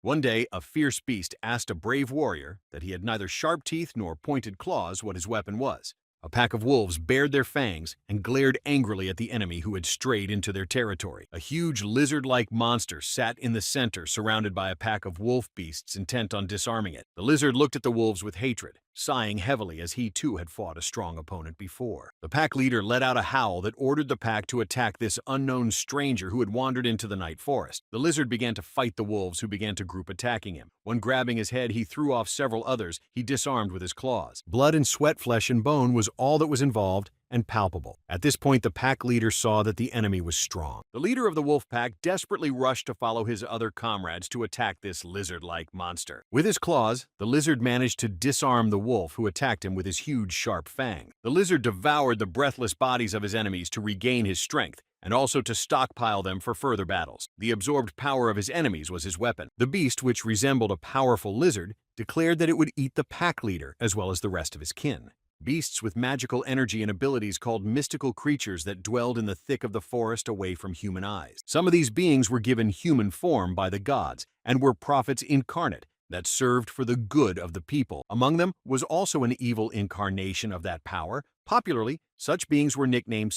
One day, a fierce beast asked a brave warrior that he had neither sharp teeth nor pointed claws what his weapon was. A pack of wolves bared their fangs and glared angrily at the enemy who had strayed into their territory. A huge lizard-like monster sat in the center, surrounded by a pack of wolf beasts intent on disarming it. The lizard looked at the wolves with hatred, sighing heavily as he too had fought a strong opponent before. The pack leader let out a howl that ordered the pack to attack this unknown stranger who had wandered into the night forest. The lizard began to fight the wolves, who began to group attacking him. When grabbing his head, he threw off several others he disarmed with his claws. Blood and sweat, flesh and bone was all that was involved and palpable. At this point, the pack leader saw that the enemy was strong. The leader of the wolf pack desperately rushed to follow his other comrades to attack this lizard-like monster. With his claws, the lizard managed to disarm the wolf who attacked him with his huge, sharp fang. The lizard devoured the breathless bodies of his enemies to regain his strength, and also to stockpile them for further battles. The absorbed power of his enemies was his weapon. The beast, which resembled a powerful lizard, declared that it would eat the pack leader as well as the rest of his kin. Beasts with magical energy and abilities called mystical creatures that dwelled in the thick of the forest away from human eyes. Some of these beings were given human form by the gods and were prophets incarnate that served for the good of the people. Among them was also an evil incarnation of that power. Popularly, such beings were nicknamed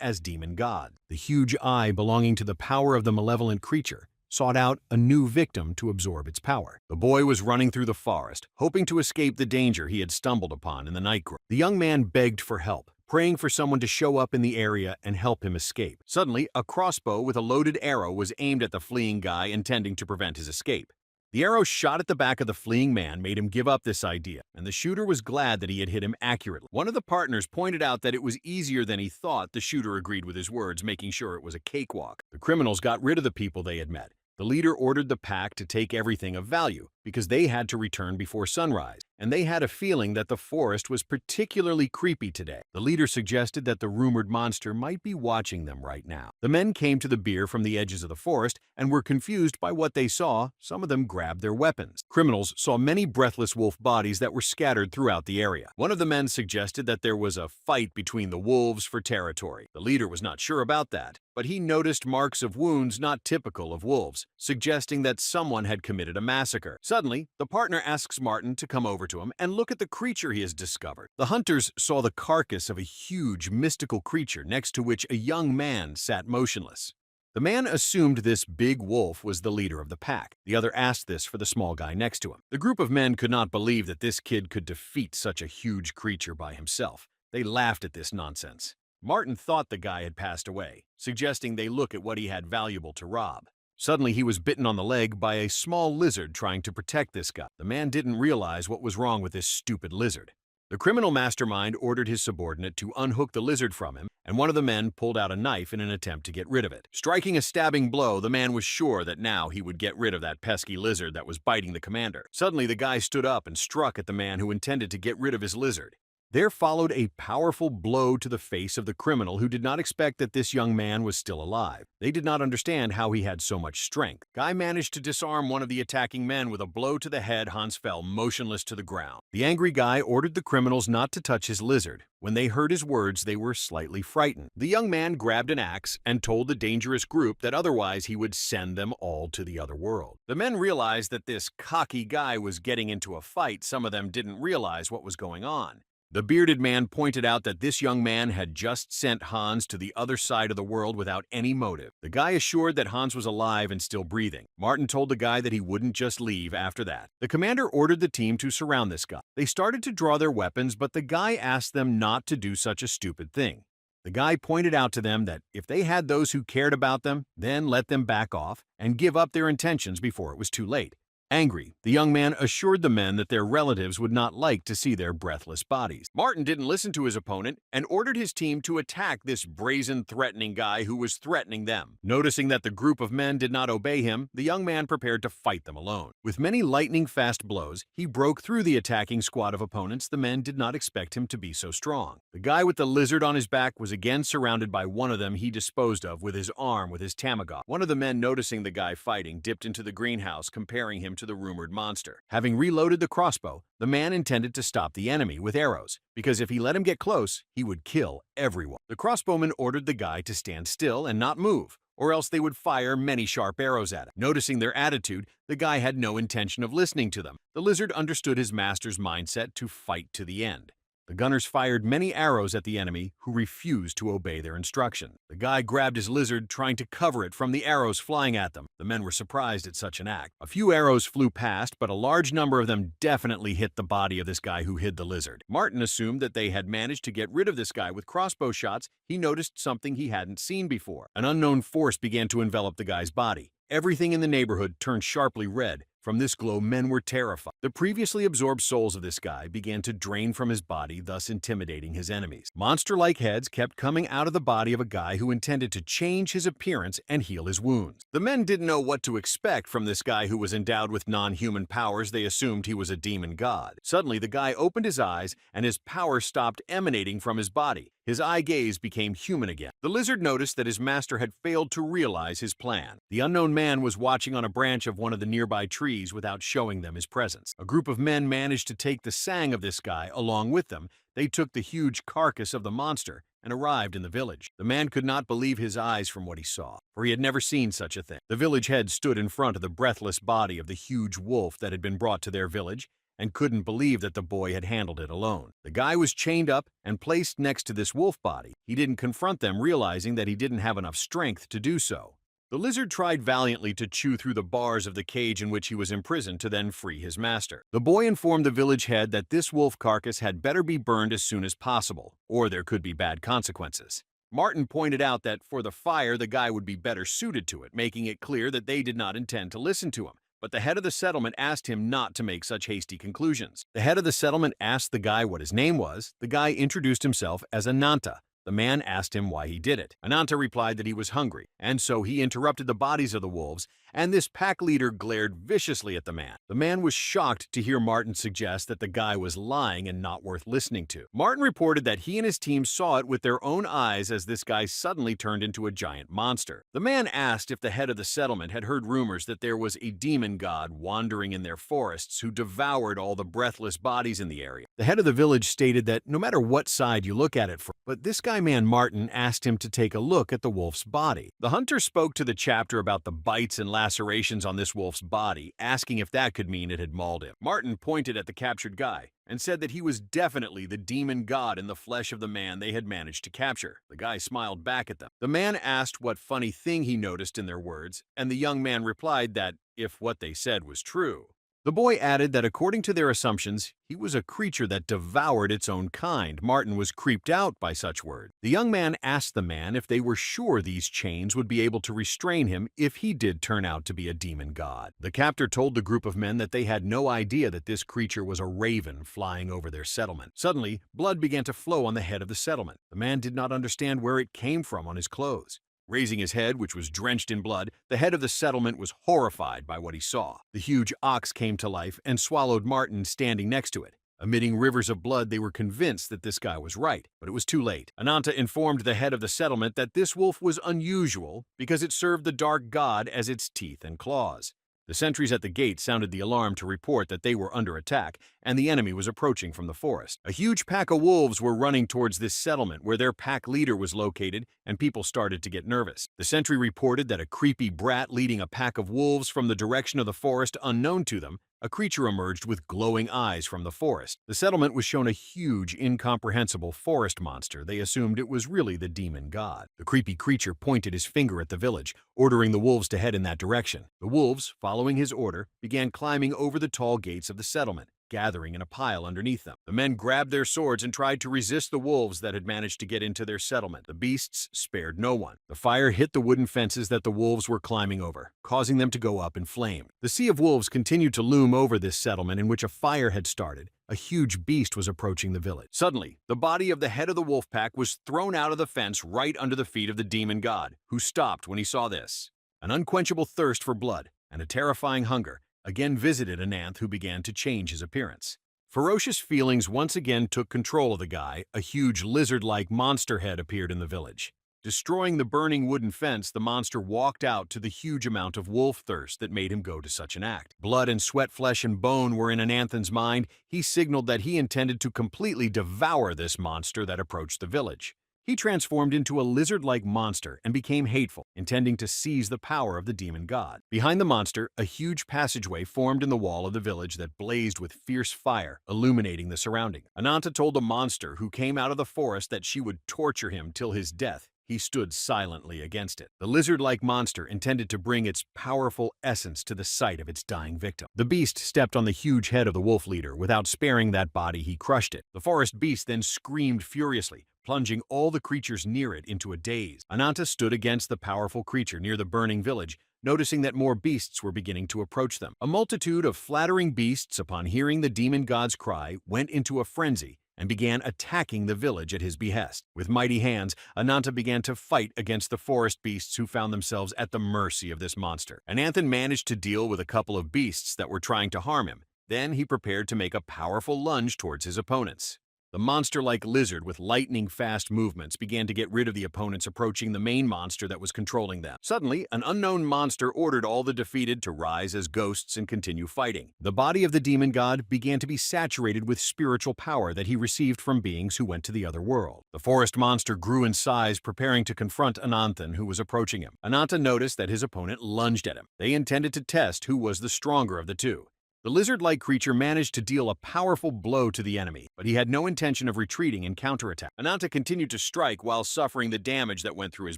as demon gods. The huge eye belonging to the power of the malevolent creature sought out a new victim to absorb its power. The boy was running through the forest, hoping to escape the danger he had stumbled upon in the night grove. The young man begged for help, praying for someone to show up in the area and help him escape. Suddenly, a crossbow with a loaded arrow was aimed at the fleeing guy, intending to prevent his escape. The arrow shot at the back of the fleeing man made him give up this idea, and the shooter was glad that he had hit him accurately. One of the partners pointed out that it was easier than he thought. The shooter agreed with his words, making sure it was a cakewalk. The criminals got rid of the people they had met. The leader ordered the pack to take everything of value because they had to return before sunrise, and they had a feeling that the forest was particularly creepy today. The leader suggested that the rumored monster might be watching them right now. The men came to the beer from the edges of the forest and were confused by what they saw. Some of them grabbed their weapons. Criminals saw many breathless wolf bodies that were scattered throughout the area. One of the men suggested that there was a fight between the wolves for territory. The leader was not sure about that, but he noticed marks of wounds not typical of wolves, suggesting that someone had committed a massacre. Suddenly, the partner asks Martin to come over to him and look at the creature he has discovered. The hunters saw the carcass of a huge, mystical creature next to which a young man sat motionless. The man assumed this big wolf was the leader of the pack. The other asked this for the small guy next to him. The group of men could not believe that this kid could defeat such a huge creature by himself. They laughed at this nonsense. Martin thought the guy had passed away, suggesting they look at what he had valuable to rob. Suddenly, he was bitten on the leg by a small lizard trying to protect this guy. The man didn't realize what was wrong with this stupid lizard. The criminal mastermind ordered his subordinate to unhook the lizard from him, and one of the men pulled out a knife in an attempt to get rid of it. Striking a stabbing blow, the man was sure that now he would get rid of that pesky lizard that was biting the commander. Suddenly, the guy stood up and struck at the man who intended to get rid of his lizard. There followed a powerful blow to the face of the criminal, who did not expect that this young man was still alive. They did not understand how he had so much strength. Guy managed to disarm one of the attacking men with a blow to the head. Hans fell motionless to the ground. The angry guy ordered the criminals not to touch his lizard. When they heard his words, they were slightly frightened. The young man grabbed an axe and told the dangerous group that otherwise he would send them all to the other world. The men realized that this cocky guy was getting into a fight. Some of them didn't realize what was going on. The bearded man pointed out that this young man had just sent Hans to the other side of the world without any motive. The guy assured that Hans was alive and still breathing. Martin told the guy that he wouldn't just leave after that. The commander ordered the team to surround this guy. They started to draw their weapons, but the guy asked them not to do such a stupid thing. The guy pointed out to them that if they had those who cared about them, then let them back off and give up their intentions before it was too late. Angry, the young man assured the men that their relatives would not like to see their breathless bodies. Martin didn't listen to his opponent and ordered his team to attack this brazen, threatening guy who was threatening them. Noticing that the group of men did not obey him, the young man prepared to fight them alone. With many lightning-fast blows, he broke through the attacking squad of opponents. The men did not expect him to be so strong. The guy with the lizard on his back was again surrounded by one of them he disposed of with his arm with his tamagotchi. One of the men, noticing the guy fighting, dipped into the greenhouse, comparing him to the rumored monster. Having reloaded the crossbow, the man intended to stop the enemy with arrows, because if he let him get close, he would kill everyone. The crossbowman ordered the guy to stand still and not move, or else they would fire many sharp arrows at him. Noticing their attitude, the guy had no intention of listening to them. The lizard understood his master's mindset to fight to the end. The gunners fired many arrows at the enemy, who refused to obey their instruction. The guy grabbed his lizard, trying to cover it from the arrows flying at them. The men were surprised at such an act. A few arrows flew past, but a large number of them definitely hit the body of this guy who hid the lizard. Martin assumed that they had managed to get rid of this guy with crossbow shots. He noticed something he hadn't seen before. An unknown force began to envelop the guy's body. Everything in the neighborhood turned sharply red. From this glow, men were terrified. The previously absorbed souls of this guy began to drain from his body, thus intimidating his enemies. Monster-like heads kept coming out of the body of a guy who intended to change his appearance and heal his wounds. The men didn't know what to expect from this guy who was endowed with non-human powers. They assumed he was a demon god. Suddenly, the guy opened his eyes, and his power stopped emanating from his body. His eye gaze became human again. The lizard noticed that his master had failed to realize his plan. The unknown man was watching on a branch of one of the nearby trees without showing them his presence. A group of men managed to take the sang of this guy along with them. They took the huge carcass of the monster and arrived in the village. The man could not believe his eyes from what he saw, for he had never seen such a thing. The village head stood in front of the breathless body of the huge wolf that had been brought to their village, and couldn't believe that the boy had handled it alone. The guy was chained up and placed next to this wolf body. He didn't confront them, realizing that he didn't have enough strength to do so. The lizard tried valiantly to chew through the bars of the cage in which he was imprisoned to then free his master. The boy informed the village head that this wolf carcass had better be burned as soon as possible, or there could be bad consequences. Martin pointed out that for the fire, the guy would be better suited to it, making it clear that they did not intend to listen to him. But the head of the settlement asked him not to make such hasty conclusions. The head of the settlement asked the guy what his name was. The guy introduced himself as Ananta. The man asked him why he did it. Ananta replied that he was hungry, and so he interrupted the bodies of the wolves, and this pack leader glared viciously at the man. The man was shocked to hear Martin suggest that the guy was lying and not worth listening to. Martin reported that he and his team saw it with their own eyes as this guy suddenly turned into a giant monster. The man asked if the head of the settlement had heard rumors that there was a demon god wandering in their forests who devoured all the breathless bodies in the area. The head of the village stated that no matter what side you look at it from, but this guy man Martin asked him to take a look at the wolf's body. The hunter spoke to the chapter about the bites and lacerations on this wolf's body, asking if that could mean it had mauled him. Martin pointed at the captured guy and said that he was definitely the demon god in the flesh of the man they had managed to capture. The guy smiled back at them. The man asked what funny thing he noticed in their words, and the young man replied that if what they said was true. The boy added that according to their assumptions, he was a creature that devoured its own kind. Martin was creeped out by such words. The young man asked the man if they were sure these chains would be able to restrain him if he did turn out to be a demon god. The captor told the group of men that they had no idea that this creature was a raven flying over their settlement. Suddenly, blood began to flow on the head of the settlement. The man did not understand where it came from on his clothes. Raising his head, which was drenched in blood, the head of the settlement was horrified by what he saw. The huge ox came to life and swallowed Martin standing next to it. Emitting rivers of blood, they were convinced that this guy was right, but it was too late. Ananta informed the head of the settlement that this wolf was unusual because it served the dark god as its teeth and claws. The sentries at the gate sounded the alarm to report that they were under attack and the enemy was approaching from the forest. A huge pack of wolves were running towards this settlement where their pack leader was located, and people started to get nervous. The sentry reported that a creepy brat leading a pack of wolves from the direction of the forest unknown to them. A creature emerged with glowing eyes from the forest. The settlement was shown a huge, incomprehensible forest monster. They assumed it was really the demon god. The creepy creature pointed his finger at the village, ordering the wolves to head in that direction. The wolves, following his order, began climbing over the tall gates of the settlement, gathering in a pile underneath them. The men grabbed their swords and tried to resist the wolves that had managed to get into their settlement. The beasts spared no one. The fire hit the wooden fences that the wolves were climbing over, causing them to go up in flame. The sea of wolves continued to loom over this settlement in which a fire had started. A huge beast was approaching the village. Suddenly, the body of the head of the wolf pack was thrown out of the fence right under the feet of the demon god, who stopped when he saw this. An unquenchable thirst for blood and a terrifying hunger again visited Ananth, who began to change his appearance. Ferocious feelings once again took control of the guy. A huge lizard-like monster head appeared in the village. Destroying the burning wooden fence, the monster walked out to the huge amount of wolf thirst that made him go to such an act. Blood and sweat, flesh and bone were in Ananthan's mind. He signaled that he intended to completely devour this monster that approached the village. He transformed into a lizard-like monster and became hateful, intending to seize the power of the demon god. Behind the monster, a huge passageway formed in the wall of the village that blazed with fierce fire, illuminating the surrounding. Ananta told the monster who came out of the forest that she would torture him till his death. He stood silently against it. The lizard-like monster intended to bring its powerful essence to the sight of its dying victim. The beast stepped on the huge head of the wolf leader. Without sparing that body, he crushed it. The forest beast then screamed furiously, plunging all the creatures near it into a daze. Ananta stood against the powerful creature near the burning village, noticing that more beasts were beginning to approach them. A multitude of flattering beasts, upon hearing the demon god's cry, went into a frenzy and began attacking the village at his behest. With mighty hands, Ananta began to fight against the forest beasts who found themselves at the mercy of this monster. Ananthan managed to deal with a couple of beasts that were trying to harm him. Then he prepared to make a powerful lunge towards his opponents. The monster-like lizard with lightning-fast movements began to get rid of the opponents approaching the main monster that was controlling them. Suddenly, an unknown monster ordered all the defeated to rise as ghosts and continue fighting. The body of the demon god began to be saturated with spiritual power that he received from beings who went to the other world. The forest monster grew in size, preparing to confront Ananthan, who was approaching him. Ananta noticed that his opponent lunged at him. They intended to test who was the stronger of the two. The lizard-like creature managed to deal a powerful blow to the enemy, but he had no intention of retreating and counterattack. Ananta continued to strike while suffering the damage that went through his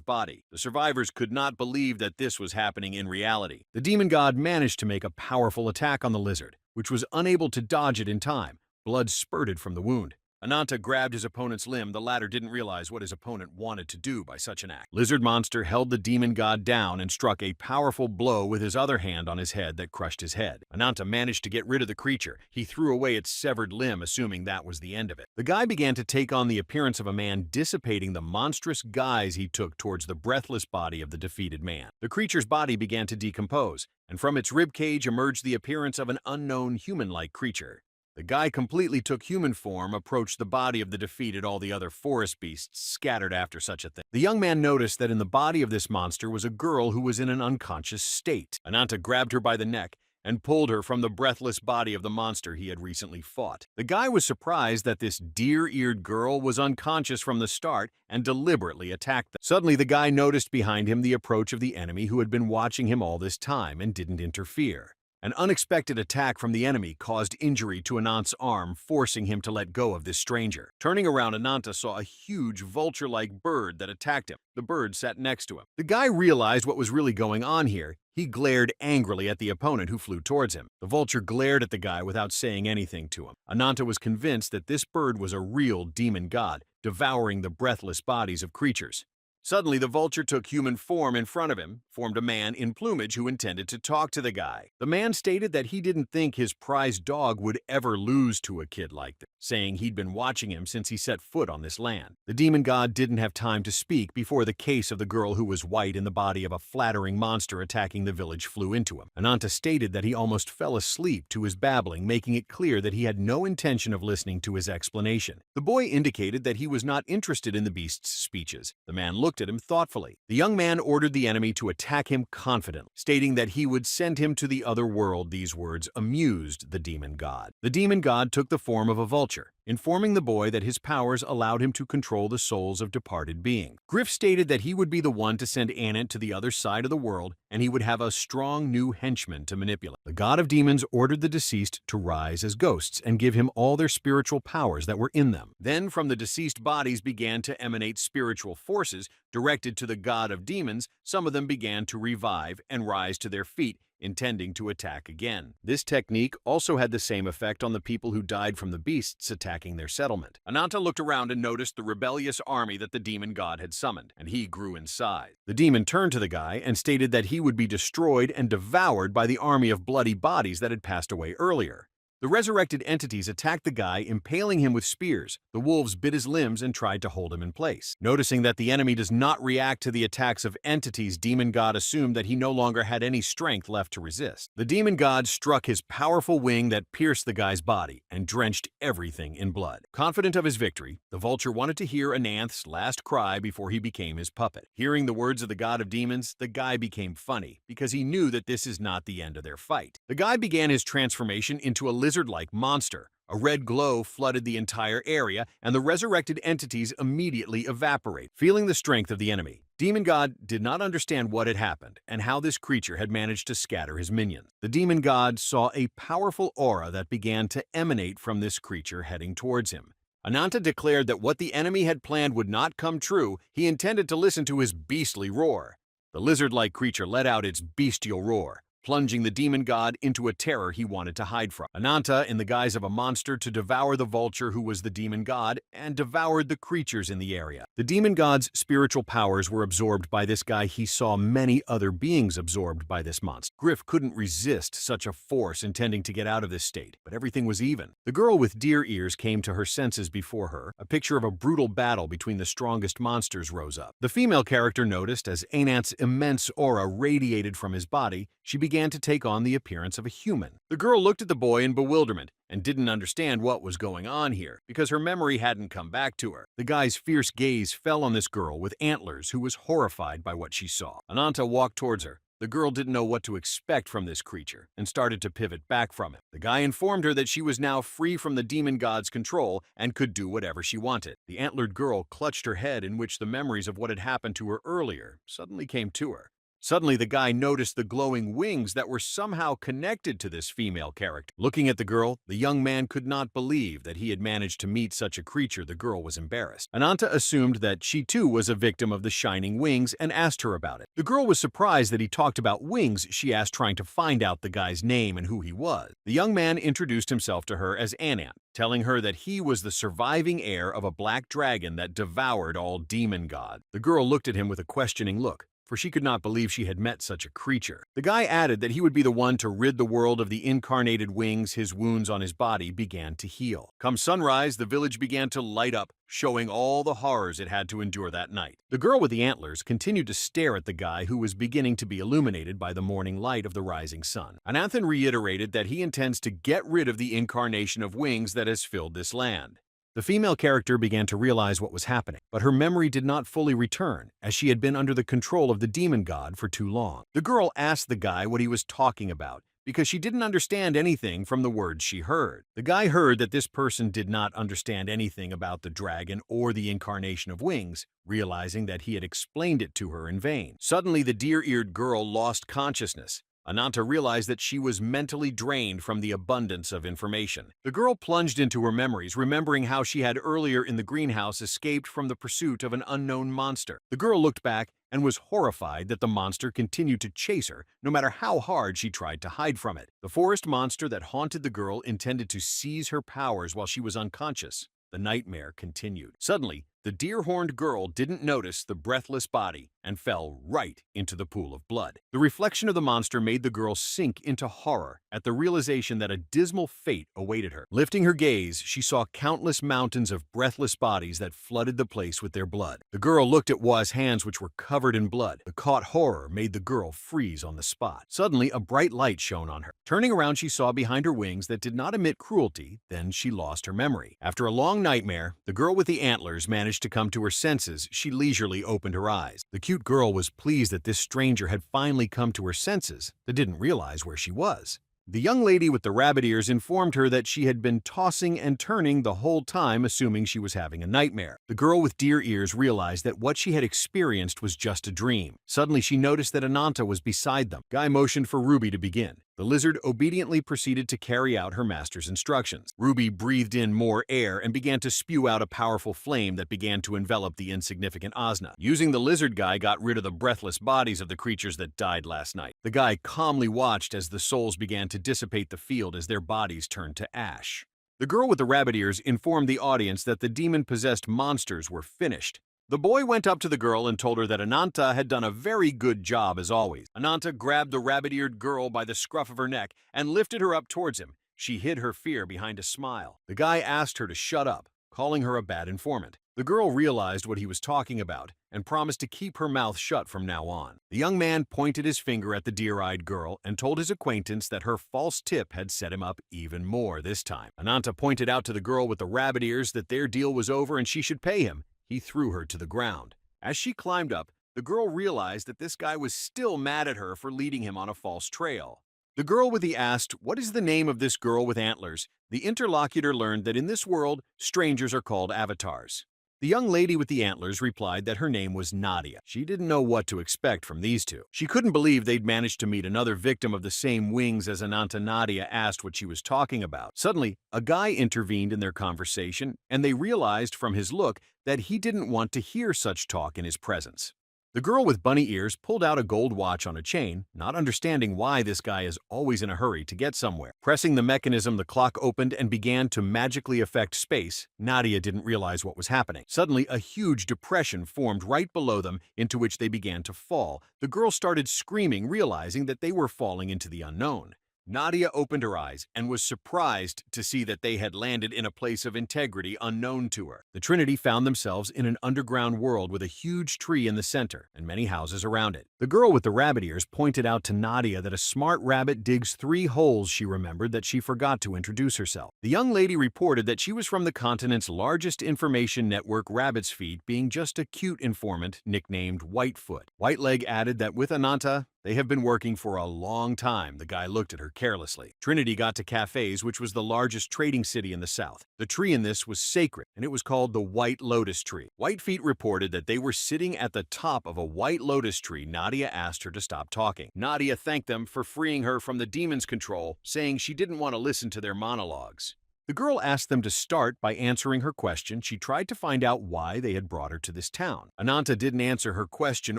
body. The survivors could not believe that this was happening in reality. The demon god managed to make a powerful attack on the lizard, which was unable to dodge it in time. Blood spurted from the wound. Ananta grabbed his opponent's limb. The latter didn't realize what his opponent wanted to do by such an act. Lizard Monster held the demon god down and struck a powerful blow with his other hand on his head that crushed his head. Ananta managed to get rid of the creature. He threw away its severed limb, assuming that was the end of it. The guy began to take on the appearance of a man, dissipating the monstrous guise he took towards the breathless body of the defeated man. The creature's body began to decompose, and from its ribcage emerged the appearance of an unknown human-like creature. The guy completely took human form, approached the body of the defeated. All the other forest beasts scattered after such a thing. The young man noticed that in the body of this monster was a girl who was in an unconscious state. Ananta grabbed her by the neck and pulled her from the breathless body of the monster he had recently fought. The guy was surprised that this deer-eared girl was unconscious from the start and deliberately attacked them. Suddenly, the guy noticed behind him the approach of the enemy who had been watching him all this time and didn't interfere. An unexpected attack from the enemy caused injury to Anant's arm, forcing him to let go of this stranger. Turning around, Ananta saw a huge vulture-like bird that attacked him. The bird sat next to him. The guy realized what was really going on here. He glared angrily at the opponent who flew towards him. The vulture glared at the guy without saying anything to him. Ananta was convinced that this bird was a real demon god, devouring the breathless bodies of creatures. Suddenly, the vulture took human form in front of him, formed a man in plumage who intended to talk to the guy. The man stated that he didn't think his prized dog would ever lose to a kid like this, saying he'd been watching him since he set foot on this land. The demon god didn't have time to speak before the case of the girl who was white in the body of a flattering monster attacking the village flew into him. Ananta stated that he almost fell asleep to his babbling, making it clear that he had no intention of listening to his explanation. The boy indicated that he was not interested in the beast's speeches. The man looked at him thoughtfully. The young man ordered the enemy to attack him confidently, stating that he would send him to the other world. These words amused the demon god. The demon god took the form of a vulture, informing the boy that his powers allowed him to control the souls of departed beings. Griff stated that he would be the one to send Anant to the other side of the world, and he would have a strong new henchman to manipulate. The god of demons ordered the deceased to rise as ghosts and give him all their spiritual powers that were in them. Then from the deceased bodies began to emanate spiritual forces directed to the god of demons. Some of them began to revive and rise to their feet, intending to attack again. This technique also had the same effect on the people who died from the beasts attacking their settlement. Ananta looked around and noticed the rebellious army that the demon god had summoned, and he grew in size. The demon turned to the guy and stated that he would be destroyed and devoured by the army of bloody bodies that had passed away earlier. The resurrected entities attacked the guy, impaling him with spears. The wolves bit his limbs and tried to hold him in place. Noticing that the enemy does not react to the attacks of entities, Demon God assumed that he no longer had any strength left to resist. The Demon God struck his powerful wing that pierced the guy's body and drenched everything in blood. Confident of his victory, the vulture wanted to hear Ananth's last cry before he became his puppet. Hearing the words of the god of demons, the guy became funny because he knew that this is not the end of their fight. The guy began his transformation into a lizard-like monster, A red glow flooded the entire area, and the resurrected entities immediately evaporate, feeling the strength of the enemy. Demon God did not understand what had happened and how this creature had managed to scatter his minions. The demon god saw a powerful aura that began to emanate from this creature heading towards him. Ananta declared that what the enemy had planned would not come true. He intended to listen to his beastly roar. The lizard-like creature let out its bestial roar, plunging the demon god into a terror he wanted to hide from. Ananta, in the guise of a monster, to devour the vulture who was the demon god, and devoured the creatures in the area. The demon god's spiritual powers were absorbed by this guy. He saw many other beings absorbed by this monster. Griff couldn't resist such a force, intending to get out of this state, but everything was even. The girl with deer ears came to her senses before her. A picture of a brutal battle between the strongest monsters rose up. The female character noticed as Anant's immense aura radiated from his body, she began to take on the appearance of a human. The girl looked at the boy in bewilderment and didn't understand what was going on here because her memory hadn't come back to her. The guy's fierce gaze fell on this girl with antlers who was horrified by what she saw. Ananta walked towards her. The girl didn't know what to expect from this creature and started to pivot back from him. The guy informed her that she was now free from the demon god's control and could do whatever she wanted. The antlered girl clutched her head, in which the memories of what had happened to her earlier suddenly came to her. Suddenly, the guy noticed the glowing wings that were somehow connected to this female character. Looking at the girl, the young man could not believe that he had managed to meet such a creature. The girl was embarrassed. Ananta assumed that she too was a victim of the shining wings and asked her about it. The girl was surprised that he talked about wings. She asked, trying to find out the guy's name and who he was. The young man introduced himself to her as Anant, telling her that he was the surviving heir of a black dragon that devoured all demon gods. The girl looked at him with a questioning look, for she could not believe she had met such a creature. The guy added that he would be the one to rid the world of the incarnated wings. His wounds on his body began to heal. Come sunrise, the village began to light up, showing all the horrors it had to endure that night. The girl with the antlers continued to stare at the guy who was beginning to be illuminated by the morning light of the rising sun. Ananthan reiterated that he intends to get rid of the incarnation of wings that has filled this land. The female character began to realize what was happening, but her memory did not fully return, as she had been under the control of the demon god for too long. The girl asked the guy what he was talking about, because she didn't understand anything from the words she heard. The guy heard that this person did not understand anything about the dragon or the incarnation of wings, realizing that he had explained it to her in vain. Suddenly, the deer-eared girl lost consciousness. Ananta realized that she was mentally drained from the abundance of information. The girl plunged into her memories, remembering how she had earlier in the greenhouse escaped from the pursuit of an unknown monster. The girl looked back and was horrified that the monster continued to chase her, no matter how hard she tried to hide from it. The forest monster that haunted the girl intended to seize her powers while she was unconscious. The nightmare continued. Suddenly, the deer-horned girl didn't notice the breathless body and fell right into the pool of blood. The reflection of the monster made the girl sink into horror at the realization that a dismal fate awaited her. Lifting her gaze, she saw countless mountains of breathless bodies that flooded the place with their blood. The girl looked at Wa's hands, which were covered in blood. The caught horror made the girl freeze on the spot. Suddenly, a bright light shone on her. Turning around, she saw behind her wings that did not emit cruelty. Then she lost her memory. After a long nightmare, the girl with the antlers managed to come to her senses. She leisurely opened her eyes. The cute girl was pleased that this stranger had finally come to her senses, but didn't realize where she was. The young lady with the rabbit ears informed her that she had been tossing and turning the whole time, assuming she was having a nightmare. The girl with deer ears realized that what she had experienced was just a dream. Suddenly, she noticed that Ananta was beside them. Guy motioned for Ruby to begin. The lizard obediently proceeded to carry out her master's instructions. Ruby breathed in more air and began to spew out a powerful flame that began to envelop the insignificant Asna. Using the lizard, Guy got rid of the breathless bodies of the creatures that died last night. The guy calmly watched as the souls began to dissipate the field as their bodies turned to ash. The girl with the rabbit ears informed the audience that the demon-possessed monsters were finished. The boy went up to the girl and told her that Ananta had done a very good job as always. Ananta grabbed the rabbit-eared girl by the scruff of her neck and lifted her up towards him. She hid her fear behind a smile. The guy asked her to shut up, calling her a bad informant. The girl realized what he was talking about and promised to keep her mouth shut from now on. The young man pointed his finger at the deer-eyed girl and told his acquaintance that her false tip had set him up even more this time. Ananta pointed out to the girl with the rabbit ears that their deal was over and she should pay him. He threw her to the ground. As she climbed up, the girl realized that this guy was still mad at her for leading him on a false trail. The girl with the asked, "What is the name of this girl with antlers?" The interlocutor learned that in this world, strangers are called avatars. The young lady with the antlers replied that her name was Nadia. She didn't know what to expect from these two. She couldn't believe they'd managed to meet another victim of the same wings as Ananta. Nadia asked what she was talking about. Suddenly, a guy intervened in their conversation, and they realized from his look that he didn't want to hear such talk in his presence. The girl with bunny ears pulled out a gold watch on a chain, not understanding why this guy is always in a hurry to get somewhere. Pressing the mechanism, the clock opened and began to magically affect space. Nadia didn't realize what was happening. Suddenly, a huge depression formed right below them, into which they began to fall. The girl started screaming, realizing that they were falling into the unknown. Nadia opened her eyes and was surprised to see that they had landed in a place of integrity unknown to her. The Trinity found themselves in an underground world with a huge tree in the center and many houses around it. The girl with the rabbit ears pointed out to Nadia that a smart rabbit digs 3 holes. She remembered that she forgot to introduce herself. The young lady reported that she was from the continent's largest information network, Rabbit's Feet, being just a cute informant nicknamed Whitefoot. Whiteleg added that with Ananta, they have been working for a long time. The guy looked at her carelessly. Trinity got to Cafes, which was the largest trading city in the south. The tree in this was sacred, and it was called the White Lotus Tree. Whitefeet reported that they were sitting at the top of a white lotus tree. Nadia asked her to stop talking. Nadia thanked them for freeing her from the demon's control, saying she didn't want to listen to their monologues. The girl asked them to start by answering her question. She tried to find out why they had brought her to this town. Ananta didn't answer her question,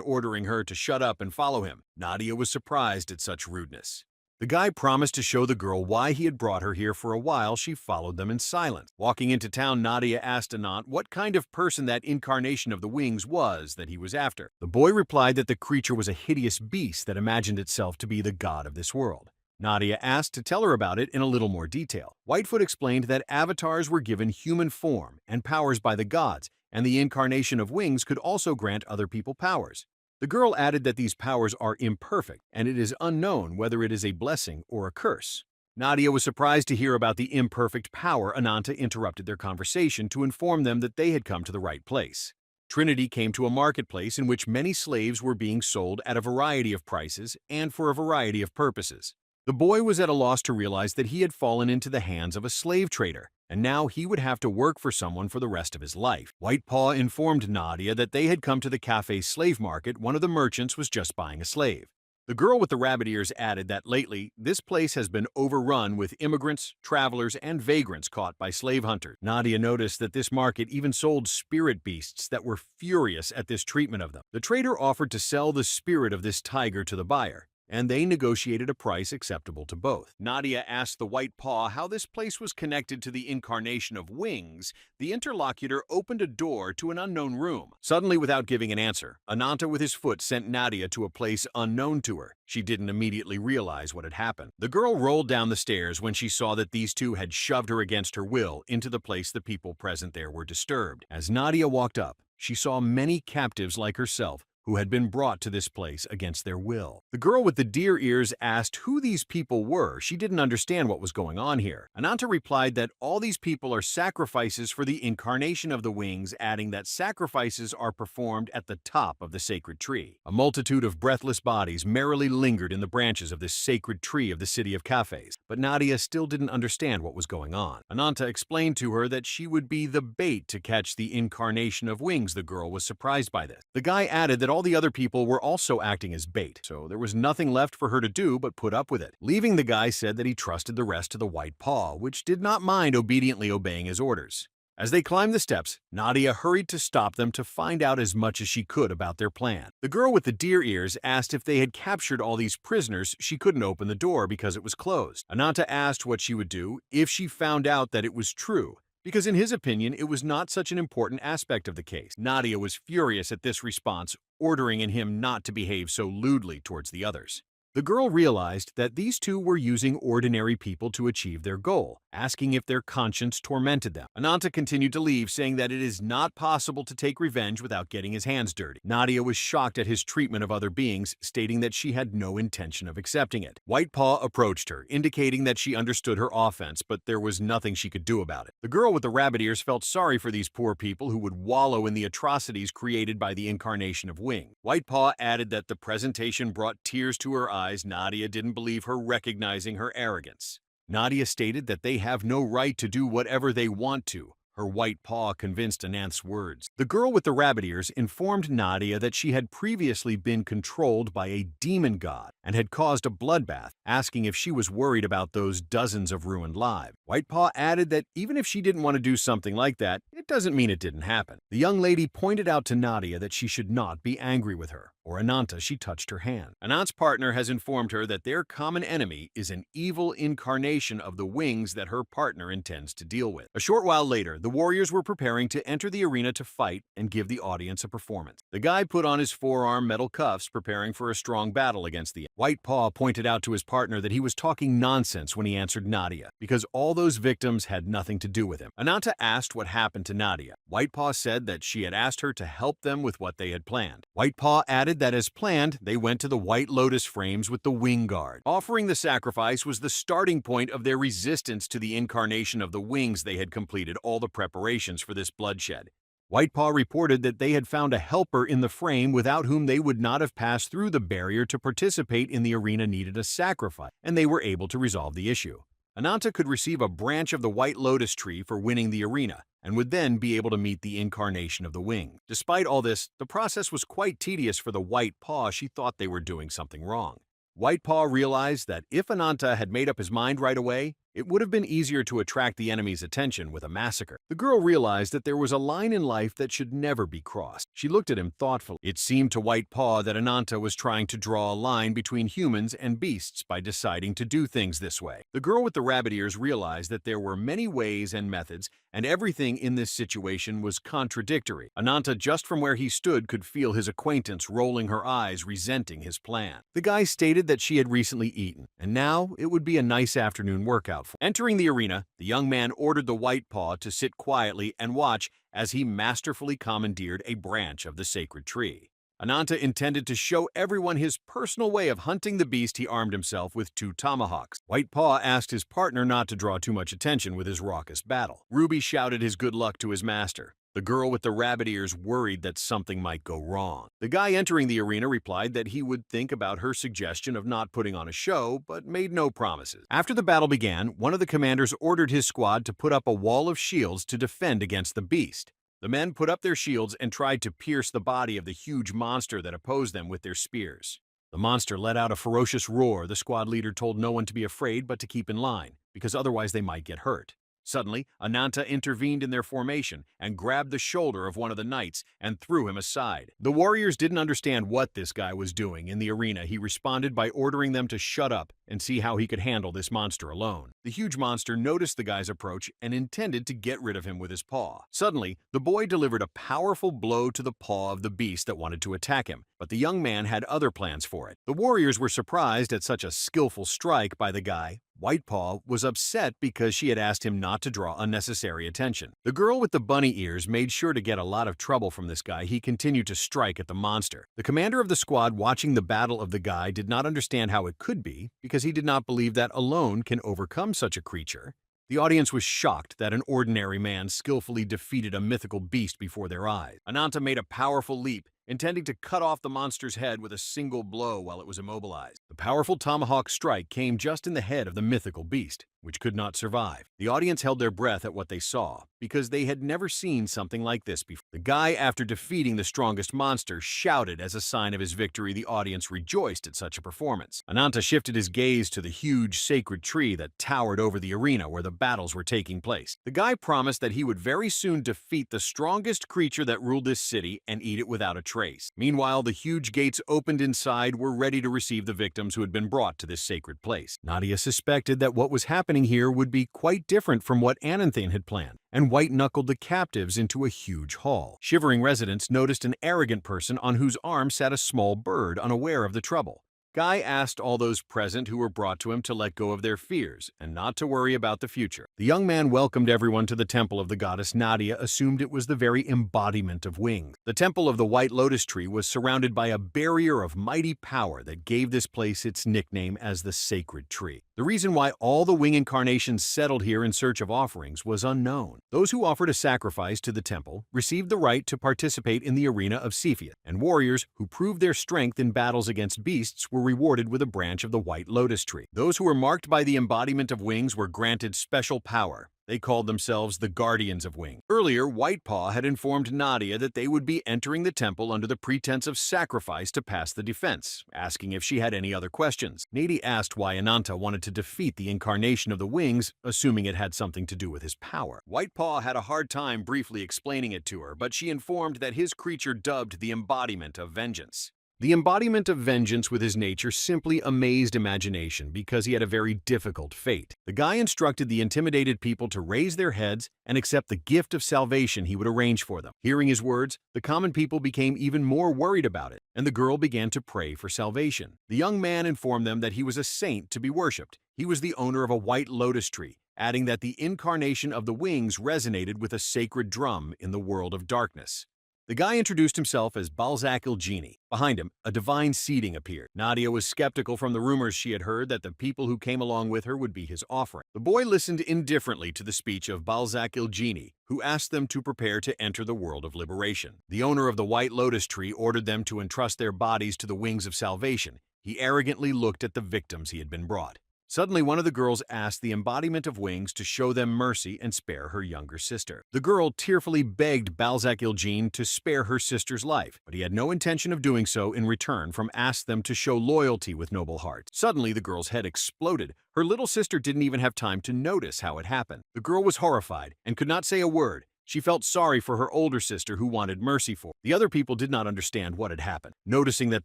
ordering her to shut up and follow him. Nadia was surprised at such rudeness. The guy promised to show the girl why he had brought her here. For a while, she followed them in silence. Walking into town, Nadia asked Anant what kind of person that incarnation of the wings was that he was after. The boy replied that the creature was a hideous beast that imagined itself to be the god of this world. Nadia asked to tell her about it in a little more detail. Whitefoot explained that avatars were given human form and powers by the gods, and the incarnation of wings could also grant other people powers. The girl added that these powers are imperfect, and it is unknown whether it is a blessing or a curse. Nadia was surprised to hear about the imperfect power. Ananta interrupted their conversation to inform them that they had come to the right place. Trinity came to a marketplace in which many slaves were being sold at a variety of prices and for a variety of purposes. The boy was at a loss to realize that he had fallen into the hands of a slave trader, and now he would have to work for someone for the rest of his life. White Paw informed Nadia that they had come to the cafe slave market. One of the merchants was just buying a slave. The girl with the rabbit ears added that lately, this place has been overrun with immigrants, travelers, and vagrants caught by slave hunters. Nadia noticed that this market even sold spirit beasts that were furious at this treatment of them. The trader offered to sell the spirit of this tiger to the buyer, and they negotiated a price acceptable to both. Nadia asked the White Paw how this place was connected to the incarnation of wings. The interlocutor opened a door to an unknown room. Suddenly, without giving an answer, Ananta with his foot sent Nadia to a place unknown to her. She didn't immediately realize what had happened. The girl rolled down the stairs when she saw that these two had shoved her against her will into the place. The people present there were disturbed. As Nadia walked up, she saw many captives like herself who had been brought to this place against their will. The girl with the deer ears asked who these people were. She didn't understand what was going on here. Ananta replied that all these people are sacrifices for the incarnation of the wings, adding that sacrifices are performed at the top of the sacred tree. A multitude of breathless bodies merrily lingered in the branches of this sacred tree of the city of Cafes, but Nadia still didn't understand what was going on. Ananta explained to her that she would be the bait to catch the incarnation of wings. The girl was surprised by this. The guy added that all the other people were also acting as bait, so there was nothing left for her to do but put up with it. Leaving, the guy said that he trusted the rest to the White Paw, which did not mind obediently obeying his orders. As they climbed the steps, Nadia hurried to stop them to find out as much as she could about their plan. The girl with the deer ears asked if they had captured all these prisoners. She couldn't open the door because it was closed. Ananta asked what she would do if she found out that it was true, because in his opinion, it was not such an important aspect of the case. Nadia was furious at this response, ordering in him not to behave so lewdly towards the others. The girl realized that these two were using ordinary people to achieve their goal, asking if their conscience tormented them. Ananta continued to leave, saying that it is not possible to take revenge without getting his hands dirty. Nadia was shocked at his treatment of other beings, stating that she had no intention of accepting it. White Paw approached her, indicating that she understood her offense, but there was nothing she could do about it. The girl with the rabbit ears felt sorry for these poor people who would wallow in the atrocities created by the incarnation of wing. White Paw added that the presentation brought tears to her eyes, surprise, Nadia didn't believe her, recognizing her arrogance. Nadia stated that they have no right to do whatever they want to. Her white paw convinced Ananth's words. The girl with the rabbit ears informed Nadia that she had previously been controlled by a demon god and had caused a bloodbath, asking if she was worried about those dozens of ruined lives. White Paw added that even if she didn't want to do something like that, it doesn't mean it didn't happen. The young lady pointed out to Nadia that she should not be angry with her, or Ananta she touched her hand. Anant's partner has informed her that their common enemy is an evil incarnation of the wings that her partner intends to deal with. A short while later, the warriors were preparing to enter the arena to fight and give the audience a performance. The guy put on his forearm metal cuffs, preparing for a strong battle against the White Paw pointed out to his partner that he was talking nonsense when he answered Nadia, because all those victims had nothing to do with him. Ananta asked what happened to Nadia. White Paw said that she had asked her to help them with what they had planned. White Paw added that as planned, they went to the White Lotus frames with the wing guard. Offering the sacrifice was the starting point of their resistance to the incarnation of the wings. They had completed all the preparations for this bloodshed. White Paw reported that they had found a helper in the frame without whom they would not have passed through the barrier to participate in the arena needed a sacrifice, and they were able to resolve the issue. Ananta could receive a branch of the White Lotus tree for winning the arena, and would then be able to meet the incarnation of the wing. Despite all this, the process was quite tedious for the White Paw. She thought they were doing something wrong. White Paw realized that if Ananta had made up his mind right away, it would have been easier to attract the enemy's attention with a massacre. The girl realized that there was a line in life that should never be crossed. She looked at him thoughtfully. It seemed to White Paw that Ananta was trying to draw a line between humans and beasts by deciding to do things this way. The girl with the rabbit ears realized that there were many ways and methods, and everything in this situation was contradictory. Ananta, just from where he stood, could feel his acquaintance rolling her eyes, resenting his plan. The guy stated that she had recently eaten, and now it would be a nice afternoon workout. Entering the arena, the young man ordered the White Paw to sit quietly and watch as he masterfully commandeered a branch of the sacred tree. Ananta intended to show everyone his personal way of hunting the beast. He armed himself with 2 tomahawks. White Paw asked his partner not to draw too much attention with his raucous battle. Ruby shouted his good luck to his master. The girl with the rabbit ears worried that something might go wrong. The guy entering the arena replied that he would think about her suggestion of not putting on a show, but made no promises. After the battle began, one of the commanders ordered his squad to put up a wall of shields to defend against the beast. The men put up their shields and tried to pierce the body of the huge monster that opposed them with their spears. The monster let out a ferocious roar. The squad leader told no one to be afraid but to keep in line, because otherwise they might get hurt. Suddenly, Ananta intervened in their formation and grabbed the shoulder of one of the knights and threw him aside. The warriors didn't understand what this guy was doing in the arena. He responded by ordering them to shut up and see how he could handle this monster alone. The huge monster noticed the guy's approach and intended to get rid of him with his paw. Suddenly, the boy delivered a powerful blow to the paw of the beast that wanted to attack him, but the young man had other plans for it. The warriors were surprised at such a skillful strike by the guy. White Paw was upset because she had asked him not to draw unnecessary attention. The girl with the bunny ears made sure to get a lot of trouble from this guy. He continued to strike at the monster. The commander of the squad watching the battle of the guy did not understand how it could be, because he did not believe that alone can overcome such a creature. The audience was shocked that an ordinary man skillfully defeated a mythical beast before their eyes. Ananta made a powerful leap, intending to cut off the monster's head with a single blow while it was immobilized. The powerful tomahawk strike came just in the head of the mythical beast, which could not survive. The audience held their breath at what they saw, because they had never seen something like this before. The guy, after defeating the strongest monster, shouted as a sign of his victory. The audience rejoiced at such a performance. Ananta shifted his gaze to the huge sacred tree that towered over the arena where the battles were taking place. The guy promised that he would very soon defeat the strongest creature that ruled this city and eat it without a trace. Meanwhile, the huge gates opened inside were ready to receive the victims who had been brought to this sacred place. Nadia suspected that what was happening here would be quite different from what Ananthan had planned, and white-knuckled the captives into a huge hall. Shivering residents noticed an arrogant person on whose arm sat a small bird, unaware of the trouble. Guy asked all those present who were brought to him to let go of their fears and not to worry about the future. The young man welcomed everyone to the temple of the goddess. Nadia assumed it was the very embodiment of wings. The temple of the White Lotus Tree was surrounded by a barrier of mighty power that gave this place its nickname as the Sacred Tree. The reason why all the wing incarnations settled here in search of offerings was unknown. Those who offered a sacrifice to the temple received the right to participate in the arena of Cepheus, and warriors who proved their strength in battles against beasts were rewarded with a branch of the White Lotus tree. Those who were marked by the embodiment of wings were granted special power. They called themselves the Guardians of Wing. Earlier, White Paw had informed Nadia that they would be entering the temple under the pretense of sacrifice to pass the defense, asking if she had any other questions. Nadia asked why Ananta wanted to defeat the incarnation of the wings, assuming it had something to do with his power. White Paw had a hard time briefly explaining it to her, but she informed that his creature dubbed the embodiment of vengeance. The embodiment of vengeance with his nature simply amazed imagination because he had a very difficult fate. The guy instructed the intimidated people to raise their heads and accept the gift of salvation he would arrange for them. Hearing his words, the common people became even more worried about it, and the girl began to pray for salvation. The young man informed them that he was a saint to be worshipped. He was the owner of a white lotus tree, adding that the incarnation of the wings resonated with a sacred drum in the world of darkness. The guy introduced himself as Balzac Il-Genie. Behind him, a divine seeding appeared. Nadia was skeptical from the rumors she had heard that the people who came along with her would be his offering. The boy listened indifferently to the speech of Balzac Il-Genie, who asked them to prepare to enter the world of liberation. The owner of the White Lotus tree ordered them to entrust their bodies to the wings of salvation. He arrogantly looked at the victims he had been brought. Suddenly, one of the girls asked the embodiment of wings to show them mercy and spare her younger sister. The girl tearfully begged Balzac Il-Genie to spare her sister's life, but he had no intention of doing so in return from asked them to show loyalty with noble hearts. Suddenly, the girl's head exploded. Her little sister didn't even have time to notice how it happened. The girl was horrified and could not say a word. She felt sorry for her older sister who wanted mercy for her. The other people did not understand what had happened. Noticing that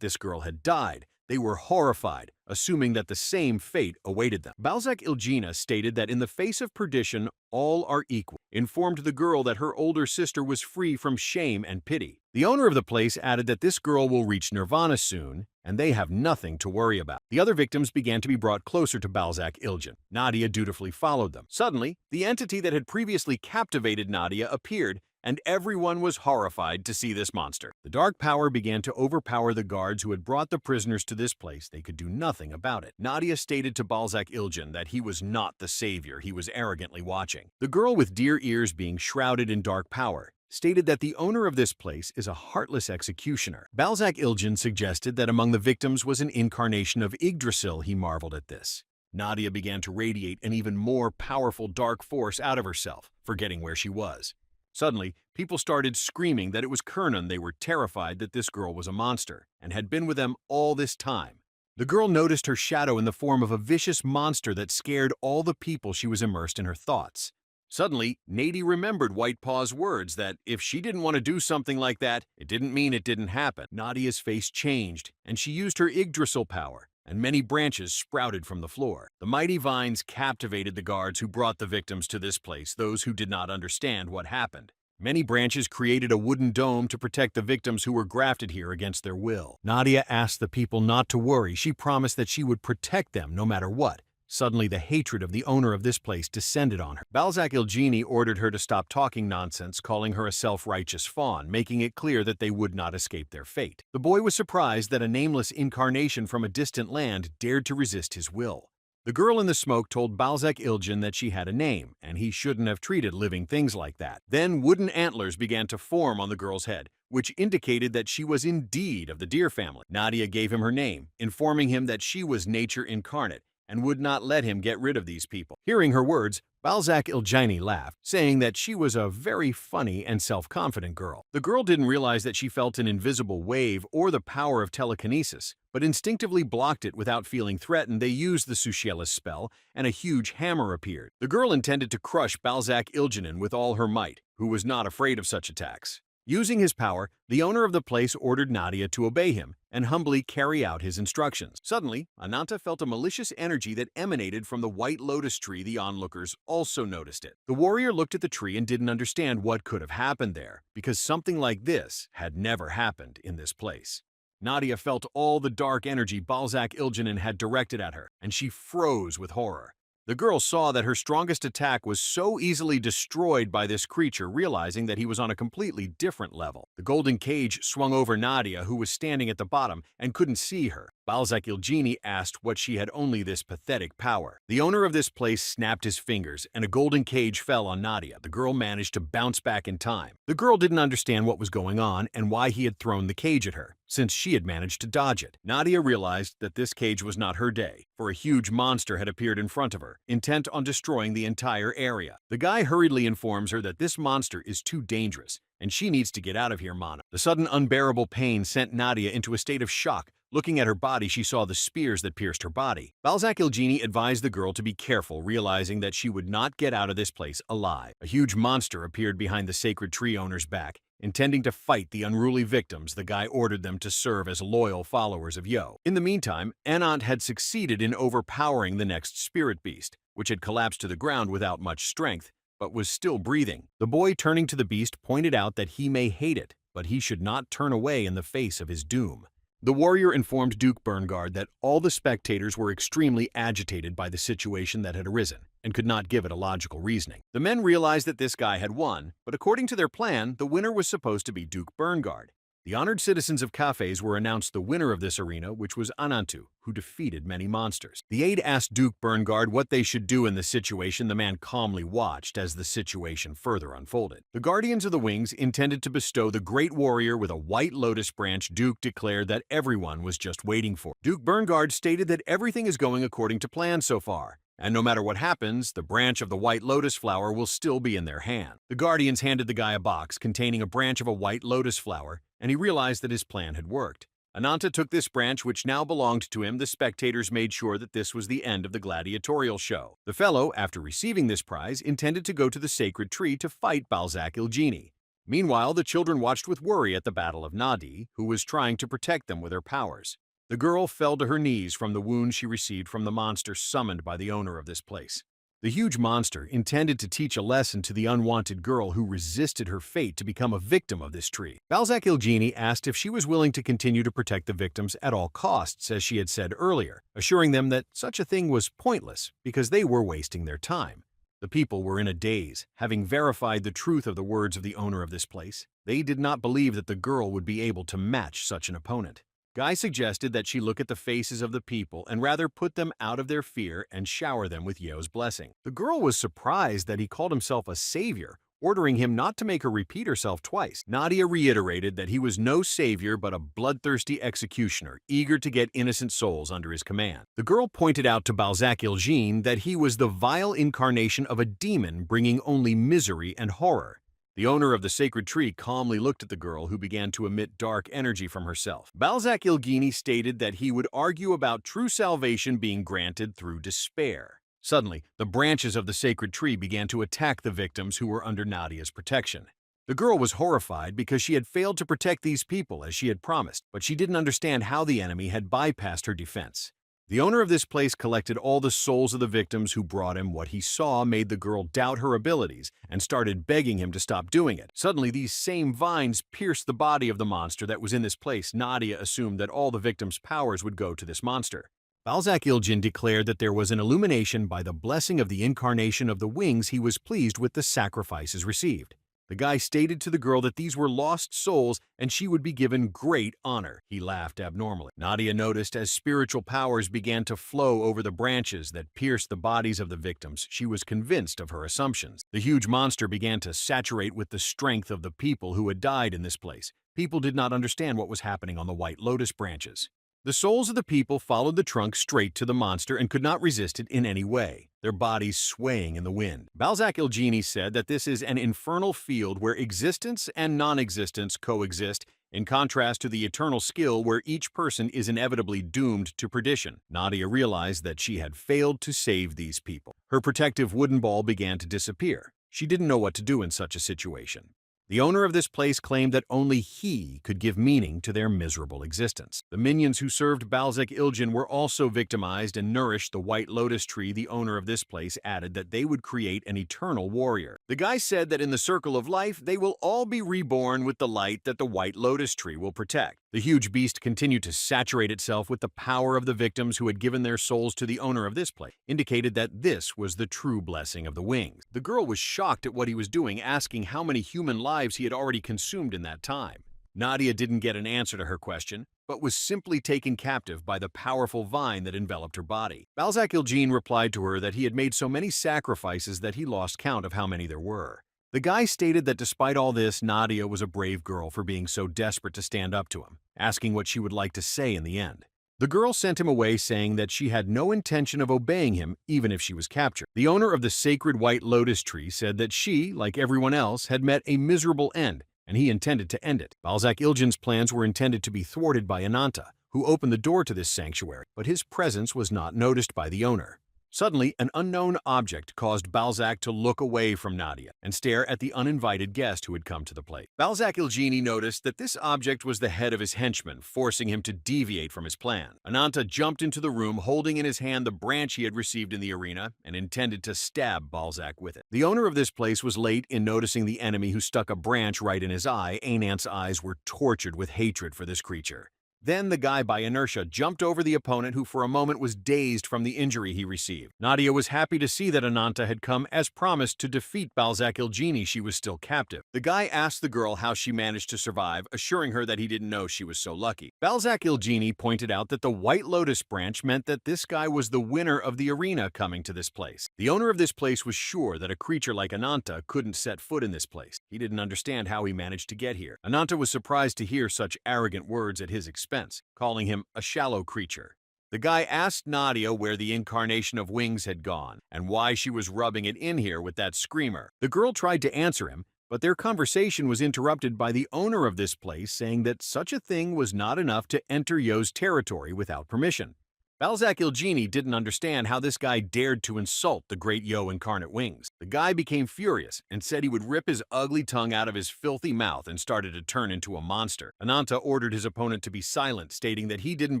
this girl had died, they were horrified, assuming that the same fate awaited them. Balzac Il-Genie stated that in the face of perdition, all are equal, informed the girl that her older sister was free from shame and pity. The owner of the place added that this girl will reach nirvana soon, and they have nothing to worry about. The other victims began to be brought closer to Balzac Il-Genie. Nadia dutifully followed them. Suddenly, the entity that had previously captivated Nadia appeared, and everyone was horrified to see this monster. The dark power began to overpower the guards who had brought the prisoners to this place. They could do nothing about it. Nadia stated to Balzac Il-Genie that he was not the savior he was arrogantly watching. The girl with deer ears being shrouded in dark power stated that the owner of this place is a heartless executioner. Balzac Il-Genie suggested that among the victims was an incarnation of Yggdrasil. He marveled at this. Nadia began to radiate an even more powerful dark force out of herself, forgetting where she was. Suddenly, people started screaming that it was Kernan. They were terrified that this girl was a monster and had been with them all this time. The girl noticed her shadow in the form of a vicious monster that scared all the people. She was immersed in her thoughts. Suddenly, Nadia remembered White Paw's words that if she didn't want to do something like that, it didn't mean it didn't happen. Nadia's face changed, and she used her Yggdrasil power, and many branches sprouted from the floor. The mighty vines captivated the guards who brought the victims to this place, those who did not understand what happened. Many branches created a wooden dome to protect the victims who were grafted here against their will. Nadia asked the people not to worry. She promised that she would protect them no matter what. Suddenly, the hatred of the owner of this place descended on her. Balzac Il-Genie ordered her to stop talking nonsense, calling her a self-righteous fawn, making it clear that they would not escape their fate. The boy was surprised that a nameless incarnation from a distant land dared to resist his will. The girl in the smoke told Balzac Il-Genie that she had a name, and he shouldn't have treated living things like that. Then wooden antlers began to form on the girl's head, which indicated that she was indeed of the deer family. Nadia gave him her name, informing him that she was nature incarnate, and would not let him get rid of these people. Hearing her words, Balzac Il-Genie laughed, saying that she was a very funny and self-confident girl. The girl didn't realize that she felt an invisible wave or the power of telekinesis, but instinctively blocked it without feeling threatened. They used the Suciellus spell, and a huge hammer appeared. The girl intended to crush Balzac Il-Genie with all her might, who was not afraid of such attacks. Using his power, the owner of the place ordered Nadia to obey him and humbly carry out his instructions. Suddenly, Ananta felt a malicious energy that emanated from the white lotus tree. The onlookers also noticed it. The warrior looked at the tree and didn't understand what could have happened there, because something like this had never happened in this place. Nadia felt all the dark energy Balzac Il-Genie had directed at her, and she froze with horror. The girl saw that her strongest attack was so easily destroyed by this creature, realizing that he was on a completely different level. The golden cage swung over Nadia, who was standing at the bottom and couldn't see her. Balzac Ilgini asked what she had only this pathetic power. The owner of this place snapped his fingers, and a golden cage fell on Nadia. The girl managed to bounce back in time. The girl didn't understand what was going on and why he had thrown the cage at her, since she had managed to dodge it. Nadia realized that this cage was not her day, for a huge monster had appeared in front of her, intent on destroying the entire area. The guy hurriedly informs her that this monster is too dangerous, and she needs to get out of here, Mana. The sudden unbearable pain sent Nadia into a state of shock. Looking at her body, she saw the spears that pierced her body. Balzac Ilgini advised the girl to be careful, realizing that she would not get out of this place alive. A huge monster appeared behind the sacred tree owner's back, intending to fight the unruly victims. The guy ordered them to serve as loyal followers of Yo. In the meantime, Anant had succeeded in overpowering the next spirit beast, which had collapsed to the ground without much strength, but was still breathing. The boy, turning to the beast, pointed out that he may hate it, but he should not turn away in the face of his doom. The warrior informed Duke Berngard that all the spectators were extremely agitated by the situation that had arisen, and could not give it a logical reasoning. The men realized that this guy had won, but according to their plan, the winner was supposed to be Duke Berngard. The honored citizens of Cafes were announced the winner of this arena, which was Anantu, who defeated many monsters. The aide asked Duke Berngard what they should do in the situation. The man calmly watched as the situation further unfolded. The Guardians of the Wings intended to bestow the great warrior with a white lotus branch. Duke declared that everyone was just waiting for. Duke Berngard stated that everything is going according to plan so far, and no matter what happens, the branch of the white lotus flower will still be in their hand. The Guardians handed the guy a box containing a branch of a white lotus flower, and he realized that his plan had worked. Ananta took this branch, which now belonged to him. The spectators made sure that this was the end of the gladiatorial show. The fellow, after receiving this prize, intended to go to the sacred tree to fight Balzac Ilgini. Meanwhile, the children watched with worry at the Battle of Nadi, who was trying to protect them with her powers. The girl fell to her knees from the wound she received from the monster summoned by the owner of this place. The huge monster intended to teach a lesson to the unwanted girl who resisted her fate to become a victim of this tree. Balzac Ilgini asked if she was willing to continue to protect the victims at all costs, as she had said earlier, assuring them that such a thing was pointless because they were wasting their time. The people were in a daze, having verified the truth of the words of the owner of this place. They did not believe that the girl would be able to match such an opponent. Guy suggested that she look at the faces of the people and rather put them out of their fear and shower them with Yo's blessing. The girl was surprised that he called himself a savior, ordering him not to make her repeat herself twice. Nadia reiterated that he was no savior but a bloodthirsty executioner, eager to get innocent souls under his command. The girl pointed out to Balzac Ilgini that he was the vile incarnation of a demon, bringing only misery and horror. The owner of the sacred tree calmly looked at the girl, who began to emit dark energy from herself. Balzac Ilgini stated that he would argue about true salvation being granted through despair. Suddenly, the branches of the sacred tree began to attack the victims who were under Nadia's protection. The girl was horrified because she had failed to protect these people as she had promised, but she didn't understand how the enemy had bypassed her defense. The owner of this place collected all the souls of the victims who brought him. What he saw made the girl doubt her abilities and started begging him to stop doing it. Suddenly, these same vines pierced the body of the monster that was in this place. Nadia assumed that all the victims' powers would go to this monster. Balzac Ilgini declared that there was an illumination by the blessing of the incarnation of the wings. He was pleased with the sacrifices received. The guy stated to the girl that these were lost souls and she would be given great honor. He laughed abnormally. Nadia noticed as spiritual powers began to flow over the branches that pierced the bodies of the victims. She was convinced of her assumptions. The huge monster began to saturate with the strength of the people who had died in this place. People did not understand what was happening on the white lotus branches. The souls of the people followed the trunk straight to the monster and could not resist it in any way, their bodies swaying in the wind. Balzac Ilgini said that this is an infernal field where existence and non-existence coexist, in contrast to the eternal skill where each person is inevitably doomed to perdition. Nadia realized that she had failed to save these people. Her protective wooden ball began to disappear. She didn't know what to do in such a situation. The owner of this place claimed that only he could give meaning to their miserable existence. The minions who served Balzac Ilgini were also victimized and nourished the white lotus tree. The owner of this place added that they would create an eternal warrior. The guy said that in the circle of life, they will all be reborn with the light that the white lotus tree will protect. The huge beast continued to saturate itself with the power of the victims who had given their souls to the owner of this place, indicated that this was the true blessing of the wings. The girl was shocked at what he was doing, asking how many human lives he had already consumed in that time. Nadia didn't get an answer to her question, but was simply taken captive by the powerful vine that enveloped her body. Balzac Ilgene replied to her that he had made so many sacrifices that he lost count of how many there were. The guy stated that despite all this, Nadia was a brave girl for being so desperate to stand up to him, asking what she would like to say in the end. The girl sent him away saying that she had no intention of obeying him even if she was captured. The owner of the sacred white lotus tree said that she, like everyone else, had met a miserable end, and he intended to end it. Balzac Ilgen's plans were intended to be thwarted by Ananta, who opened the door to this sanctuary, but his presence was not noticed by the owner. Suddenly, an unknown object caused Balzac to look away from Nadia and stare at the uninvited guest who had come to the place. Balzac Ilgene noticed that this object was the head of his henchman, forcing him to deviate from his plan. Ananta jumped into the room, holding in his hand the branch he had received in the arena, and intended to stab Balzac with it. The owner of this place was late in noticing the enemy who stuck a branch right in his eye. Anant's eyes were tortured with hatred for this creature. Then the guy by inertia jumped over the opponent who for a moment was dazed from the injury he received. Nadia was happy to see that Ananta had come as promised to defeat Balzac Ilgene. She was still captive. The guy asked the girl how she managed to survive, assuring her that he didn't know she was so lucky. Balzac Ilgene pointed out that the White Lotus branch meant that this guy was the winner of the arena coming to this place. The owner of this place was sure that a creature like Ananta couldn't set foot in this place. He didn't understand how he managed to get here. Ananta was surprised to hear such arrogant words at his expense, calling him a shallow creature. The guy asked Nadia where the incarnation of wings had gone and why she was rubbing it in here with that screamer. The girl tried to answer him, but their conversation was interrupted by the owner of this place saying that such a thing was not enough to enter Yo's territory without permission. Balzac Ilgene didn't understand how this guy dared to insult the great Yo incarnate wings. The guy became furious and said he would rip his ugly tongue out of his filthy mouth and started to turn into a monster. Ananta ordered his opponent to be silent, stating that he didn't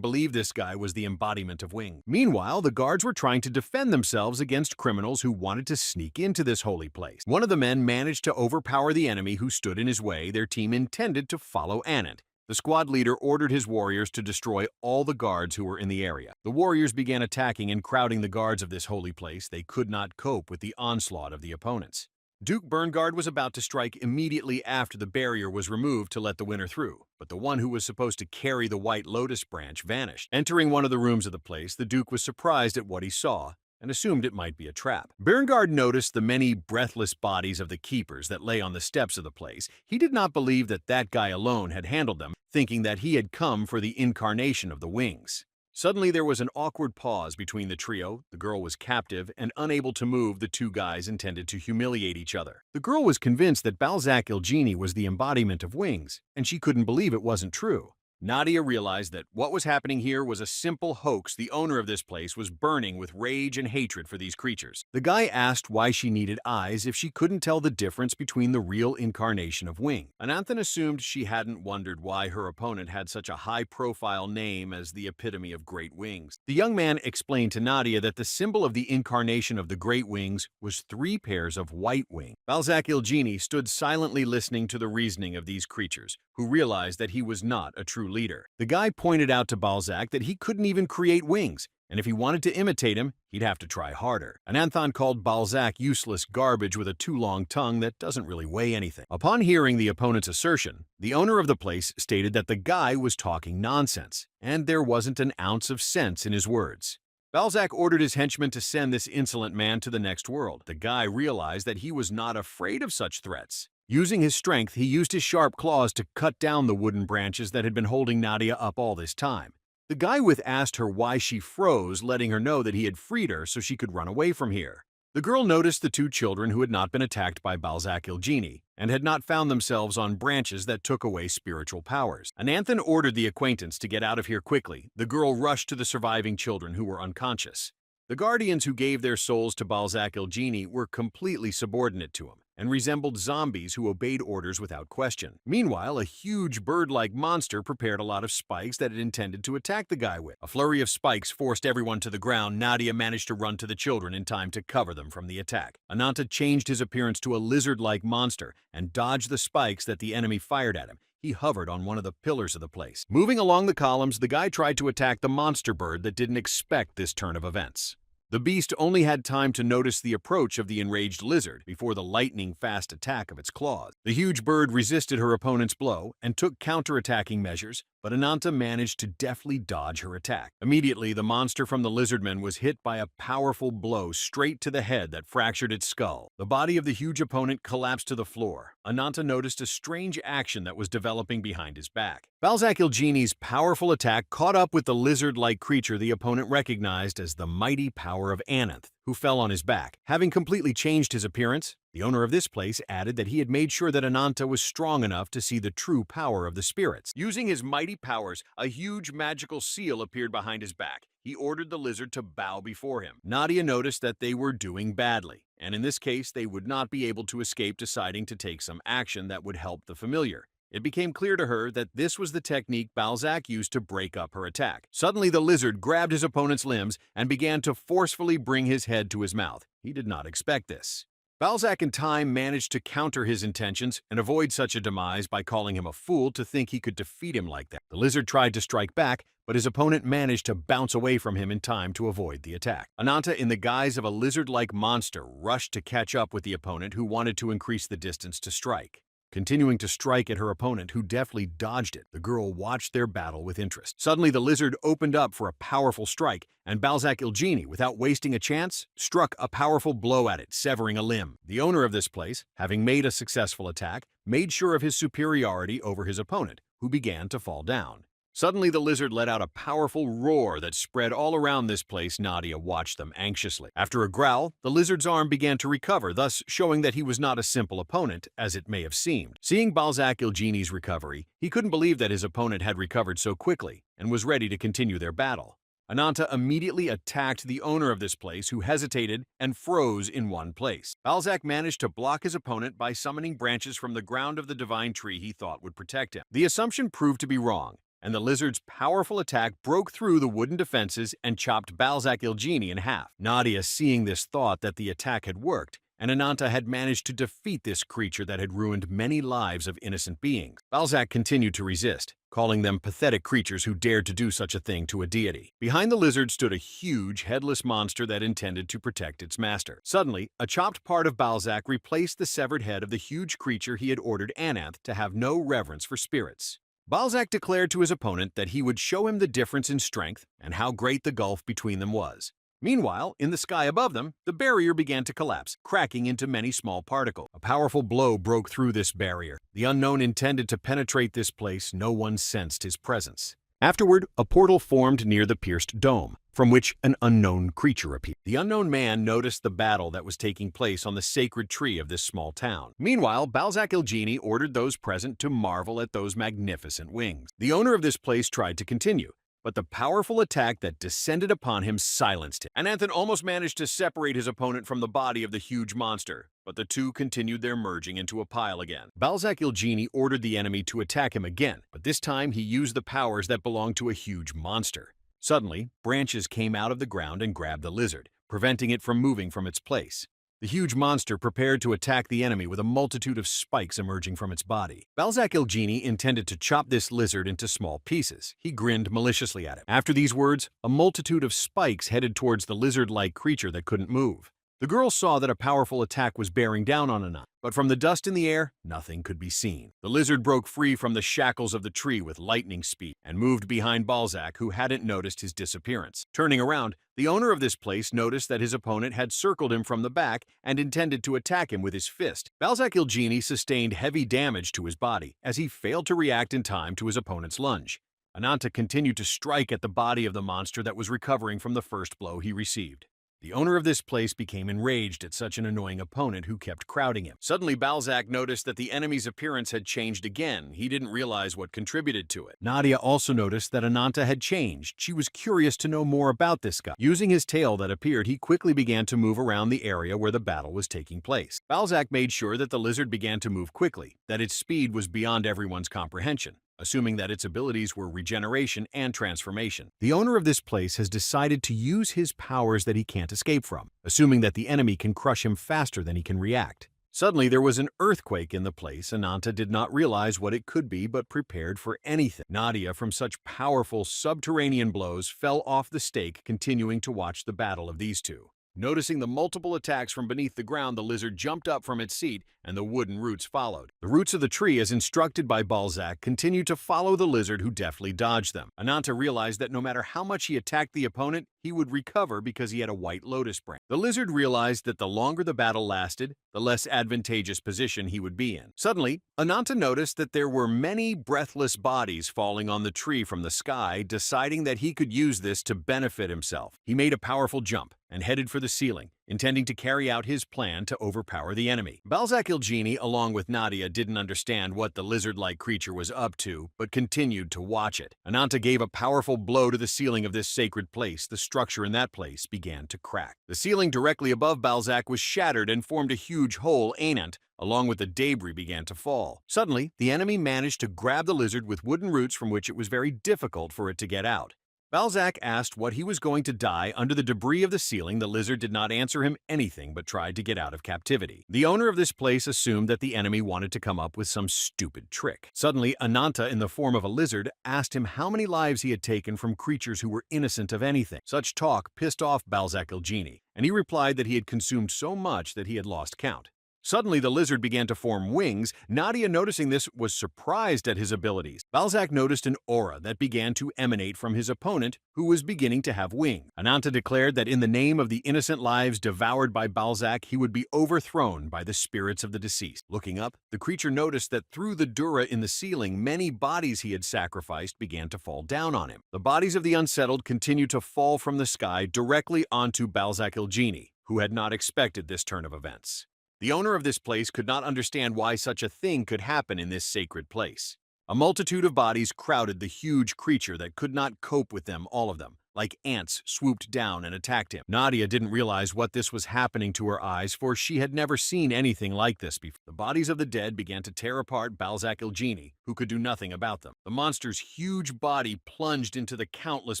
believe this guy was the embodiment of wing. Meanwhile, the guards were trying to defend themselves against criminals who wanted to sneak into this holy place. One of the men managed to overpower the enemy who stood in his way. Their team intended to follow Anant. The squad leader ordered his warriors to destroy all the guards who were in the area. The warriors began attacking and crowding the guards of this holy place. They could not cope with the onslaught of the opponents. Duke Berngard was about to strike immediately after the barrier was removed to let the winner through, but the one who was supposed to carry the White Lotus branch vanished. Entering one of the rooms of the place, the Duke was surprised at what he saw and assumed it might be a trap. Berngard noticed the many breathless bodies of the keepers that lay on the steps of the place. He did not believe that that guy alone had handled them, thinking that he had come for the incarnation of the wings. Suddenly there was an awkward pause between the trio. The girl was captive and unable to move. The two guys intended to humiliate each other. The girl was convinced that Balzac Ilgene was the embodiment of wings, and she couldn't believe it wasn't true. Nadia realized that what was happening here was a simple hoax. The owner of this place was burning with rage and hatred for these creatures. The guy asked why she needed eyes if she couldn't tell the difference between the real incarnation of wing. Ananthan assumed she hadn't wondered why her opponent had such a high-profile name as the epitome of great wings. The young man explained to Nadia that the symbol of the incarnation of the great wings was 3 pairs of white wings. Balzac Ilgene stood silently listening to the reasoning of these creatures, who realized that he was not a true leader. The guy pointed out to Balzac that he couldn't even create wings, and if he wanted to imitate him, he'd have to try harder. Ananthan called Balzac useless garbage with a too long tongue that doesn't really weigh anything. Upon hearing the opponent's assertion, the owner of the place stated that the guy was talking nonsense, and there wasn't an ounce of sense in his words. Balzac ordered his henchmen to send this insolent man to the next world. The guy realized that he was not afraid of such threats. Using his strength, he used his sharp claws to cut down the wooden branches that had been holding Nadia up all this time. The guy asked her why she froze, letting her know that he had freed her so she could run away from here. The girl noticed the 2 children who had not been attacked by Balzac Ilgene and had not found themselves on branches that took away spiritual powers. Ananthan ordered the acquaintance to get out of here quickly. The girl rushed to the surviving children who were unconscious. The guardians who gave their souls to Balzac Ilgene were completely subordinate to him and resembled zombies who obeyed orders without question. Meanwhile, a huge bird-like monster prepared a lot of spikes that it intended to attack the guy with. A flurry of spikes forced everyone to the ground. Nadia managed to run to the children in time to cover them from the attack. Ananta changed his appearance to a lizard-like monster and dodged the spikes that the enemy fired at him. He hovered on one of the pillars of the place. Moving along the columns, the guy tried to attack the monster bird that didn't expect this turn of events. The beast only had time to notice the approach of the enraged lizard before the lightning-fast attack of its claws. The huge bird resisted her opponent's blow and took counter-attacking measures, but Ananta managed to deftly dodge her attack. Immediately, the monster from the lizardman was hit by a powerful blow straight to the head that fractured its skull. The body of the huge opponent collapsed to the floor. Ananta noticed a strange action that was developing behind his back. Balzac Ilgini's powerful attack caught up with the lizard-like creature the opponent recognized as the mighty power of Ananth, who fell on his back. Having completely changed his appearance, the owner of this place added that he had made sure that Ananta was strong enough to see the true power of the spirits. Using his mighty powers, a huge magical seal appeared behind his back. He ordered the lizard to bow before him. Nadia noticed that they were doing badly, and in this case they would not be able to escape deciding to take some action that would help the familiar. It became clear to her that this was the technique Balzac used to break up her attack. Suddenly, the lizard grabbed his opponent's limbs and began to forcefully bring his head to his mouth. He did not expect this. Balzac in time managed to counter his intentions and avoid such a demise by calling him a fool to think he could defeat him like that. The lizard tried to strike back, but his opponent managed to bounce away from him in time to avoid the attack. Ananta, in the guise of a lizard-like monster, rushed to catch up with the opponent who wanted to increase the distance to strike. Continuing to strike at her opponent, who deftly dodged it, the girl watched their battle with interest. Suddenly, the lizard opened up for a powerful strike, and Balzac Ilgini, without wasting a chance, struck a powerful blow at it, severing a limb. The owner of this place, having made a successful attack, made sure of his superiority over his opponent, who began to fall down. Suddenly, the lizard let out a powerful roar that spread all around this place. Nadia watched them anxiously. After a growl, the lizard's arm began to recover, thus showing that he was not a simple opponent, as it may have seemed. Seeing Balzac Ilgini's recovery, he couldn't believe that his opponent had recovered so quickly and was ready to continue their battle. Ananta immediately attacked the owner of this place, who hesitated and froze in one place. Balzac managed to block his opponent by summoning branches from the ground of the divine tree he thought would protect him. The assumption proved to be wrong, and the lizard's powerful attack broke through the wooden defenses and chopped Balzac Ilgini in half. Nadia, seeing this, thought that the attack had worked, and Ananta had managed to defeat this creature that had ruined many lives of innocent beings. Balzac continued to resist, calling them pathetic creatures who dared to do such a thing to a deity. Behind the lizard stood a huge, headless monster that intended to protect its master. Suddenly, a chopped part of Balzac replaced the severed head of the huge creature he had ordered Ananth to have no reverence for spirits. Balzac declared to his opponent that he would show him the difference in strength and how great the gulf between them was. Meanwhile, in the sky above them, the barrier began to collapse, cracking into many small particles. A powerful blow broke through this barrier. The unknown intended to penetrate this place. No one sensed his presence. Afterward, a portal formed near the pierced dome, from which an unknown creature appeared. The unknown man noticed the battle that was taking place on the sacred tree of this small town. Meanwhile, Balzac Ilgini ordered those present to marvel at those magnificent wings. The owner of this place tried to continue, but the powerful attack that descended upon him silenced him. Ananthan almost managed to separate his opponent from the body of the huge monster, but the two continued their merging into a pile again. Balzac Ilgini ordered the enemy to attack him again, but this time he used the powers that belonged to a huge monster. Suddenly, branches came out of the ground and grabbed the lizard, preventing it from moving from its place. The huge monster prepared to attack the enemy with a multitude of spikes emerging from its body. Balzac Ilgini intended to chop this lizard into small pieces. He grinned maliciously at him. After these words, a multitude of spikes headed towards the lizard-like creature that couldn't move. The girl saw that a powerful attack was bearing down on Anant, but from the dust in the air, nothing could be seen. The lizard broke free from the shackles of the tree with lightning speed and moved behind Balzac, who hadn't noticed his disappearance. Turning around, the owner of this place noticed that his opponent had circled him from the back and intended to attack him with his fist. Balzac Ilgini sustained heavy damage to his body as he failed to react in time to his opponent's lunge. Ananta continued to strike at the body of the monster that was recovering from the first blow he received. The owner of this place became enraged at such an annoying opponent who kept crowding him. Suddenly, Balzac noticed that the enemy's appearance had changed again. He didn't realize what contributed to it. Nadia also noticed that Ananta had changed. She was curious to know more about this guy. Using his tail that appeared, he quickly began to move around the area where the battle was taking place. Balzac made sure that the lizard began to move quickly, that its speed was beyond everyone's comprehension, assuming that its abilities were regeneration and transformation. The owner of this place has decided to use his powers that he can't escape from, assuming that the enemy can crush him faster than he can react. Suddenly, there was an earthquake in the place. Ananta did not realize what it could be, but prepared for anything. Nadia, from such powerful subterranean blows, fell off the stake, continuing to watch the battle of these two. Noticing the multiple attacks from beneath the ground, the lizard jumped up from its seat, and the wooden roots followed. The roots of the tree, as instructed by Balzac, continued to follow the lizard, who deftly dodged them. Ananta realized that no matter how much he attacked the opponent, he would recover because he had a white lotus branch. The lizard realized that the longer the battle lasted, the less advantageous position he would be in. Suddenly, Ananta noticed that there were many breathless bodies falling on the tree from the sky, deciding that he could use this to benefit himself. He made a powerful jump and headed for the ceiling, intending to carry out his plan to overpower the enemy. Balzac Ilgini, along with Nadia, didn't understand what the lizard-like creature was up to, but continued to watch it. Ananta gave a powerful blow to the ceiling of this sacred place. The structure in that place began to crack. The ceiling directly above Balzac was shattered and formed a huge hole. Anant, along with the debris, began to fall. Suddenly, the enemy managed to grab the lizard with wooden roots from which it was very difficult for it to get out. Balzac asked what he was going to die under the debris of the ceiling. The lizard did not answer him anything but tried to get out of captivity. The owner of this place assumed that the enemy wanted to come up with some stupid trick. Suddenly, Ananta, in the form of a lizard, asked him how many lives he had taken from creatures who were innocent of anything. Such talk pissed off Balzac Ilgini, and he replied that he had consumed so much that he had lost count. Suddenly, the lizard began to form wings. Nadia, noticing this, was surprised at his abilities. Balzac noticed an aura that began to emanate from his opponent, who was beginning to have wings. Ananta declared that in the name of the innocent lives devoured by Balzac, he would be overthrown by the spirits of the deceased. Looking up, the creature noticed that through the dura in the ceiling, many bodies he had sacrificed began to fall down on him. The bodies of the unsettled continued to fall from the sky directly onto Balzac Ilgini, who had not expected this turn of events. The owner of this place could not understand why such a thing could happen in this sacred place. A multitude of bodies crowded the huge creature that could not cope with them, all of them, like ants, swooped down and attacked him. Nadia didn't realize what this was happening to her eyes, for she had never seen anything like this before. The bodies of the dead began to tear apart Balzac Ilgini, who could do nothing about them. The monster's huge body plunged into the countless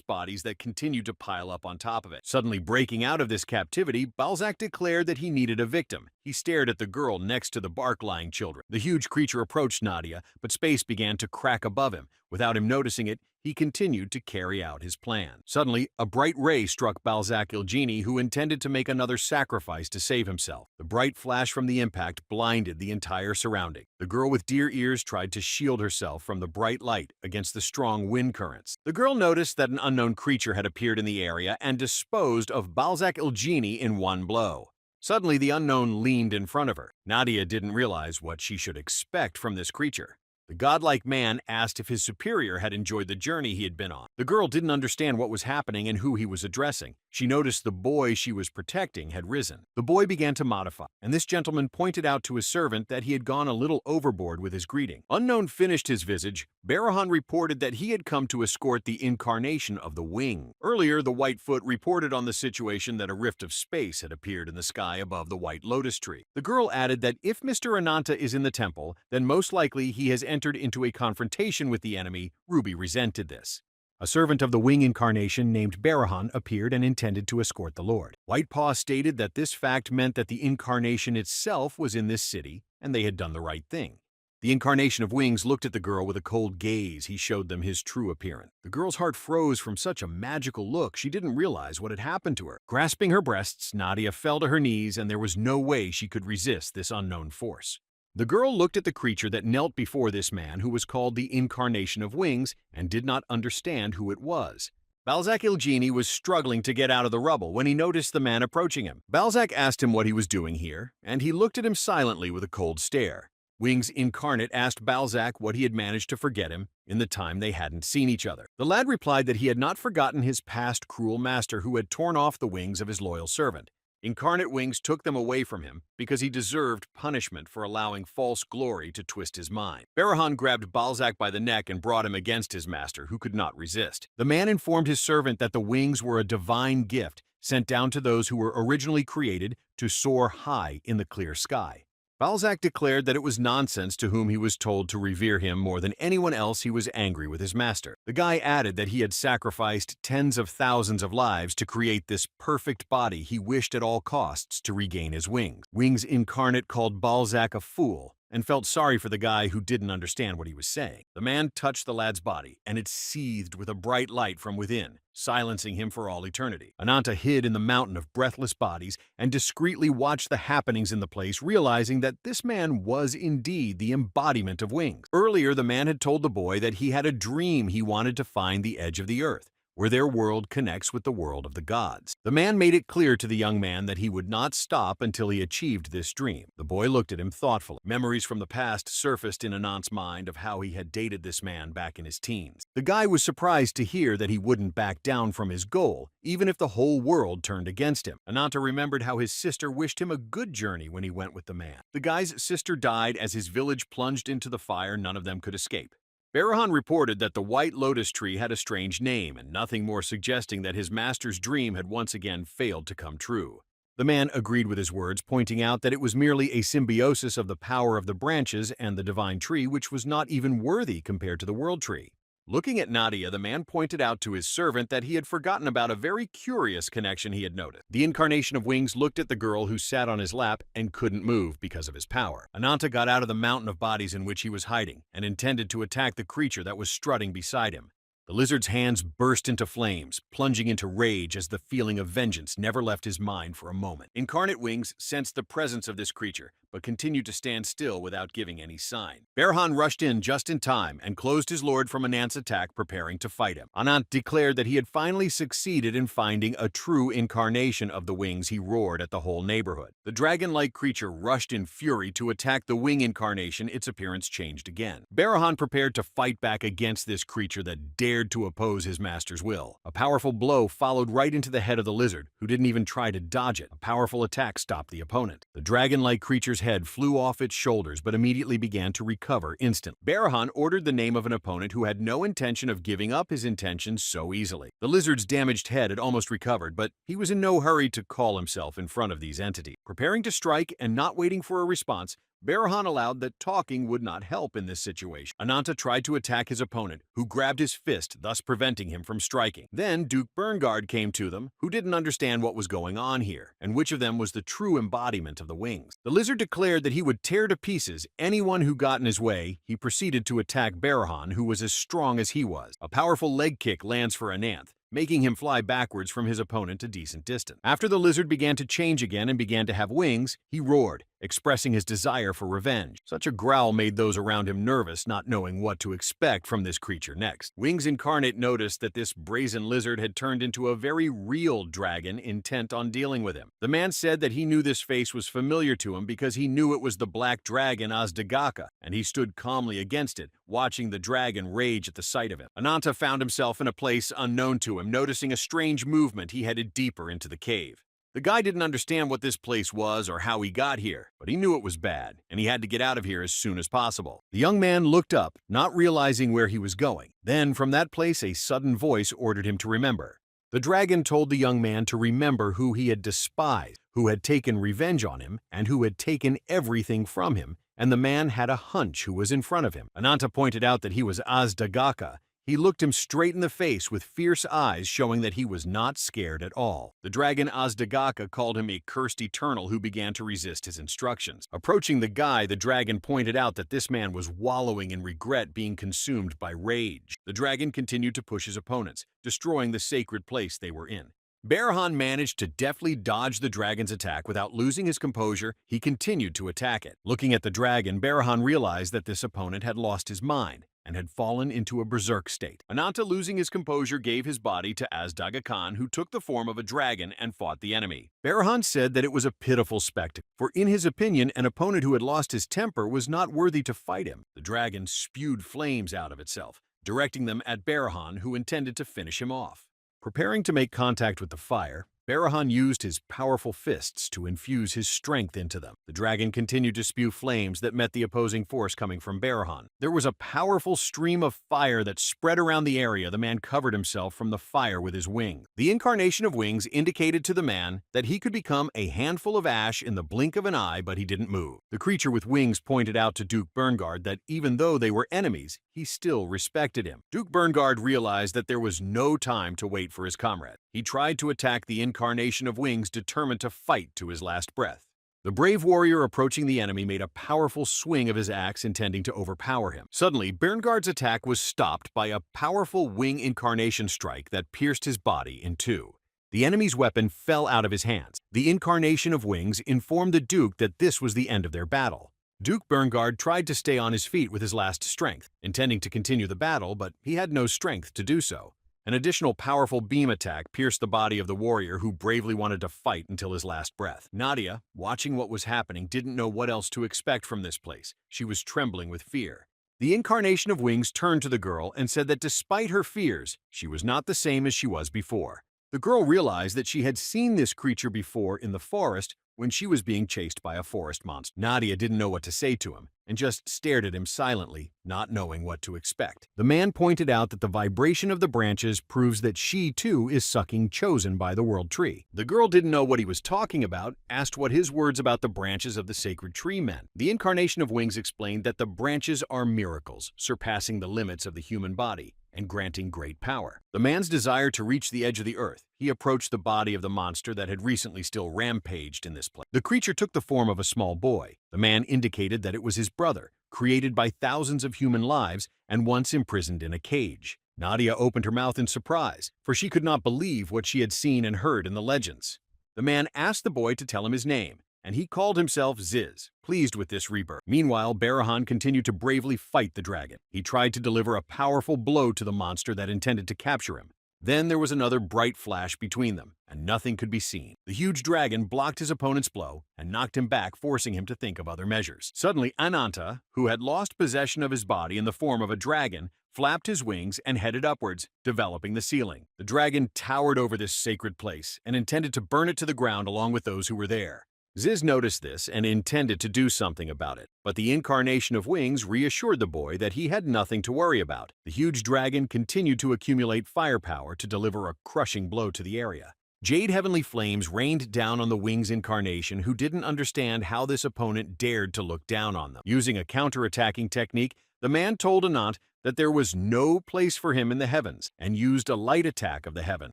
bodies that continued to pile up on top of it. Suddenly breaking out of this captivity, Balzac declared that he needed a victim. He stared at the girl next to the bark-lying children. The huge creature approached Nadia, but space began to crack above him. Without him noticing it, he continued to carry out his plan. Suddenly, a bright ray struck Balzac Ilgini, who intended to make another sacrifice to save himself. The bright flash from the impact blinded the entire surrounding. The girl with deer ears tried to shield herself from the bright light against the strong wind currents. The girl noticed that an unknown creature had appeared in the area and disposed of Balzac Ilgini in one blow. Suddenly, the unknown leaned in front of her. Nadia didn't realize what she should expect from this creature. The godlike man asked if his superior had enjoyed the journey he had been on. The girl didn't understand what was happening and who he was addressing. She noticed the boy she was protecting had risen. The boy began to modify, and this gentleman pointed out to his servant that he had gone a little overboard with his greeting. Unknown finished his visage. Barahan reported that he had come to escort the incarnation of the wing. Earlier, the Whitefoot reported on the situation that a rift of space had appeared in the sky above the white lotus tree. The girl added that if Mr. Ananta is in the temple, then most likely he has entered into a confrontation with the enemy. Ruby resented this. A servant of the wing incarnation named Barahan appeared and intended to escort the Lord. Whitepaw stated that this fact meant that the incarnation itself was in this city, and they had done the right thing. The incarnation of wings looked at the girl with a cold gaze. He showed them his true appearance. The girl's heart froze from such a magical look. She didn't realize what had happened to her. Grasping her breasts, Nadia fell to her knees, and there was no way she could resist this unknown force. The girl looked at the creature that knelt before this man, who was called the Incarnation of Wings, and did not understand who it was. Balzac Ilgini was struggling to get out of the rubble when he noticed the man approaching him. Balzac asked him what he was doing here, and he looked at him silently with a cold stare. Wings Incarnate asked Balzac what he had managed to forget him in the time they hadn't seen each other. The lad replied that he had not forgotten his past cruel master who had torn off the wings of his loyal servant. Incarnate Wings took them away from him because he deserved punishment for allowing false glory to twist his mind. Barahan grabbed Balzac by the neck and brought him against his master, who could not resist. The man informed his servant that the wings were a divine gift sent down to those who were originally created to soar high in the clear sky. Balzac declared that it was nonsense to whom he was told to revere him more than anyone else. He was angry with his master. The guy added that he had sacrificed tens of thousands of lives to create this perfect body he wished at all costs to regain his wings. Wings incarnate called Balzac a fool and felt sorry for the guy who didn't understand what he was saying. The man touched the lad's body, and it seethed with a bright light from within, silencing him for all eternity. Ananta hid in the mountain of breathless bodies and discreetly watched the happenings in the place, realizing that this man was indeed the embodiment of wings. Earlier, the man had told the boy that he had a dream he wanted to find the edge of the earth, where their world connects with the world of the gods. The man made it clear to the young man that he would not stop until he achieved this dream. The boy looked at him thoughtfully. Memories from the past surfaced in Anant's mind of how he had dated this man back in his teens. The guy was surprised to hear that he wouldn't back down from his goal, even if the whole world turned against him. Ananta remembered how his sister wished him a good journey when he went with the man. The guy's sister died as his village plunged into the fire. None of them could escape. Barahan reported that the white lotus tree had a strange name and nothing more suggesting that his master's dream had once again failed to come true. The man agreed with his words, pointing out that it was merely a symbiosis of the power of the branches and the divine tree, which was not even worthy compared to the world tree. Looking at Nadia, the man pointed out to his servant that he had forgotten about a very curious connection he had noticed. The incarnation of Wings looked at the girl who sat on his lap and couldn't move because of his power. Ananta got out of the mountain of bodies in which he was hiding and intended to attack the creature that was strutting beside him. The lizard's hands burst into flames, plunging into rage as the feeling of vengeance never left his mind for a moment. Incarnate Wings sensed the presence of this creature, but continued to stand still without giving any sign. Berhan rushed in just in time and closed his lord from Anant's attack, preparing to fight him. Anant declared that he had finally succeeded in finding a true incarnation of the Wings. He roared at the whole neighborhood. The dragon-like creature rushed in fury to attack the wing incarnation. Its appearance changed again. Barahan prepared to fight back against this creature that dared to oppose his master's will. A powerful blow followed right into the head of the lizard, who didn't even try to dodge it. A powerful attack stopped the opponent. The dragon-like creature's head flew off its shoulders but immediately began to recover instantly. Barahan ordered the name of an opponent who had no intention of giving up his intentions so easily. The lizard's damaged head had almost recovered, but he was in no hurry to call himself in front of these entities. Preparing to strike and not waiting for a response, Barahan allowed that talking would not help in this situation. Ananta tried to attack his opponent, who grabbed his fist, thus preventing him from striking. Then Duke Bernguard came to them, who didn't understand what was going on here, and which of them was the true embodiment of the Wings. The lizard declared that he would tear to pieces anyone who got in his way. He proceeded to attack Barahan, who was as strong as he was. A powerful leg kick lands for Ananth, making him fly backwards from his opponent a decent distance. After the lizard began to change again and began to have wings, he roared, expressing his desire for revenge. Such a growl made those around him nervous, not knowing what to expect from this creature next. Wings Incarnate noticed that this brazen lizard had turned into a very real dragon intent on dealing with him. The man said that he knew this face was familiar to him because he knew it was the black dragon Azdagaka, and he stood calmly against it, watching the dragon rage at the sight of him. Ananta found himself in a place unknown to him. Noticing a strange movement, he headed deeper into the cave. The guy didn't understand what this place was or how he got here, but he knew it was bad, and he had to get out of here as soon as possible. The young man looked up, not realizing where he was going. Then, from that place, a sudden voice ordered him to remember. The dragon told the young man to remember who he had despised, who had taken revenge on him, and who had taken everything from him, and the man had a hunch who was in front of him. Ananta pointed out that he was Azdagaka. He looked him straight in the face with fierce eyes, showing that he was not scared at all. The dragon Azdagaka called him a cursed eternal who began to resist his instructions. Approaching the guy, the dragon pointed out that this man was wallowing in regret, being consumed by rage. The dragon continued to push his opponents, destroying the sacred place they were in. Barahan managed to deftly dodge the dragon's attack without losing his composure. He continued to attack it. Looking at the dragon, Barahan realized that this opponent had lost his mind and had fallen into a berserk state. Ananta, losing his composure, gave his body to Azdagakan, who took the form of a dragon and fought the enemy. Barahan said that it was a pitiful spectacle, for in his opinion, an opponent who had lost his temper was not worthy to fight him. The dragon spewed flames out of itself, directing them at Barahan, who intended to finish him off. Preparing to make contact with the fire, Barahan used his powerful fists to infuse his strength into them. The dragon continued to spew flames that met the opposing force coming from Barahan. There was a powerful stream of fire that spread around the area. The man covered himself from the fire with his wing. The incarnation of wings indicated to the man that he could become a handful of ash in the blink of an eye, but he didn't move. The creature with wings pointed out to Duke Berngard that even though they were enemies, he still respected him. Duke Berngard realized that there was no time to wait for his comrade. He tried to attack the incarnation of wings, determined to fight to his last breath. The brave warrior approaching the enemy made a powerful swing of his axe, intending to overpower him. Suddenly, Berngard's attack was stopped by a powerful wing incarnation strike that pierced his body in two. The enemy's weapon fell out of his hands. The incarnation of wings informed the Duke that this was the end of their battle. Duke Berngard tried to stay on his feet with his last strength, intending to continue the battle, but he had no strength to do so. An additional powerful beam attack pierced the body of the warrior, who bravely wanted to fight until his last breath. Nadia, watching what was happening, didn't know what else to expect from this place. She was trembling with fear. The incarnation of wings turned to the girl and said that despite her fears, she was not the same as she was before. The girl realized that she had seen this creature before in the forest when she was being chased by a forest monster. Nadia didn't know what to say to him and just stared at him silently, not knowing what to expect. The man pointed out that the vibration of the branches proves that she too is sucking chosen by the world tree. The girl didn't know what he was talking about, asked what his words about the branches of the sacred tree meant. The incarnation of wings explained that the branches are miracles, surpassing the limits of the human body and granting great power. The man's desire to reach the edge of the earth, he approached the body of the monster that had recently still rampaged in this place. The creature took the form of a small boy. The man indicated that it was his brother, created by thousands of human lives and once imprisoned in a cage. Nadia opened her mouth in surprise, for she could not believe what she had seen and heard in the legends. The man asked the boy to tell him his name, and he called himself Ziz, pleased with this rebirth. Meanwhile, Barahan continued to bravely fight the dragon. He tried to deliver a powerful blow to the monster that intended to capture him. Then there was another bright flash between them, and nothing could be seen. The huge dragon blocked his opponent's blow and knocked him back, forcing him to think of other measures. Suddenly, Ananta, who had lost possession of his body in the form of a dragon, flapped his wings and headed upwards, developing the ceiling. The dragon towered over this sacred place and intended to burn it to the ground along with those who were there. Ziz noticed this and intended to do something about it, but the incarnation of wings reassured the boy that he had nothing to worry about. The huge dragon continued to accumulate firepower to deliver a crushing blow to the area. Jade heavenly flames rained down on the wings incarnation, who didn't understand how this opponent dared to look down on them. Using a counter-attacking technique, the man told Anant that there was no place for him in the heavens and used a light attack of the heaven.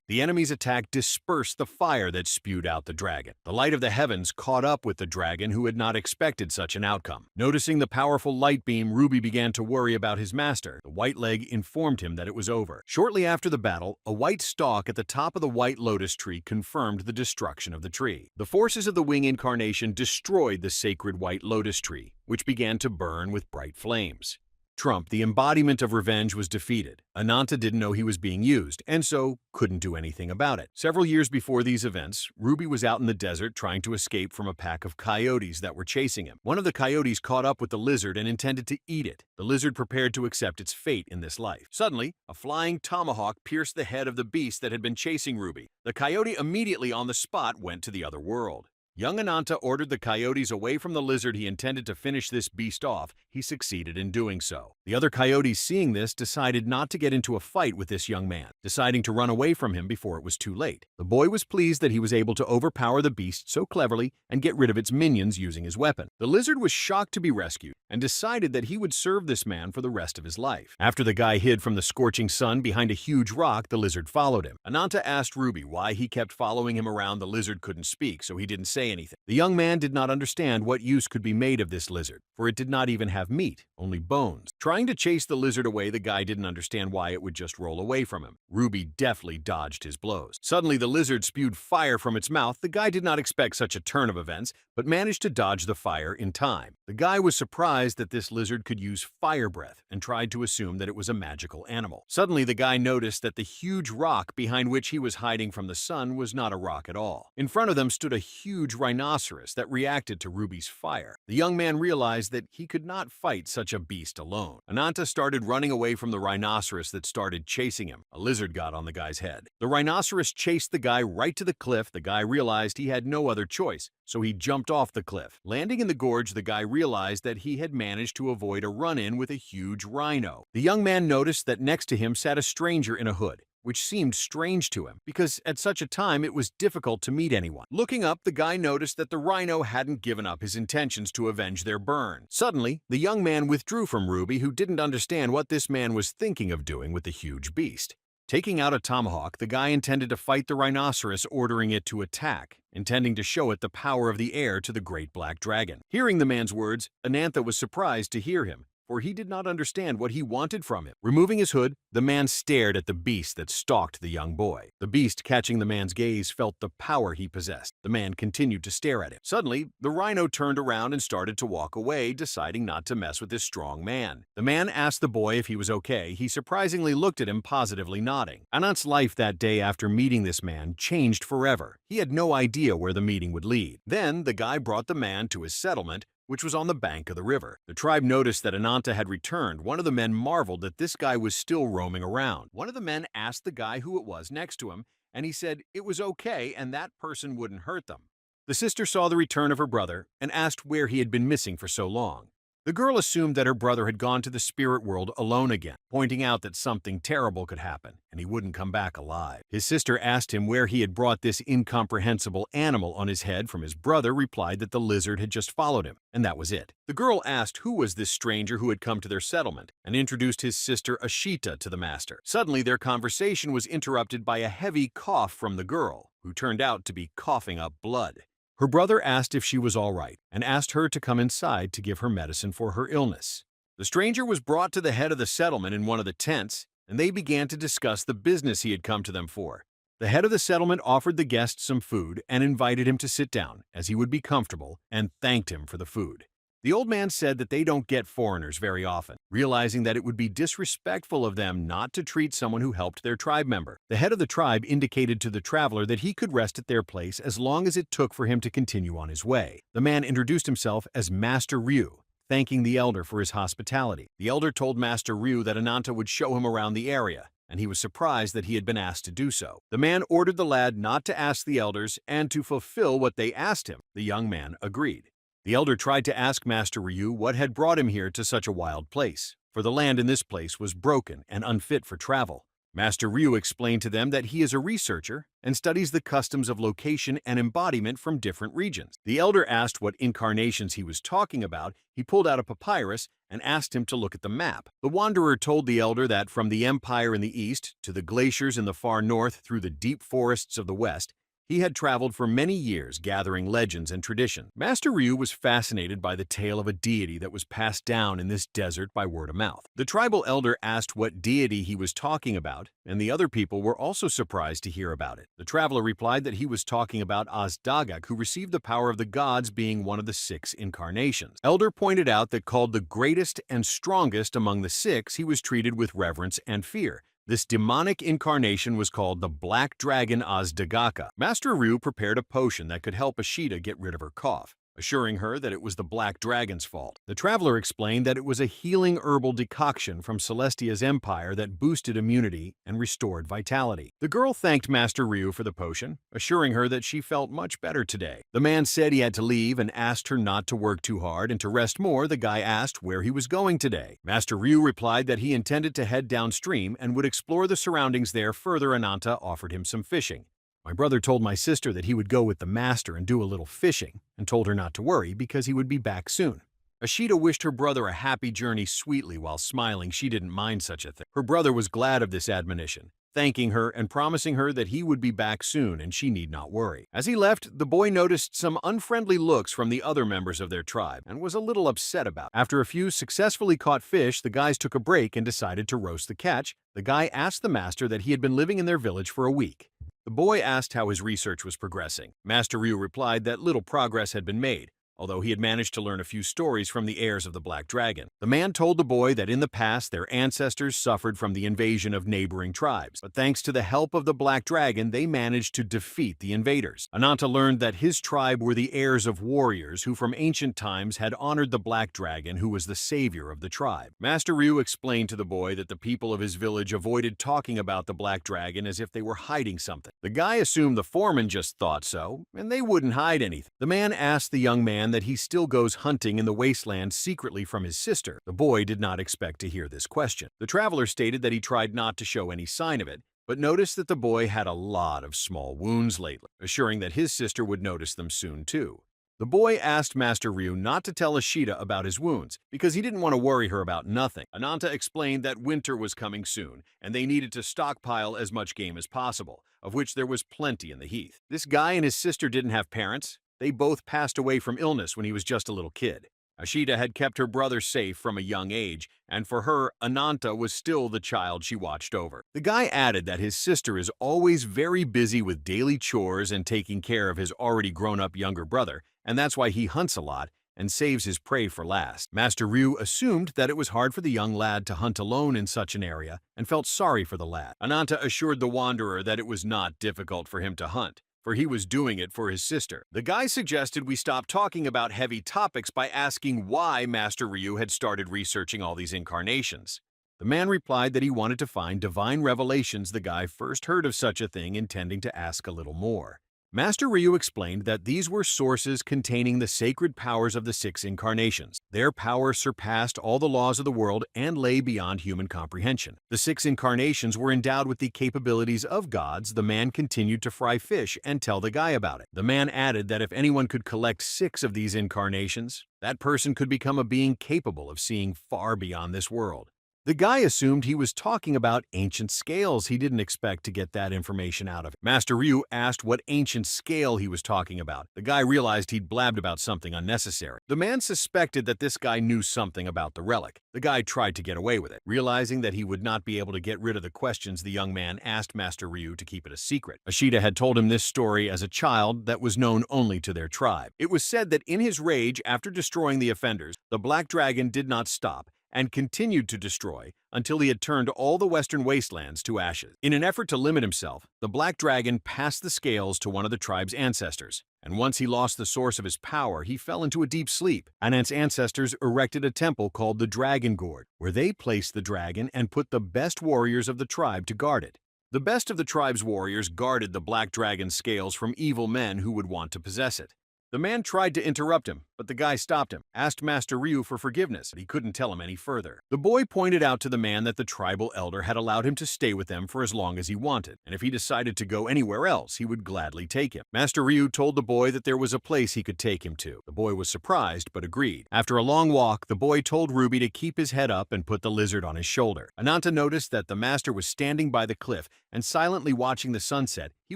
The enemy's attack dispersed the fire that spewed out the dragon. The light of the heavens caught up with the dragon, who had not expected such an outcome. Noticing the powerful light beam, Ruby began to worry about his master. The white leg informed him that it was over. Shortly after the battle, a white stalk at the top of the white lotus tree confirmed the destruction of the tree. The forces of the wing incarnation destroyed the sacred white lotus tree, which began to burn with bright flames. Trump, the embodiment of revenge, was defeated. Ananta didn't know he was being used, and so couldn't do anything about it. Several years before these events, Ruby was out in the desert trying to escape from a pack of coyotes that were chasing him. One of the coyotes caught up with the lizard and intended to eat it. The lizard prepared to accept its fate in this life. Suddenly, a flying tomahawk pierced the head of the beast that had been chasing Ruby. The coyote immediately on the spot went to the other world. Young Ananta ordered the coyotes away from the lizard. He intended to finish this beast off. He succeeded in doing so. The other coyotes, seeing this, decided not to get into a fight with this young man, deciding to run away from him before it was too late. The boy was pleased that he was able to overpower the beast so cleverly and get rid of its minions using his weapon. The lizard was shocked to be rescued and decided that he would serve this man for the rest of his life. After the guy hid from the scorching sun behind a huge rock, the lizard followed him. Ananta asked Ruby why he kept following him around. The lizard couldn't speak, so he didn't say anything. The young man did not understand what use could be made of this lizard, for it did not even have meat, only bones. Trying to chase the lizard away, the guy didn't understand why it would just roll away from him. Ruby deftly dodged his blows. Suddenly, the lizard spewed fire from its mouth. The guy did not expect such a turn of events, but managed to dodge the fire in time. The guy was surprised that this lizard could use fire breath and tried to assume that it was a magical animal. Suddenly, the guy noticed that the huge rock behind which he was hiding from the sun was not a rock at all. In front of them stood a huge rhinoceros that reacted to Ruby's fire. The young man realized that he could not fight such a beast alone. Ananta started running away from the rhinoceros that started chasing him. A lizard got on the guy's head. The rhinoceros chased the guy right to the cliff. The guy realized he had no other choice, so he jumped off the cliff. Landing in the gorge, the guy realized that he had managed to avoid a run-in with a huge rhino. The young man noticed that next to him sat a stranger in a hood, which seemed strange to him, because at such a time it was difficult to meet anyone. Looking up, the guy noticed that the rhino hadn't given up his intentions to avenge their burn. Suddenly, the young man withdrew from Ruby, who didn't understand what this man was thinking of doing with the huge beast. Taking out a tomahawk, the guy intended to fight the rhinoceros, ordering it to attack, intending to show it the power of the air to the great black dragon. Hearing the man's words, Anantha was surprised to hear him, for he did not understand what he wanted from him. Removing his hood, the man stared at the beast that stalked the young boy. The beast, catching the man's gaze, felt the power he possessed. The man continued to stare at him. Suddenly, the rhino turned around and started to walk away, deciding not to mess with this strong man. The man asked the boy if he was okay. He surprisingly looked at him, positively nodding. Anant's life that day after meeting this man changed forever. He had no idea where the meeting would lead. Then, the guy brought the man to his settlement, which was on the bank of the river. The tribe noticed that Anantha had returned. One of the men marveled that this guy was still roaming around. One of the men asked the guy who it was next to him, and he said it was okay and that person wouldn't hurt them. The sister saw the return of her brother and asked where he had been missing for so long. The girl assumed that her brother had gone to the spirit world alone again, pointing out that something terrible could happen and he wouldn't come back alive. His sister asked him where he had brought this incomprehensible animal on his head from. His brother replied that the lizard had just followed him, and that was it. The girl asked who was this stranger who had come to their settlement and introduced his sister Ashita to the master. Suddenly, their conversation was interrupted by a heavy cough from the girl, who turned out to be coughing up blood. Her brother asked if she was all right and asked her to come inside to give her medicine for her illness. The stranger was brought to the head of the settlement in one of the tents, and they began to discuss the business he had come to them for. The head of the settlement offered the guest some food and invited him to sit down, as he would be comfortable, and thanked him for the food. The old man said that they don't get foreigners very often, realizing that it would be disrespectful of them not to treat someone who helped their tribe member. The head of the tribe indicated to the traveler that he could rest at their place as long as it took for him to continue on his way. The man introduced himself as Master Ryu, thanking the elder for his hospitality. The elder told Master Ryu that Anantha would show him around the area, and he was surprised that he had been asked to do so. The man ordered the lad not to ask the elders and to fulfill what they asked him. The young man agreed. The elder tried to ask Master Ryu what had brought him here to such a wild place, for the land in this place was broken and unfit for travel. Master Ryu explained to them that he is a researcher and studies the customs of location and embodiment from different regions. The elder asked what incarnations he was talking about. He pulled out a papyrus and asked him to look at the map. The wanderer told the elder that from the empire in the east to the glaciers in the far north through the deep forests of the west, he had traveled for many years gathering legends and tradition. Master Ryu was fascinated by the tale of a deity that was passed down in this desert by word of mouth. The tribal elder asked what deity he was talking about, and the other people were also surprised to hear about it. The traveler replied that he was talking about Azdagak, who received the power of the gods, being one of the 6 incarnations. Elder pointed out that called the greatest and strongest among the 6, he was treated with reverence and fear. This demonic incarnation was called the Black Dragon Azdagaka. Master Ryu prepared a potion that could help Ashita get rid of her cough, assuring her that it was the Black Dragon's fault. The traveler explained that it was a healing herbal decoction from Celestia's empire that boosted immunity and restored vitality. The girl thanked Master Ryu for the potion, assuring her that she felt much better today. The man said he had to leave and asked her not to work too hard and to rest more. The guy asked where he was going today. Master Ryu replied that he intended to head downstream and would explore the surroundings there. Further, Anantha offered him some fishing. My brother told my sister that he would go with the master and do a little fishing, and told her not to worry because he would be back soon. Ashita wished her brother a happy journey sweetly while smiling. She didn't mind such a thing. Her brother was glad of this admonition, thanking her and promising her that he would be back soon and she need not worry. As he left, the boy noticed some unfriendly looks from the other members of their tribe and was a little upset about it. After a few successfully caught fish, the guys took a break and decided to roast the catch. The guy asked the master that he had been living in their village for a week. The boy asked how his research was progressing. Master Ryu replied that little progress had been made, although he had managed to learn a few stories from the heirs of the Black Dragon. The man told the boy that in the past their ancestors suffered from the invasion of neighboring tribes, but thanks to the help of the Black Dragon, they managed to defeat the invaders. Ananta learned that his tribe were the heirs of warriors who from ancient times had honored the Black Dragon, who was the savior of the tribe. Master Ryu explained to the boy that the people of his village avoided talking about the Black Dragon as if they were hiding something. The guy assumed the foreman just thought so, and they wouldn't hide anything. The man asked the young man that he still goes hunting in the wasteland secretly from his sister. The boy did not expect to hear this question. The traveler stated that he tried not to show any sign of it, but noticed that the boy had a lot of small wounds lately, assuring that his sister would notice them soon too. The boy asked Master Ryu not to tell Ashita about his wounds, because he didn't want to worry her about nothing. Ananta explained that winter was coming soon, and they needed to stockpile as much game as possible, of which there was plenty in the heath. This guy and his sister didn't have parents. They both passed away from illness when he was just a little kid. Ashita had kept her brother safe from a young age, and for her, Ananta was still the child she watched over. The guy added that his sister is always very busy with daily chores and taking care of his already grown-up younger brother, and that's why he hunts a lot and saves his prey for last. Master Ryu assumed that it was hard for the young lad to hunt alone in such an area and felt sorry for the lad. Ananta assured the wanderer that it was not difficult for him to hunt, for he was doing it for his sister. The guy suggested we stop talking about heavy topics by asking why Master Ryu had started researching all these incarnations. The man replied that he wanted to find divine revelations. The guy first heard of such a thing, intending to ask a little more. Master Ryu explained that these were sources containing the sacred powers of the 6 incarnations. Their power surpassed all the laws of the world and lay beyond human comprehension. The 6 incarnations were endowed with the capabilities of gods. The man continued to fry fish and tell the guy about it. The man added that if anyone could collect 6 of these incarnations, that person could become a being capable of seeing far beyond this world. The guy assumed he was talking about ancient scales. He didn't expect to get that information out of it. Master Ryu asked what ancient scale he was talking about. The guy realized he'd blabbed about something unnecessary. The man suspected that this guy knew something about the relic. The guy tried to get away with it. Realizing that he would not be able to get rid of the questions, the young man asked Master Ryu to keep it a secret. Ashita had told him this story as a child that was known only to their tribe. It was said that in his rage after destroying the offenders, the Black Dragon did not stop and continued to destroy until he had turned all the western wastelands to ashes. In an effort to limit himself, the Black Dragon passed the scales to one of the tribe's ancestors, and once he lost the source of his power, he fell into a deep sleep. Anant's ancestors erected a temple called the Dragon Gourd, where they placed the dragon and put the best warriors of the tribe to guard it. The best of the tribe's warriors guarded the Black Dragon's scales from evil men who would want to possess it. The man tried to interrupt him, but the guy stopped him, asked Master Ryu for forgiveness, but he couldn't tell him any further. The boy pointed out to the man that the tribal elder had allowed him to stay with them for as long as he wanted, and if he decided to go anywhere else, he would gladly take him. Master Ryu told the boy that there was a place he could take him to. The boy was surprised, but agreed. After a long walk, the boy told Ruby to keep his head up and put the lizard on his shoulder. Ananta noticed that the master was standing by the cliff and silently watching the sunset. He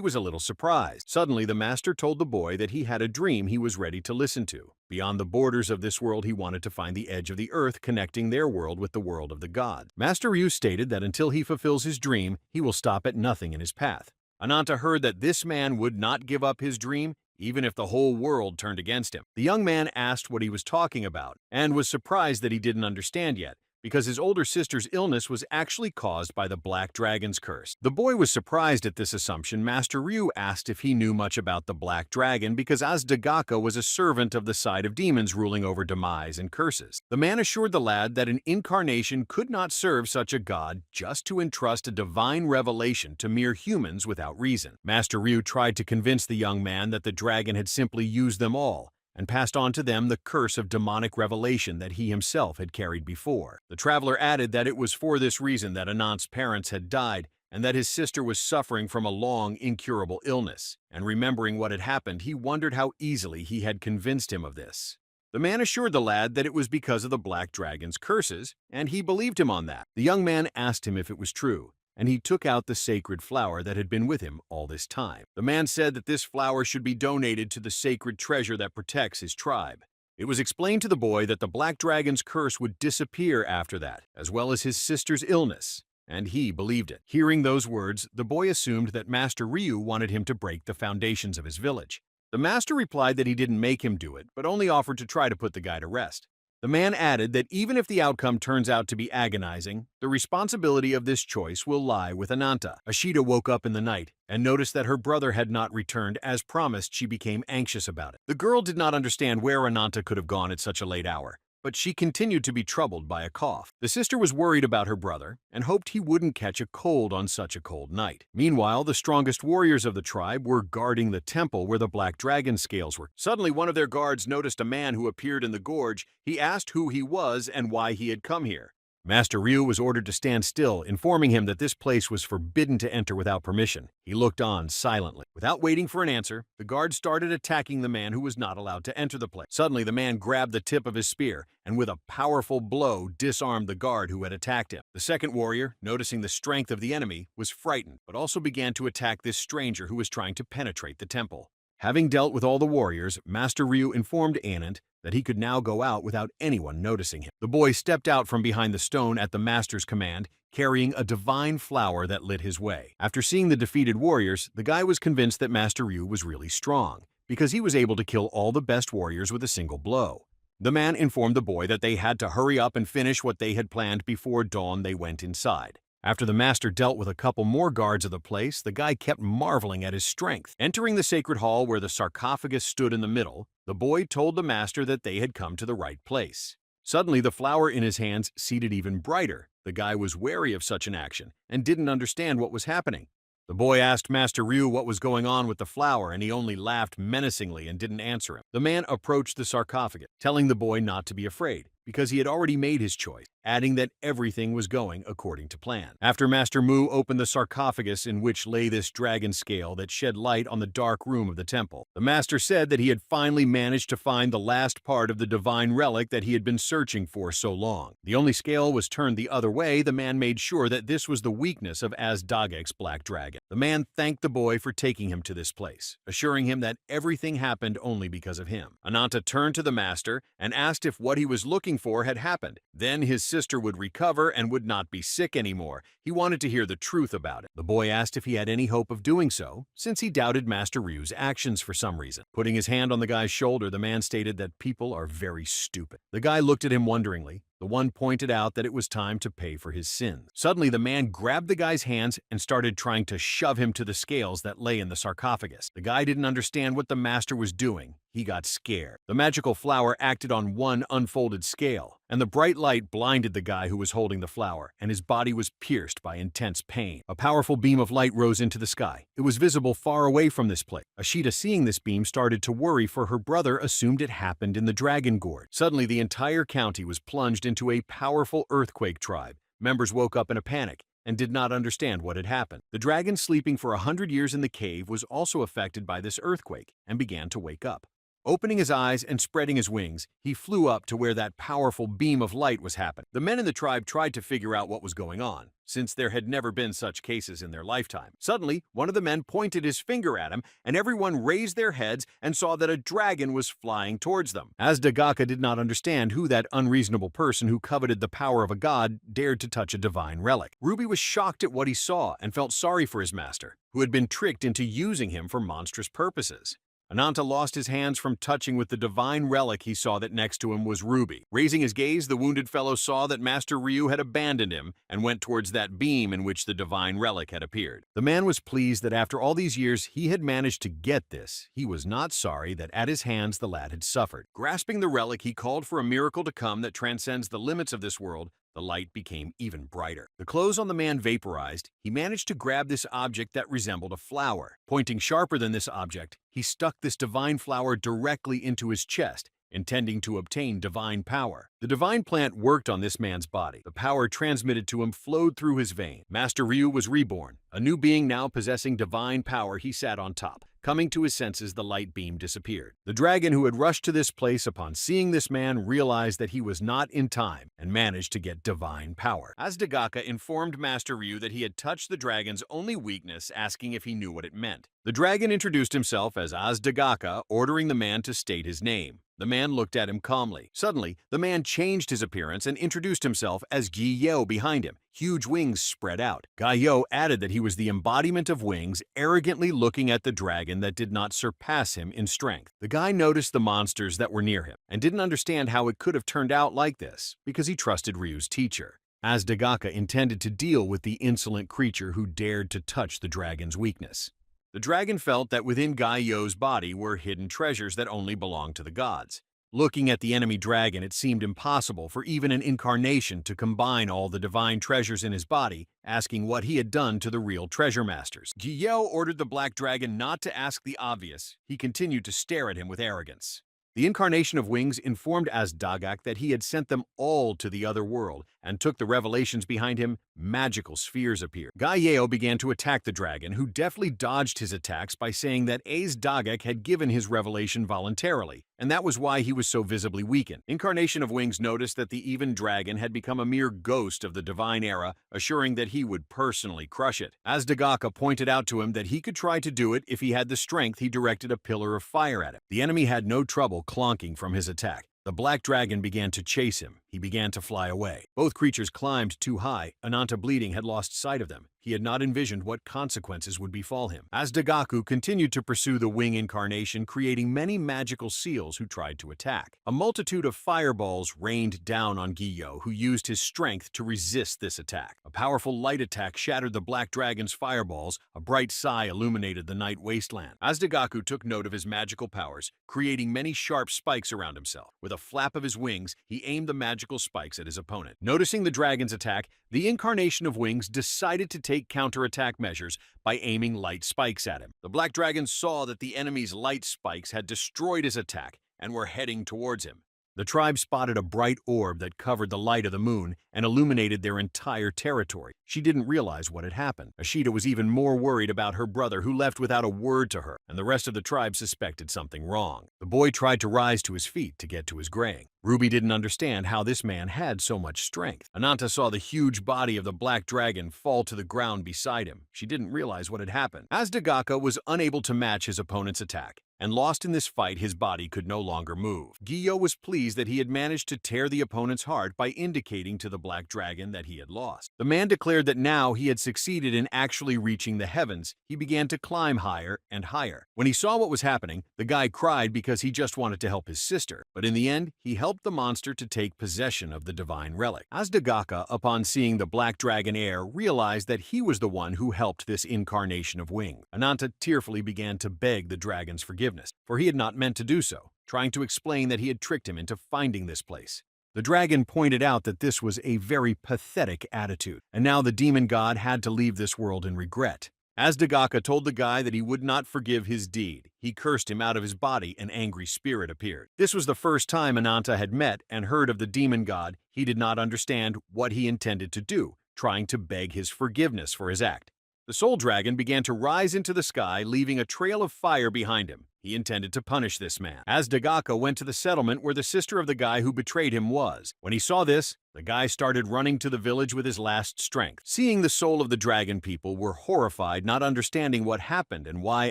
was a little surprised. Suddenly, the master told the boy that he had a dream he was ready to listen to. Beyond the borders of this world, he wanted to find the edge of the earth connecting their world with the world of the gods. Master Ryu stated that until he fulfills his dream, he will stop at nothing in his path. Ananta heard that this man would not give up his dream, even if the whole world turned against him. The young man asked what he was talking about, and was surprised that he didn't understand yet, because his older sister's illness was actually caused by the Black Dragon's curse. The boy was surprised at this assumption. Master Ryu asked if he knew much about the Black Dragon because Asdagaka was a servant of the side of demons ruling over demise and curses. The man assured the lad that an incarnation could not serve such a god just to entrust a divine revelation to mere humans without reason. Master Ryu tried to convince the young man that the dragon had simply used them all and passed on to them the curse of demonic revelation that he himself had carried before. The traveler added that it was for this reason that Anant's parents had died and that his sister was suffering from a long, incurable illness. And remembering what had happened, he wondered how easily he had convinced him of this. The man assured the lad that it was because of the Black Dragon's curses, and he believed him on that. The young man asked him if it was true, and he took out the sacred flower that had been with him all this time. The man said that this flower should be donated to the sacred treasure that protects his tribe. It was explained to the boy that the Black Dragon's curse would disappear after that, as well as his sister's illness, and he believed it. Hearing those words, the boy assumed that Master Ryu wanted him to break the foundations of his village. The master replied that he didn't make him do it, but only offered to try to put the guy to rest. The man added that even if the outcome turns out to be agonizing, the responsibility of this choice will lie with Ananta. Ashita woke up in the night and noticed that her brother had not returned. As promised, she became anxious about it. The girl did not understand where Ananta could have gone at such a late hour, but she continued to be troubled by a cough. The sister was worried about her brother and hoped he wouldn't catch a cold on such a cold night. Meanwhile, the strongest warriors of the tribe were guarding the temple where the black dragon scales were. Suddenly, one of their guards noticed a man who appeared in the gorge. He asked who he was and why he had come here. Master Ryu was ordered to stand still, informing him that this place was forbidden to enter without permission. He looked on silently. Without waiting for an answer, the guard started attacking the man who was not allowed to enter the place. Suddenly, the man grabbed the tip of his spear and with a powerful blow disarmed the guard who had attacked him. The second warrior, noticing the strength of the enemy, was frightened, but also began to attack this stranger who was trying to penetrate the temple. Having dealt with all the warriors, Master Ryu informed Anant that he could now go out without anyone noticing him. The boy stepped out from behind the stone at the master's command, carrying a divine flower that lit his way. After seeing the defeated warriors, the guy was convinced that Master Ryu was really strong, because he was able to kill all the best warriors with a single blow. The man informed the boy that they had to hurry up and finish what they had planned before dawn. They went inside. After the master dealt with a couple more guards of the place, the guy kept marveling at his strength. Entering the sacred hall where the sarcophagus stood in the middle, the boy told the master that they had come to the right place. Suddenly, the flower in his hands seemed even brighter. The guy was wary of such an action and didn't understand what was happening. The boy asked Master Ryu what was going on with the flower, and he only laughed menacingly and didn't answer him. The man approached the sarcophagus, telling the boy not to be afraid, because he had already made his choice, adding that everything was going according to plan. After Master Mu opened the sarcophagus in which lay this dragon scale that shed light on the dark room of the temple, the master said that he had finally managed to find the last part of the divine relic that he had been searching for so long. The only scale was turned the other way. The man made sure that this was the weakness of Asdagek's black dragon. The man thanked the boy for taking him to this place, assuring him that everything happened only because of him. Ananta turned to the master and asked if what he was looking for had happened. Then his sister would recover and would not be sick anymore. He wanted to hear the truth about it. The boy asked if he had any hope of doing so, since he doubted Master Ryu's actions for some reason. Putting his hand on the guy's shoulder, the man stated that people are very stupid. The guy looked at him wonderingly. The one pointed out that it was time to pay for his sins. Suddenly, the man grabbed the guy's hands and started trying to shove him to the scales that lay in the sarcophagus. The guy didn't understand what the master was doing. He got scared. The magical flower acted on one unfolded scale, and the bright light blinded the guy who was holding the flower, and his body was pierced by intense pain. A powerful beam of light rose into the sky. It was visible far away from this place. Ashita, seeing this beam, started to worry, for her brother assumed it happened in the Dragon Gorge. Suddenly, the entire county was plunged into a powerful earthquake tribe. Members woke up in a panic and did not understand what had happened. The dragon sleeping for 100 years in the cave was also affected by this earthquake and began to wake up. Opening his eyes and spreading his wings, he flew up to where that powerful beam of light was happening. The men in the tribe tried to figure out what was going on, since there had never been such cases in their lifetime. Suddenly, one of the men pointed his finger at him, and everyone raised their heads and saw that a dragon was flying towards them. Asdagaka did not understand who that unreasonable person who coveted the power of a god dared to touch a divine relic. Ruby was shocked at what he saw and felt sorry for his master, who had been tricked into using him for monstrous purposes. Ananta lost his hands from touching with the divine relic. He saw that next to him was Ruby. Raising his gaze, the wounded fellow saw that Master Ryu had abandoned him and went towards that beam in which the divine relic had appeared. The man was pleased that after all these years he had managed to get this. He was not sorry that at his hands the lad had suffered. Grasping the relic, he called for a miracle to come that transcends the limits of this world. The light became even brighter. The clothes on the man vaporized. He managed to grab this object that resembled a flower. Pointing sharper than this object, he stuck this divine flower directly into his chest, intending to obtain divine power. The divine plant worked on this man's body. The power transmitted to him flowed through his vein. Master Ryu was reborn, a new being now possessing divine power. He sat on top, Coming to his senses, the light beam disappeared. The dragon who had rushed to this place upon seeing this man realized that he was not in time and managed to get divine power. Aztagaka informed Master Ryu that he had touched the dragon's only weakness, asking if he knew what it meant. The dragon introduced himself as Aztagaka, ordering the man to state his name. The man looked at him calmly. Suddenly, the man changed his appearance and introduced himself as Giyo behind him. Huge wings spread out. Giyo added that he was the embodiment of wings, arrogantly looking at the dragon that did not surpass him in strength. The guy noticed the monsters that were near him and didn't understand how it could have turned out like this because he trusted Ryu's teacher. Aztagaka intended to deal with the insolent creature who dared to touch the dragon's weakness. The dragon felt that within Giyo's body were hidden treasures that only belonged to the gods. Looking at the enemy dragon, it seemed impossible for even an incarnation to combine all the divine treasures in his body, asking what he had done to the real treasure masters. Giyo ordered the black dragon not to ask the obvious. He continued to stare at him with arrogance. The incarnation of wings informed Aztagaka that he had sent them all to the other world and took the revelations behind him. Magical spheres appeared. Giyo began to attack the dragon, who deftly dodged his attacks by saying that Aztagaka had given his revelation voluntarily, and that was why he was so visibly weakened. Incarnation of Wings noticed that the even dragon had become a mere ghost of the divine era, assuring that he would personally crush it. Aztagaka pointed out to him that he could try to do it if he had the strength. He directed a pillar of fire at him. The enemy had no trouble clonking from his attack. The black dragon began to chase him. He began to fly away. Both creatures climbed too high. Ananta, bleeding, had lost sight of them. He had not envisioned what consequences would befall him. Aztagaka continued to pursue the wing incarnation, creating many magical seals who tried to attack. A multitude of fireballs rained down on Giyo, who used his strength to resist this attack. A powerful light attack shattered the black dragon's fireballs. A bright sigh illuminated the night wasteland. Aztagaka took note of his magical powers, creating many sharp spikes around himself. With a flap of his wings, he aimed the magical spikes at his opponent. Noticing the dragon's attack, the incarnation of Wings decided to take counterattack measures by aiming light spikes at him. The black dragon saw that the enemy's light spikes had destroyed his attack and were heading towards him. The tribe spotted a bright orb that covered the light of the moon and illuminated their entire territory. She didn't realize what had happened. Ashita was even more worried about her brother, who left without a word to her, and the rest of the tribe suspected something wrong. The boy tried to rise to his feet to get to his graying. Ruby didn't understand how this man had so much strength. Ananta saw the huge body of the black dragon fall to the ground beside him. She didn't realize what had happened. Aztagaka was unable to match his opponent's attack, and lost in this fight, his body could no longer move. Giyo was pleased that he had managed to tear the opponent's heart by indicating to the black dragon that he had lost. The man declared that now he had succeeded in actually reaching the heavens. He began to climb higher and higher. When he saw what was happening, the guy cried because he just wanted to help his sister. But in the end, he helped the monster to take possession of the divine relic. Aztagaka, upon seeing the black dragon heir, realized that he was the one who helped this incarnation of Wing. Ananta tearfully began to beg the dragon's forgiveness, for he had not meant to do so, trying to explain that he had tricked him into finding this place. The dragon pointed out that this was a very pathetic attitude, and now the demon god had to leave this world in regret. Aztagaka told the guy that he would not forgive his deed. He cursed him out of his body. An angry spirit appeared. This was the first time Ananta had met and heard of the demon god. He did not understand what he intended to do, trying to beg his forgiveness for his act. The soul dragon began to rise into the sky, leaving a trail of fire behind him. He intended to punish this man. Aztagaka went to the settlement where the sister of the guy who betrayed him was. When he saw this, the guy started running to the village with his last strength. Seeing the soul of the dragon, people were horrified, not understanding what happened and why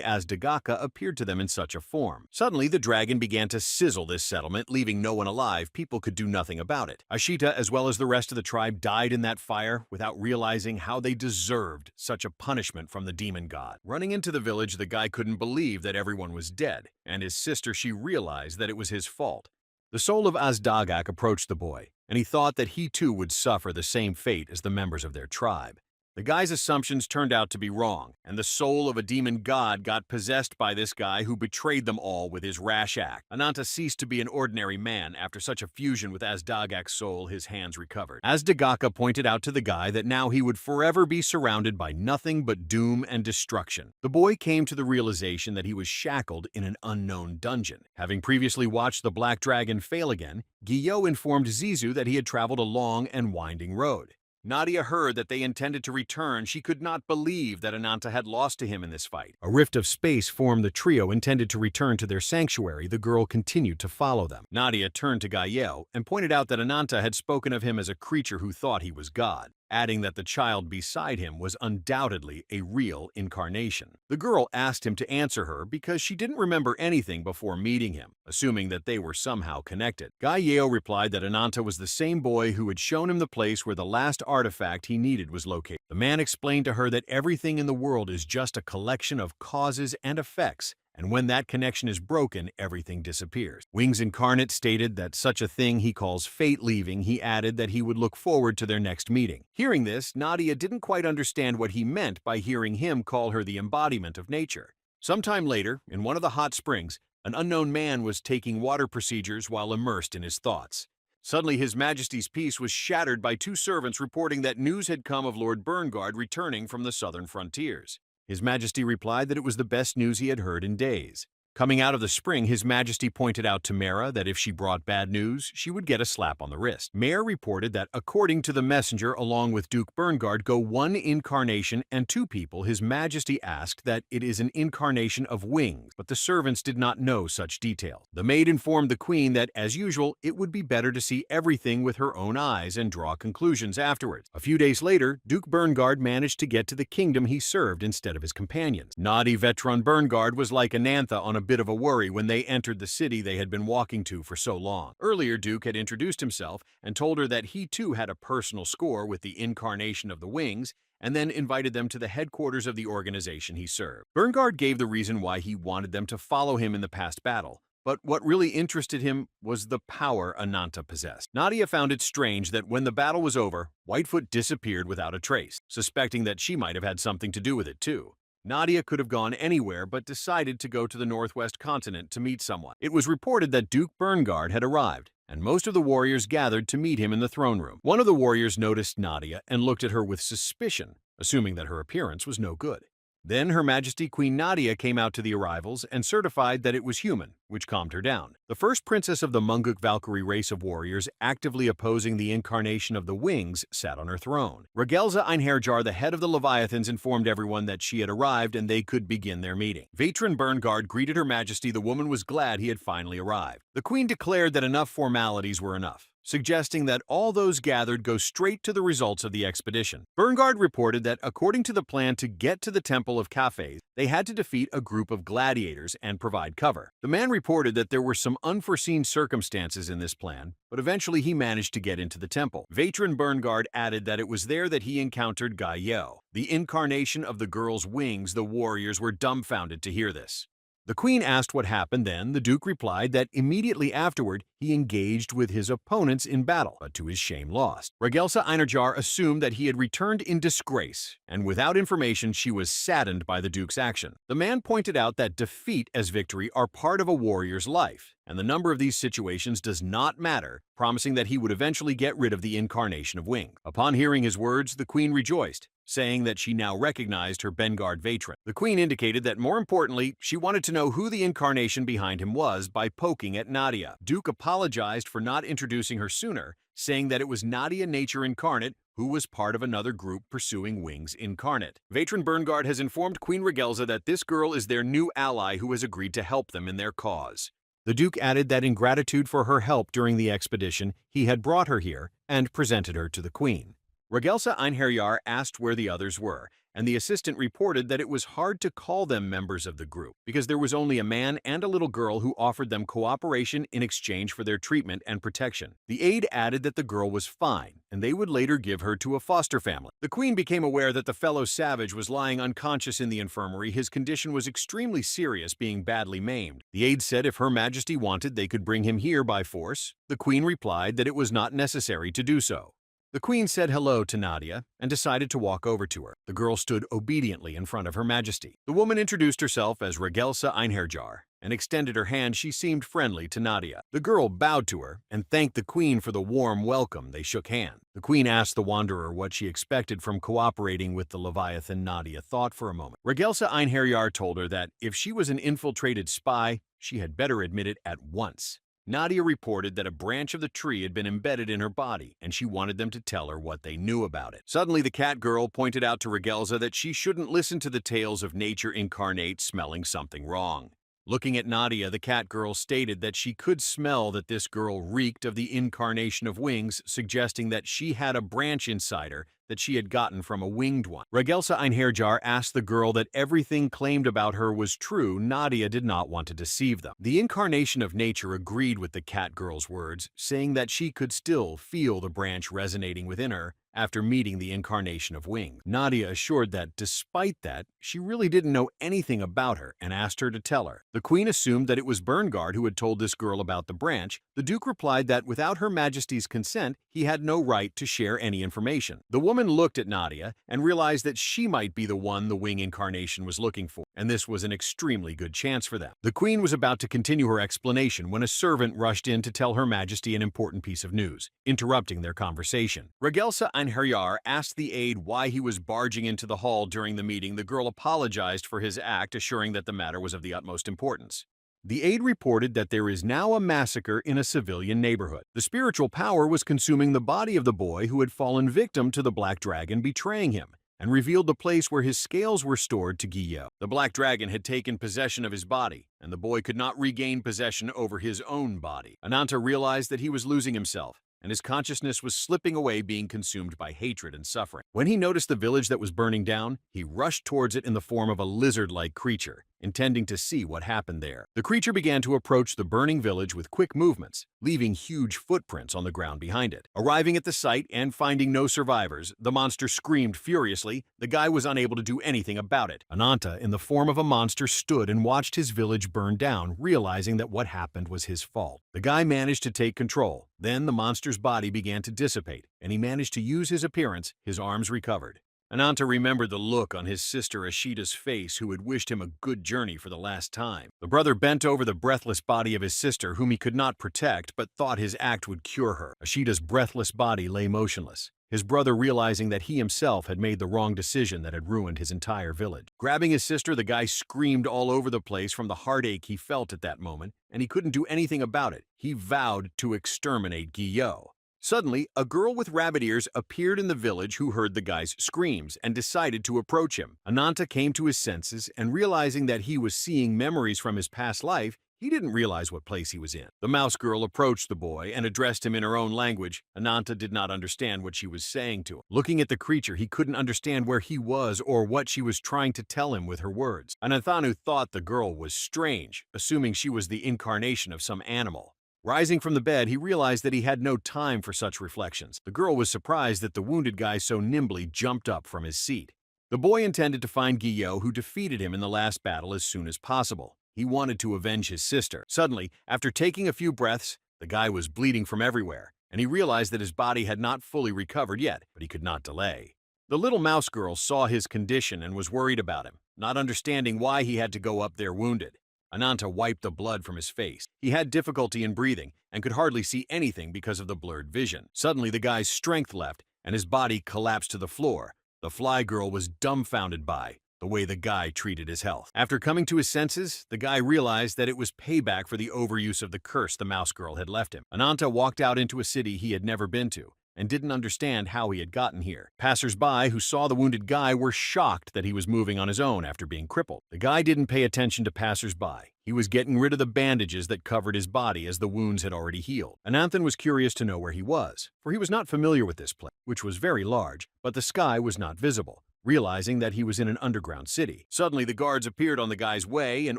Aztagaka appeared to them in such a form. Suddenly, the dragon began to sizzle this settlement, leaving no one alive. People could do nothing about it. Ashita, as well as the rest of the tribe, died in that fire without realizing how they deserved such a punishment from the demon god. Running into the village, the guy couldn't believe that everyone was dead, and his sister, she realized that it was his fault. The soul of Aztagaka approached the boy, and he thought that he too would suffer the same fate as the members of their tribe. The guy's assumptions turned out to be wrong, and the soul of a demon god got possessed by this guy who betrayed them all with his rash act. Ananta ceased to be an ordinary man. After such a fusion with Aztagaka's soul, his hands recovered. Aztagaka pointed out to the guy that now he would forever be surrounded by nothing but doom and destruction. The boy came to the realization that he was shackled in an unknown dungeon. Having previously watched the black dragon fail again, Giyo informed Zizu that he had traveled a long and winding road. Nadia heard that they intended to return. She could not believe that Ananta had lost to him in this fight. A rift of space formed the trio intended to return to their sanctuary. The girl continued to follow them. Nadia turned to Gael and pointed out that Ananta had spoken of him as a creature who thought he was God, adding that the child beside him was undoubtedly a real incarnation. The girl asked him to answer her because she didn't remember anything before meeting him, assuming that they were somehow connected. Gael replied that Ananta was the same boy who had shown him the place where the last artifact he needed was located. The man explained to her that everything in the world is just a collection of causes and effects, and when that connection is broken, everything disappears. Wings Incarnate stated that such a thing he calls fate leaving. He added that he would look forward to their next meeting. Hearing this, Nadia didn't quite understand what he meant by hearing him call her the embodiment of nature. Sometime later, in one of the hot springs, an unknown man was taking water procedures while immersed in his thoughts. Suddenly, His Majesty's peace was shattered by two servants reporting that news had come of Lord Burngard returning from the southern frontiers. His Majesty replied that it was the best news he had heard in days. Coming out of the spring, His Majesty pointed out to Mara that if she brought bad news, she would get a slap on the wrist. Mare reported that, according to the messenger, along with Duke Burngard, go one incarnation and two people. His Majesty asked that it is an incarnation of wings, but the servants did not know such details. The maid informed the queen that, as usual, it would be better to see everything with her own eyes and draw conclusions afterwards. A few days later, Duke Burngard managed to get to the kingdom he served instead of his companions. Naughty Vetron Burngard was like Anantha on a bit of a worry when they entered the city they had been walking to for so long. Earlier, Duke had introduced himself and told her that he too had a personal score with the incarnation of the wings, and then invited them to the headquarters of the organization he served. Burngard gave the reason why he wanted them to follow him in the past battle, but what really interested him was the power Ananta possessed. Nadia found it strange that when the battle was over, Whitefoot disappeared without a trace, suspecting that she might have had something to do with it too. Nadia could have gone anywhere but decided to go to the northwest continent to meet someone. It was reported that Duke Burngard had arrived, and most of the warriors gathered to meet him in the throne room. One of the warriors noticed Nadia and looked at her with suspicion, assuming that her appearance was no good. Then Her Majesty Queen Nadia came out to the arrivals and certified that it was human, which calmed her down. The first princess of the Munguk Valkyrie race of warriors actively opposing the incarnation of the wings sat on her throne. Regelza Einherjar, the head of the Leviathans, informed everyone that she had arrived and they could begin their meeting. Vatran Burngard greeted Her Majesty. The woman was glad he had finally arrived. The queen declared that enough formalities were enough, suggesting that all those gathered go straight to the results of the expedition. Burngard reported that according to the plan to get to the Temple of Cafes, they had to defeat a group of gladiators and provide cover. The man reported that there were some unforeseen circumstances in this plan, but eventually he managed to get into the temple. Vatran Burngard added that it was there that he encountered Gael, the incarnation of the girl's wings. The warriors were dumbfounded to hear this. The queen asked what happened then. The duke replied that immediately afterward he engaged with his opponents in battle, but to his shame lost. Regelsa Einherjar assumed that he had returned in disgrace, and without information she was saddened by the duke's action. The man pointed out that defeat as victory are part of a warrior's life, and the number of these situations does not matter, promising that he would eventually get rid of the incarnation of wings. Upon hearing his words, the queen rejoiced, saying that she now recognized her Bengard Vatran. The queen indicated that, more importantly, she wanted to know who the incarnation behind him was by poking at Nadia. Duke apologized for not introducing her sooner, saying that it was Nadia Nature Incarnate, who was part of another group pursuing Wings Incarnate. Vatran Burngard has informed Queen Regelza that this girl is their new ally who has agreed to help them in their cause. The Duke added that in gratitude for her help during the expedition, he had brought her here and presented her to the Queen. Regelsa Einherjar asked where the others were, and the assistant reported that it was hard to call them members of the group because there was only a man and a little girl who offered them cooperation in exchange for their treatment and protection. The aide added that the girl was fine, and they would later give her to a foster family. The queen became aware that the fellow savage was lying unconscious in the infirmary. His condition was extremely serious, being badly maimed. The aide said if Her Majesty wanted, they could bring him here by force. The queen replied that it was not necessary to do so. The queen said hello to Nadia and decided to walk over to her. The girl stood obediently in front of Her Majesty. The woman introduced herself as Regelsa Einherjar and extended her hand. She seemed friendly to Nadia. The girl bowed to her and thanked the queen for the warm welcome. They shook hands. The queen asked the wanderer what she expected from cooperating with the Leviathan. Nadia thought for a moment. Regelsa Einherjar told her that if she was an infiltrated spy, she had better admit it at once. Nadia reported that a branch of the tree had been embedded in her body, and she wanted them to tell her what they knew about it. Suddenly, the cat girl pointed out to Regelza that she shouldn't listen to the tales of nature incarnate smelling something wrong. Looking at Nadia, the cat girl stated that she could smell that this girl reeked of the incarnation of wings, suggesting that she had a branch inside her that she had gotten from a winged one. Regelsa Einherjar asked the girl that everything claimed about her was true. Nadia did not want to deceive them. The incarnation of nature agreed with the cat girl's words, saying that she could still feel the branch resonating within her after meeting the incarnation of wings. Nadia assured that, despite that, she really didn't know anything about her and asked her to tell her. The queen assumed that it was Berngard who had told this girl about the branch. The duke replied that without her majesty's consent, he had no right to share any information. The woman looked at Nadia and realized that she might be the one the wing incarnation was looking for, and this was an extremely good chance for them. The queen was about to continue her explanation when a servant rushed in to tell her majesty an important piece of news, interrupting their conversation. Regelsa Einherjar asked the aide why he was barging into the hall during the meeting. The girl apologized for his act, assuring that the matter was of the utmost importance. The aide reported that there is now a massacre in a civilian neighborhood. The spiritual power was consuming the body of the boy who had fallen victim to the Black Dragon betraying him, and revealed the place where his scales were stored to Guillaume. The Black Dragon had taken possession of his body, and the boy could not regain possession over his own body. Ananta realized that he was losing himself, and his consciousness was slipping away, being consumed by hatred and suffering. When he noticed the village that was burning down, he rushed towards it in the form of a lizard-like creature, intending to see what happened there. The creature began to approach the burning village with quick movements, leaving huge footprints on the ground behind it. Arriving at the site and finding no survivors, the monster screamed furiously. The guy was unable to do anything about it. Ananta, in the form of a monster, stood and watched his village burn down, realizing that what happened was his fault. The guy managed to take control. Then the monster's body began to dissipate, and he managed to use his appearance. His arms recovered. Ananta remembered the look on his sister Ashida's face, who had wished him a good journey for the last time. The brother bent over the breathless body of his sister, whom he could not protect, but thought his act would cure her. Ashida's breathless body lay motionless, his brother realizing that he himself had made the wrong decision that had ruined his entire village. Grabbing his sister, the guy screamed all over the place from the heartache he felt at that moment, and he couldn't do anything about it. He vowed to exterminate Guillaume. Suddenly, a girl with rabbit ears appeared in the village who heard the guy's screams and decided to approach him. Ananta came to his senses, and realizing that he was seeing memories from his past life, he didn't realize what place he was in. The mouse girl approached the boy and addressed him in her own language. Ananta did not understand what she was saying to him. Looking at the creature, he couldn't understand where he was or what she was trying to tell him with her words. Ananthanu thought the girl was strange, assuming she was the incarnation of some animal. Rising from the bed, he realized that he had no time for such reflections. The girl was surprised that the wounded guy so nimbly jumped up from his seat. The boy intended to find Guillaume, who defeated him in the last battle, as soon as possible. He wanted to avenge his sister. Suddenly, after taking a few breaths, the guy was bleeding from everywhere, and he realized that his body had not fully recovered yet, but he could not delay. The little mouse girl saw his condition and was worried about him, not understanding why he had to go up there wounded. Ananta wiped the blood from his face. He had difficulty in breathing and could hardly see anything because of the blurred vision. Suddenly, the guy's strength left and his body collapsed to the floor. The fly girl was dumbfounded by the way the guy treated his health. After coming to his senses, the guy realized that it was payback for the overuse of the curse the mouse girl had left him. Ananta walked out into a city he had never been to and didn't understand how he had gotten here. Passers-by who saw the wounded guy were shocked that he was moving on his own after being crippled. The guy didn't pay attention to passers-by. He was getting rid of the bandages that covered his body as the wounds had already healed. Ananthan was curious to know where he was, for he was not familiar with this place, which was very large, but the sky was not visible. Realizing that he was in an underground city, suddenly the guards appeared on the guy's way and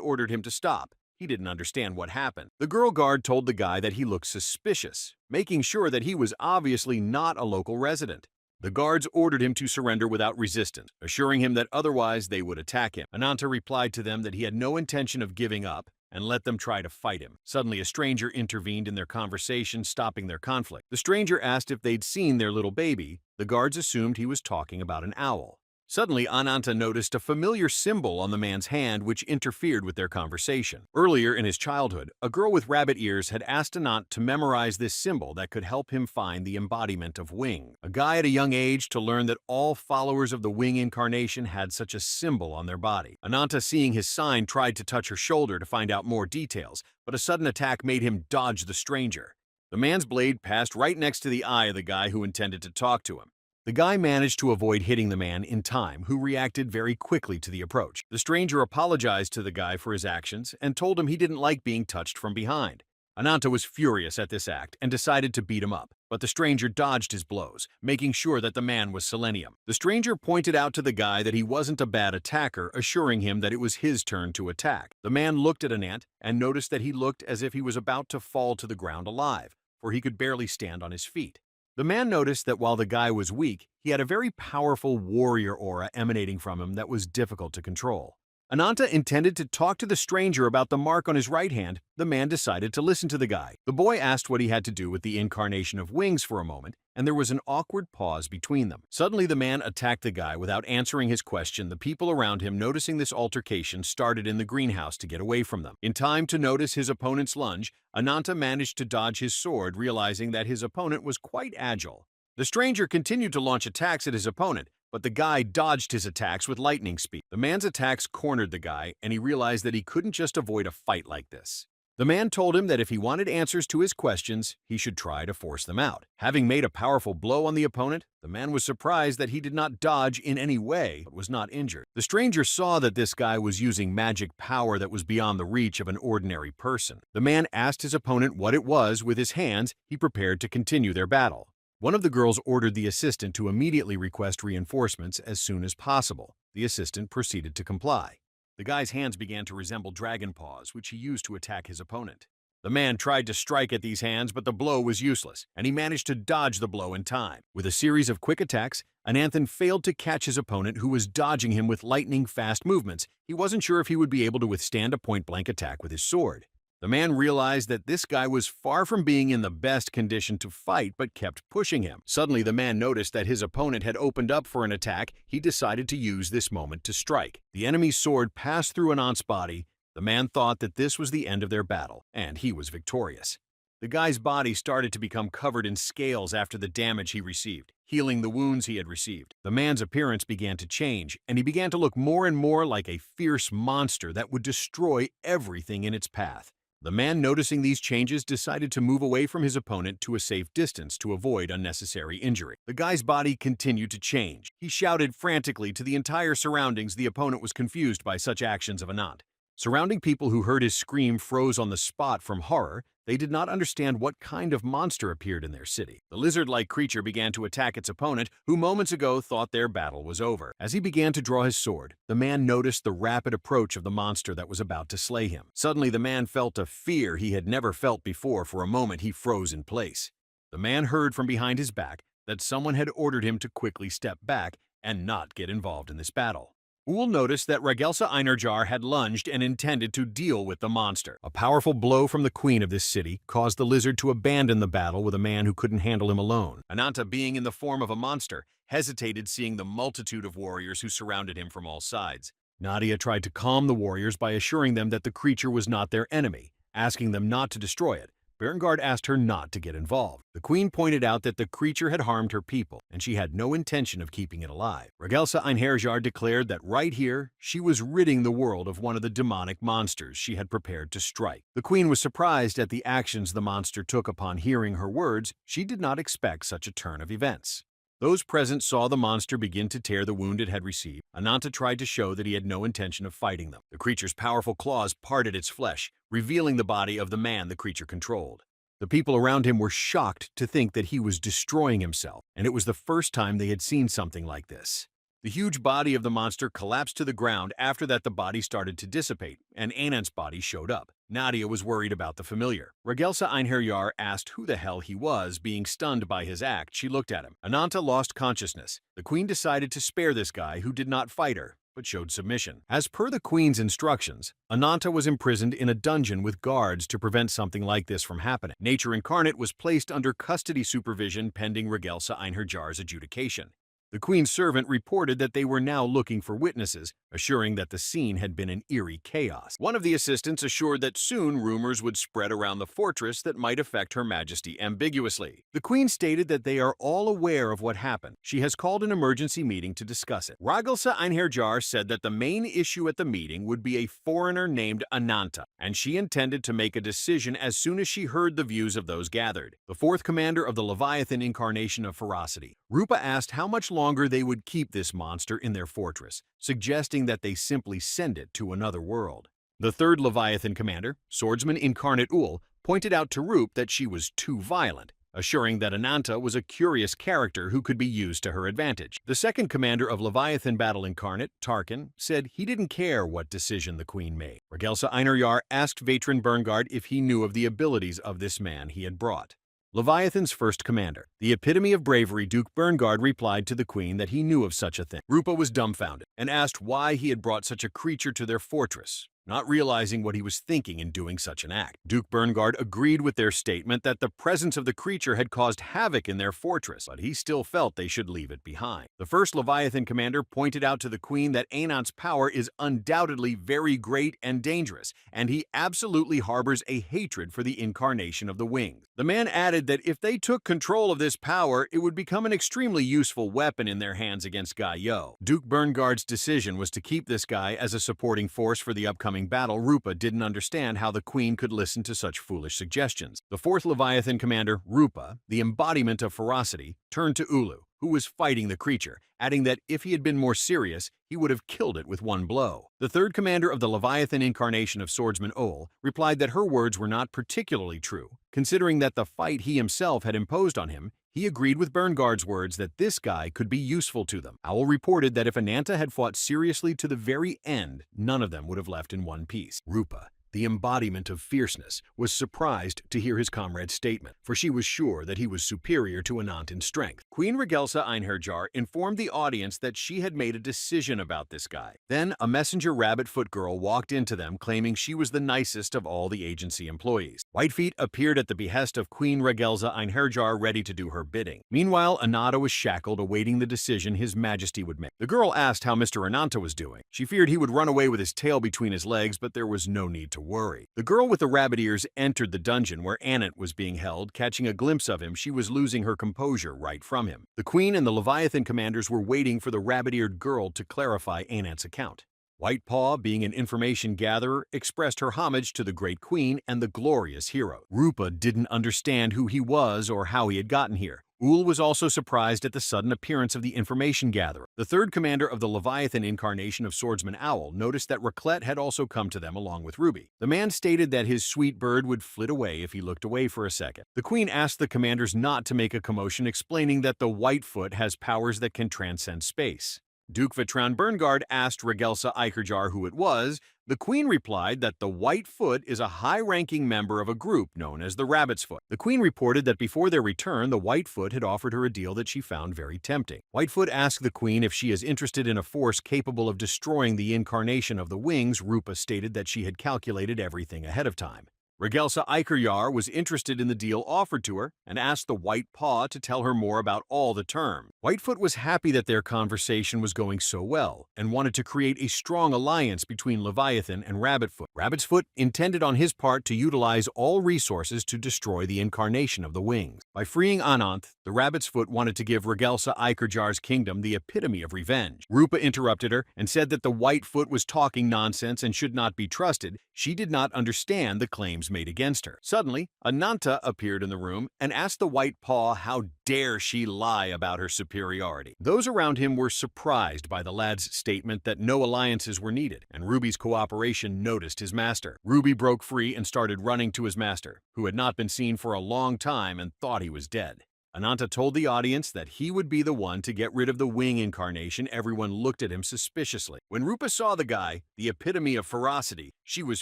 ordered him to stop. He didn't understand what happened. The girl guard told the guy that he looked suspicious, making sure that he was obviously not a local resident. The guards ordered him to surrender without resistance, assuring him that otherwise they would attack him. Ananta replied to them that he had no intention of giving up and let them try to fight him. Suddenly, a stranger intervened in their conversation, stopping their conflict. The stranger asked if they'd seen their little baby. The guards assumed he was talking about an owl. Suddenly, Ananta noticed a familiar symbol on the man's hand which interfered with their conversation. Earlier in his childhood, a girl with rabbit ears had asked Anant to memorize this symbol that could help him find the embodiment of wing. A guy at a young age to learn that all followers of the wing incarnation had such a symbol on their body. Ananta, seeing his sign, tried to touch her shoulder to find out more details, but a sudden attack made him dodge the stranger. The man's blade passed right next to the eye of the guy who intended to talk to him. The guy managed to avoid hitting the man in time, who reacted very quickly to the approach. The stranger apologized to the guy for his actions and told him he didn't like being touched from behind. Ananta was furious at this act and decided to beat him up, but the stranger dodged his blows, making sure that the man was selenium. The stranger pointed out to the guy that he wasn't a bad attacker, assuring him that it was his turn to attack. The man looked at Anant and noticed that he looked as if he was about to fall to the ground alive, for he could barely stand on his feet. The man noticed that while the guy was weak, he had a very powerful warrior aura emanating from him that was difficult to control. Ananta intended to talk to the stranger about the mark on his right hand. The man decided to listen to the guy. The boy asked what he had to do with the incarnation of wings for a moment, and there was an awkward pause between them. Suddenly, the man attacked the guy without answering his question. The people around him, noticing this altercation, started in the greenhouse to get away from them. In time to notice his opponent's lunge, Ananta managed to dodge his sword, realizing that his opponent was quite agile. The stranger continued to launch attacks at his opponent, but the guy dodged his attacks with lightning speed. The man's attacks cornered the guy, and he realized that he couldn't just avoid a fight like this. The man told him that if he wanted answers to his questions, he should try to force them out. Having made a powerful blow on the opponent, the man was surprised that he did not dodge in any way, but was not injured. The stranger saw that this guy was using magic power that was beyond the reach of an ordinary person. The man asked his opponent what it was. With his hands, he prepared to continue their battle. One of the girls ordered the assistant to immediately request reinforcements as soon as possible. The assistant proceeded to comply. The guy's hands began to resemble dragon paws, which he used to attack his opponent. The man tried to strike at these hands, but the blow was useless, and he managed to dodge the blow in time. With a series of quick attacks, Ananthan failed to catch his opponent, who was dodging him with lightning-fast movements. He wasn't sure if he would be able to withstand a point-blank attack with his sword. The man realized that this guy was far from being in the best condition to fight, but kept pushing him. Suddenly, the man noticed that his opponent had opened up for an attack. He decided to use this moment to strike. The enemy's sword passed through Anant's body. The man thought that this was the end of their battle, and he was victorious. The guy's body started to become covered in scales after the damage he received, healing the wounds he had received. The man's appearance began to change, and he began to look more and more like a fierce monster that would destroy everything in its path. The man, noticing these changes, decided to move away from his opponent to a safe distance to avoid unnecessary injury. The guy's body continued to change. He shouted frantically to the entire surroundings. The opponent was confused by such actions of Anant. Surrounding people who heard his scream froze on the spot from horror. They did not understand what kind of monster appeared in their city. The lizard-like creature began to attack its opponent, who moments ago thought their battle was over. As he began to draw his sword, the man noticed the rapid approach of the monster that was about to slay him. Suddenly, the man felt a fear he had never felt before. For a moment, he froze in place. The man heard from behind his back that someone had ordered him to quickly step back and not get involved in this battle. Uhl noticed that Regelsa Einherjar had lunged and intended to deal with the monster. A powerful blow from the queen of this city caused the lizard to abandon the battle with a man who couldn't handle him alone. Ananta, being in the form of a monster, hesitated, seeing the multitude of warriors who surrounded him from all sides. Nadia tried to calm the warriors by assuring them that the creature was not their enemy, asking them not to destroy it. Berengard asked her not to get involved. The queen pointed out that the creature had harmed her people, and she had no intention of keeping it alive. Regelsa Einherjar declared that right here, she was ridding the world of one of the demonic monsters she had prepared to strike. The queen was surprised at the actions the monster took upon hearing her words. She did not expect such a turn of events. Those present saw the monster begin to tear the wound it had received. Ananta tried to show that he had no intention of fighting them. The creature's powerful claws parted its flesh, revealing the body of the man the creature controlled. The people around him were shocked to think that he was destroying himself, and it was the first time they had seen something like this. The huge body of the monster collapsed to the ground. After that, the body started to dissipate, and Anant's body showed up. Nadia was worried about the familiar. Regelsa Einherjar asked who the hell he was. Being stunned by his act, she looked at him. Ananta lost consciousness. The queen decided to spare this guy who did not fight her, but showed submission. As per the queen's instructions, Ananta was imprisoned in a dungeon with guards to prevent something like this from happening. Nature Incarnate was placed under custody supervision pending Regelsa Einherjar's adjudication. The queen's servant reported that they were now looking for witnesses, assuring that the scene had been an eerie chaos. One of the assistants assured that soon rumors would spread around the fortress that might affect Her Majesty ambiguously. The queen stated that they are all aware of what happened. She has called an emergency meeting to discuss it. Regression Einherjar said that the main issue at the meeting would be a foreigner named Ananta, and she intended to make a decision as soon as she heard the views of those gathered. The fourth commander of the Leviathan incarnation of ferocity, Rupa, asked how much longer they would keep this monster in their fortress, suggesting that they simply send it to another world. The third Leviathan commander, swordsman incarnate Ul, pointed out to Rup that she was too violent, assuring that Ananta was a curious character who could be used to her advantage. The second commander of Leviathan Battle Incarnate, Tarkin, said he didn't care what decision the queen made. Regression Einherjar asked Veteran Berngard if he knew of the abilities of this man he had brought. Leviathan's first commander, the epitome of bravery, Duke Berngard, replied to the queen that he knew of such a thing. Rupa was dumbfounded and asked why he had brought such a creature to their fortress, not realizing what he was thinking in doing such an act. Duke Berngard agreed with their statement that the presence of the creature had caused havoc in their fortress, but he still felt they should leave it behind. The first Leviathan commander pointed out to the queen that Anant's power is undoubtedly very great and dangerous, and he absolutely harbors a hatred for the incarnation of the wings. The man added that if they took control of this power, it would become an extremely useful weapon in their hands against Guy Yo. Duke Berngard's decision was to keep this guy as a supporting force for the upcoming battle. Rupa didn't understand how the queen could listen to such foolish suggestions. The fourth Leviathan commander, Rupa, the embodiment of ferocity, turned to Ulu, who was fighting the creature, adding that if he had been more serious, he would have killed it with one blow. The third commander of the Leviathan incarnation of swordsman Ol replied that her words were not particularly true, considering that the fight he himself had imposed on him. He agreed with Berngard's words that this guy could be useful to them. Owl reported that if Ananta had fought seriously to the very end, none of them would have left in one piece. Rupa, the embodiment of fierceness, was surprised to hear his comrade's statement, for she was sure that he was superior to Anant in strength. Queen Regression Einherjar informed the audience that she had made a decision about this guy. Then a messenger rabbit-foot girl walked into them claiming she was the nicest of all the agency employees. Whitefeet appeared at the behest of Queen Regression Einherjar, ready to do her bidding. Meanwhile, Ananta was shackled, awaiting the decision His Majesty would make. The girl asked how Mr. Ananta was doing. She feared he would run away with his tail between his legs, but there was no need to worry. The girl with the rabbit ears entered the dungeon where Anant was being held. Catching a glimpse of him, she was losing her composure right from him. The queen and the Leviathan commanders were waiting for the rabbit-eared girl to clarify Anant's account. White Paw, being an information gatherer, expressed her homage to the great queen and the glorious hero. Rupa didn't understand who he was or how he had gotten here. Ul was also surprised at the sudden appearance of the information gatherer. The third commander of the Leviathan incarnation of swordsman Owl noticed that Raclette had also come to them along with Ruby. The man stated that his sweet bird would flit away if he looked away for a second. The queen asked the commanders not to make a commotion, explaining that the Whitefoot has powers that can transcend space. Duke Veteran Berngard asked Regression Einherjar who it was. The queen replied that the Whitefoot is a high-ranking member of a group known as the Rabbit's Foot. The queen reported that before their return, the Whitefoot had offered her a deal that she found very tempting. Whitefoot asked the queen if she is interested in a force capable of destroying the incarnation of the wings. Rupa stated that she had calculated everything ahead of time. Regression Einherjar was interested in the deal offered to her and asked the White Paw to tell her more about all the terms. Whitefoot was happy that their conversation was going so well and wanted to create a strong alliance between Leviathan and Rabbitfoot. Rabbitfoot intended on his part to utilize all resources to destroy the incarnation of the wings. By freeing Ananth, the Rabbit's Foot wanted to give Regression Einherjar's kingdom the epitome of revenge. Rupa interrupted her and said that the Whitefoot was talking nonsense and should not be trusted. She did not understand the claims made against her. Suddenly, Ananta appeared in the room and asked the White Paw how dare she lie about her superiority. Those around him were surprised by the lad's statement that no alliances were needed, and Ruby's cooperation noticed his master. Ruby broke free and started running to his master, who had not been seen for a long time and thought he was dead. Ananta told the audience that he would be the one to get rid of the wing incarnation. Everyone looked at him suspiciously. When Rupa saw the guy, the epitome of ferocity, she was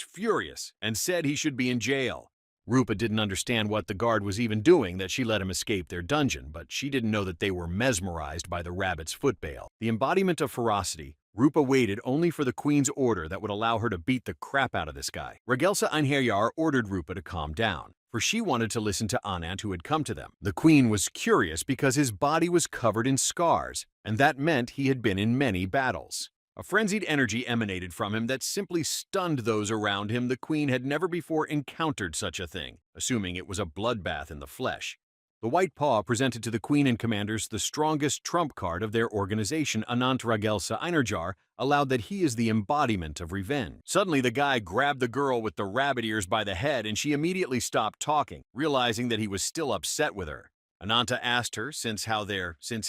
furious and said he should be in jail. Rupa didn't understand what the guard was even doing that she let him escape their dungeon, but she didn't know that they were mesmerized by the rabbit's foot bail. The embodiment of ferocity, Rupa waited only for the queen's order that would allow her to beat the crap out of this guy. Regression Einherjar ordered Rupa to calm down, for she wanted to listen to Anant, who had come to them. The queen was curious because his body was covered in scars, and that meant he had been in many battles. A frenzied energy emanated from him that simply stunned those around him. The queen had never before encountered such a thing, assuming it was a bloodbath in the flesh. The White Paw presented to the queen and commanders the strongest trump card of their organization. Anant Ragelsa Einarjar allowed that he is the embodiment of revenge. Suddenly, the guy grabbed the girl with the rabbit ears by the head, and she immediately stopped talking, realizing that he was still upset with her. Ananta asked her since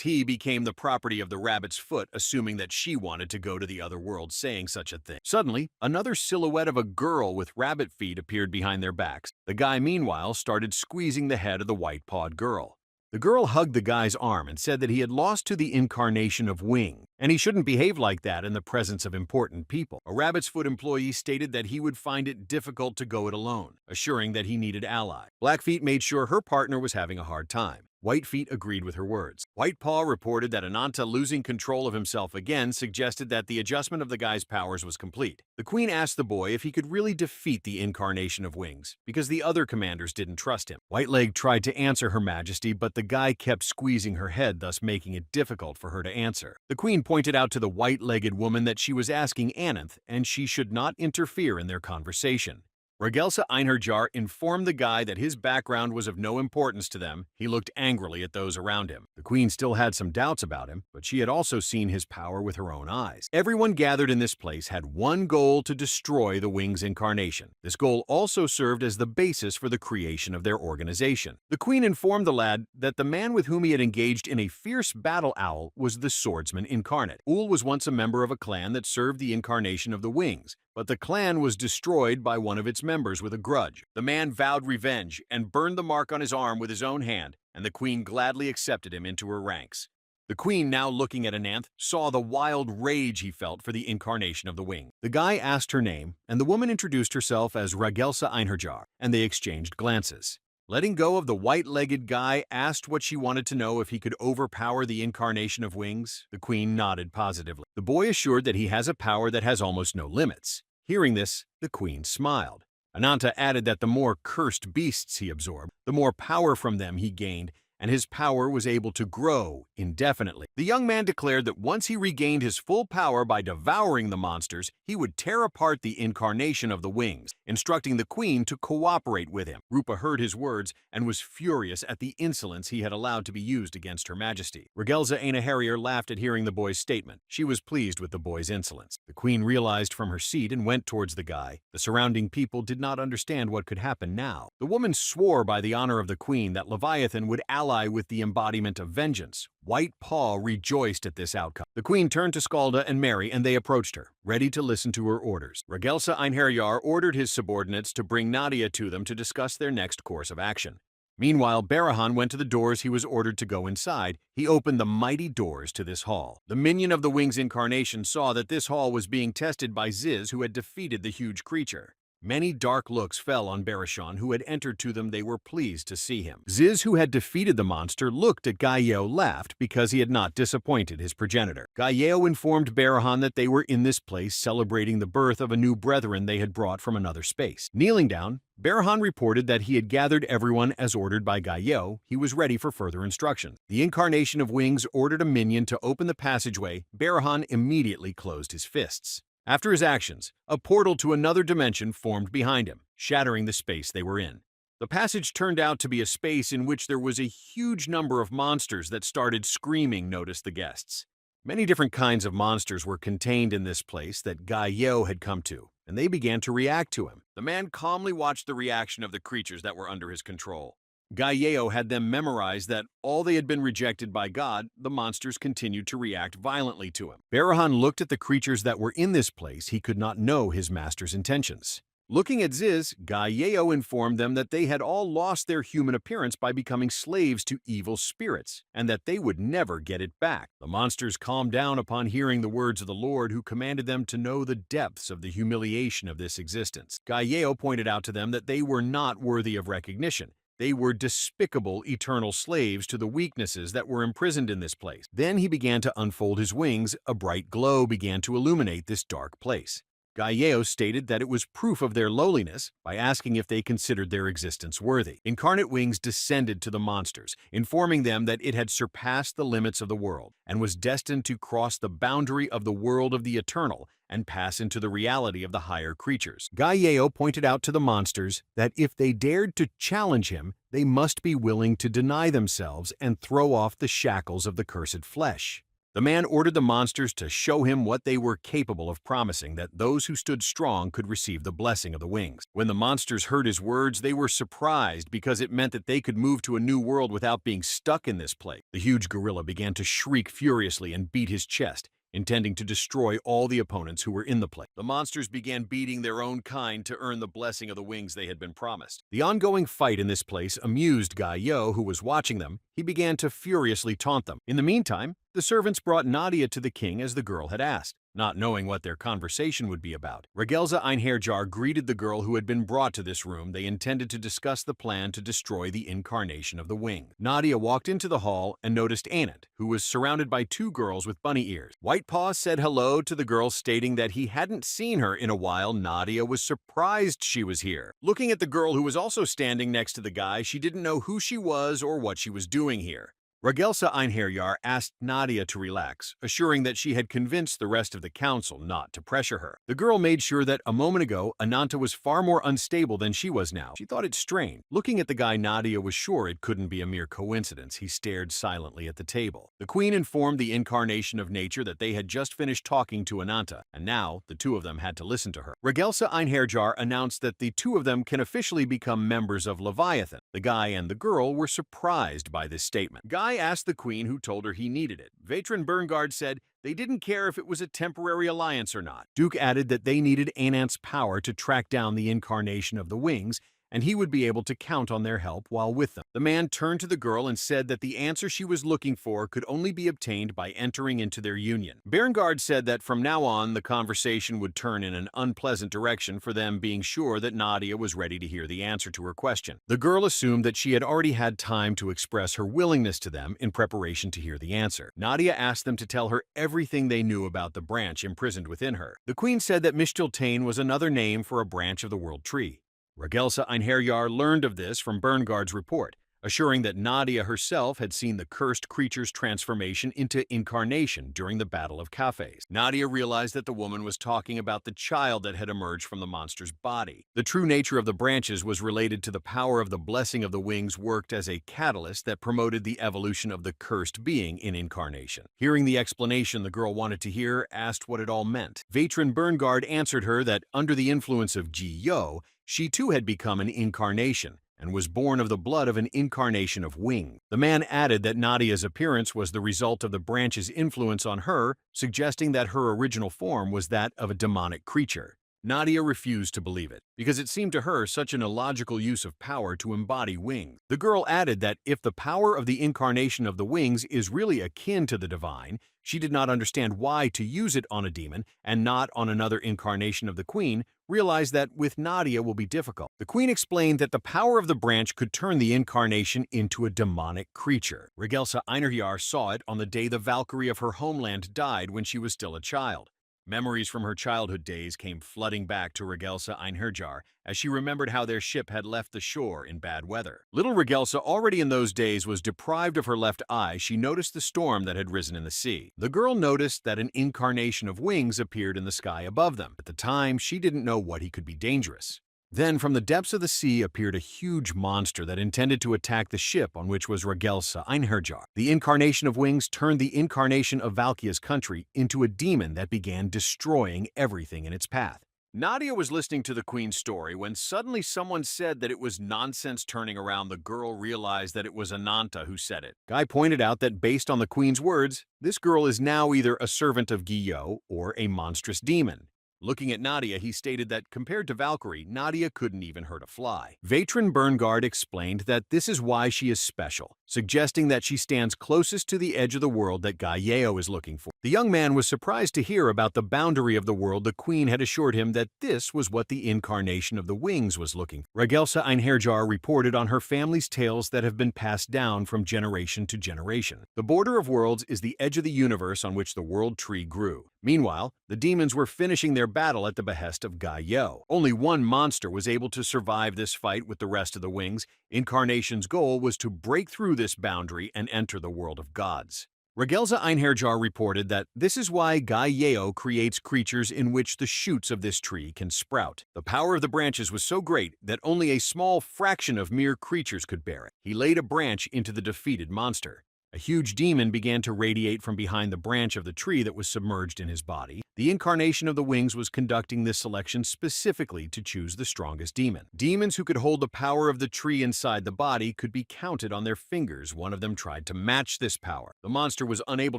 he became the property of the rabbit's foot, assuming that she wanted to go to the other world, saying such a thing. Suddenly, another silhouette of a girl with rabbit feet appeared behind their backs. The guy, meanwhile, started squeezing the head of the white-pawed girl. The girl hugged the guy's arm and said that he had lost to the incarnation of Wing, and he shouldn't behave like that in the presence of important people. A rabbit's foot employee stated that he would find it difficult to go it alone, assuring that he needed allies. Blackfeet made sure her partner was having a hard time. Whitefeet agreed with her words. White Paw reported that Ananta, losing control of himself again, suggested that the adjustment of the guy's powers was complete. The queen asked the boy if he could really defeat the incarnation of Wings, because the other commanders didn't trust him. Whiteleg tried to answer Her Majesty, but the guy kept squeezing her head, thus making it difficult for her to answer. The queen pointed out to the white-legged woman that she was asking Ananth, and she should not interfere in their conversation. Ragelsa Einherjar informed the guy that his background was of no importance to them. He looked angrily at those around him. The queen still had some doubts about him, but she had also seen his power with her own eyes. Everyone gathered in this place had one goal: to destroy the Wings incarnation. This goal also served as the basis for the creation of their organization. The queen informed the lad that the man with whom he had engaged in a fierce battle owl was the swordsman incarnate. Ul was once a member of a clan that served the incarnation of the Wings, but the clan was destroyed by one of its members with a grudge. The man vowed revenge and burned the mark on his arm with his own hand, and the queen gladly accepted him into her ranks. The queen, now looking at Ananth, saw the wild rage he felt for the incarnation of the Wing. The guy asked her name, and the woman introduced herself as Ragelsa Einherjar, and they exchanged glances. Letting go of the white-legged guy, asked what she wanted to know: if he could overpower the incarnation of Wings. The queen nodded positively. The boy assured that he has a power that has almost no limits. Hearing this, the queen smiled. Ananta added that the more cursed beasts he absorbed, the more power from them he gained, and his power was able to grow indefinitely. The young man declared that once he regained his full power by devouring the monsters, he would tear apart the incarnation of the Wings, instructing the queen to cooperate with him. Rupa heard his words and was furious at the insolence he had allowed to be used against Her Majesty. Ragelsa Ainaharier laughed at hearing the boy's statement. She was pleased with the boy's insolence. The queen realized from her seat and went towards the guy. The surrounding people did not understand what could happen now. The woman swore by the honor of the queen that Leviathan would ally with the embodiment of vengeance. White Paw rejoiced at this outcome. The queen turned to Skalda and Mary, and they approached her, ready to listen to her orders. Ragelsa Einherjar ordered his subordinates to bring Nadia to them to discuss their next course of action. Meanwhile, Barahan went to the doors he was ordered to go inside. He opened the mighty doors to this hall. The minion of the Wings incarnation saw that this hall was being tested by Ziz, who had defeated the huge creature. Many dark looks fell on Barashon, who had entered to them. They were pleased to see him. Ziz, who had defeated the monster, looked at Gaio, laughed because he had not disappointed his progenitor. Gaio informed Barahan that they were in this place celebrating the birth of a new brethren they had brought from another space. Kneeling down, Barahan reported that he had gathered everyone as ordered by Gaio. He was ready for further instructions. The incarnation of Wings ordered a minion to open the passageway. Barahan immediately closed his fists. After his actions, a portal to another dimension formed behind him, shattering the space they were in. The passage turned out to be a space in which there was a huge number of monsters that started screaming, noticed the guests. Many different kinds of monsters were contained in this place that Gaio had come to, and they began to react to him. The man calmly watched the reaction of the creatures that were under his control. Gaio had them memorize that all they had been rejected by God, the monsters continued to react violently to him. Barahan looked at the creatures that were in this place. He could not know his master's intentions. Looking at Ziz, Gaio informed them that they had all lost their human appearance by becoming slaves to evil spirits, and that they would never get it back. The monsters calmed down upon hearing the words of the Lord, who commanded them to know the depths of the humiliation of this existence. Gaio pointed out to them that they were not worthy of recognition. They were despicable eternal slaves to the weaknesses that were imprisoned in this place. Then he began to unfold his wings. A bright glow began to illuminate this dark place. Galileo stated that it was proof of their lowliness by asking if they considered their existence worthy. Incarnate wings descended to the monsters, informing them that it had surpassed the limits of the world and was destined to cross the boundary of the world of the eternal and pass into the reality of the higher creatures. Galileo pointed out to the monsters that if they dared to challenge him, they must be willing to deny themselves and throw off the shackles of the cursed flesh. The man ordered the monsters to show him what they were capable of, promising that those who stood strong could receive the blessing of the wings. When the monsters heard his words, they were surprised because it meant that they could move to a new world without being stuck in this place. The huge gorilla began to shriek furiously and beat his chest, intending to destroy all the opponents who were in the place. The monsters began beating their own kind to earn the blessing of the wings they had been promised. The ongoing fight in this place amused Galileo, who was watching them. He began to furiously taunt them. In the meantime, the servants brought Nadia to the king as the girl had asked. Not knowing what their conversation would be about, Regression Einherjar greeted the girl who had been brought to this room. They intended to discuss the plan to destroy the incarnation of the wing. Nadia walked into the hall and noticed Anand, who was surrounded by two girls with bunny ears. Whitepaw said hello to the girl, stating that he hadn't seen her in a while. Nadia was surprised she was here. Looking at the girl who was also standing next to the guy, she didn't know who she was or what she was doing here. Regression Einherjar asked Nadia to relax, assuring that she had convinced the rest of the council not to pressure her. The girl made sure that a moment ago, Ananta was far more unstable than she was now. She thought it strange. Looking at the guy, Nadia was sure it couldn't be a mere coincidence. He stared silently at the table. The queen informed the incarnation of nature that they had just finished talking to Ananta, and now the two of them had to listen to her. Regression Einherjar announced that the two of them can officially become members of Leviathan. The guy and the girl were surprised by this statement. Guy asked the queen, who told her he needed it. Veteran Berngard said they didn't care if it was a temporary alliance or not. Duke added that they needed Anant's power to track down the incarnation of the wings, and he would be able to count on their help while with them. The man turned to the girl and said that the answer she was looking for could only be obtained by entering into their union. Berngard said that from now on, the conversation would turn in an unpleasant direction for them, being sure that Nadia was ready to hear the answer to her question. The girl assumed that she had already had time to express her willingness to them in preparation to hear the answer. Nadia asked them to tell her everything they knew about the branch imprisoned within her. The queen said that Mishtiltane was another name for a branch of the world tree. Regression Einherjar learned of this from Berngard's report, assuring that Nadia herself had seen the cursed creature's transformation into incarnation during the Battle of Cafes. Nadia realized that the woman was talking about the child that had emerged from the monster's body. The true nature of the branches was related to the power of the blessing of the wings worked as a catalyst that promoted the evolution of the cursed being in incarnation. Hearing the explanation the girl wanted to hear, asked what it all meant. Veteran Berngard answered her that under the influence of Ji-Yo, she too had become an incarnation and was born of the blood of an incarnation of wing. The man added that Nadia's appearance was the result of the branch's influence on her, suggesting that her original form was that of a demonic creature. Nadia refused to believe it, because it seemed to her such an illogical use of power to embody wings. The girl added that if the power of the incarnation of the wings is really akin to the divine, she did not understand why to use it on a demon and not on another incarnation of the queen, realized that with Nadia will be difficult. The queen explained that the power of the branch could turn the incarnation into a demonic creature. Regression Einherjar saw it on the day the Valkyrie of her homeland died when she was still a child. Memories from her childhood days came flooding back to Regression Einherjar as she remembered how their ship had left the shore in bad weather. Little Regression, already in those days, was deprived of her left eye. She noticed the storm that had risen in the sea. The girl noticed that an incarnation of wings appeared in the sky above them. At the time, she didn't know what he could be dangerous. Then, from the depths of the sea appeared a huge monster that intended to attack the ship on which was Regression Einherjar. The incarnation of wings turned the incarnation of Valkia's country into a demon that began destroying everything in its path. Nadia was listening to the queen's story when suddenly someone said that it was nonsense. Turning around, the girl realized that it was Ananta who said it. Guy pointed out that based on the queen's words, this girl is now either a servant of Gi-Yo or a monstrous demon. Looking at Nadia, he stated that compared to Valkyrie, Nadia couldn't even hurt a fly. Veteran Berngard explained that this is why she is special, suggesting that she stands closest to the edge of the world that Galileo is looking for. The young man was surprised to hear about the boundary of the world. The queen had assured him that this was what the incarnation of the wings was looking for. Regression Einherjar reported on her family's tales that have been passed down from generation to generation. The border of worlds is the edge of the universe on which the world tree grew. Meanwhile, the demons were finishing their their battle at the behest of Gai Yo. Only one monster was able to survive this fight with the rest of the wings. Incarnation's goal was to break through this boundary and enter the world of gods. Regression Einherjar reported that this is why Gai Yeo creates creatures in which the shoots of this tree can sprout. The power of the branches was so great that only a small fraction of mere creatures could bear it. He laid a branch into the defeated monster. A huge demon began to radiate from behind the branch of the tree that was submerged in his body. The incarnation of the wings was conducting this selection specifically to choose the strongest demon. Demons who could hold the power of the tree inside the body could be counted on their fingers. One of them tried to match this power. The monster was unable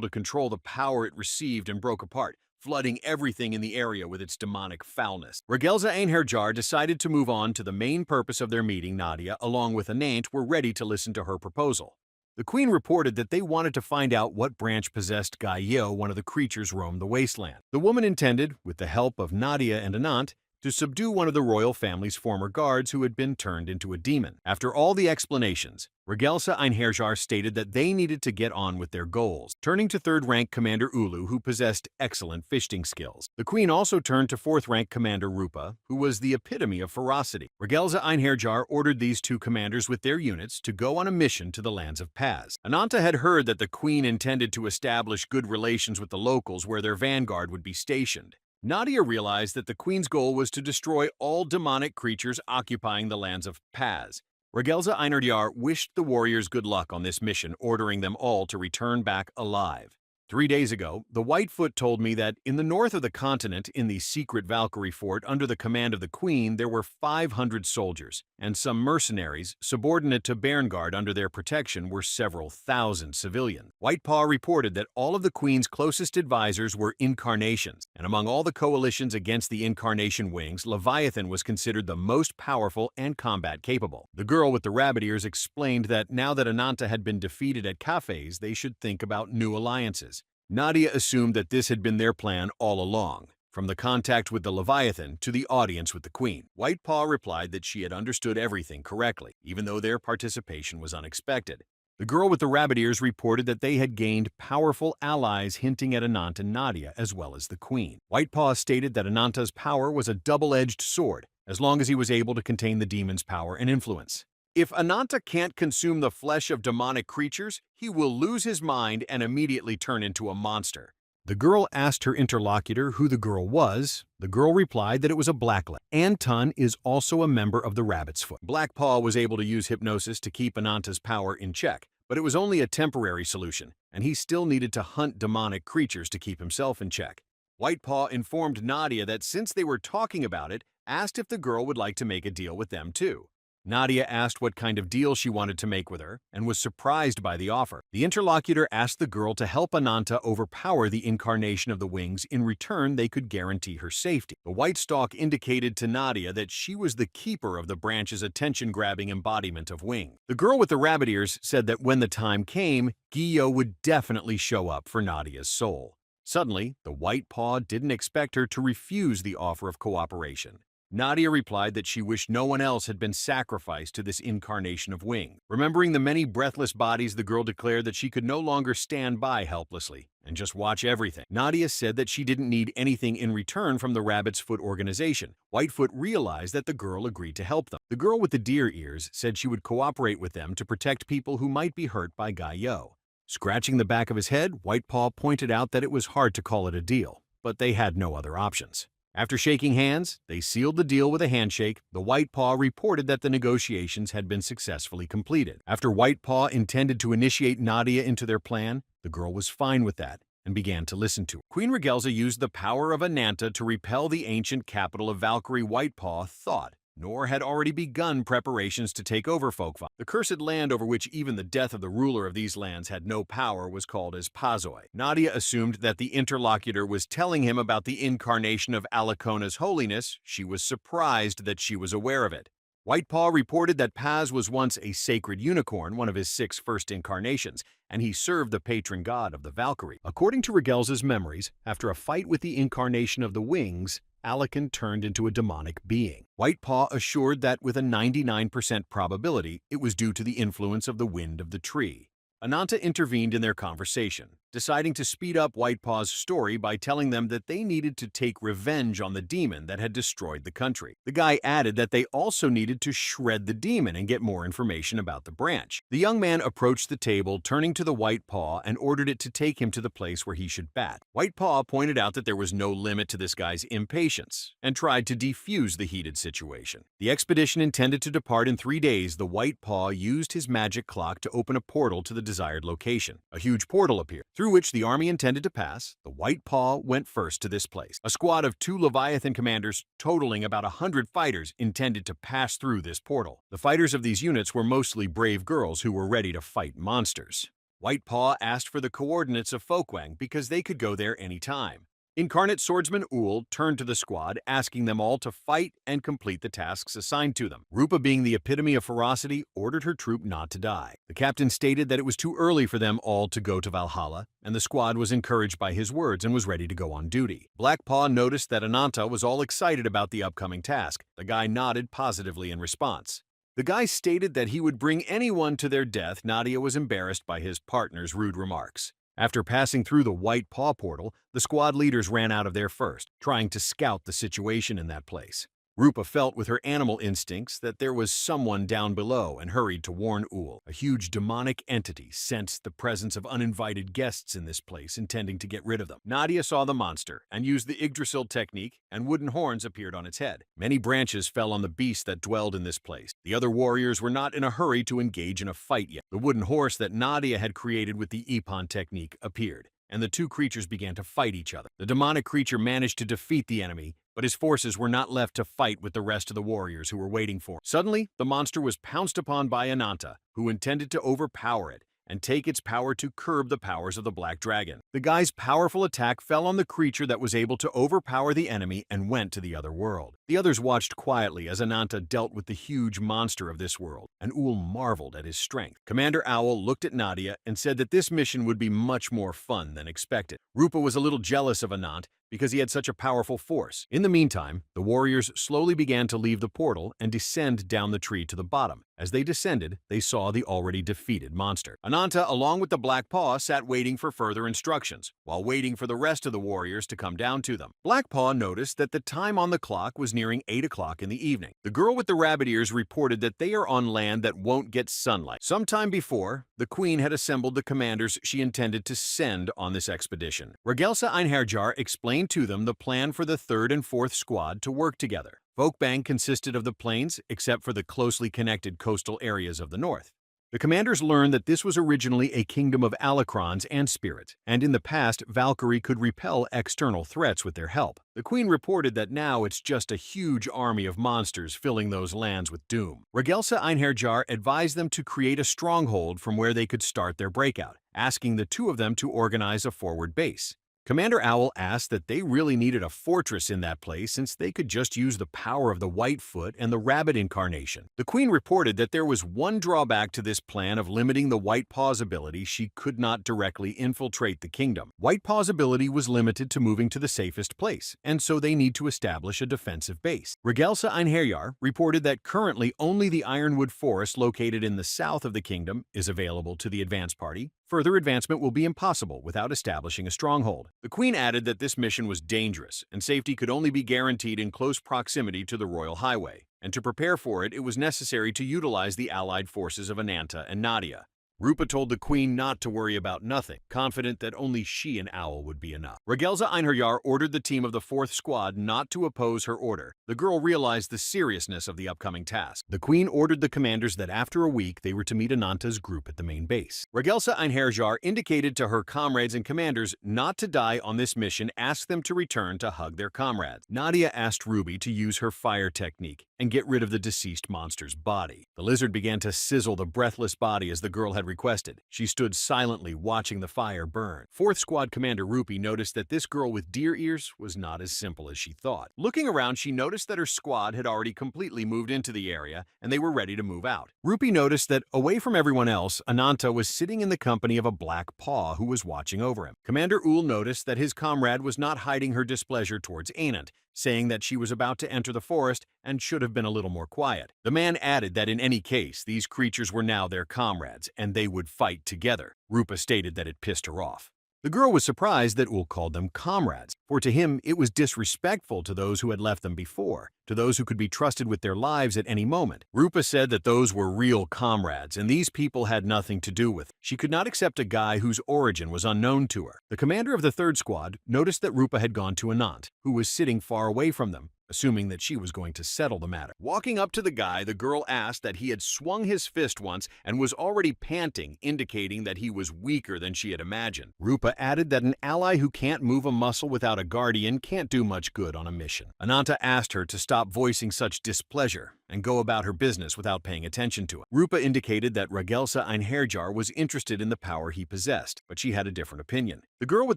to control the power it received and broke apart, flooding everything in the area with its demonic foulness. Regression Einherjar decided to move on to the main purpose of their meeting. Nadia, along with Anant, were ready to listen to her proposal. The queen reported that they wanted to find out what branch possessed Gai Yo, one of the creatures roamed the wasteland. The woman intended, with the help of Nadia and Anant, to subdue one of the royal family's former guards who had been turned into a demon. After all the explanations, Regression Einherjar stated that they needed to get on with their goals, turning to 3rd rank Commander Ulu, who possessed excellent fishing skills. The queen also turned to 4th rank Commander Rupa, who was the epitome of ferocity. Regression Einherjar ordered these two commanders with their units to go on a mission to the lands of Paz. Ananta had heard that the queen intended to establish good relations with the locals where their vanguard would be stationed. Nadia realized that the queen's goal was to destroy all demonic creatures occupying the lands of Paz. Regression Einherjar wished the warriors good luck on this mission, ordering them all to return back alive. 3 days ago, the Whitefoot told me that in the north of the continent, in the secret Valkyrie fort under the command of the queen, there were 500 soldiers, and some mercenaries, subordinate to Bairnguard under their protection, were several thousand civilians. Whitepaw reported that all of the queen's closest advisors were incarnations, and among all the coalitions against the incarnation wings, Leviathan was considered the most powerful and combat capable. The girl with the rabbit ears explained that now that Ananta had been defeated at cafes, they should think about new alliances. Nadia assumed that this had been their plan all along, from the contact with the Leviathan to the audience with the queen. Whitepaw replied that she had understood everything correctly, even though their participation was unexpected. The girl with the rabbit ears reported that they had gained powerful allies, hinting at Anant and Nadia as well as the queen. Whitepaw stated that Ananta's power was a double-edged sword, as long as he was able to contain the demon's power and influence. If Ananta can't consume the flesh of demonic creatures, he will lose his mind and immediately turn into a monster. The girl asked her interlocutor who the girl was. The girl replied that it was a blacklet. Anton is also a member of the Rabbit's Foot. Blackpaw was able to use hypnosis to keep Ananta's power in check, but it was only a temporary solution, and he still needed to hunt demonic creatures to keep himself in check. Whitepaw informed Nadia that since they were talking about it, asked if the girl would like to make a deal with them too. Nadia asked what kind of deal she wanted to make with her and was surprised by the offer. The interlocutor asked the girl to help Ananta overpower the incarnation of the wings. In return, they could guarantee her safety. The white stalk indicated to Nadia that she was the keeper of the branch's attention-grabbing embodiment of wing. The girl with the rabbit ears said that when the time came, Giyo would definitely show up for Nadia's soul. Suddenly, the white paw didn't expect her to refuse the offer of cooperation. Nadia replied that she wished no one else had been sacrificed to this incarnation of wing. Remembering the many breathless bodies, the girl declared that she could no longer stand by helplessly and just watch everything. Nadia said that she didn't need anything in return from the Rabbit's Foot organization. Whitefoot realized that the girl agreed to help them. The girl with the deer ears said she would cooperate with them to protect people who might be hurt by Gaio. Scratching the back of his head, Whitepaw pointed out that it was hard to call it a deal, but they had no other options. After shaking hands, they sealed the deal with a handshake. The Whitepaw reported that the negotiations had been successfully completed. After Whitepaw intended to initiate Nadia into their plan, the girl was fine with that and began to listen to her. Queen Regelza used the power of Ananta to repel the ancient capital of Valkyrie. Whitepaw thought, nor had already begun preparations to take over Folkvon. The cursed land over which even the death of the ruler of these lands had no power was called as Pazoi. Nadia assumed that the interlocutor was telling him about the incarnation of Alacona's holiness. She was surprised that she was aware of it. Whitepaw reported that Paz was once a sacred unicorn, one of his 6 first incarnations, and he served the patron god of the Valkyrie. According to Regelza's memories, after a fight with the incarnation of the wings, Alakon turned into a demonic being. Whitepaw assured that with a 99% probability, it was due to the influence of the wind of the tree. Ananta intervened in their conversation, deciding to speed up White Paw's story by telling them that they needed to take revenge on the demon that had destroyed the country. The guy added that they also needed to shred the demon and get more information about the branch. The young man approached the table, turning to the White Paw, and ordered it to take him to the place where he should bat. White Paw pointed out that there was no limit to this guy's impatience and tried to defuse the heated situation. The expedition intended to depart in 3 days. The White Paw used his magic clock to open a portal to the desired location. A huge portal appeared, through which the army intended to pass. The White Paw went first to this place. A squad of 2 Leviathan commanders, totaling about 100 fighters, intended to pass through this portal. The fighters of these units were mostly brave girls who were ready to fight monsters. White Paw asked for the coordinates of Folkwang because they could go there anytime. Incarnate swordsman Uhl turned to the squad, asking them all to fight and complete the tasks assigned to them. Rupa, being the epitome of ferocity, ordered her troop not to die. The captain stated that it was too early for them all to go to Valhalla, and the squad was encouraged by his words and was ready to go on duty. Black Paw noticed that Ananta was all excited about the upcoming task. The guy nodded positively in response. The guy stated that he would bring anyone to their death. Nadia was embarrassed by his partner's rude remarks. After passing through the White Paw portal, the squad leaders ran out of there first, trying to scout the situation in that place. Rupa felt with her animal instincts that there was someone down below and hurried to warn Uhl. A huge demonic entity sensed the presence of uninvited guests in this place, intending to get rid of them. Nadia saw the monster and used the Yggdrasil technique, and wooden horns appeared on its head. Many branches fell on the beast that dwelled in this place. The other warriors were not in a hurry to engage in a fight yet. The wooden horse that Nadia had created with the Ipan technique appeared, and the 2 creatures began to fight each other. The demonic creature managed to defeat the enemy, but his forces were not left to fight with the rest of the warriors who were waiting for him. Suddenly, the monster was pounced upon by Ananta, who intended to overpower it and take its power to curb the powers of the Black Dragon. The guy's powerful attack fell on the creature that was able to overpower the enemy and went to the other world. The others watched quietly as Ananta dealt with the huge monster of this world, and Uhl marveled at his strength. Commander Owl looked at Nadia and said that this mission would be much more fun than expected. Rupa was a little jealous of Anant because he had such a powerful force. In the meantime, the warriors slowly began to leave the portal and descend down the tree to the bottom. As they descended, they saw the already defeated monster. Ananta, along with the Black Paw, sat waiting for further instructions, while waiting for the rest of the warriors to come down to them. Black Paw noticed that the time on the clock was nearing 8 o'clock in the evening. The girl with the rabbit ears reported that they are on land that won't get sunlight. Sometime before, the queen had assembled the commanders she intended to send on this expedition. Regelsa Einherjar explained to them the plan for the 3rd and 4th squad to work together. Folkbang consisted of the plains, except for the closely connected coastal areas of the north. The commanders learned that this was originally a kingdom of Alacrons and spirits, and in the past, Valkyrie could repel external threats with their help. The queen reported that now it's just a huge army of monsters filling those lands with doom. Regelsa Einherjar advised them to create a stronghold from where they could start their breakout, asking the 2 of them to organize a forward base. Commander Owl asked that they really needed a fortress in that place since they could just use the power of the Whitefoot and the rabbit incarnation. The queen reported that there was one drawback to this plan of limiting the White Paw's ability. She could not directly infiltrate the kingdom. White Paw's ability was limited to moving to the safest place, and so they need to establish a defensive base. Regelsa Einherjar reported that currently only the Ironwood Forest located in the south of the kingdom is available to the advance party. Further advancement will be impossible without establishing a stronghold. The queen added that this mission was dangerous, and safety could only be guaranteed in close proximity to the royal highway, and to prepare for it, it was necessary to utilize the allied forces of Ananta and Nadia. Rupa told the queen not to worry about nothing, confident that only she and Owl would be enough. Regelsa Einherjar ordered the team of the 4th squad not to oppose her order. The girl realized the seriousness of the upcoming task. The queen ordered the commanders that after a week they were to meet Ananta's group at the main base. Regelsa Einherjar indicated to her comrades and commanders not to die on this mission, asked them to return to hug their comrades. Nadia asked Ruby to use her fire technique and get rid of the deceased monster's body. The lizard began to sizzle the breathless body as the girl had requested. She stood silently watching the fire burn. 4th Squad Commander Rupi noticed that this girl with deer ears was not as simple as she thought. Looking around, she noticed that her squad had already completely moved into the area and they were ready to move out. Rupi noticed that away from everyone else, Ananta was sitting in the company of a Black Paw who was watching over him. Commander Uhl noticed that his comrade was not hiding her displeasure towards Anant, saying that she was about to enter the forest and should have been a little more quiet. The man added that in any case, these creatures were now their comrades and they would fight together. Rupa stated that it pissed her off. The girl was surprised that Ul called them comrades, for to him it was disrespectful to those who had left them before, to those who could be trusted with their lives at any moment. Rupa said that those were real comrades, and these people had nothing to do with it. She could not accept a guy whose origin was unknown to her. The commander of the third squad noticed that Rupa had gone to Anant, who was sitting far away from them, assuming that she was going to settle the matter. Walking up to the guy, the girl asked that he had swung his fist once and was already panting, indicating that he was weaker than she had imagined. Rupa added that an ally who can't move a muscle without a guardian can't do much good on a mission. Ananta asked her to stop voicing such displeasure and go about her business without paying attention to it. Rupa indicated that Ragelsa Einherjar was interested in the power he possessed, but she had a different opinion. The girl with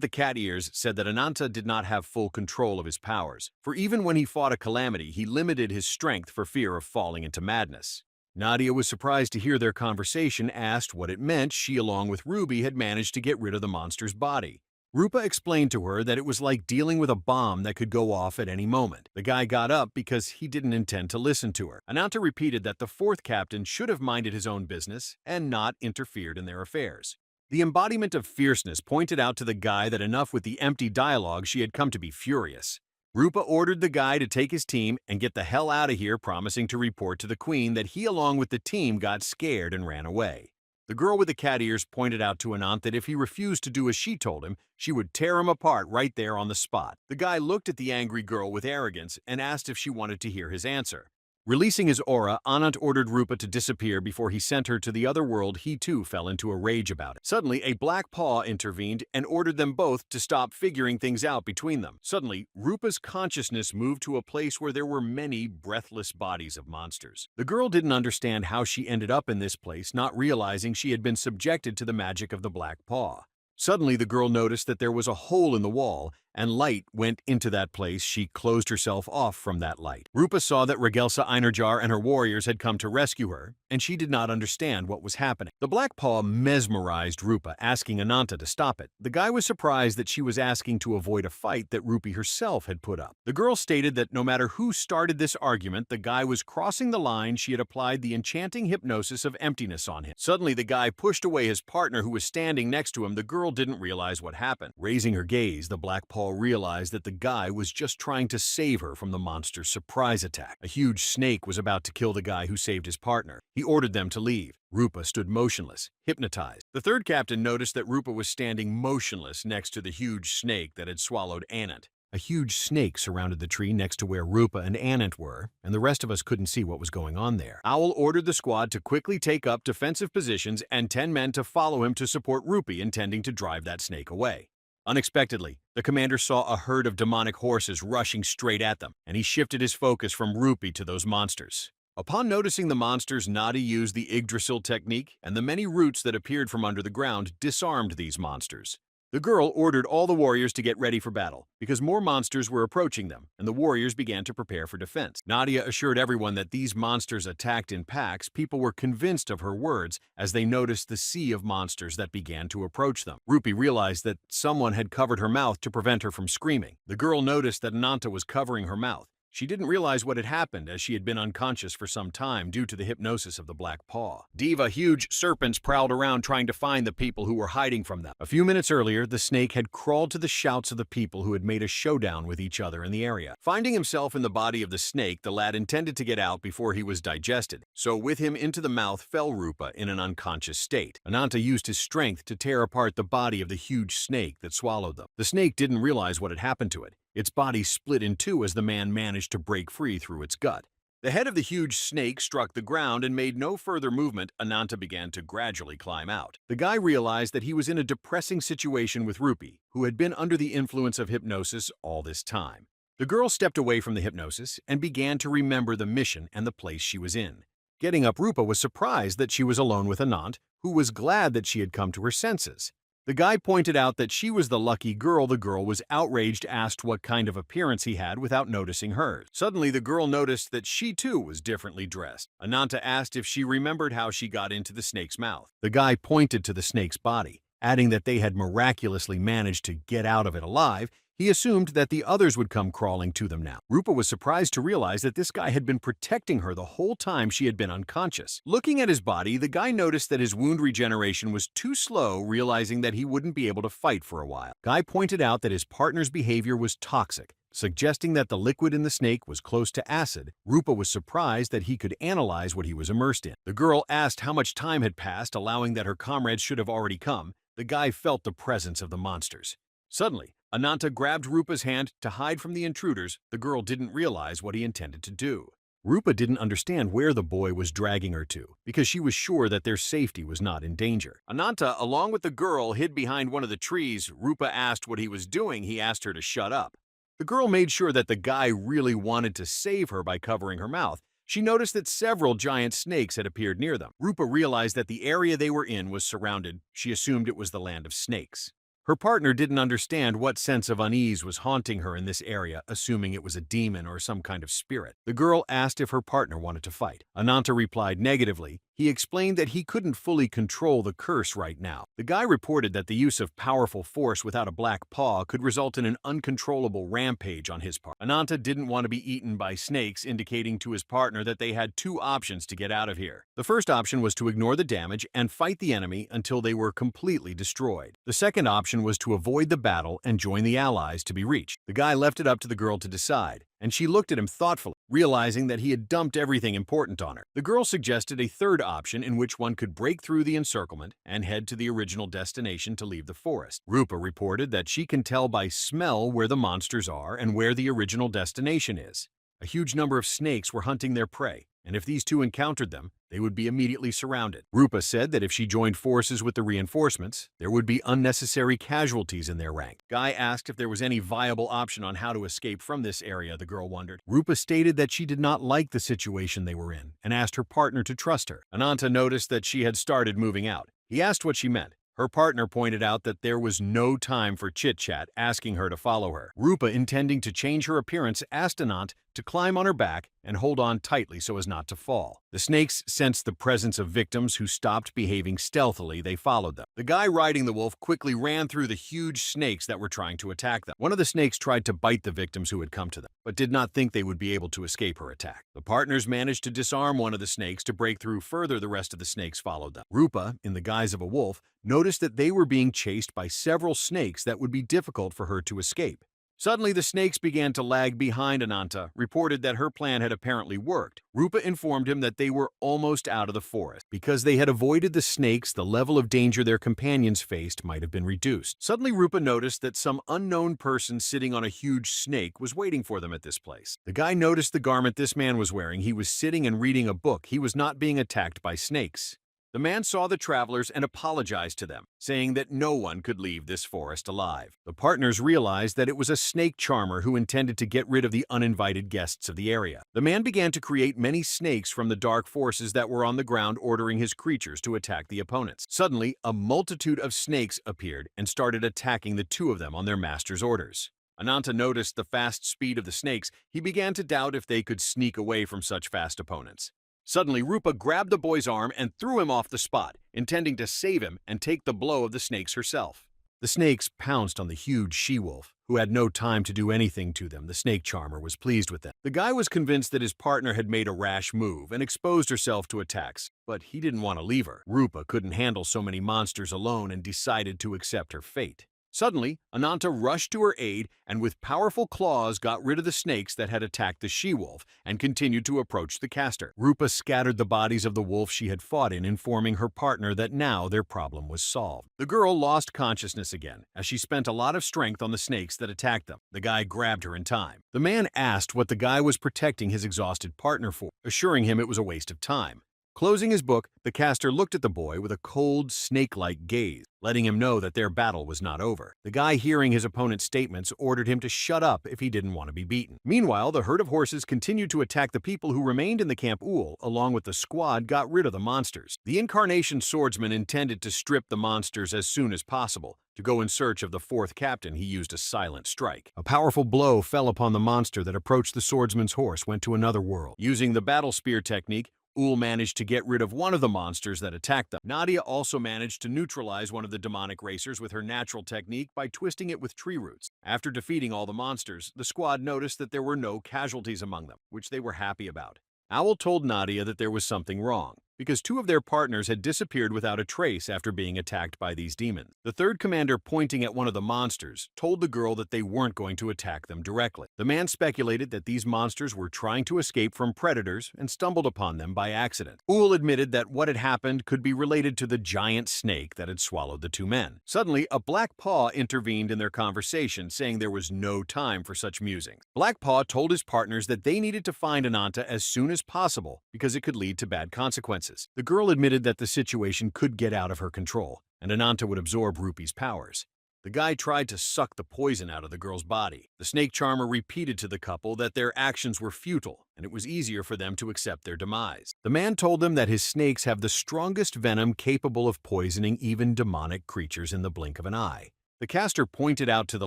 the cat ears said that Ananta did not have full control of his powers, for even when he fought a calamity, he limited his strength for fear of falling into madness. Nadia was surprised to hear their conversation, asked what it meant she along with Ruby had managed to get rid of the monster's body. Rupa explained to her that it was like dealing with a bomb that could go off at any moment. The guy got up because he didn't intend to listen to her. Ananta repeated that the fourth captain should have minded his own business and not interfered in their affairs. The embodiment of fierceness pointed out to the guy that enough with the empty dialogue, she had come to be furious. Rupa ordered the guy to take his team and get the hell out of here, promising to report to the queen that he along with the team got scared and ran away. The girl with the cat ears pointed out to Anant that if he refused to do as she told him, she would tear him apart right there on the spot. The guy looked at the angry girl with arrogance and asked if she wanted to hear his answer. Releasing his aura, Anant ordered Rupa to disappear before he sent her to the other world. He too fell into a rage about it. Suddenly, a black paw intervened and ordered them both to stop figuring things out between them. Suddenly, Rupa's consciousness moved to a place where there were many breathless bodies of monsters. The girl didn't understand how she ended up in this place, not realizing she had been subjected to the magic of the black paw. Suddenly, the girl noticed that there was a hole in the wall, and light went into that place. She closed herself off from that light. Rupa saw that Ragelsa Einherjar and her warriors had come to rescue her, and she did not understand what was happening. The black paw mesmerized Rupa, asking Ananta to stop it. The guy was surprised that she was asking to avoid a fight that Rupi herself had put up. The girl stated that no matter who started this argument, the guy was crossing the line. She had applied the enchanting hypnosis of emptiness on him. Suddenly, the guy pushed away his partner who was standing next to him. The girl didn't realize what happened. Raising her gaze, the black paw realized that the guy was just trying to save her from the monster's surprise attack. A huge snake was about to kill the guy who saved his partner. He ordered them to leave. Rupa stood motionless, hypnotized. The third captain noticed that Rupa was standing motionless next to the huge snake that had swallowed Anant. A huge snake surrounded the tree next to where Rupa and Anant were, and the rest of us couldn't see what was going on there. Owl ordered the squad to quickly take up defensive positions and 10 men to follow him to support Rupi, intending to drive that snake away. Unexpectedly, the commander saw a herd of demonic horses rushing straight at them, and he shifted his focus from Rupi to those monsters. Upon noticing the monsters, Nadi used the Yggdrasil technique, and the many roots that appeared from under the ground disarmed these monsters. The girl ordered all the warriors to get ready for battle, because more monsters were approaching them, and the warriors began to prepare for defense. Nadia assured everyone that these monsters attacked in packs. People were convinced of her words as they noticed the sea of monsters that began to approach them. Rupi realized that someone had covered her mouth to prevent her from screaming. The girl noticed that Ananta was covering her mouth. She didn't realize what had happened, as she had been unconscious for some time due to the hypnosis of the black paw. Diva, huge serpents prowled around trying to find the people who were hiding from them. A few minutes earlier, the snake had crawled to the shouts of the people who had made a showdown with each other in the area. Finding himself in the body of the snake, the lad intended to get out before he was digested. So with him into the mouth fell Rupa in an unconscious state. Ananta used his strength to tear apart the body of the huge snake that swallowed them. The snake didn't realize what had happened to it. Its body split in two as the man managed to break free through its gut. The head of the huge snake struck the ground and made no further movement. Ananta began to gradually climb out. The guy realized that he was in a depressing situation with Rupi, who had been under the influence of hypnosis all this time. The girl stepped away from the hypnosis and began to remember the mission and the place she was in. Getting up, Rupa was surprised that she was alone with Anant, who was glad that she had come to her senses. The guy pointed out that she was the lucky girl. The girl was outraged, asked what kind of appearance he had without noticing hers. Suddenly, the girl noticed that she too was differently dressed. Ananta asked if she remembered how she got into the snake's mouth. The guy pointed to the snake's body, adding that they had miraculously managed to get out of it alive. He assumed that the others would come crawling to them now. Rupa was surprised to realize that this guy had been protecting her the whole time she had been unconscious. Looking at his body, the guy noticed that his wound regeneration was too slow, realizing that he wouldn't be able to fight for a while. Guy pointed out that his partner's behavior was toxic, suggesting that the liquid in the snake was close to acid. Rupa was surprised that he could analyze what he was immersed in. The girl asked how much time had passed, allowing that her comrades should have already come. The guy felt the presence of the monsters. Suddenly, Ananta grabbed Rupa's hand to hide from the intruders. The girl didn't realize what he intended to do. Rupa didn't understand where the boy was dragging her to, because she was sure that their safety was not in danger. Ananta, along with the girl, hid behind one of the trees. Rupa asked what he was doing. He asked her to shut up. The girl made sure that the guy really wanted to save her by covering her mouth. She noticed that several giant snakes had appeared near them. Rupa realized that the area they were in was surrounded. She assumed it was the land of snakes. Her partner didn't understand what sense of unease was haunting her in this area, assuming it was a demon or some kind of spirit. The girl asked if her partner wanted to fight. Ananta replied negatively. He explained that he couldn't fully control the curse right now. The guy reported that the use of powerful force without a black paw could result in an uncontrollable rampage on his part. Ananta didn't want to be eaten by snakes, indicating to his partner that they had two options to get out of here. The first option was to ignore the damage and fight the enemy until they were completely destroyed. The second option was to avoid the battle and join the allies to be reached. The guy left it up to the girl to decide, and she looked at him thoughtfully, realizing that he had dumped everything important on her. The girl suggested a third option in which one could break through the encirclement and head to the original destination to leave the forest. Rupa reported that she can tell by smell where the monsters are and where the original destination is. A huge number of snakes were hunting their prey, and if these two encountered them, they would be immediately surrounded. Rupa said that if she joined forces with the reinforcements, there would be unnecessary casualties in their rank. Guy asked if there was any viable option on how to escape from this area, the girl wondered. Rupa stated that she did not like the situation they were in and asked her partner to trust her. Ananta noticed that she had started moving out. He asked what she meant. Her partner pointed out that there was no time for chit-chat, asking her to follow her. Rupa, intending to change her appearance, asked Anant to climb on her back and hold on tightly so as not to fall. The snakes sensed the presence of victims who stopped behaving stealthily. They followed them. The guy riding the wolf quickly ran through the huge snakes that were trying to attack them. One of the snakes tried to bite the victims who had come to them, but did not think they would be able to escape her attack. The partners managed to disarm one of the snakes to break through further. The rest of the snakes followed them. Rupa, in the guise of a wolf, noticed that they were being chased by several snakes that would be difficult for her to escape. Suddenly, the snakes began to lag behind. Ananta reported that her plan had apparently worked. Rupa informed him that they were almost out of the forest. Because they had avoided the snakes, the level of danger their companions faced might have been reduced. Suddenly, Rupa noticed that some unknown person sitting on a huge snake was waiting for them at this place. The guy noticed the garment this man was wearing. He was sitting and reading a book. He was not being attacked by snakes. The man saw the travelers and apologized to them, saying that no one could leave this forest alive. The partners realized that it was a snake charmer who intended to get rid of the uninvited guests of the area. The man began to create many snakes from the dark forces that were on the ground, ordering his creatures to attack the opponents. Suddenly, a multitude of snakes appeared and started attacking the two of them on their master's orders. Ananta noticed the fast speed of the snakes. He began to doubt if they could sneak away from such fast opponents. Suddenly, Rupa grabbed the boy's arm and threw him off the spot, intending to save him and take the blow of the snakes herself. The snakes pounced on the huge she-wolf, who had no time to do anything to them. The snake charmer was pleased with them. The guy was convinced that his partner had made a rash move and exposed herself to attacks, but he didn't want to leave her. Rupa couldn't handle so many monsters alone and decided to accept her fate. Suddenly, Ananta rushed to her aid and with powerful claws got rid of the snakes that had attacked the she-wolf and continued to approach the caster. Rupa scattered the bodies of the wolf she had fought in, informing her partner that now their problem was solved. The girl lost consciousness again as she spent a lot of strength on the snakes that attacked them. The guy grabbed her in time. The man asked what the guy was protecting his exhausted partner for, assuring him it was a waste of time. Closing his book, the caster looked at the boy with a cold, snake-like gaze, letting him know that their battle was not over. The guy, hearing his opponent's statements, ordered him to shut up if he didn't want to be beaten. Meanwhile, the herd of horses continued to attack the people who remained in the camp. Ul, along with the squad, got rid of the monsters. The incarnation swordsman intended to strip the monsters as soon as possible. To go in search of the fourth captain, he used a silent strike. A powerful blow fell upon the monster that approached the swordsman's horse, went to another world. Using the battle spear technique, Ul managed to get rid of one of the monsters that attacked them. Nadia also managed to neutralize one of the demonic racers with her natural technique by twisting it with tree roots. After defeating all the monsters, the squad noticed that there were no casualties among them, which they were happy about. Owl told Nadia that there was something wrong, because two of their partners had disappeared without a trace after being attacked by these demons. The third commander, pointing at one of the monsters, told the girl that they weren't going to attack them directly. The man speculated that these monsters were trying to escape from predators and stumbled upon them by accident. Ul admitted that what had happened could be related to the giant snake that had swallowed the two men. Suddenly, a Black Paw intervened in their conversation, saying there was no time for such musings. Black Paw told his partners that they needed to find Ananta as soon as possible because it could lead to bad consequences. The girl admitted that the situation could get out of her control, and Ananta would absorb Rupee's powers. The guy tried to suck the poison out of the girl's body. The snake charmer repeated to the couple that their actions were futile, and it was easier for them to accept their demise. The man told them that his snakes have the strongest venom capable of poisoning even demonic creatures in the blink of an eye. The caster pointed out to the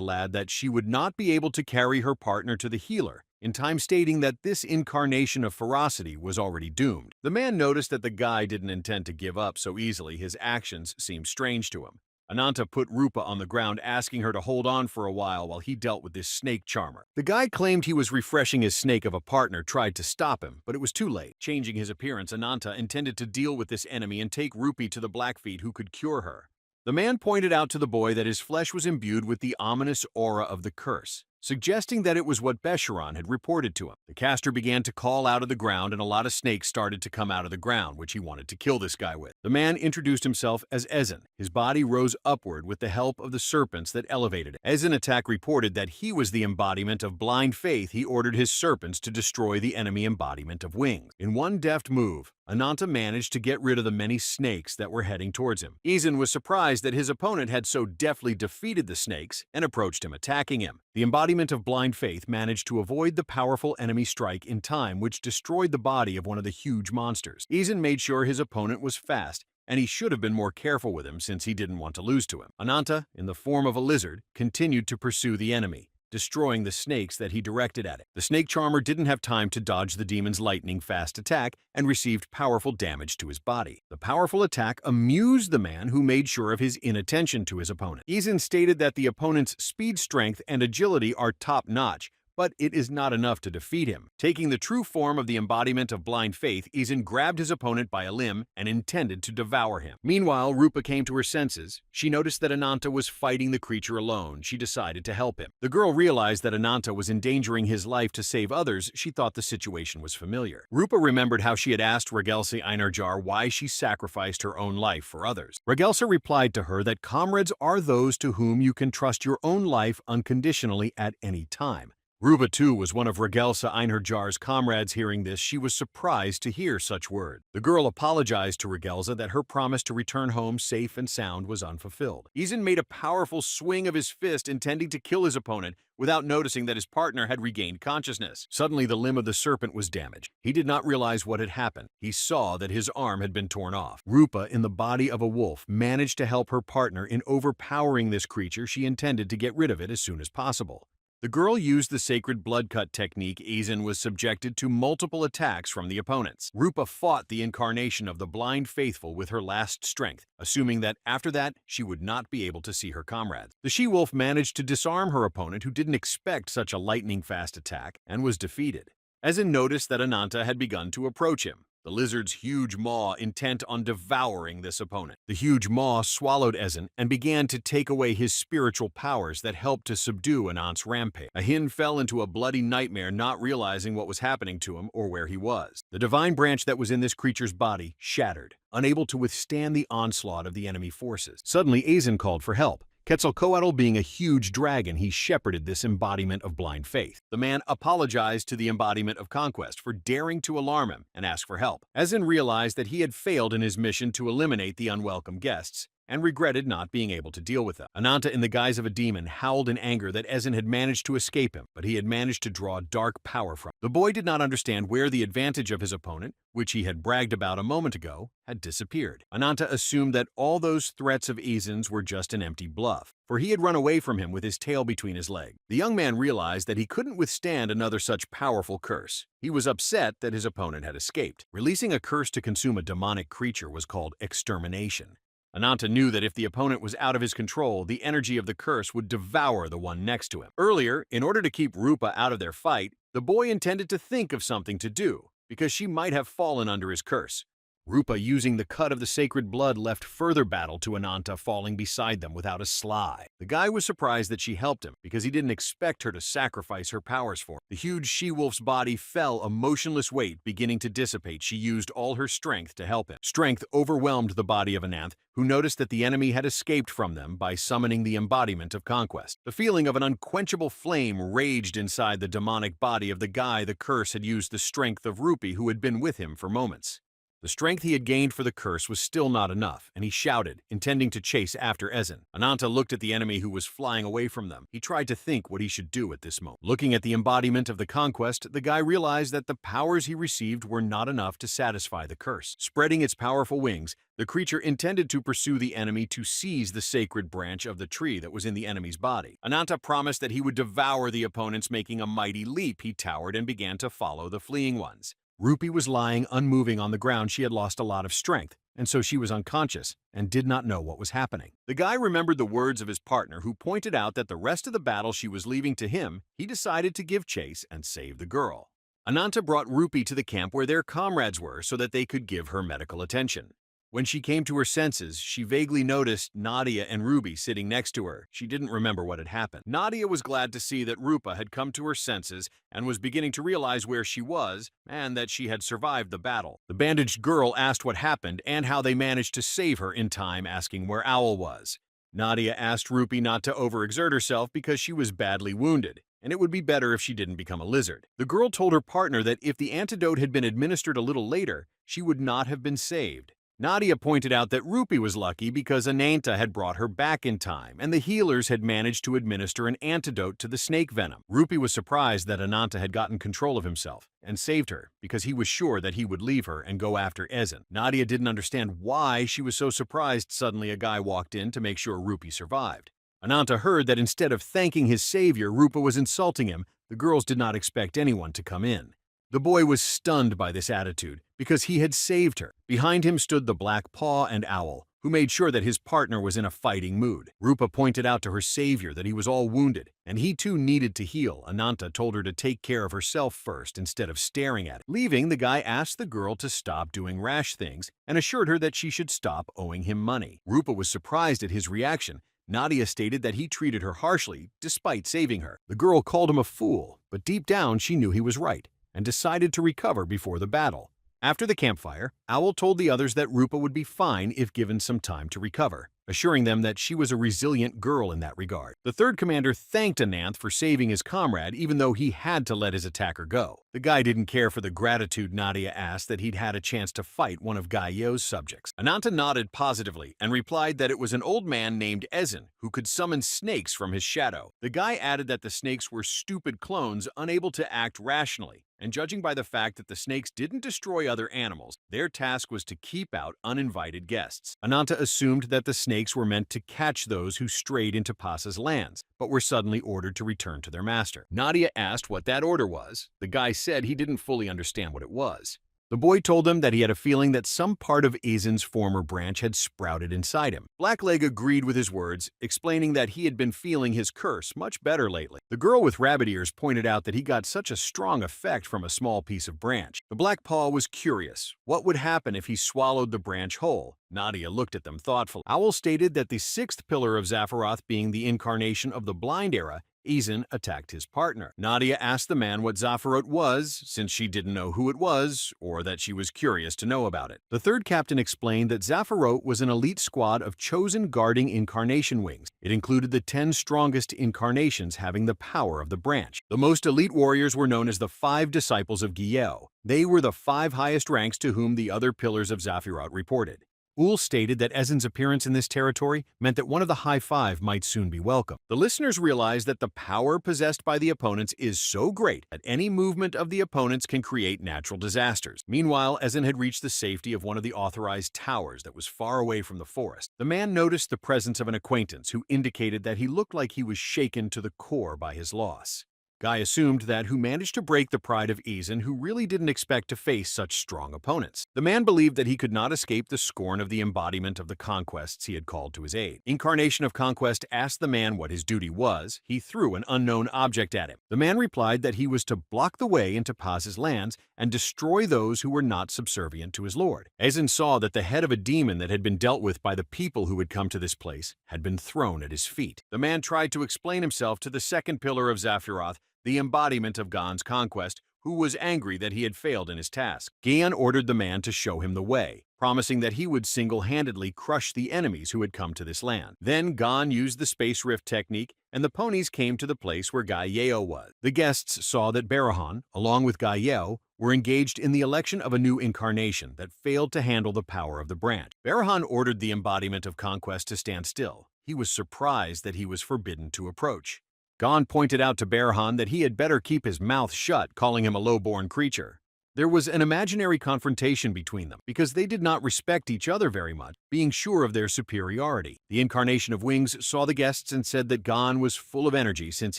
lad that she would not be able to carry her partner to the healer, in time stating that this incarnation of ferocity was already doomed. The man noticed that the guy didn't intend to give up so easily. His actions seemed strange to him. Ananta put Rupa on the ground, asking her to hold on for a while he dealt with this snake charmer. The guy claimed he was refreshing his snake of a partner, tried to stop him, but it was too late. Changing his appearance, Ananta intended to deal with this enemy and take Rupee to the Blackfeet who could cure her. The man pointed out to the boy that his flesh was imbued with the ominous aura of the curse, suggesting that it was what Besharan had reported to him. The caster began to call out of the ground, and a lot of snakes started to come out of the ground, which he wanted to kill this guy with. The man introduced himself as Ezen. His body rose upward with the help of the serpents that elevated it. Ezen Attack reported that he was the embodiment of blind faith. He ordered his serpents to destroy the enemy embodiment of wings. In one deft move, Ananta managed to get rid of the many snakes that were heading towards him. Ezen was surprised that his opponent had so deftly defeated the snakes and approached him, attacking him. The embodiment of blind faith managed to avoid the powerful enemy strike in time, which destroyed the body of one of the huge monsters. Ezen made sure his opponent was fast, and he should have been more careful with him since he didn't want to lose to him. Ananta, in the form of a lizard, continued to pursue the enemy, destroying the snakes that he directed at it. The snake charmer didn't have time to dodge the demon's lightning-fast attack and received powerful damage to his body. The powerful attack amused the man, who made sure of his inattention to his opponent. Ezen stated that the opponent's speed, strength, and agility are top-notch, but it is not enough to defeat him. Taking the true form of the embodiment of blind faith, Ezen grabbed his opponent by a limb and intended to devour him. Meanwhile, Rupa came to her senses. She noticed that Ananta was fighting the creature alone. She decided to help him. The girl realized that Ananta was endangering his life to save others. She thought the situation was familiar. Rupa remembered how she had asked Regelse Einarjar why she sacrificed her own life for others. Regelse replied to her that comrades are those to whom you can trust your own life unconditionally at any time. Ruba, too, was one of Regelse Einherjar's comrades. Hearing this, she was surprised to hear such words. The girl apologized to Regelse that her promise to return home safe and sound was unfulfilled. Ezen made a powerful swing of his fist, intending to kill his opponent, without noticing that his partner had regained consciousness. Suddenly, the limb of the serpent was damaged. He did not realize what had happened. He saw that his arm had been torn off. Rupa, in the body of a wolf, managed to help her partner in overpowering this creature. She intended to get rid of it as soon as possible. The girl used the sacred blood cut technique. Ezen was subjected to multiple attacks from the opponents. Rupa fought the incarnation of the blind faithful with her last strength, assuming that after that she would not be able to see her comrades. The she-wolf managed to disarm her opponent, who didn't expect such a lightning-fast attack, and was defeated. Ezen noticed that Ananta had begun to approach him, the lizard's huge maw intent on devouring this opponent. The huge maw swallowed Ezen and began to take away his spiritual powers that helped to subdue Anant's rampage. Ahin fell into a bloody nightmare, not realizing what was happening to him or where he was. The divine branch that was in this creature's body shattered, unable to withstand the onslaught of the enemy forces. Suddenly, Ezen called for help. Quetzalcoatl being a huge dragon, he shepherded this embodiment of blind faith. The man apologized to the embodiment of conquest for daring to alarm him and ask for help. Ezen realized that he had failed in his mission to eliminate the unwelcome guests. and regretted not being able to deal with them. Ananta, in the guise of a demon, howled in anger that Ezen had managed to escape him, but he had managed to draw dark power from him. The boy did not understand where the advantage of his opponent, which he had bragged about a moment ago, had disappeared. Ananta assumed that all those threats of Ezen's were just an empty bluff, for he had run away from him with his tail between his legs. The young man realized that he couldn't withstand another such powerful curse. He was upset that his opponent had escaped. Releasing a curse to consume a demonic creature was called extermination. Ananta knew that if the opponent was out of his control, the energy of the curse would devour the one next to him. Earlier, in order to keep Rupa out of their fight, the boy intended to think of something to do, because she might have fallen under his curse. Rupa, using the cut of the sacred blood, left further battle to Ananta, falling beside them without a sly. The guy was surprised that she helped him, because he didn't expect her to sacrifice her powers for him. The huge she-wolf's body fell, a motionless weight beginning to dissipate. She used all her strength to help him. Strength overwhelmed the body of Ananth, who noticed that the enemy had escaped from them by summoning the embodiment of conquest. The feeling of an unquenchable flame raged inside the demonic body of the guy the curse had used the strength of Rupi, who had been with him for moments. The strength he had gained for the curse was still not enough, and he shouted, intending to chase after Ezen. Ananta looked at the enemy who was flying away from them. He tried to think what he should do at this moment. Looking at the embodiment of the conquest, the guy realized that the powers he received were not enough to satisfy the curse. Spreading its powerful wings, the creature intended to pursue the enemy to seize the sacred branch of the tree that was in the enemy's body. Ananta promised that he would devour the opponents. Making a mighty leap, he towered and began to follow the fleeing ones. Rupi was lying unmoving on the ground. She had lost a lot of strength, and so she was unconscious and did not know what was happening. The guy remembered the words of his partner, who pointed out that the rest of the battle she was leaving to him. He decided to give chase and save the girl. Ananta brought Rupi to the camp where their comrades were so that they could give her medical attention. When she came to her senses, she vaguely noticed Nadia and Ruby sitting next to her. She didn't remember what had happened. Nadia was glad to see that Rupa had come to her senses and was beginning to realize where she was and that she had survived the battle. The bandaged girl asked what happened and how they managed to save her in time, asking where Owl was. Nadia asked Rupi not to overexert herself because she was badly wounded, and it would be better if she didn't become a lizard. The girl told her partner that if the antidote had been administered a little later, she would not have been saved. Nadia pointed out that Rupi was lucky because Ananta had brought her back in time, and the healers had managed to administer an antidote to the snake venom. Rupi was surprised that Ananta had gotten control of himself and saved her because he was sure that he would leave her and go after Ezen. Nadia didn't understand why she was so surprised. Suddenly a guy walked in to make sure Rupi survived. Ananta heard that instead of thanking his savior, Rupa was insulting him. The girls did not expect anyone to come in. The boy was stunned by this attitude because he had saved her. Behind him stood the Black Paw and Owl, who made sure that his partner was in a fighting mood. Rupa pointed out to her savior that he was all wounded, and he too needed to heal. Ananta told her to take care of herself first instead of staring at him. Leaving, the guy asked the girl to stop doing rash things and assured her that she should stop owing him money. Rupa was surprised at his reaction. Nadia stated that he treated her harshly despite saving her. The girl called him a fool, but deep down she knew he was right and decided to recover before the battle. After the campfire, Owl told the others that Rupa would be fine if given some time to recover, assuring them that she was a resilient girl in that regard. The third commander thanked Ananth for saving his comrade even though he had to let his attacker go. The guy didn't care for the gratitude Nadia asked that he'd had a chance to fight one of Gai Yo's subjects. Ananta nodded positively and replied that it was an old man named Ezen who could summon snakes from his shadow. The guy added that the snakes were stupid clones unable to act rationally, and judging by the fact that the snakes didn't destroy other animals, their task was to keep out uninvited guests. Ananta assumed that the snakes were meant to catch those who strayed into Pasa's lands, but were suddenly ordered to return to their master. Nadia asked what that order was. The guy said he didn't fully understand what it was. The boy told them that he had a feeling that some part of Ezen's former branch had sprouted inside him. Blackleg agreed with his words, explaining that he had been feeling his curse much better lately. The girl with rabbit ears pointed out that he got such a strong effect from a small piece of branch. The Black Paw was curious. What would happen if he swallowed the branch whole? Nadia looked at them thoughtfully. Owl stated that the sixth pillar of Zaphiroth being the incarnation of the Blind Era, Ezen attacked his partner. Nadia asked the man what Zaphiroth was, since she didn't know who it was, or that she was curious to know about it. The third captain explained that Zaphiroth was an elite squad of chosen guarding incarnation wings. It included the 10 strongest incarnations having the power of the branch. The most elite warriors were known as the 5 disciples of Gyeo. They were the 5 highest ranks to whom the other pillars of Zaphiroth reported. Uhl stated that Ezin's appearance in this territory meant that one of the High Five might soon be welcome. The listeners realized that the power possessed by the opponents is so great that any movement of the opponents can create natural disasters. Meanwhile, Ezin had reached the safety of one of the authorized towers that was far away from the forest. The man noticed the presence of an acquaintance who indicated that he looked like he was shaken to the core by his loss. Guy assumed that who managed to break the pride of Ezin, who really didn't expect to face such strong opponents. The man believed that he could not escape the scorn of the embodiment of the conquests he had called to his aid. Incarnation of Conquest asked the man what his duty was. He threw an unknown object at him. The man replied that he was to block the way into Paz's lands and destroy those who were not subservient to his lord. Ezin saw that the head of a demon that had been dealt with by the people who had come to this place had been thrown at his feet. The man tried to explain himself to the second pillar of Zaphiroth, the embodiment of Gon's conquest, who was angry that he had failed in his task. Gian ordered the man to show him the way, promising that he would single-handedly crush the enemies who had come to this land. Then Gon used the space rift technique, and the ponies came to the place where Gaio was. The guests saw that Barahan, along with Gaio, were engaged in the election of a new incarnation that failed to handle the power of the branch. Barahan ordered the embodiment of conquest to stand still. He was surprised that he was forbidden to approach. Gon pointed out to Barahan that he had better keep his mouth shut, calling him a low-born creature. There was an imaginary confrontation between them because they did not respect each other very much, being sure of their superiority. The incarnation of Wings saw the guests and said that Gon was full of energy since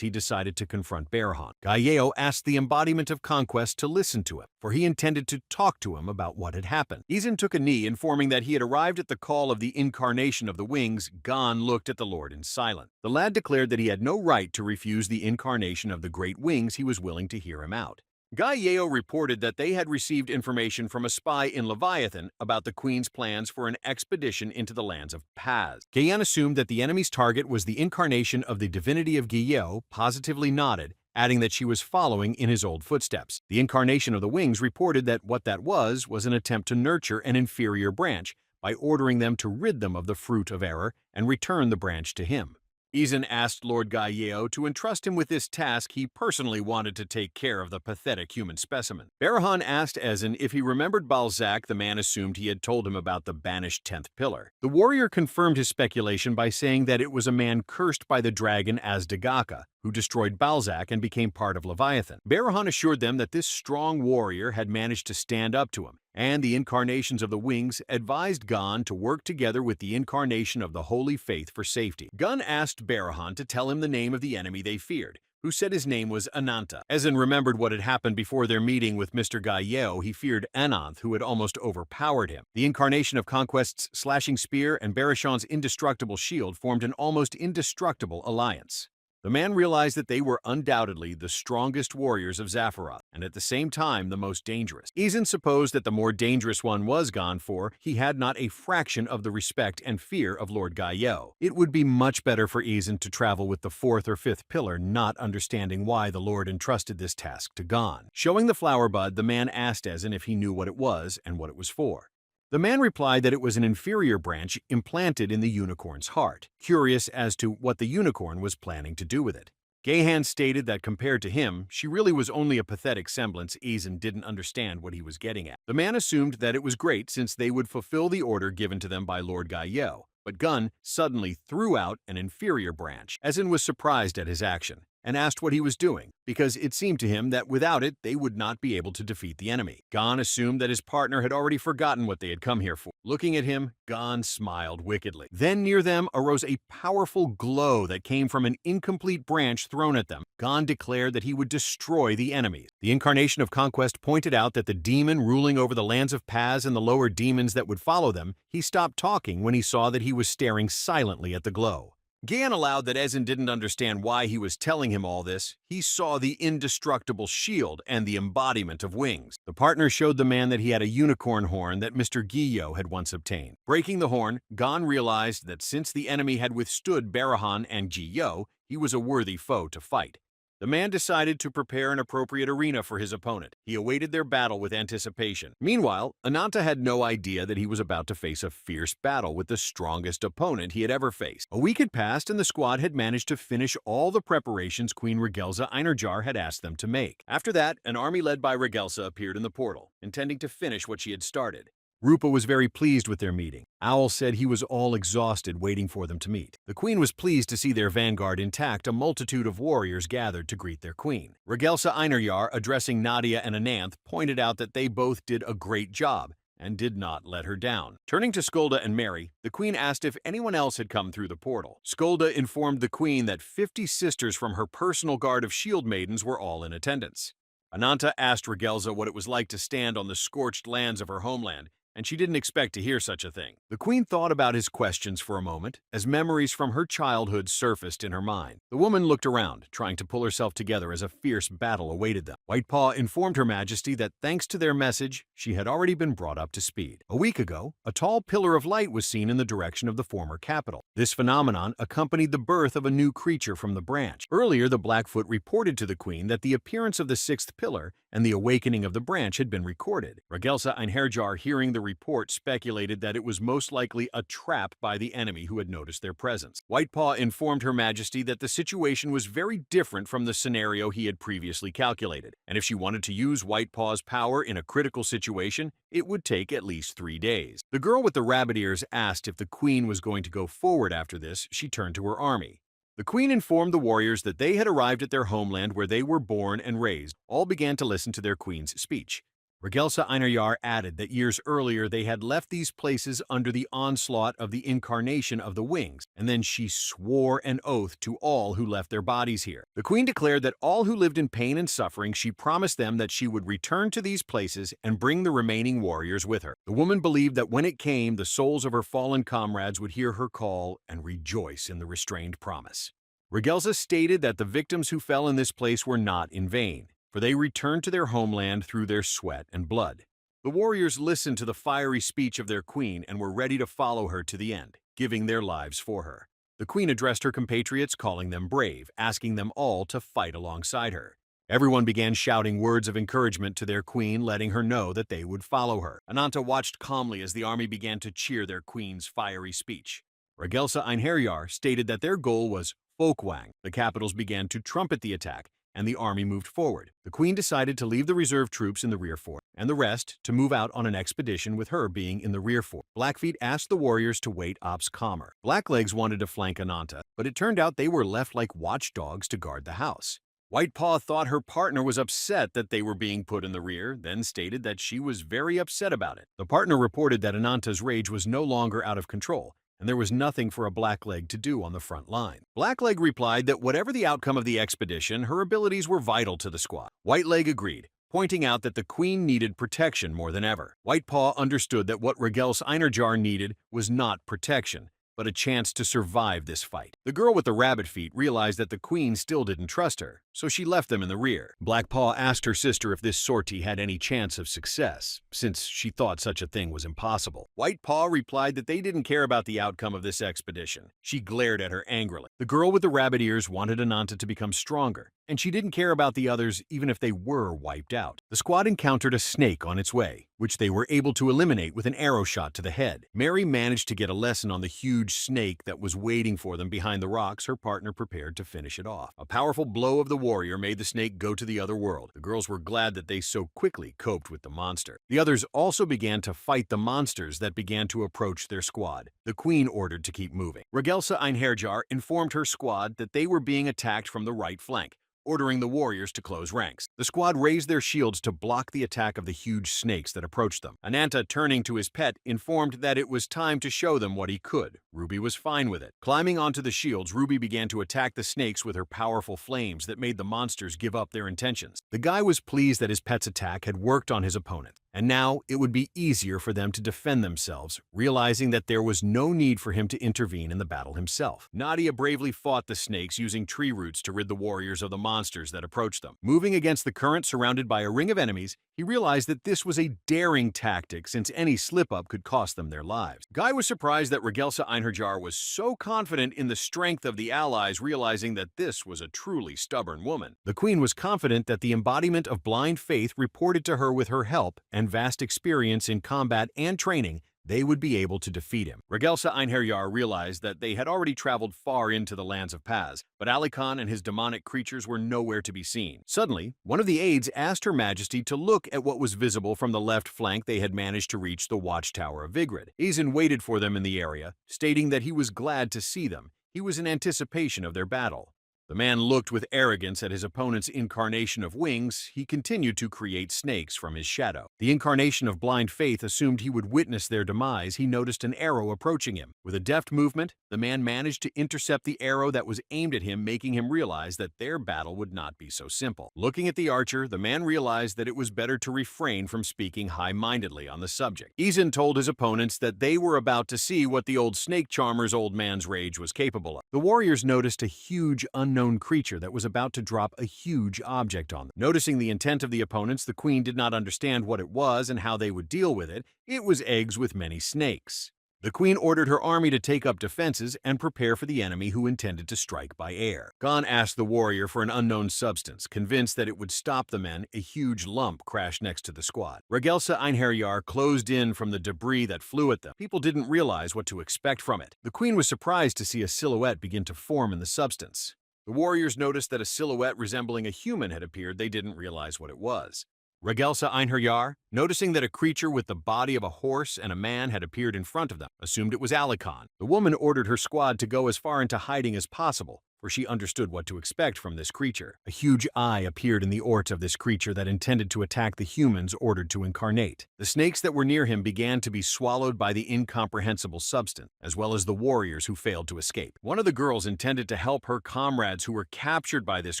he decided to confront Barahan. Gaio asked the embodiment of conquest to listen to him, for he intended to talk to him about what had happened. Ezin took a knee, informing that he had arrived at the call of the incarnation of the Wings. Gon looked at the Lord in silence. The lad declared that he had no right to refuse the incarnation of the Great Wings. He was willing to hear him out. Gaio reported that they had received information from a spy in Leviathan about the Queen's plans for an expedition into the lands of Paz. Gaian assumed that the enemy's target was the incarnation of the divinity of Guillot, positively nodded, adding that she was following in his old footsteps. The incarnation of the Wings reported that what that was an attempt to nurture an inferior branch by ordering them to rid them of the fruit of error and return the branch to him. Ezin asked Lord Gaio to entrust him with this task. He personally wanted to take care of the pathetic human specimen. Barahan asked Ezin if he remembered Balzac. The man assumed he had told him about the banished 10th pillar. The warrior confirmed his speculation by saying that it was a man cursed by the dragon Azdagaka, who destroyed Balzac and became part of Leviathan. Barahan assured them that this strong warrior had managed to stand up to him, and the incarnations of the Wings advised Gon to work together with the incarnation of the Holy Faith for safety. Gon asked Barahan to tell him the name of the enemy they feared, who said his name was Ananta. Ezin remembered what had happened before their meeting with Mr. Gaio. He feared Ananth, who had almost overpowered him. The incarnation of Conquest's slashing spear and Barashan's indestructible shield formed an almost indestructible alliance. The man realized that they were undoubtedly the strongest warriors of Zaphiroth, and at the same time the most dangerous. Ezin supposed that the more dangerous one was Gon, for he had not a fraction of the respect and fear of Lord Gaio. It would be much better for Ezin to travel with the 4th or 5th pillar, not understanding why the Lord entrusted this task to Gon. Showing the flower bud, the man asked Ezin if he knew what it was and what it was for. The man replied that it was an inferior branch implanted in the unicorn's heart, curious as to what the unicorn was planning to do with it. Gahan stated that compared to him, she really was only a pathetic semblance. Ezin didn't understand what he was getting at. The man assumed that it was great since they would fulfill the order given to them by Lord Gaio, but Gon suddenly threw out an inferior branch. Ezin was surprised at his action and asked what he was doing, because it seemed to him that without it, they would not be able to defeat the enemy. Gon assumed that his partner had already forgotten what they had come here for. Looking at him, Gon smiled wickedly. Then near them arose a powerful glow that came from an incomplete branch thrown at them. Gon declared that he would destroy the enemies. The incarnation of Conquest pointed out that the demon ruling over the lands of Paz and the lower demons that would follow them, he stopped talking when he saw that he was staring silently at the glow. Gan allowed that Ezin didn't understand why he was telling him all this. He saw the indestructible shield and the embodiment of Wings. The partner showed the man that he had a unicorn horn that Mr. Guillot had once obtained. Breaking the horn, Gon realized that since the enemy had withstood Barahan and Guillot, he was a worthy foe to fight. The man decided to prepare an appropriate arena for his opponent. He awaited their battle with anticipation. Meanwhile, Ananta had no idea that he was about to face a fierce battle with the strongest opponent he had ever faced. A week had passed and the squad had managed to finish all the preparations Queen Regelsa Einarjar had asked them to make. After that, an army led by Regelsa appeared in the portal, intending to finish what she had started. Rupa was very pleased with their meeting. Owl said he was all exhausted waiting for them to meet. The queen was pleased to see their vanguard intact. A multitude of warriors gathered to greet their queen. Regelsa Einarjar, addressing Nadia and Ananth, pointed out that they both did a great job and did not let her down. Turning to Skolda and Mary, the queen asked if anyone else had come through the portal. Skolda informed the queen that 50 sisters from her personal guard of shield maidens were all in attendance. Ananta asked Regelsa what it was like to stand on the scorched lands of her homeland, and she didn't expect to hear such a thing. The queen thought about his questions for a moment, as memories from her childhood surfaced in her mind. The woman looked around, trying to pull herself together as a fierce battle awaited them. White Paw informed Her Majesty that thanks to their message, she had already been brought up to speed. A week ago, a tall pillar of light was seen in the direction of the former capital. This phenomenon accompanied the birth of a new creature from the branch. Earlier, the Blackfoot reported to the queen that the appearance of the sixth pillar and the awakening of the branch had been recorded. Regelsa Einherjar, hearing the report, speculated that it was most likely a trap by the enemy who had noticed their presence. Whitepaw informed Her Majesty that the situation was very different from the scenario he had previously calculated, and if she wanted to use Whitepaw's power in a critical situation, it would take at least 3 days. The girl with the rabbit ears asked if the queen was going to go forward after this. She turned to her army. The queen informed the warriors that they had arrived at their homeland where they were born and raised. All began to listen to their queen's speech. Regelsa Einarjar added that years earlier they had left these places under the onslaught of the incarnation of the wings, and then she swore an oath to all who left their bodies here. The queen declared that all who lived in pain and suffering, she promised them that she would return to these places and bring the remaining warriors with her. The woman believed that when it came, the souls of her fallen comrades would hear her call and rejoice in the restrained promise. Regelsa stated that the victims who fell in this place were not in vain, for they returned to their homeland through their sweat and blood. The warriors listened to the fiery speech of their queen and were ready to follow her to the end, giving their lives for her. The queen addressed her compatriots, calling them brave, asking them all to fight alongside her. Everyone began shouting words of encouragement to their queen, letting her know that they would follow her. Ananta watched calmly as the army began to cheer their queen's fiery speech. Regelsa Einherjar stated that their goal was Folkwang. The capitals began to trumpet the attack, and the army moved forward. The queen decided to leave the reserve troops in the rear fort, and the rest to move out on an expedition, with her being in the rear fort. Blackfeet asked the warriors to wait ops calmer. Blacklegs wanted to flank Ananta, but it turned out they were left like watchdogs to guard the house. Whitepaw thought her partner was upset that they were being put in the rear, then stated that she was very upset about it. The partner reported that Ananta's rage was no longer out of control, and there was nothing for a Blackleg to do on the front line. Blackleg replied that whatever the outcome of the expedition, her abilities were vital to the squad. Whiteleg agreed, pointing out that the queen needed protection more than ever. Whitepaw understood that what Regelsa Einarjar needed was not protection, but a chance to survive this fight. The girl with the rabbit feet realized that the queen still didn't trust her, so she left them in the rear. Blackpaw asked her sister if this sortie had any chance of success, since she thought such a thing was impossible. Whitepaw replied that they didn't care about the outcome of this expedition. She glared at her angrily. The girl with the rabbit ears wanted Ananta to become stronger, and she didn't care about the others even if they were wiped out. The squad encountered a snake on its way, which they were able to eliminate with an arrow shot to the head. Mary managed to get a lesson on the huge snake that was waiting for them behind the rocks. Her partner prepared to finish it off. A powerful blow of the warrior made the snake go to the other world. The girls were glad that they so quickly coped with the monster. The others also began to fight the monsters that began to approach their squad. The queen ordered to keep moving. Regelsa Einherjar informed her squad that they were being attacked from the right flank, ordering the warriors to close ranks. The squad raised their shields to block the attack of the huge snakes that approached them. Ananta, turning to his pet, informed that it was time to show them what he could. Ruby was fine with it. Climbing onto the shields, Ruby began to attack the snakes with her powerful flames that made the monsters give up their intentions. The guy was pleased that his pet's attack had worked on his opponent, and now it would be easier for them to defend themselves, realizing that there was no need for him to intervene in the battle himself. Nadia bravely fought the snakes, using tree roots to rid the warriors of the monsters that approached them. Moving against the current surrounded by a ring of enemies, he realized that this was a daring tactic, since any slip-up could cost them their lives. Guy was surprised that Regelsa Einherjar was so confident in the strength of the allies, realizing that this was a truly stubborn woman. The queen was confident that the embodiment of blind faith reported to her with her help and vast experience in combat and training they would be able to defeat him. Regression Einherjar realized that they had already traveled far into the lands of Paz, but Ali Khan and his demonic creatures were nowhere to be seen. Suddenly, one of the aides asked Her Majesty to look at what was visible from the left flank. They had managed to reach the watchtower of Vigrid. Izan waited for them in the area, stating that he was glad to see them. He was in anticipation of their battle. The man looked with arrogance at his opponent's incarnation of wings. He continued to create snakes from his shadow. The incarnation of blind faith assumed he would witness their demise. He noticed an arrow approaching him. With a deft movement, the man managed to intercept the arrow that was aimed at him, making him realize that their battle would not be so simple. Looking at the archer, the man realized that it was better to refrain from speaking high-mindedly on the subject. Izan told his opponents that they were about to see what the old snake charmer's old man's rage was capable of. The warriors noticed a huge unknown creature that was about to drop a huge object on them. Noticing the intent of the opponents, the queen did not understand what it was and how they would deal with it. It was eggs with many snakes. The queen ordered her army to take up defenses and prepare for the enemy who intended to strike by air. Gon asked the warrior for an unknown substance. Convinced that it would stop the men, a huge lump crashed next to the squad. Regression Einherjar closed in from the debris that flew at them. People didn't realize what to expect from it. The queen was surprised to see a silhouette begin to form in the substance. The warriors noticed that a silhouette resembling a human had appeared. They didn't realize what it was. Regression Einherjar, noticing that a creature with the body of a horse and a man had appeared in front of them, assumed it was Ali Khan. The woman ordered her squad to go as far into hiding as possible, for she understood what to expect from this creature. A huge eye appeared in the aura of this creature that intended to attack the humans ordered to incarnate. The snakes that were near him began to be swallowed by the incomprehensible substance, as well as the warriors who failed to escape. One of the girls intended to help her comrades who were captured by this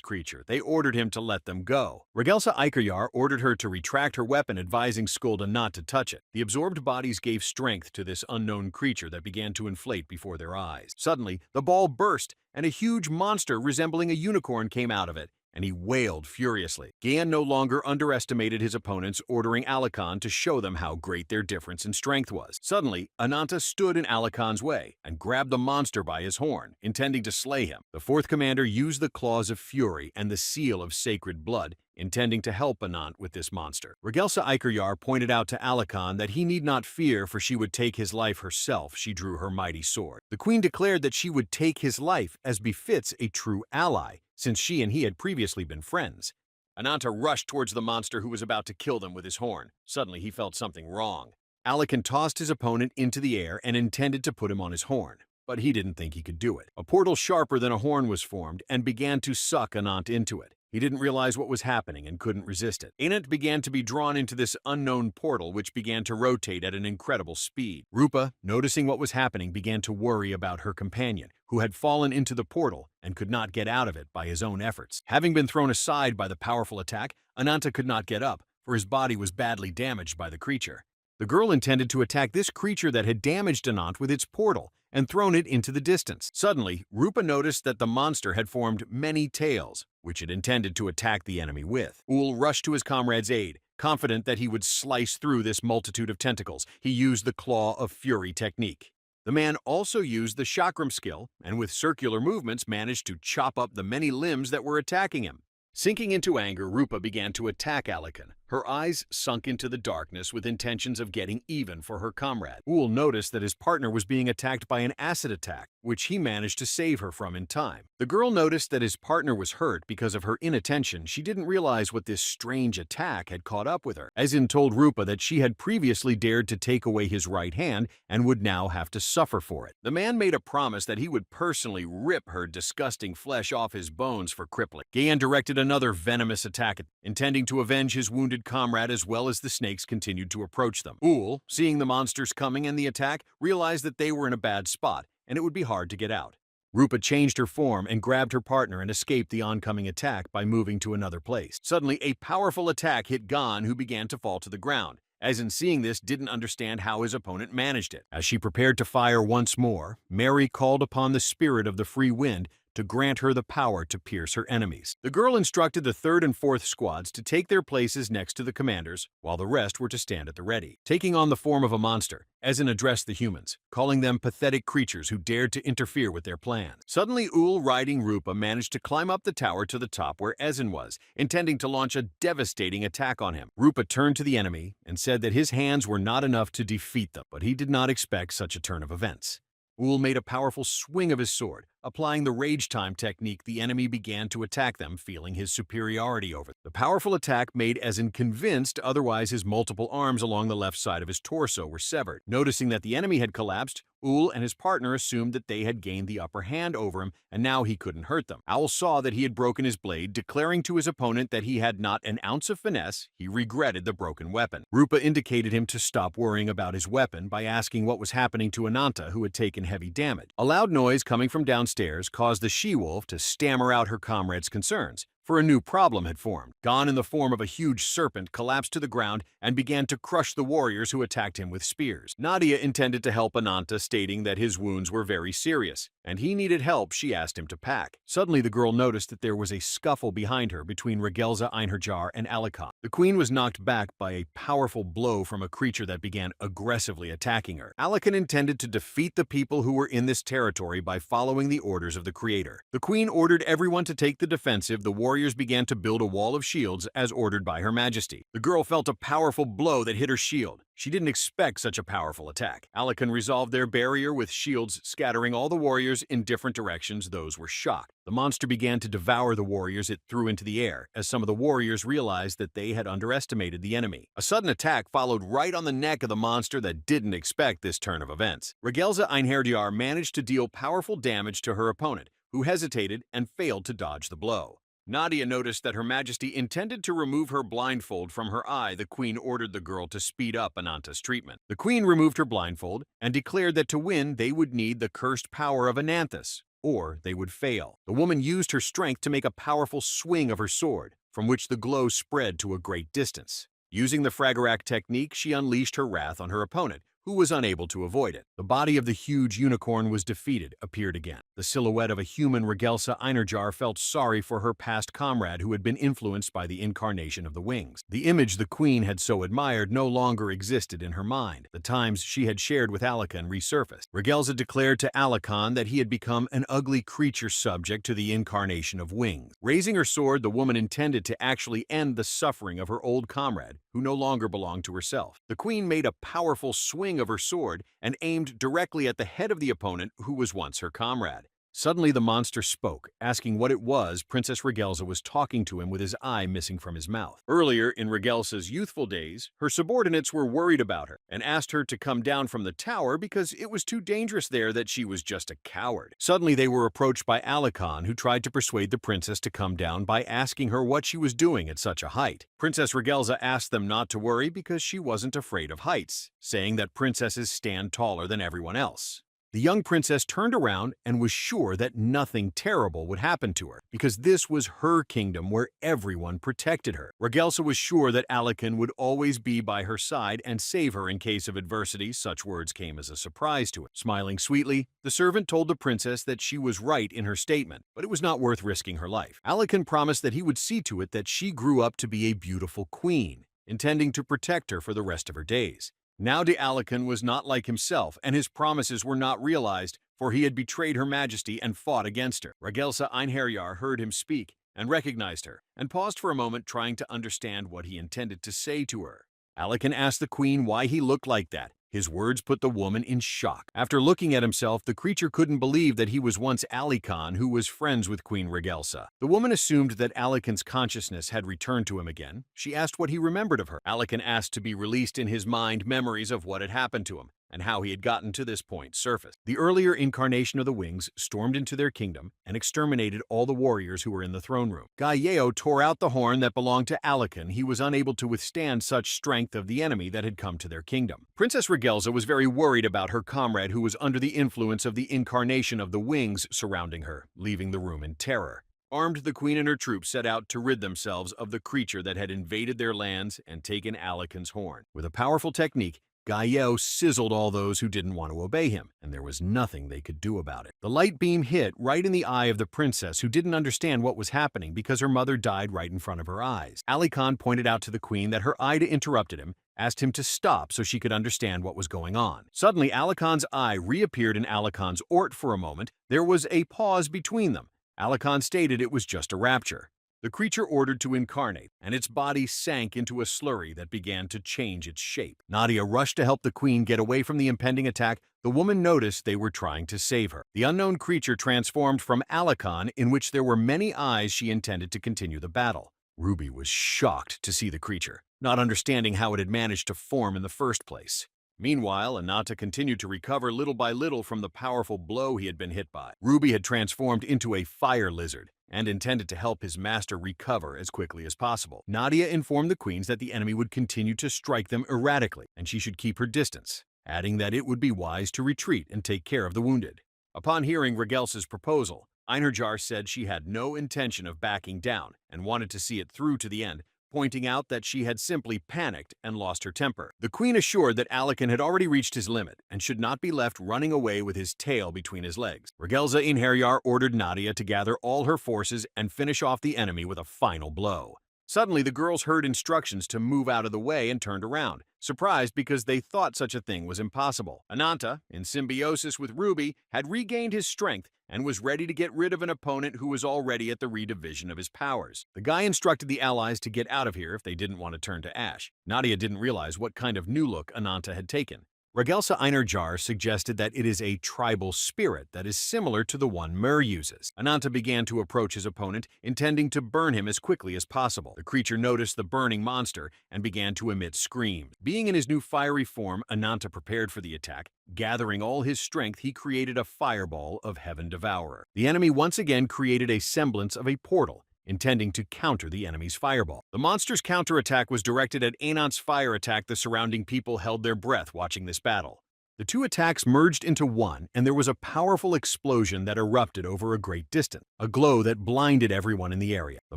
creature. They ordered him to let them go. Regression Einherjar ordered her to retract her weapon, advising Skulda not to touch it. The absorbed bodies gave strength to this unknown creature that began to inflate before their eyes. Suddenly, the ball burst, and a huge monster resembling a unicorn came out of it, and he wailed furiously. Gian no longer underestimated his opponents, ordering Ali Khan to show them how great their difference in strength was. Suddenly, Ananta stood in Ali Khan's way and grabbed the monster by his horn, intending to slay him. The fourth commander used the claws of fury and the seal of sacred blood, intending to help Anant with this monster. Regression Einherjar pointed out to Ali Khan that he need not fear, for she would take his life herself. She drew her mighty sword. The queen declared that she would take his life as befits a true ally, since she and he had previously been friends. Ananta rushed towards the monster who was about to kill them with his horn. Suddenly, he felt something wrong. Alikan tossed his opponent into the air and intended to put him on his horn, but he didn't think he could do it. A portal sharper than a horn was formed and began to suck Anant into it. He didn't realize what was happening and couldn't resist it. Anant began to be drawn into this unknown portal, which began to rotate at an incredible speed. Rupa, noticing what was happening, began to worry about her companion, who had fallen into the portal and could not get out of it by his own efforts. Having been thrown aside by the powerful attack, Ananta could not get up, for his body was badly damaged by the creature. The girl intended to attack this creature that had damaged Anant with its portal and thrown it into the distance. Suddenly, Rupa noticed that the monster had formed many tails, which it intended to attack the enemy with. Ul rushed to his comrade's aid, confident that he would slice through this multitude of tentacles. He used the Claw of Fury technique. The man also used the Chakram skill, and with circular movements managed to chop up the many limbs that were attacking him. Sinking into anger, Rupa began to attack Alikan. Her eyes sunk into the darkness with intentions of getting even for her comrade. Ul noticed that his partner was being attacked by an acid attack, which he managed to save her from in time. The girl noticed that his partner was hurt because of her inattention. She didn't realize what this strange attack had caught up with her. Azin told Rupa that she had previously dared to take away his right hand and would now have to suffer for it. The man made a promise that he would personally rip her disgusting flesh off his bones for crippling. Gayan directed another venomous attack, intending to avenge his wounded comrade, as well as the snakes continued to approach them. Ul, seeing the monsters coming and the attack, realized that they were in a bad spot and it would be hard to get out. Rupa changed her form and grabbed her partner and escaped the oncoming attack by moving to another place. Suddenly, a powerful attack hit Gon, who began to fall to the ground. Azin, seeing this, didn't understand how his opponent managed it. As she prepared to fire once more, Mary called upon the spirit of the free wind to grant her the power to pierce her enemies. The girl instructed the 3rd and 4th squads to take their places next to the commanders, while the rest were to stand at the ready. Taking on the form of a monster, Ezen addressed the humans, calling them pathetic creatures who dared to interfere with their plans. Suddenly, Ul, riding Rupa, managed to climb up the tower to the top where Ezen was, intending to launch a devastating attack on him. Rupa turned to the enemy and said that his hands were not enough to defeat them, but he did not expect such a turn of events. Ul made a powerful swing of his sword. Applying the rage time technique, the enemy began to attack them, feeling his superiority over them. The powerful attack made Ezen convinced, otherwise his multiple arms along the left side of his torso were severed. Noticing that the enemy had collapsed, Ul and his partner assumed that they had gained the upper hand over him, and now he couldn't hurt them. Owl saw that he had broken his blade, declaring to his opponent that he had not an ounce of finesse. He regretted the broken weapon. Rupa indicated him to stop worrying about his weapon by asking what was happening to Ananta, who had taken heavy damage. A loud noise coming from downstairs caused the she-wolf to stammer out her comrade's concerns, for a new problem had formed. Gon, in the form of a huge serpent, collapsed to the ground and began to crush the warriors who attacked him with spears. Nadia intended to help Ananta, stating that his wounds were very serious, and he needed help. She asked him to pack. Suddenly, the girl noticed that there was a scuffle behind her between Regelza Einherjar and Alakan. The queen was knocked back by a powerful blow from a creature that began aggressively attacking her. Alakan intended to defeat the people who were in this territory by following the orders of the creator. The queen ordered everyone to take the defensive. The warriors began to build a wall of shields as ordered by Her Majesty. The girl felt a powerful blow that hit her shield. She didn't expect such a powerful attack. Alakan resolved their barrier with shields, scattering all the warriors in different directions. Those were shocked. The monster began to devour the warriors it threw into the air, as some of the warriors realized that they had underestimated the enemy. A sudden attack followed right on the neck of the monster that didn't expect this turn of events. Regelza Einherjar managed to deal powerful damage to her opponent, who hesitated and failed to dodge the blow. Nadia noticed that Her Majesty intended to remove her blindfold from her eye. The queen ordered the girl to speed up Ananta's treatment. The queen removed her blindfold and declared that to win, they would need the cursed power of Ananthus, or they would fail. The woman used her strength to make a powerful swing of her sword, from which the glow spread to a great distance. Using the Fragarak technique, she unleashed her wrath on her opponent, who was unable to avoid it. The body of the huge unicorn was defeated, appeared again. The silhouette of a human Regelza Einherjar felt sorry for her past comrade who had been influenced by the incarnation of the wings. The image the queen had so admired no longer existed in her mind. The times she had shared with Alakan resurfaced. Regelza declared to Alakan that he had become an ugly creature subject to the incarnation of wings. Raising her sword, the woman intended to actually end the suffering of her old comrade, who no longer belonged to herself. The queen made a powerful swing of her sword and aimed directly at the head of the opponent who was once her comrade. Suddenly the monster spoke, asking what it was. Princess Regelza was talking to him with his eye missing from his mouth. Earlier, in Regelza's youthful days, her subordinates were worried about her and asked her to come down from the tower because it was too dangerous there, that she was just a coward. Suddenly they were approached by Alakan, who tried to persuade the princess to come down by asking her what she was doing at such a height. Princess Regelza asked them not to worry because she wasn't afraid of heights, saying that princesses stand taller than everyone else. The young princess turned around and was sure that nothing terrible would happen to her, because this was her kingdom where everyone protected her. Regelza was sure that Alakan would always be by her side and save her in case of adversity. Such words came as a surprise to her. Smiling sweetly, the servant told the princess that she was right in her statement, but it was not worth risking her life. Alakan promised that he would see to it that she grew up to be a beautiful queen, intending to protect her for the rest of her days. Now Alakan was not like himself, and his promises were not realized, for he had betrayed Her Majesty and fought against her. Regelza Einherjar heard him speak and recognized her, and paused for a moment, trying to understand what he intended to say to her. Alakan asked the queen why he looked like that. His words put the woman in shock. After looking at himself, the creature couldn't believe that he was once Alakan, who was friends with Queen Regelza. The woman assumed that Alakan's consciousness had returned to him again. She asked what he remembered of her. Alakan asked to be released in his mind memories of what had happened to him, and how he had gotten to this point surfaced. The earlier incarnation of the wings stormed into their kingdom and exterminated all the warriors who were in the throne room. Gaiyeo tore out the horn that belonged to Alakan. He was unable to withstand such strength of the enemy that had come to their kingdom. Princess Regelza was very worried about her comrade, who was under the influence of the incarnation of the wings surrounding her, leaving the room in terror. Armed, the queen and her troops set out to rid themselves of the creature that had invaded their lands and taken Alakan's horn. With a powerful technique, Gaio sizzled all those who didn't want to obey him, and there was nothing they could do about it. The light beam hit right in the eye of the princess, who didn't understand what was happening because her mother died right in front of her eyes. Ali Khan pointed out to the queen that her Ida interrupted him, asked him to stop so she could understand what was going on. Suddenly, Alikan's eye reappeared in Alikan's Ort for a moment. There was a pause between them. Alikan stated it was just a rapture. The creature ordered to incarnate, and its body sank into a slurry that began to change its shape. Nadia rushed to help the queen get away from the impending attack. The woman noticed they were trying to save her. The unknown creature transformed from Alikan, in which there were many eyes. She intended to continue the battle. Ruby was shocked to see the creature, not understanding how it had managed to form in the first place. Meanwhile, Ananta continued to recover little by little from the powerful blow he had been hit by. Ruby had transformed into a fire lizard and intended to help his master recover as quickly as possible. Nadia informed the queens that the enemy would continue to strike them erratically, and she should keep her distance, adding that it would be wise to retreat and take care of the wounded. Upon hearing Regelsa's proposal, Einherjar said she had no intention of backing down and wanted to see it through to the end, pointing out that she had simply panicked and lost her temper. The queen assured that Alikan had already reached his limit and should not be left running away with his tail between his legs. Regelsa Einherjar ordered Nadia to gather all her forces and finish off the enemy with a final blow. Suddenly, the girls heard instructions to move out of the way and turned around, surprised because they thought such a thing was impossible. Ananta, in symbiosis with Ruby, had regained his strength and was ready to get rid of an opponent who was already at the redivision of his powers. The guy instructed the allies to get out of here if they didn't want to turn to ash. Nadia didn't realize what kind of new look Ananta had taken. Regelsa Einherjar suggested that it is a tribal spirit that is similar to the one Mur uses. Ananta began to approach his opponent, intending to burn him as quickly as possible. The creature noticed the burning monster and began to emit screams. Being in his new fiery form, Ananta prepared for the attack. Gathering all his strength, he created a fireball of Heaven Devourer. The enemy once again created a semblance of a portal, intending to counter the enemy's fireball. The monster's counterattack was directed at Anant's fire attack. The surrounding people held their breath watching this battle. The two attacks merged into one, and there was a powerful explosion that erupted over a great distance, a glow that blinded everyone in the area. The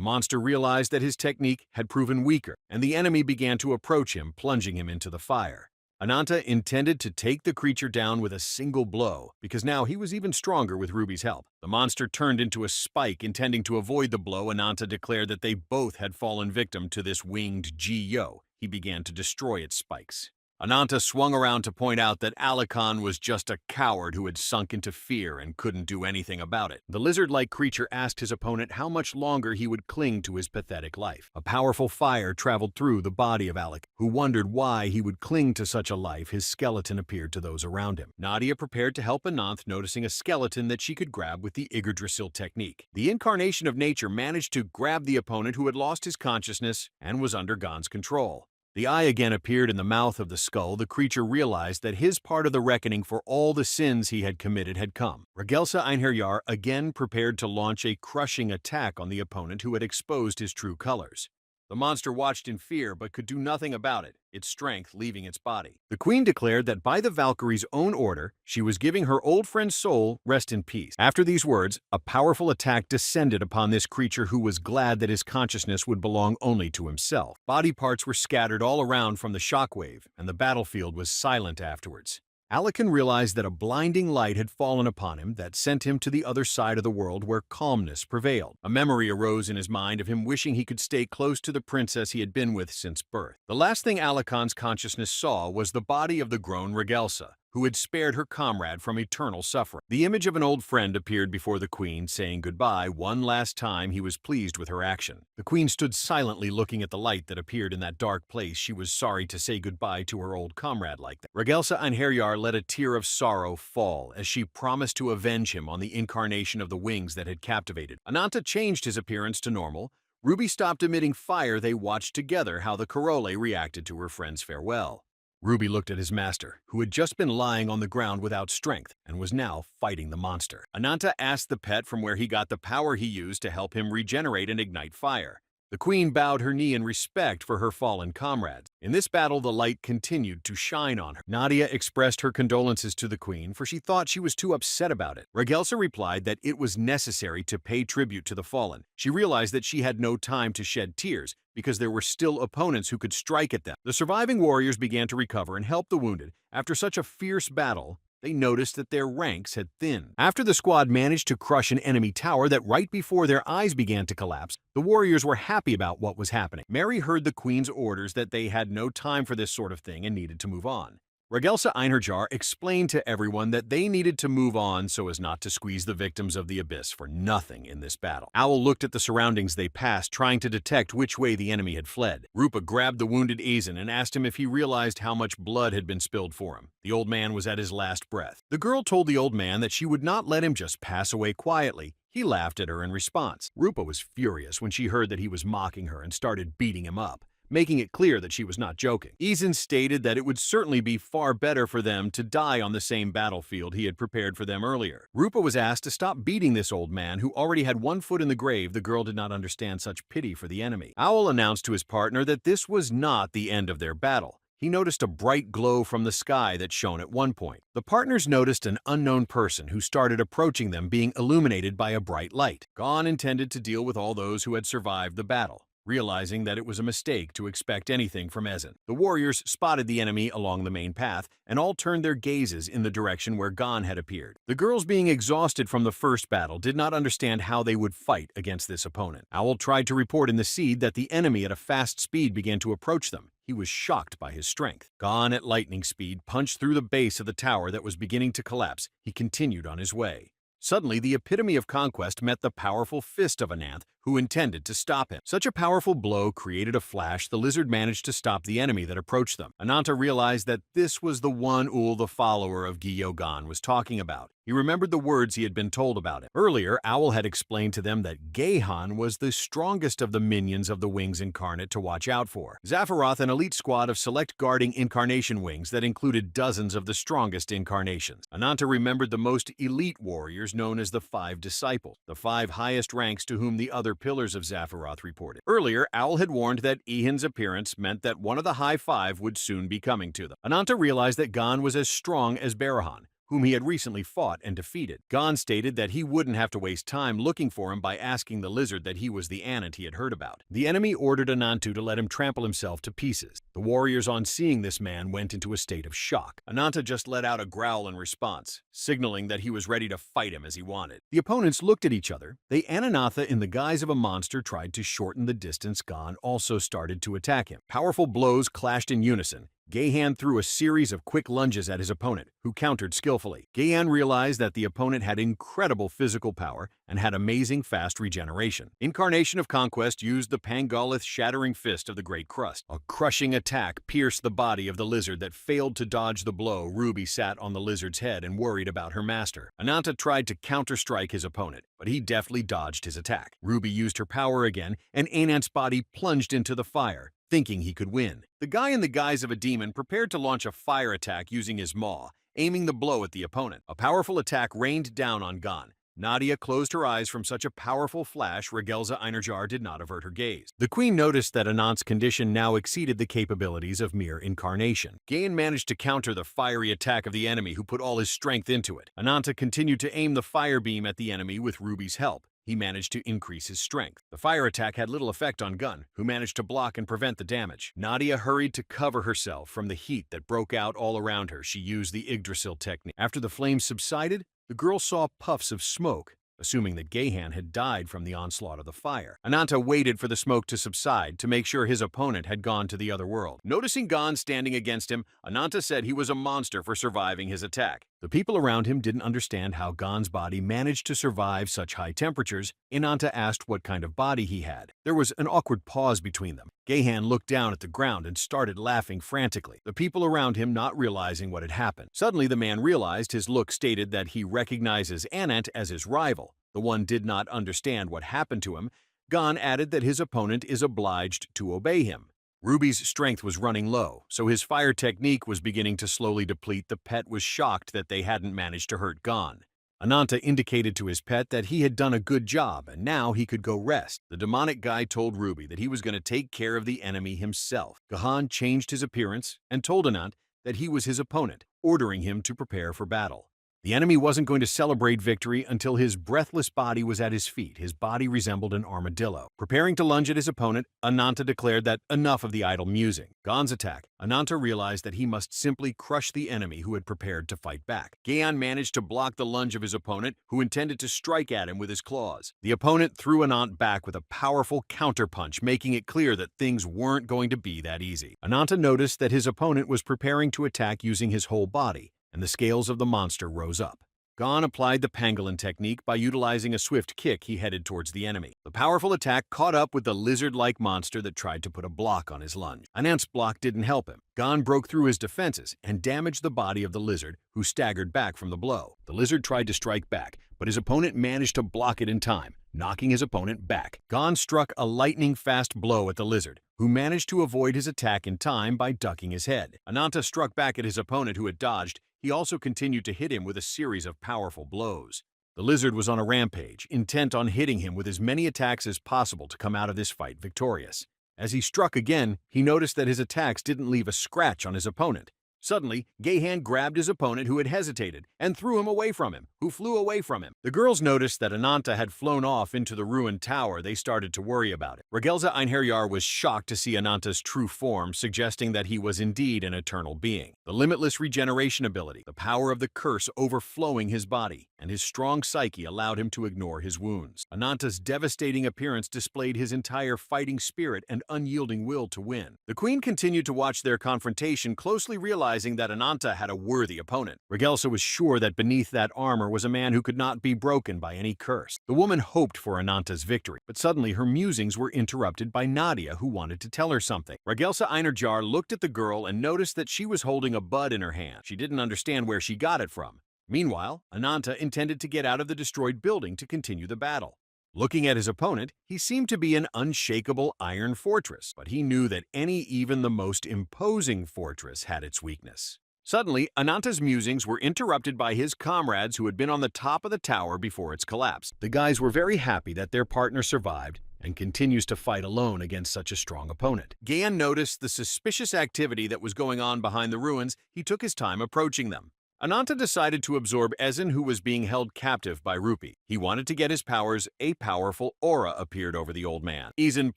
monster realized that his technique had proven weaker, and the enemy began to approach him, plunging him into the fire. Ananta intended to take the creature down with a single blow, because now he was even stronger with Ruby's help. The monster turned into a spike, intending to avoid the blow. Ananta declared that they both had fallen victim to this winged Ji-Yo. He began to destroy its spikes. Ananta swung around to point out that Alikan was just a coward who had sunk into fear and couldn't do anything about it. The lizard-like creature asked his opponent how much longer he would cling to his pathetic life. A powerful fire traveled through the body of Alikan, who wondered why he would cling to such a life. His skeleton appeared to those around him. Nadia prepared to help Ananth, noticing a skeleton that she could grab with the Yggdrasil technique. The incarnation of nature managed to grab the opponent, who had lost his consciousness and was under Gon's control. The eye again appeared in the mouth of the skull. The creature realized that his part of the reckoning for all the sins he had committed had come. Regelsa Einherjar again prepared to launch a crushing attack on the opponent who had exposed his true colors. The monster watched in fear but could do nothing about it, its strength leaving its body. The queen declared that by the Valkyrie's own order, she was giving her old friend's soul rest in peace. After these words, a powerful attack descended upon this creature, who was glad that his consciousness would belong only to himself. Body parts were scattered all around from the shockwave, and the battlefield was silent afterwards. Alikan realized that a blinding light had fallen upon him that sent him to the other side of the world, where calmness prevailed. A memory arose in his mind of him wishing he could stay close to the princess he had been with since birth. The last thing Alikan's consciousness saw was the body of the grown Regelsa, who had spared her comrade from eternal suffering. The image of an old friend appeared before the queen, saying goodbye one last time. He was pleased with her action. The queen stood silently looking at the light that appeared in that dark place. She was sorry to say goodbye to her old comrade like that. Regelsa Einherjar let a tear of sorrow fall as she promised to avenge him on the incarnation of the wings that had captivated. Ananta changed his appearance to normal. Ruby stopped emitting fire. They watched together how the Corole reacted to her friend's farewell. Ruby looked at his master, who had just been lying on the ground without strength and was now fighting the monster. Ananta asked the pet from where he got the power he used to help him regenerate and ignite fire. The queen bowed her knee in respect for her fallen comrades. In this battle, the light continued to shine on her. Nadia expressed her condolences to the queen, for she thought she was too upset about it. Regelsa replied that it was necessary to pay tribute to the fallen. She realized that she had no time to shed tears, because there were still opponents who could strike at them. The surviving warriors began to recover and help the wounded. After such a fierce battle, they noticed that their ranks had thinned. After the squad managed to crush an enemy tower that right before their eyes began to collapse, the warriors were happy about what was happening. Mary heard the queen's orders that they had no time for this sort of thing and needed to move on. Regression Einherjar explained to everyone that they needed to move on so as not to squeeze the victims of the abyss for nothing in this battle. Owl looked at the surroundings they passed, trying to detect which way the enemy had fled. Rupa grabbed the wounded Aizen and asked him if he realized how much blood had been spilled for him. The old man was at his last breath. The girl told the old man that she would not let him just pass away quietly. He laughed at her in response. Rupa was furious when she heard that he was mocking her and started beating him up, making it clear that she was not joking. Aizen stated that it would certainly be far better for them to die on the same battlefield he had prepared for them earlier. Rupa was asked to stop beating this old man who already had one foot in the grave. The girl did not understand such pity for the enemy. Owl announced to his partner that this was not the end of their battle. He noticed a bright glow from the sky that shone at one point. The partners noticed an unknown person who started approaching them, being illuminated by a bright light. Gon intended to deal with all those who had survived the battle, realizing that it was a mistake to expect anything from Aizen. The warriors spotted the enemy along the main path and all turned their gazes in the direction where Gon had appeared. The girls, being exhausted from the first battle, did not understand how they would fight against this opponent. Owl tried to report in the seed that the enemy at a fast speed began to approach them. He was shocked by his strength. Gon, at lightning speed, punched through the base of the tower that was beginning to collapse. He continued on his way. Suddenly, the epitome of conquest met the powerful fist of Ananth, who intended to stop him. Such a powerful blow created a flash. The lizard managed to stop the enemy that approached them. Ananta realized that this was the one Ul, the follower of Gyogan, was talking about. He remembered the words he had been told about him. Earlier, Owl had explained to them that Gehan was the strongest of the minions of the Wings Incarnate to watch out for. Zaphiroth, an elite squad of select guarding incarnation wings that included dozens of the strongest incarnations. Ananta remembered the most elite warriors known as the Five Disciples, the 5 highest ranks to whom the other pillars of Zaphiroth reported. Earlier, Owl had warned that Ehin's appearance meant that one of the High Five would soon be coming to them. Ananta realized that Gon was as strong as Barahan, whom he had recently fought and defeated. Gon stated that he wouldn't have to waste time looking for him by asking the lizard that he was the Anant he had heard about. The enemy ordered Anantu to let him trample himself to pieces. The warriors, on seeing this man, went into a state of shock. Ananta just let out a growl in response, signaling that he was ready to fight him as he wanted. The opponents looked at each other. They, Ananatha, in the guise of a monster, tried to shorten the distance. Gon also started to attack him. Powerful blows clashed in unison. Gehan threw a series of quick lunges at his opponent, who countered skillfully. Gehan realized that the opponent had incredible physical power and had amazing fast regeneration. Incarnation of Conquest used the Pangolith shattering fist of the Great Crust. A crushing attack pierced the body of the lizard that failed to dodge the blow. Ruby sat on the lizard's head and worried about her master. Ananta tried to counter-strike his opponent, but he deftly dodged his attack. Ruby used her power again, and Anant's body plunged into the fire, thinking he could win. The guy in the guise of a demon prepared to launch a fire attack using his maw, aiming the blow at the opponent. A powerful attack rained down on Gon. Nadia closed her eyes from such a powerful flash. Regression Einherjar did not avert her gaze. The queen noticed that Anant's condition now exceeded the capabilities of mere incarnation. Gain managed to counter the fiery attack of the enemy, who put all his strength into it. Ananta continued to aim the fire beam at the enemy with Ruby's help. He managed to increase his strength. The fire attack had little effect on Gun, who managed to block and prevent the damage. Nadia hurried to cover herself from the heat that broke out all around her. She used the Yggdrasil technique. After the flames subsided, the girl saw puffs of smoke, assuming that Gehan had died from the onslaught of the fire. Ananta waited for the smoke to subside to make sure his opponent had gone to the other world. Noticing Gon standing against him, Ananta said he was a monster for surviving his attack. The people around him didn't understand how Gon's body managed to survive such high temperatures. Ananta asked what kind of body he had. There was an awkward pause between them. Gehan looked down at the ground and started laughing frantically, the people around him not realizing what had happened. Suddenly, the man realized his look stated that he recognizes Anant as his rival. The one did not understand what happened to him. Gon added that his opponent is obliged to obey him. Ruby's strength was running low, so his fire technique was beginning to slowly deplete. The pet was shocked that they hadn't managed to hurt Gon. Ananta indicated to his pet that he had done a good job and now he could go rest. The demonic guy told Ruby that he was going to take care of the enemy himself. Gahan changed his appearance and told Anant that he was his opponent, ordering him to prepare for battle. The enemy wasn't going to celebrate victory until his breathless body was at his feet. His body resembled an armadillo. Preparing to lunge at his opponent, Ananta declared that enough of the idle musing. Gon's attack. Ananta realized that he must simply crush the enemy who had prepared to fight back. Gaon managed to block the lunge of his opponent, who intended to strike at him with his claws. The opponent threw Anant back with a powerful counterpunch, making it clear that things weren't going to be that easy. Ananta noticed that his opponent was preparing to attack using his whole body, and the scales of the monster rose up. Gon applied the pangolin technique by utilizing a swift kick. He headed towards the enemy. The powerful attack caught up with the lizard-like monster that tried to put a block on his lunge. Anant's block didn't help him. Gon broke through his defenses and damaged the body of the lizard, who staggered back from the blow. The lizard tried to strike back, but his opponent managed to block it in time, knocking his opponent back. Gon struck a lightning-fast blow at the lizard, who managed to avoid his attack in time by ducking his head. Ananta struck back at his opponent, who had dodged. He also continued to hit him with a series of powerful blows. The lizard was on a rampage, intent on hitting him with as many attacks as possible to come out of this fight victorious. As he struck again, he noticed that his attacks didn't leave a scratch on his opponent. Suddenly, Gahan grabbed his opponent, who had hesitated, and threw him away from him, who flew away from him. The girls noticed that Ananta had flown off into the ruined tower. They started to worry about it. Regelza Einherjar was shocked to see Ananta's true form, suggesting that he was indeed an eternal being. The limitless regeneration ability, the power of the curse overflowing his body, and his strong psyche allowed him to ignore his wounds. Ananta's devastating appearance displayed his entire fighting spirit and unyielding will to win. The queen continued to watch their confrontation, closely realizing that Ananta had a worthy opponent. Regelsa was sure that beneath that armor was a man who could not be broken by any curse. The woman hoped for Ananta's victory, but suddenly her musings were interrupted by Nadia, who wanted to tell her something. Regelsa Einherjar looked at the girl and noticed that she was holding a bud in her hand. She didn't understand where she got it from. Meanwhile, Ananta intended to get out of the destroyed building to continue the battle. Looking at his opponent, he seemed to be an unshakable iron fortress, but he knew that even the most imposing fortress had its weakness. Suddenly, Ananta's musings were interrupted by his comrades who had been on the top of the tower before its collapse. The guys were very happy that their partner survived and continues to fight alone against such a strong opponent. Gaon noticed the suspicious activity that was going on behind the ruins. He took his time approaching them. Ananta decided to absorb Ezen, who was being held captive by Rupi. He wanted to get his powers. A powerful aura appeared over the old man. Ezen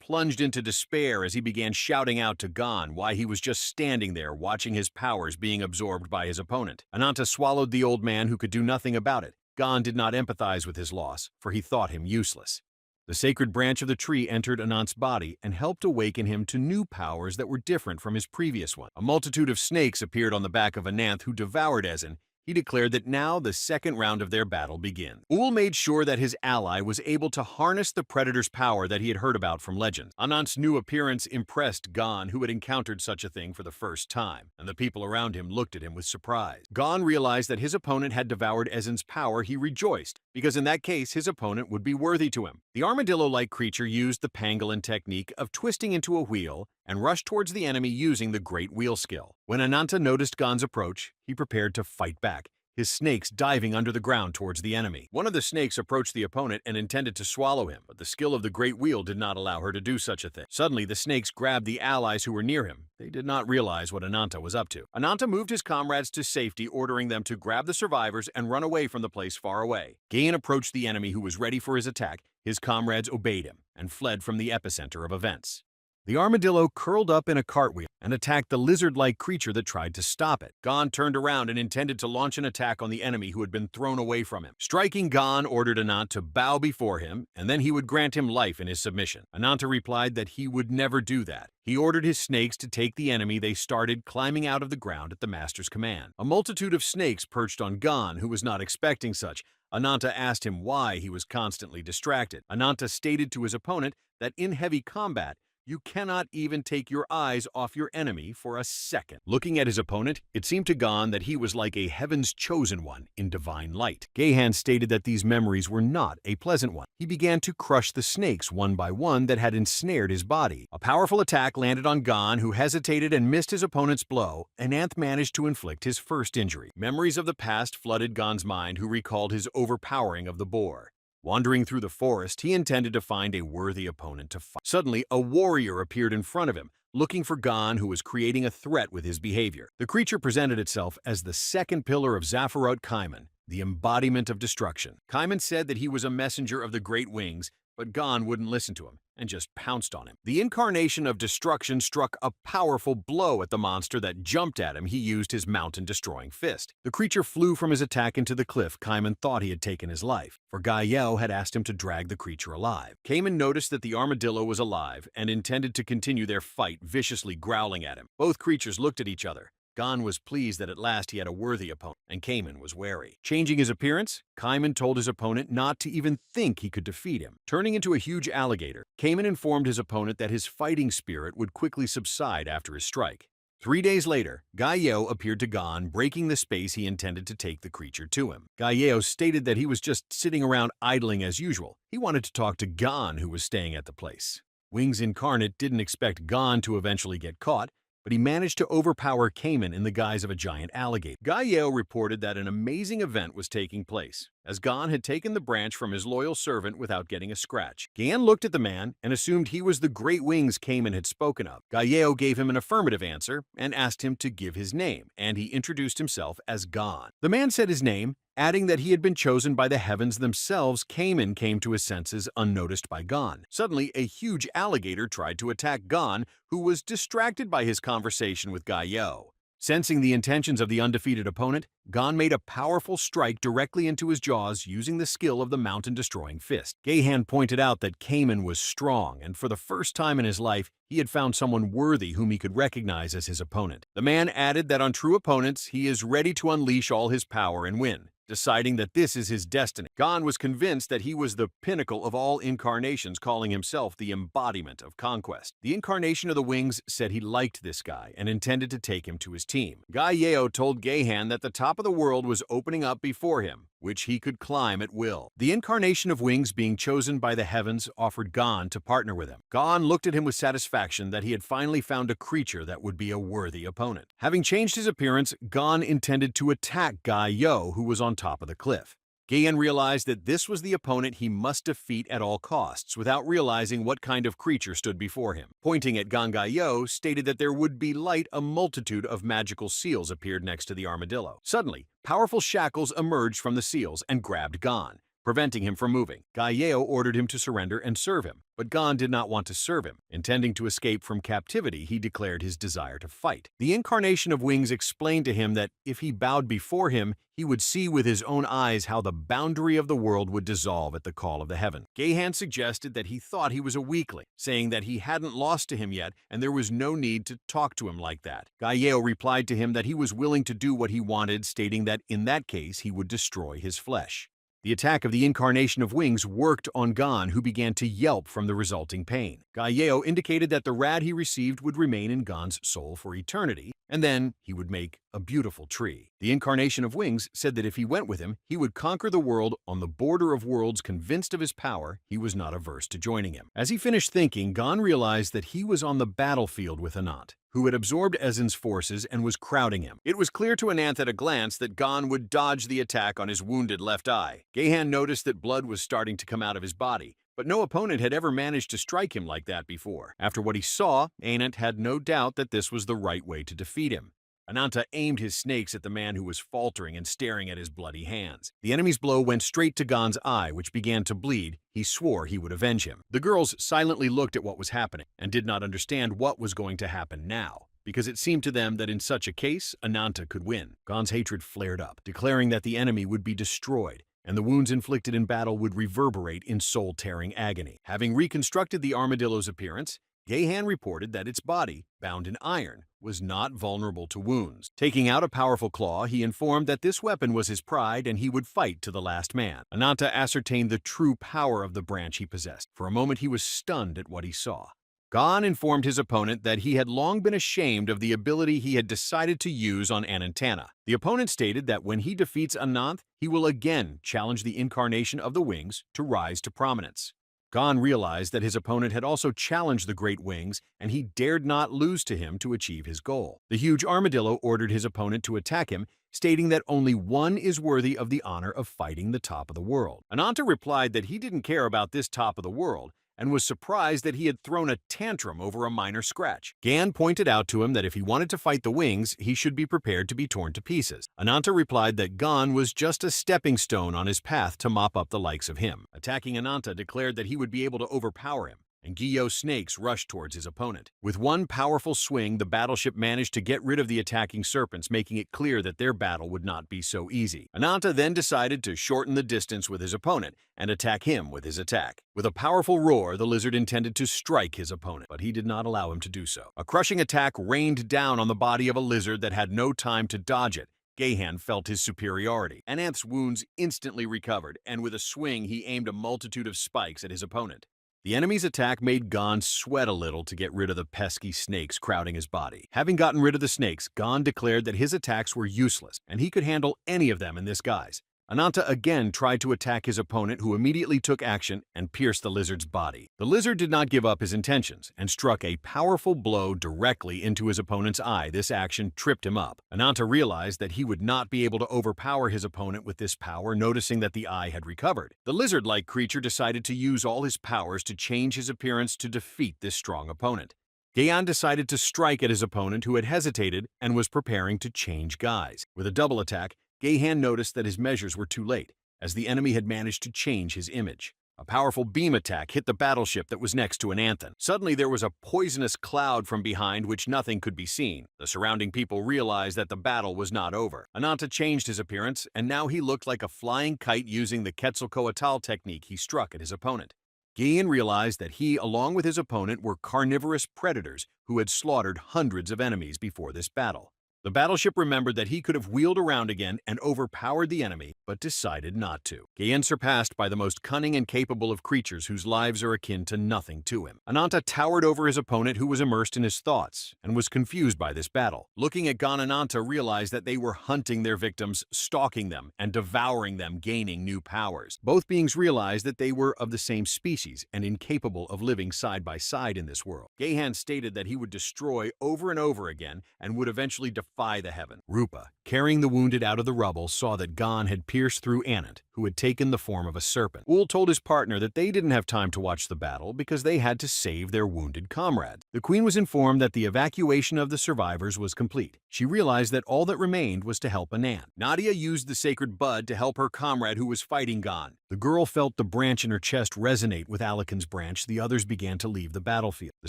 plunged into despair as he began shouting out to Gon why he was just standing there watching his powers being absorbed by his opponent. Ananta swallowed the old man, who could do nothing about it. Gon did not empathize with his loss, for he thought him useless. The sacred branch of the tree entered Anant's body and helped awaken him to new powers that were different from his previous one. A multitude of snakes appeared on the back of Ananth, who devoured Ezen. He declared that now the second round of their battle began. Ul made sure that his ally was able to harness the predator's power that he had heard about from legends. Anant's new appearance impressed Gon, who had encountered such a thing for the first time, and the people around him looked at him with surprise. Gon realized that his opponent had devoured Ezen's power. He rejoiced, because in that case, his opponent would be worthy to him. The armadillo-like creature used the pangolin technique of twisting into a wheel and rushed towards the enemy using the Great Wheel skill. When Ananta noticed Gon's approach, he prepared to fight back, his snakes diving under the ground towards the enemy. One of the snakes approached the opponent and intended to swallow him, but the skill of the Great Wheel did not allow her to do such a thing. Suddenly, the snakes grabbed the allies who were near him. They did not realize what Ananta was up to. Ananta moved his comrades to safety, ordering them to grab the survivors and run away from the place far away. Gaon approached the enemy, who was ready for his attack. His comrades obeyed him and fled from the epicenter of events. The armadillo curled up in a cartwheel and attacked the lizard-like creature that tried to stop it. Gon turned around and intended to launch an attack on the enemy who had been thrown away from him. Striking, Gon ordered Anant to bow before him, and then he would grant him life in his submission. Ananta replied that he would never do that. He ordered his snakes to take the enemy. They started climbing out of the ground at the master's command. A multitude of snakes perched on Gon, who was not expecting such. Ananta asked him why he was constantly distracted. Ananta stated to his opponent that in heavy combat, you cannot even take your eyes off your enemy for a second. Looking at his opponent, it seemed to Gon that he was like a heaven's chosen one in divine light. Gahan stated that these memories were not a pleasant one. He began to crush the snakes one by one that had ensnared his body. A powerful attack landed on Gon, who hesitated and missed his opponent's blow. Ananth managed to inflict his first injury. Memories of the past flooded Gon's mind, who recalled his overpowering of the boar. Wandering through the forest, he intended to find a worthy opponent to fight. Suddenly, a warrior appeared in front of him, looking for Gon, who was creating a threat with his behavior. The creature presented itself as the second pillar of Zafarot Kaiman, the embodiment of destruction. Kaiman said that he was a messenger of the Great Wings, but Gon wouldn't listen to him and just pounced on him. The incarnation of destruction struck a powerful blow at the monster that jumped at him. He used his mountain-destroying fist. The creature flew from his attack into the cliff. Kaiman thought he had taken his life, for Gaio had asked him to drag the creature alive. Kaiman noticed that the armadillo was alive and intended to continue their fight, viciously growling at him. Both creatures looked at each other. Gon was pleased that at last he had a worthy opponent, and Kaiman was wary. Changing his appearance, Kaiman told his opponent not to even think he could defeat him. Turning into a huge alligator, Kaiman informed his opponent that his fighting spirit would quickly subside after his strike. 3 days later, Gaio appeared to Gon, breaking the space he intended to take the creature to him. Gaio stated that he was just sitting around idling as usual. He wanted to talk to Gon, who was staying at the place. Wings Incarnate didn't expect Gon to eventually get caught, but he managed to overpower Kaiman in the guise of a giant alligator. Gaio reported that an amazing event was taking place, as Gon had taken the branch from his loyal servant without getting a scratch. Gan looked at the man and assumed he was the Great Wings Kaiman had spoken of. Gaio gave him an affirmative answer and asked him to give his name, and he introduced himself as Gon. The man said his name, adding that he had been chosen by the heavens themselves. Kaiman came to his senses unnoticed by Gon. Suddenly, a huge alligator tried to attack Gon, who was distracted by his conversation with Gaio. Sensing the intentions of the undefeated opponent, Gon made a powerful strike directly into his jaws using the skill of the mountain-destroying fist. Gahan pointed out that Kaiman was strong, and for the first time in his life, he had found someone worthy whom he could recognize as his opponent. The man added that on true opponents, he is ready to unleash all his power and win, deciding that this is his destiny. Gon was convinced that he was the pinnacle of all incarnations, calling himself the embodiment of conquest. The incarnation of the Wings said he liked this guy and intended to take him to his team. Gaio told Gahan that the top of the world was opening up before him, which he could climb at will. The incarnation of Wings, being chosen by the heavens, offered Gon to partner with him. Gon looked at him with satisfaction that he had finally found a creature that would be a worthy opponent. Having changed his appearance, Gon intended to attack Gaio, who was on top of the cliff. Gahan realized that this was the opponent he must defeat at all costs, without realizing what kind of creature stood before him. Pointing at Gaio, stated that there would be light. A multitude of magical seals appeared next to the armadillo. Suddenly, powerful shackles emerged from the seals and grabbed Gon, preventing him from moving. Gaio ordered him to surrender and serve him, but Gon did not want to serve him. Intending to escape from captivity, he declared his desire to fight. The incarnation of Wings explained to him that if he bowed before him, he would see with his own eyes how the boundary of the world would dissolve at the call of the heaven. Gahan suggested that he thought he was a weakling, saying that he hadn't lost to him yet and there was no need to talk to him like that. Gaio replied to him that he was willing to do what he wanted, stating that in that case he would destroy his flesh. The attack of the incarnation of Wings worked on Gon, who began to yelp from the resulting pain. Gaio indicated that the rad he received would remain in Gon's soul for eternity, and then he would make a beautiful tree. The incarnation of Wings said that if he went with him, he would conquer the world on the border of worlds. Convinced of his power, he was not averse to joining him. As he finished thinking, Gon realized that he was on the battlefield with Anant, who had absorbed Ezin's forces and was crowding him. It was clear to Anant at a glance that Gon would dodge the attack on his wounded left eye. Gahan noticed that blood was starting to come out of his body, but no opponent had ever managed to strike him like that before. After what he saw, Anant had no doubt that this was the right way to defeat him. Ananta aimed his snakes at the man who was faltering and staring at his bloody hands. The enemy's blow went straight to Gon's eye, which began to bleed. He swore he would avenge him. The girls silently looked at what was happening and did not understand what was going to happen now, because it seemed to them that in such a case, Ananta could win. Gon's hatred flared up, declaring that the enemy would be destroyed, and the wounds inflicted in battle would reverberate in soul-tearing agony. Having reconstructed the armadillo's appearance, Gahan reported that its body, bound in iron, was not vulnerable to wounds. Taking out a powerful claw, he informed that this weapon was his pride and he would fight to the last man. Ananta ascertained the true power of the branch he possessed. For a moment, he was stunned at what he saw. Gon informed his opponent that he had long been ashamed of the ability he had decided to use on Anantana. The opponent stated that when he defeats Ananth, he will again challenge the incarnation of the Wings to rise to prominence. Gon realized that his opponent had also challenged the Great Wings, and he dared not lose to him to achieve his goal. The huge armadillo ordered his opponent to attack him, stating that only one is worthy of the honor of fighting the top of the world. Ananta replied that he didn't care about this top of the world, and was surprised that he had thrown a tantrum over a minor scratch. Gan pointed out to him that if he wanted to fight the wings, he should be prepared to be torn to pieces. Ananta replied that Gon was just a stepping stone on his path to mop up the likes of him. Attacking Ananta declared that he would be able to overpower him, and Gyo snakes rushed towards his opponent. With one powerful swing, the battleship managed to get rid of the attacking serpents, making it clear that their battle would not be so easy. Ananta then decided to shorten the distance with his opponent and attack him with his attack. With a powerful roar, the lizard intended to strike his opponent, but he did not allow him to do so. A crushing attack rained down on the body of a lizard that had no time to dodge it. Gahan felt his superiority. Ananth's wounds instantly recovered, and with a swing he aimed a multitude of spikes at his opponent. The enemy's attack made Gon sweat a little to get rid of the pesky snakes crowding his body. Having gotten rid of the snakes, Gon declared that his attacks were useless, and he could handle any of them in this guise. Ananta again tried to attack his opponent, who immediately took action and pierced the lizard's body. The lizard did not give up his intentions and struck a powerful blow directly into his opponent's eye. This action tripped him up. Ananta realized that he would not be able to overpower his opponent with this power, noticing that the eye had recovered. The lizard-like creature decided to use all his powers to change his appearance to defeat this strong opponent. Gaon decided to strike at his opponent, who had hesitated and was preparing to change guise. With a double attack, Gahan noticed that his measures were too late, as the enemy had managed to change his image. A powerful beam attack hit the battleship that was next to Ananthan. Suddenly there was a poisonous cloud from behind which nothing could be seen. The surrounding people realized that the battle was not over. Ananta changed his appearance, and now he looked like a flying kite using the Quetzalcoatl technique he struck at his opponent. Gian realized that he, along with his opponent, were carnivorous predators who had slaughtered hundreds of enemies before this battle. The battleship remembered that he could have wheeled around again and overpowered the enemy, but decided not to. Gaen surpassed by the most cunning and capable of creatures whose lives are akin to nothing to him. Ananta towered over his opponent, who was immersed in his thoughts and was confused by this battle. Looking at Gon, Ananta realized that they were hunting their victims, stalking them, and devouring them, gaining new powers. Both beings realized that they were of the same species and incapable of living side by side in this world. Gahan stated that he would destroy over and over again and would eventually defy the heaven. Rupa, carrying the wounded out of the rubble, saw that Gon had pierced through Anant, who had taken the form of a serpent. Ul told his partner that they didn't have time to watch the battle because they had to save their wounded comrades. The queen was informed that the evacuation of the survivors was complete. She realized that all that remained was to help Anant. Nadia used the sacred bud to help her comrade who was fighting Gon. The girl felt the branch in her chest resonate with Alakin's branch. The others began to leave the battlefield. The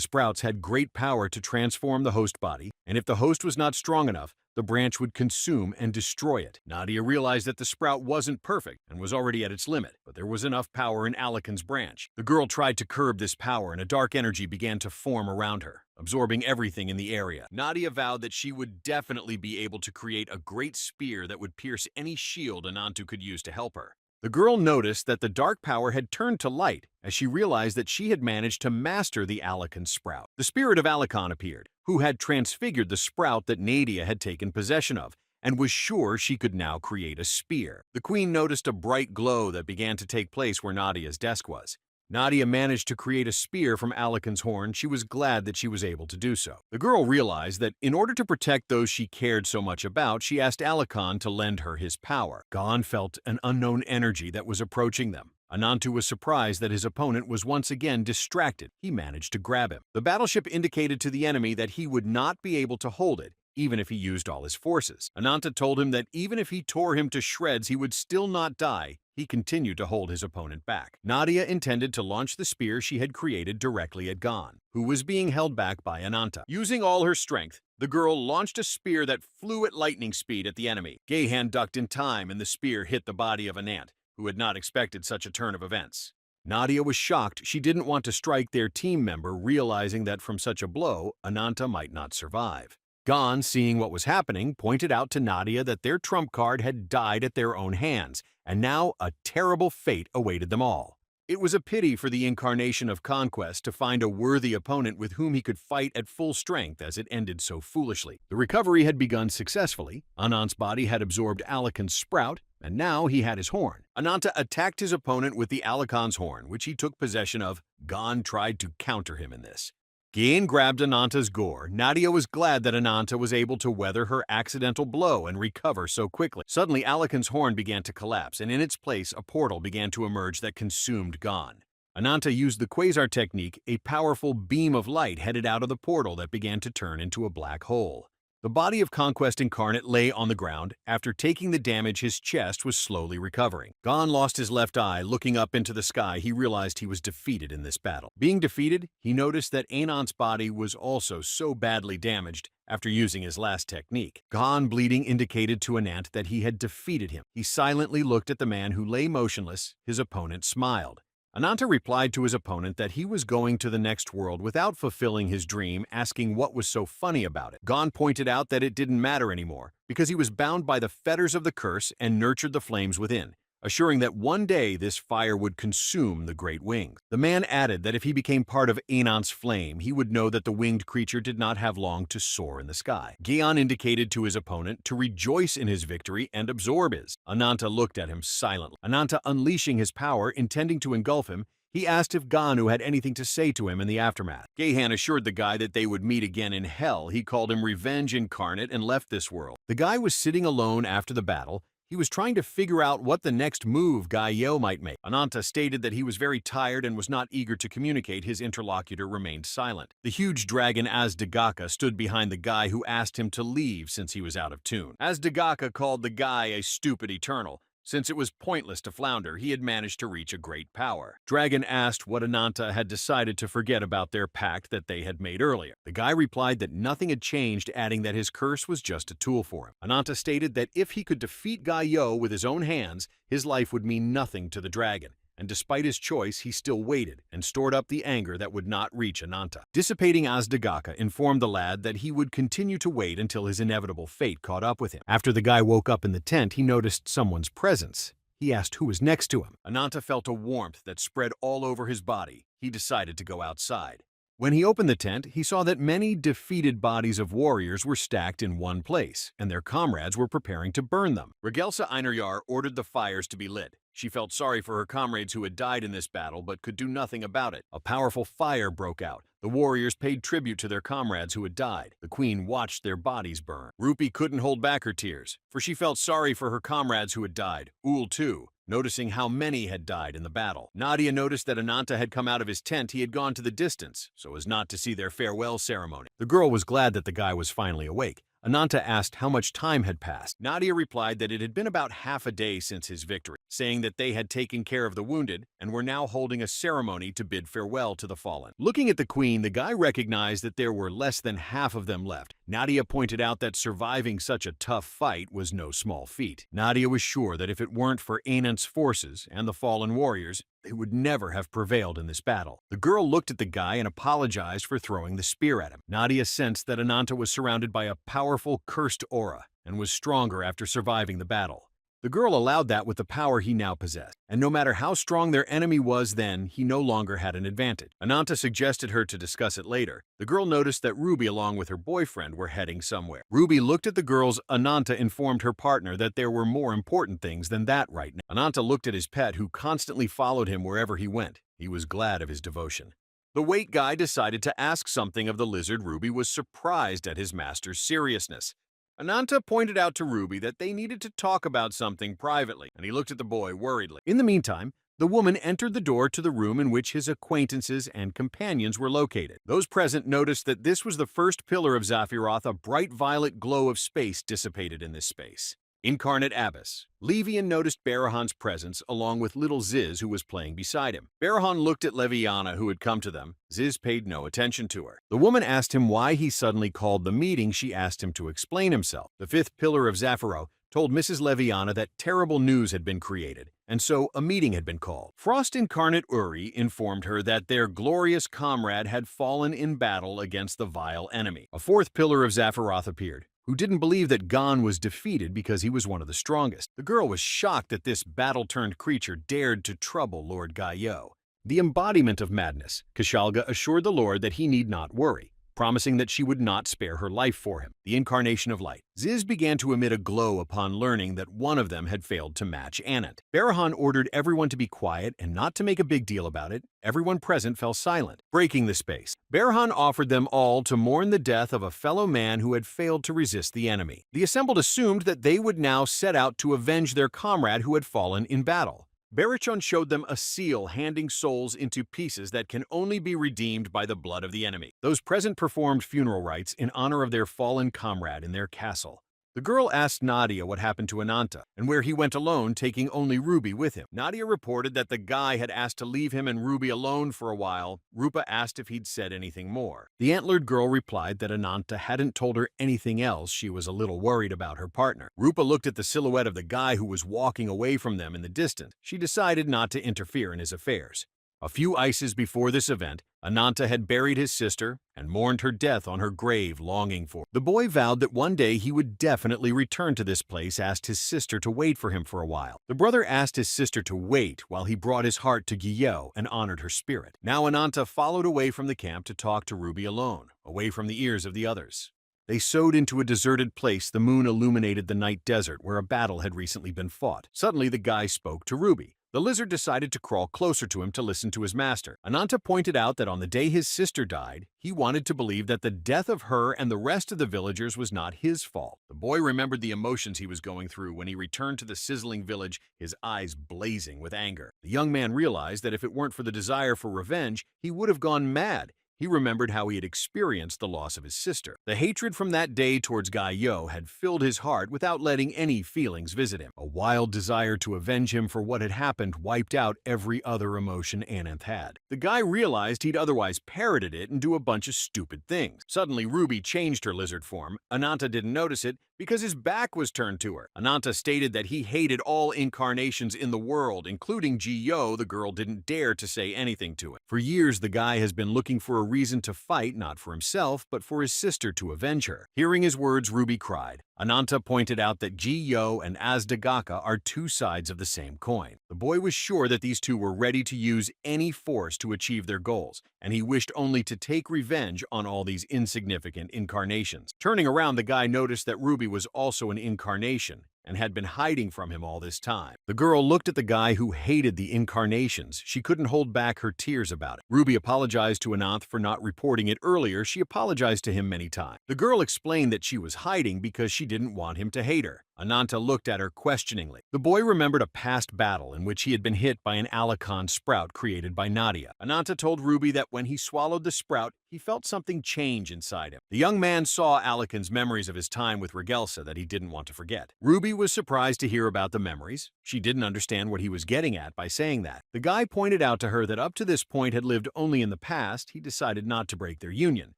sprouts had great power to transform the host body, and if the host was not strong enough, the branch would consume and destroy it. Nadia realized that the sprout wasn't perfect and was already at its limit, but there was enough power in Alakin's branch. The girl tried to curb this power, and a dark energy began to form around her, absorbing everything in the area. Nadia vowed that she would definitely be able to create a great spear that would pierce any shield Anantu could use to help her. The girl noticed that the dark power had turned to light as she realized that she had managed to master the Alakan sprout. The spirit of Alakan appeared, who had transfigured the sprout that Nadia had taken possession of, and was sure she could now create a spear. The queen noticed a bright glow that began to take place where Nadia's desk was. Nadia managed to create a spear from Alakan's horn. She was glad that she was able to do so. The girl realized that in order to protect those she cared so much about, she asked Alakan to lend her his power. Gon felt an unknown energy that was approaching them. Anantu was surprised that his opponent was once again distracted. He managed to grab him. The battleship indicated to the enemy that he would not be able to hold it, even if he used all his forces. Ananta told him that even if he tore him to shreds, he would still not die. He continued to hold his opponent back. Nadia intended to launch the spear she had created directly at Gon, who was being held back by Ananta. Using all her strength, the girl launched a spear that flew at lightning speed at the enemy. Gahan ducked in time, and the spear hit the body of Anant, who had not expected such a turn of events. Nadia was shocked. She didn't want to strike their team member, realizing that from such a blow, Ananta might not survive. Gon, seeing what was happening, pointed out to Nadia that their trump card had died at their own hands, and now a terrible fate awaited them all. It was a pity for the incarnation of conquest to find a worthy opponent with whom he could fight at full strength, as it ended so foolishly. The recovery had begun successfully. Anant's body had absorbed Alakan's sprout, and now he had his horn. Ananta attacked his opponent with the Alakan's horn, which he took possession of. Gon tried to counter him in this. Gain grabbed Ananta's gore. Nadia was glad that Ananta was able to weather her accidental blow and recover so quickly. Suddenly, Alakan's horn began to collapse, and in its place, a portal began to emerge that consumed Gon. Ananta used the quasar technique. A powerful beam of light headed out of the portal that began to turn into a black hole. The body of Conquest Incarnate lay on the ground. After taking the damage, his chest was slowly recovering. Gon lost his left eye. Looking up into the sky, he realized he was defeated in this battle. Being defeated, he noticed that Anant's body was also so badly damaged after using his last technique. Gon bleeding indicated to Anant that he had defeated him. He silently looked at the man who lay motionless. His opponent smiled. Ananta replied to his opponent that he was going to the next world without fulfilling his dream, asking what was so funny about it. Gon pointed out that it didn't matter anymore, because he was bound by the fetters of the curse and nurtured the flames within, assuring that one day this fire would consume the great wings. The man added that if he became part of Anant's flame, he would know that the winged creature did not have long to soar in the sky. Gion indicated to his opponent to rejoice in his victory and absorb his. Ananta looked at him silently. Ananta unleashing his power, intending to engulf him, he asked if Ganu had anything to say to him in the aftermath. Gehan assured the guy that they would meet again in hell. He called him Revenge Incarnate and left this world. The guy was sitting alone after the battle. He was trying to figure out what the next move Gaio might make. Ananta stated that he was very tired and was not eager to communicate. His interlocutor remained silent. The huge dragon Azdagaka stood behind the guy who asked him to leave since he was out of tune. Azdagaka called the guy a stupid eternal. Since it was pointless to flounder, he had managed to reach a great power. Dragon asked what Ananta had decided to forget about their pact that they had made earlier. The guy replied that nothing had changed, adding that his curse was just a tool for him. Ananta stated that if he could defeat Gaio with his own hands, his life would mean nothing to the dragon. And despite his choice, he still waited and stored up the anger that would not reach Ananta. Dissipating Azdagaka informed the lad that he would continue to wait until his inevitable fate caught up with him. After the guy woke up in the tent, he noticed someone's presence. He asked who was next to him. Ananta felt a warmth that spread all over his body. He decided to go outside. When he opened the tent, he saw that many defeated bodies of warriors were stacked in one place, and their comrades were preparing to burn them. Regelsa Eineryar ordered the fires to be lit. She felt sorry for her comrades who had died in this battle but could do nothing about it. A powerful fire broke out. The warriors paid tribute to their comrades who had died. The queen watched their bodies burn. Rupi couldn't hold back her tears, for she felt sorry for her comrades who had died. Ul, too, noticing how many had died in the battle. Nadia noticed that Ananta had come out of his tent. He had gone to the distance, so as not to see their farewell ceremony. The girl was glad that the guy was finally awake. Ananta asked how much time had passed. Nadia replied that it had been about half a day since his victory, saying that they had taken care of the wounded and were now holding a ceremony to bid farewell to the fallen. Looking at the queen, the guy recognized that there were less than half of them left. Nadia pointed out that surviving such a tough fight was no small feat. Nadia was sure that if it weren't for Anant's forces and the fallen warriors, they would never have prevailed in this battle. The girl looked at the guy and apologized for throwing the spear at him. Nadia sensed that Ananta was surrounded by a powerful, cursed aura and was stronger after surviving the battle. The girl allowed that with the power he now possessed, and no matter how strong their enemy was then, he no longer had an advantage. Ananta suggested her to discuss it later. The girl noticed that Ruby along with her boyfriend were heading somewhere. Ruby looked at the girls. Ananta informed her partner that there were more important things than that right now. Ananta looked at his pet who constantly followed him wherever he went. He was glad of his devotion. The weight guy decided to ask something of the lizard. Ruby was surprised at his master's seriousness. Ananta pointed out to Ruby that they needed to talk about something privately, and he looked at the boy worriedly. In the meantime, the woman entered the door to the room in which his acquaintances and companions were located. Those present noticed that this was the first pillar of Zaphiroth. A bright violet glow of space dissipated in this space. Incarnate Abyss. Levian noticed Barahan's presence along with little Ziz, who was playing beside him. Barahan looked at Leviana, who had come to them. Ziz paid no attention to her. The woman asked him why he suddenly called the meeting. She asked him to explain himself. The fifth pillar of Zaphiroth told Mrs. Leviana that terrible news had been created, and so a meeting had been called. Frost Incarnate Uri informed her that their glorious comrade had fallen in battle against the vile enemy. A fourth pillar of Zaphiroth appeared, who didn't believe that Gon was defeated because he was one of the strongest. The girl was shocked that this battle-turned creature dared to trouble Lord Gaio. The embodiment of madness, Kashalga assured the Lord that he need not worry, promising that she would not spare her life for him. The incarnation of light. Ziz began to emit a glow upon learning that one of them had failed to match Anant. Barahan ordered everyone to be quiet and not to make a big deal about it. Everyone present fell silent, breaking the space. Barahan offered them all to mourn the death of a fellow man who had failed to resist the enemy. The assembled assumed that they would now set out to avenge their comrade who had fallen in battle. Barichon showed them a seal handing souls into pieces that can only be redeemed by the blood of the enemy. Those present performed funeral rites in honor of their fallen comrade in their castle. The girl asked Nadia what happened to Ananta and where he went alone, taking only Ruby with him. Nadia reported that the guy had asked to leave him and Ruby alone for a while. Rupa asked if he'd said anything more. The antlered girl replied that Ananta hadn't told her anything else. She was a little worried about her partner. Rupa looked at the silhouette of the guy who was walking away from them in the distance. She decided not to interfere in his affairs. A few ices before this event, Ananta had buried his sister and mourned her death on her grave, longing for. The boy vowed that one day he would definitely return to this place, asked his sister to wait for him for a while. The brother asked his sister to wait while he brought his heart to Guyot and honored her spirit. Now Ananta followed away from the camp to talk to Ruby alone, away from the ears of the others. They sewed into a deserted place. The moon illuminated the night desert where a battle had recently been fought. Suddenly the guy spoke to Ruby. The lizard decided to crawl closer to him to listen to his master. Ananta pointed out that on the day his sister died, he wanted to believe that the death of her and the rest of the villagers was not his fault. The boy remembered the emotions he was going through when he returned to the sizzling village, his eyes blazing with anger. The young man realized that if it weren't for the desire for revenge, he would have gone mad. He remembered how he had experienced the loss of his sister. The hatred from that day towards Guyot had filled his heart without letting any feelings visit him. A wild desire to avenge him for what had happened wiped out every other emotion Ananth had. The guy realized he'd otherwise parroted it and do a bunch of stupid things. Suddenly, Ruby changed her lizard form. Ananta didn't notice it because his back was turned to her. Ananta stated that he hated all incarnations in the world, including Guyot. The girl didn't dare to say anything to him. For years, the guy has been looking for a reason to fight, not for himself, but for his sister to avenge her. Hearing his words, Ruby cried. Ananta pointed out that Guyot and Azdagaka are two sides of the same coin. The boy was sure that these two were ready to use any force to achieve their goals, and he wished only to take revenge on all these insignificant incarnations. Turning around, the guy noticed that Ruby was also an incarnation and had been hiding from him all this time. The girl looked at the guy who hated the incarnations. She couldn't hold back her tears about it. Ruby apologized to Ananth for not reporting it earlier. She apologized to him many times. The girl explained that she was hiding because she didn't want him to hate her. Ananta looked at her questioningly. The boy remembered a past battle in which he had been hit by an Alakon sprout created by Nadia. Ananta told Ruby that when he swallowed the sprout, he felt something change inside him. The young man saw Alakon's memories of his time with Regelsa that he didn't want to forget. Ruby was surprised to hear about the memories. She didn't understand what he was getting at by saying that. The guy pointed out to her that up to this point had lived only in the past. He decided not to break their union.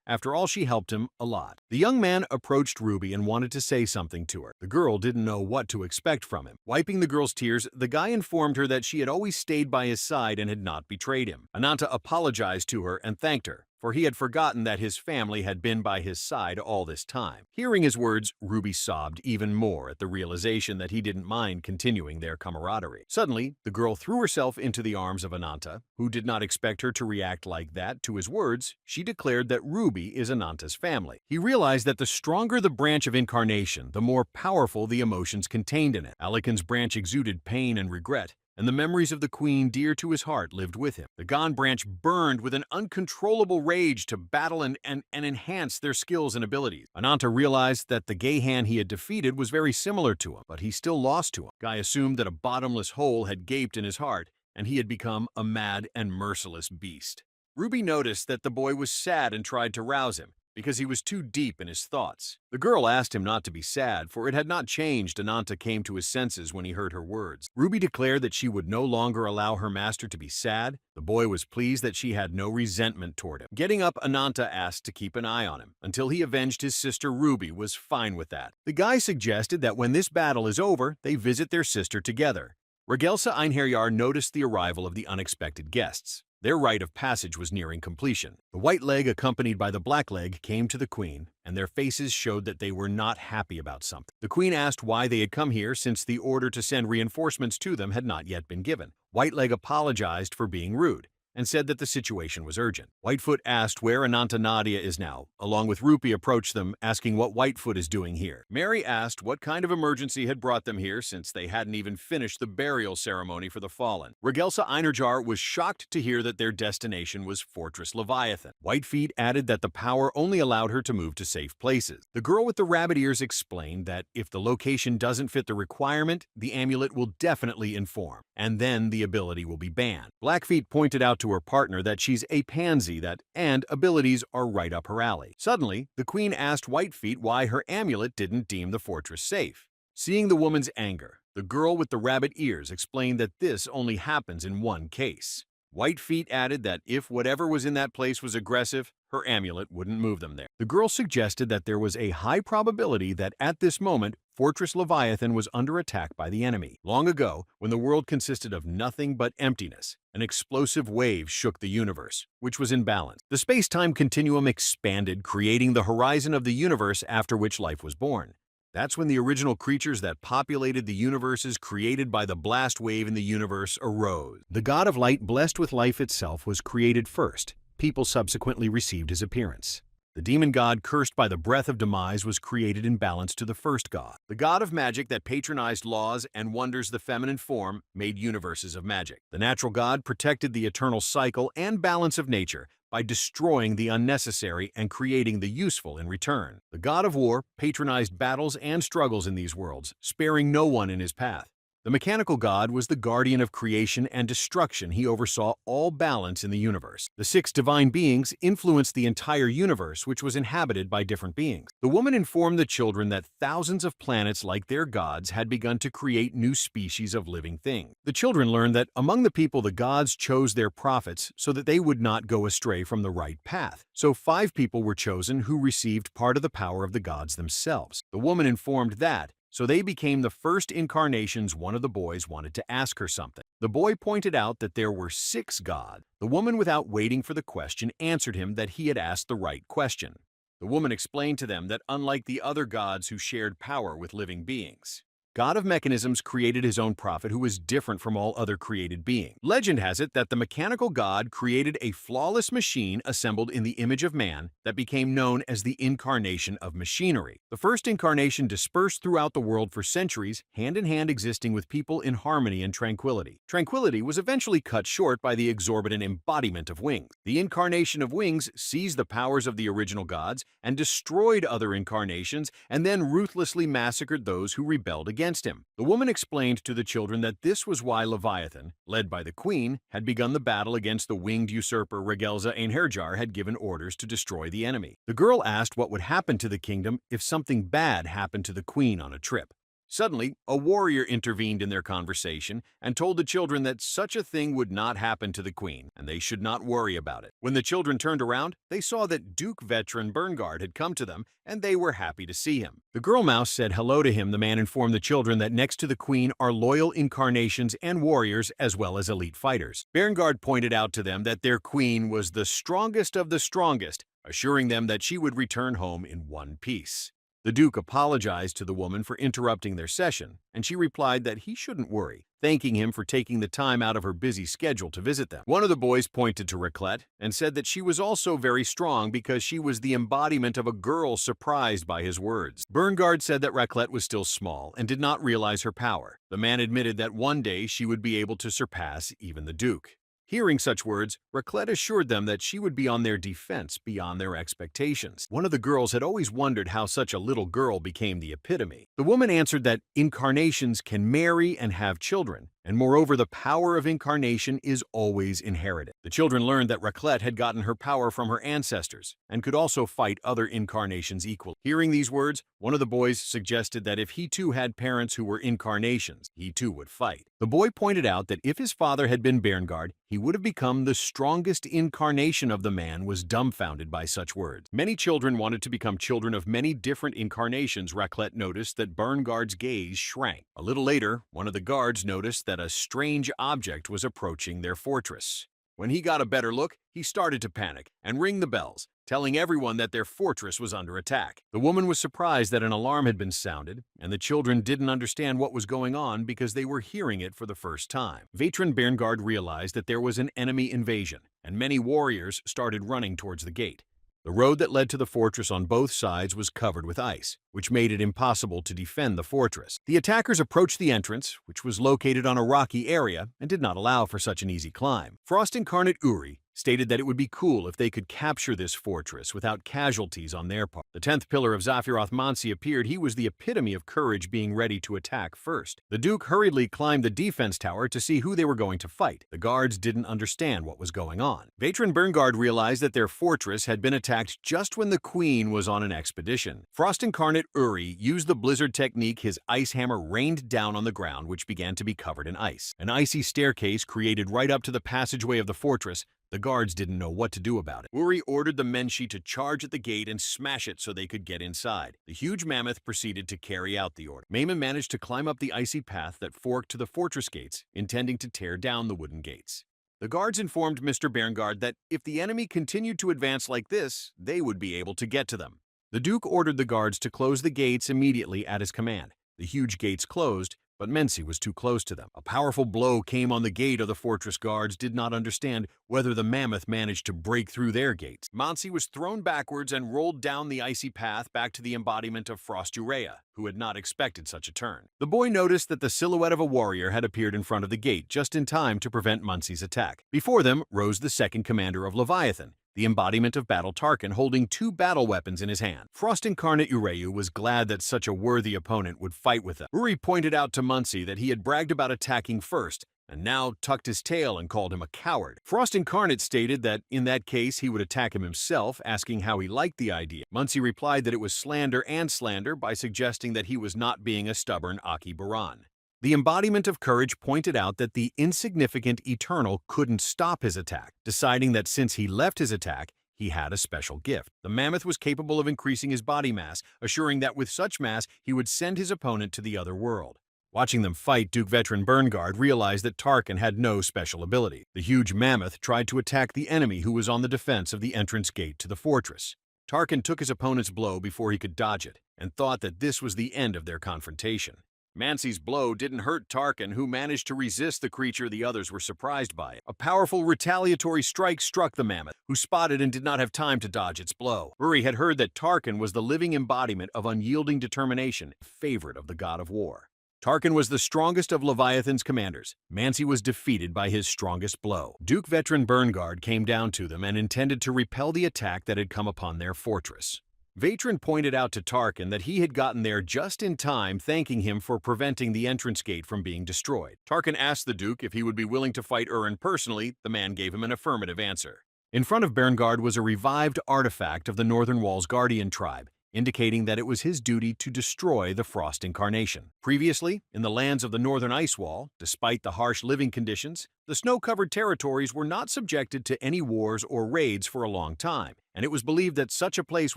After all, she helped him a lot. The young man approached Ruby and wanted to say something to her. The girl didn't know what to expect from him. Wiping the girl's tears, the guy informed her that she had always stayed by his side and had not betrayed him. Ananta apologized to her and thanked her, for he had forgotten that his family had been by his side all this time. Hearing his words, Ruby sobbed even more at the realization that he didn't mind continuing their camaraderie. Suddenly, the girl threw herself into the arms of Ananta, who did not expect her to react like that to his words. She declared that Ruby is Ananta's family. He realized that the stronger the branch of incarnation, the more powerful the emotions contained in it. Alakon's branch exuded pain and regret, and the memories of the queen dear to his heart lived with him. The Gon branch burned with an uncontrollable rage to battle and enhance their skills and abilities. Ananta realized that the Gayhan he had defeated was very similar to him, but he still lost to him. Guy assumed that a bottomless hole had gaped in his heart, and he had become a mad and merciless beast. Ruby noticed that the boy was sad and tried to rouse him, because he was too deep in his thoughts. The girl asked him not to be sad, for it had not changed. Ananta came to his senses when he heard her words. Ruby declared that she would no longer allow her master to be sad. The boy was pleased that she had no resentment toward him. Getting up, Ananta asked to keep an eye on him until he avenged his sister. Ruby was fine with that. The guy suggested that when this battle is over, they visit their sister together. Regelsa Einherjar noticed the arrival of the unexpected guests. Their rite of passage was nearing completion. The white leg, accompanied by the black leg, came to the queen, and their faces showed that they were not happy about something. The queen asked why they had come here, since the order to send reinforcements to them had not yet been given. White leg apologized for being rude. and said that the situation was urgent. Whitefoot asked where Ananta Nadia is now. Along with Rupi approached them, asking what Whitefoot is doing here. Mary asked what kind of emergency had brought them here since they hadn't even finished the burial ceremony for the fallen. Regelsa Einarjar was shocked to hear that their destination was Fortress Leviathan. Whitefeet added that the power only allowed her to move to safe places. The girl with the rabbit ears explained that if the location doesn't fit the requirement, the amulet will definitely inform, and then the ability will be banned. Blackfeet pointed out to her partner that she's a pansy and abilities are right up her alley. Suddenly, the queen asked Whitefeet why her amulet didn't deem the fortress safe. Seeing the woman's anger, the girl with the rabbit ears explained that this only happens in one case. Whitefeet added that if whatever was in that place was aggressive, her amulet wouldn't move them there. The girl suggested that there was a high probability that at this moment, Fortress Leviathan was under attack by the enemy. Long ago, when the world consisted of nothing but emptiness, an explosive wave shook the universe, which was in balance. The space-time continuum expanded, creating the horizon of the universe after which life was born. That's when the original creatures that populated the universes created by the blast wave in the universe arose. The god of light, blessed with life itself, was created first. People subsequently received his appearance. The demon god, cursed by the breath of demise, was created in balance to the first god. The god of magic that patronized laws and wonders the feminine form made universes of magic. The natural god protected the eternal cycle and balance of nature by destroying the unnecessary and creating the useful in return. The god of war patronized battles and struggles in these worlds, sparing no one in his path. The mechanical god was the guardian of creation and destruction. He oversaw all balance in the universe. The 6 divine beings influenced the entire universe, which was inhabited by different beings. The woman informed the children that thousands of planets, like their gods, had begun to create new species of living things. The children learned that among the people, the gods chose their prophets so that they would not go astray from the right path. So 5 people were chosen who received part of the power of the gods themselves. The woman informed that so they became the first incarnations. One of the boys wanted to ask her something. The boy pointed out that there were 6 gods. The woman, without waiting for the question, answered him that he had asked the right question. The woman explained to them that unlike the other gods who shared power with living beings, God of Mechanisms created his own prophet who was different from all other created beings. Legend has it that the mechanical god created a flawless machine assembled in the image of man that became known as the incarnation of machinery. The first incarnation dispersed throughout the world for centuries, hand in hand existing with people in harmony and tranquility. Tranquility was eventually cut short by the exorbitant embodiment of wings. The incarnation of wings seized the powers of the original gods and destroyed other incarnations, and then ruthlessly massacred those who rebelled against him. The woman explained to the children that this was why Leviathan, led by the queen, had begun the battle against the winged usurper. Regelsa Einherjar had given orders to destroy the enemy. The girl asked what would happen to the kingdom if something bad happened to the queen on a trip. Suddenly, a warrior intervened in their conversation and told the children that such a thing would not happen to the queen, and they should not worry about it. When the children turned around, they saw that Duke veteran Bernguard had come to them, and they were happy to see him. The girl mouse said hello to him. The man informed the children that next to the queen are loyal incarnations and warriors, as well as elite fighters. Bernguard pointed out to them that their queen was the strongest of the strongest, assuring them that she would return home in one piece. The Duke apologized to the woman for interrupting their session, and she replied that he shouldn't worry, thanking him for taking the time out of her busy schedule to visit them. One of the boys pointed to Raclette and said that she was also very strong because she was the embodiment of a girl surprised by his words. Bernguard said that Raclette was still small and did not realize her power. The man admitted that one day she would be able to surpass even the Duke. Hearing such words, Raclette assured them that she would be on their defense beyond their expectations. One of the girls had always wondered how such a little girl became the epitome. The woman answered that incarnations can marry and have children, and moreover the power of incarnation is always inherited. The children learned that Raclette had gotten her power from her ancestors and could also fight other incarnations equally. Hearing these words, one of the boys suggested that if he too had parents who were incarnations, he too would fight. The boy pointed out that if his father had been Bernguard, he would have become the strongest incarnation of the man. Was dumbfounded by such words. Many children wanted to become children of many different incarnations. Raclette noticed that Bernguard's gaze shrank. A little later, one of the guards noticed that a strange object was approaching their fortress. When he got a better look, he started to panic and ring the bells, telling everyone that their fortress was under attack. The woman was surprised that an alarm had been sounded, and the children didn't understand what was going on because they were hearing it for the first time. Veteran Berngard realized that there was an enemy invasion, and many warriors started running towards the gate. The road that led to the fortress on both sides was covered with ice, which made it impossible to defend the fortress. The attackers approached the entrance, which was located on a rocky area and did not allow for such an easy climb. Frost Incarnate Uri stated that it would be cool if they could capture this fortress without casualties on their part. The 10th pillar of Zaphiroth Mansi appeared. He was the epitome of courage, being ready to attack first. The Duke hurriedly climbed the defense tower to see who they were going to fight. The guards didn't understand what was going on. Veteran Berngard realized that their fortress had been attacked just when the Queen was on an expedition. Frost Incarnate Uri used the blizzard technique. His ice hammer rained down on the ground, which began to be covered in ice. An icy staircase created right up to the passageway of the fortress. The guards didn't know what to do about it. Uri ordered the Menshi to charge at the gate and smash it so they could get inside. The huge mammoth proceeded to carry out the order. Mayman managed to climb up the icy path that forked to the fortress gates, intending to tear down the wooden gates. The guards informed Mr. Berngard that if the enemy continued to advance like this, they would be able to get to them. The Duke ordered the guards to close the gates immediately at his command. The huge gates closed, but Mensi was too close to them. A powerful blow came on the gate of the fortress. Guards did not understand whether the mammoth managed to break through their gates. Mansi was thrown backwards and rolled down the icy path back to the embodiment of Frost Urea, who had not expected such a turn. The boy noticed that the silhouette of a warrior had appeared in front of the gate just in time to prevent Mansi's attack. Before them rose the second commander of Leviathan, the embodiment of Battle Tarkin, holding two battle weapons in his hand. Frost Incarnate Ureu was glad that such a worthy opponent would fight with them. Uri pointed out to Muncie that he had bragged about attacking first, and now tucked his tail and called him a coward. Frost Incarnate stated that in that case he would attack him himself, asking how he liked the idea. Muncie replied that it was slander and slander by suggesting that he was not being a stubborn Aki Baran. The embodiment of courage pointed out that the insignificant Eternal couldn't stop his attack, deciding that since he left his attack, he had a special gift. The mammoth was capable of increasing his body mass, assuring that with such mass, he would send his opponent to the other world. Watching them fight, Duke Veteran Berngard realized that Tarkin had no special ability. The huge mammoth tried to attack the enemy who was on the defense of the entrance gate to the fortress. Tarkin took his opponent's blow before he could dodge it, and thought that this was the end of their confrontation. Mansi's blow didn't hurt Tarkin, who managed to resist the creature the others were surprised by. A powerful retaliatory strike struck the mammoth, who spotted and did not have time to dodge its blow. Uri had heard that Tarkin was the living embodiment of unyielding determination, favorite of the god of war. Tarkin was the strongest of Leviathan's commanders. Mansi was defeated by his strongest blow. Duke Veteran Berngard came down to them and intended to repel the attack that had come upon their fortress. Veteran pointed out to Tarkin that he had gotten there just in time, thanking him for preventing the entrance gate from being destroyed. Tarkin asked the Duke if he would be willing to fight Urin personally. The man gave him an affirmative answer. In front of Berngard was a revived artifact of the Northern Wall's Guardian tribe, indicating that it was his duty to destroy the Frost Incarnation. Previously, in the lands of the Northern Ice Wall, despite the harsh living conditions, the snow-covered territories were not subjected to any wars or raids for a long time, and it was believed that such a place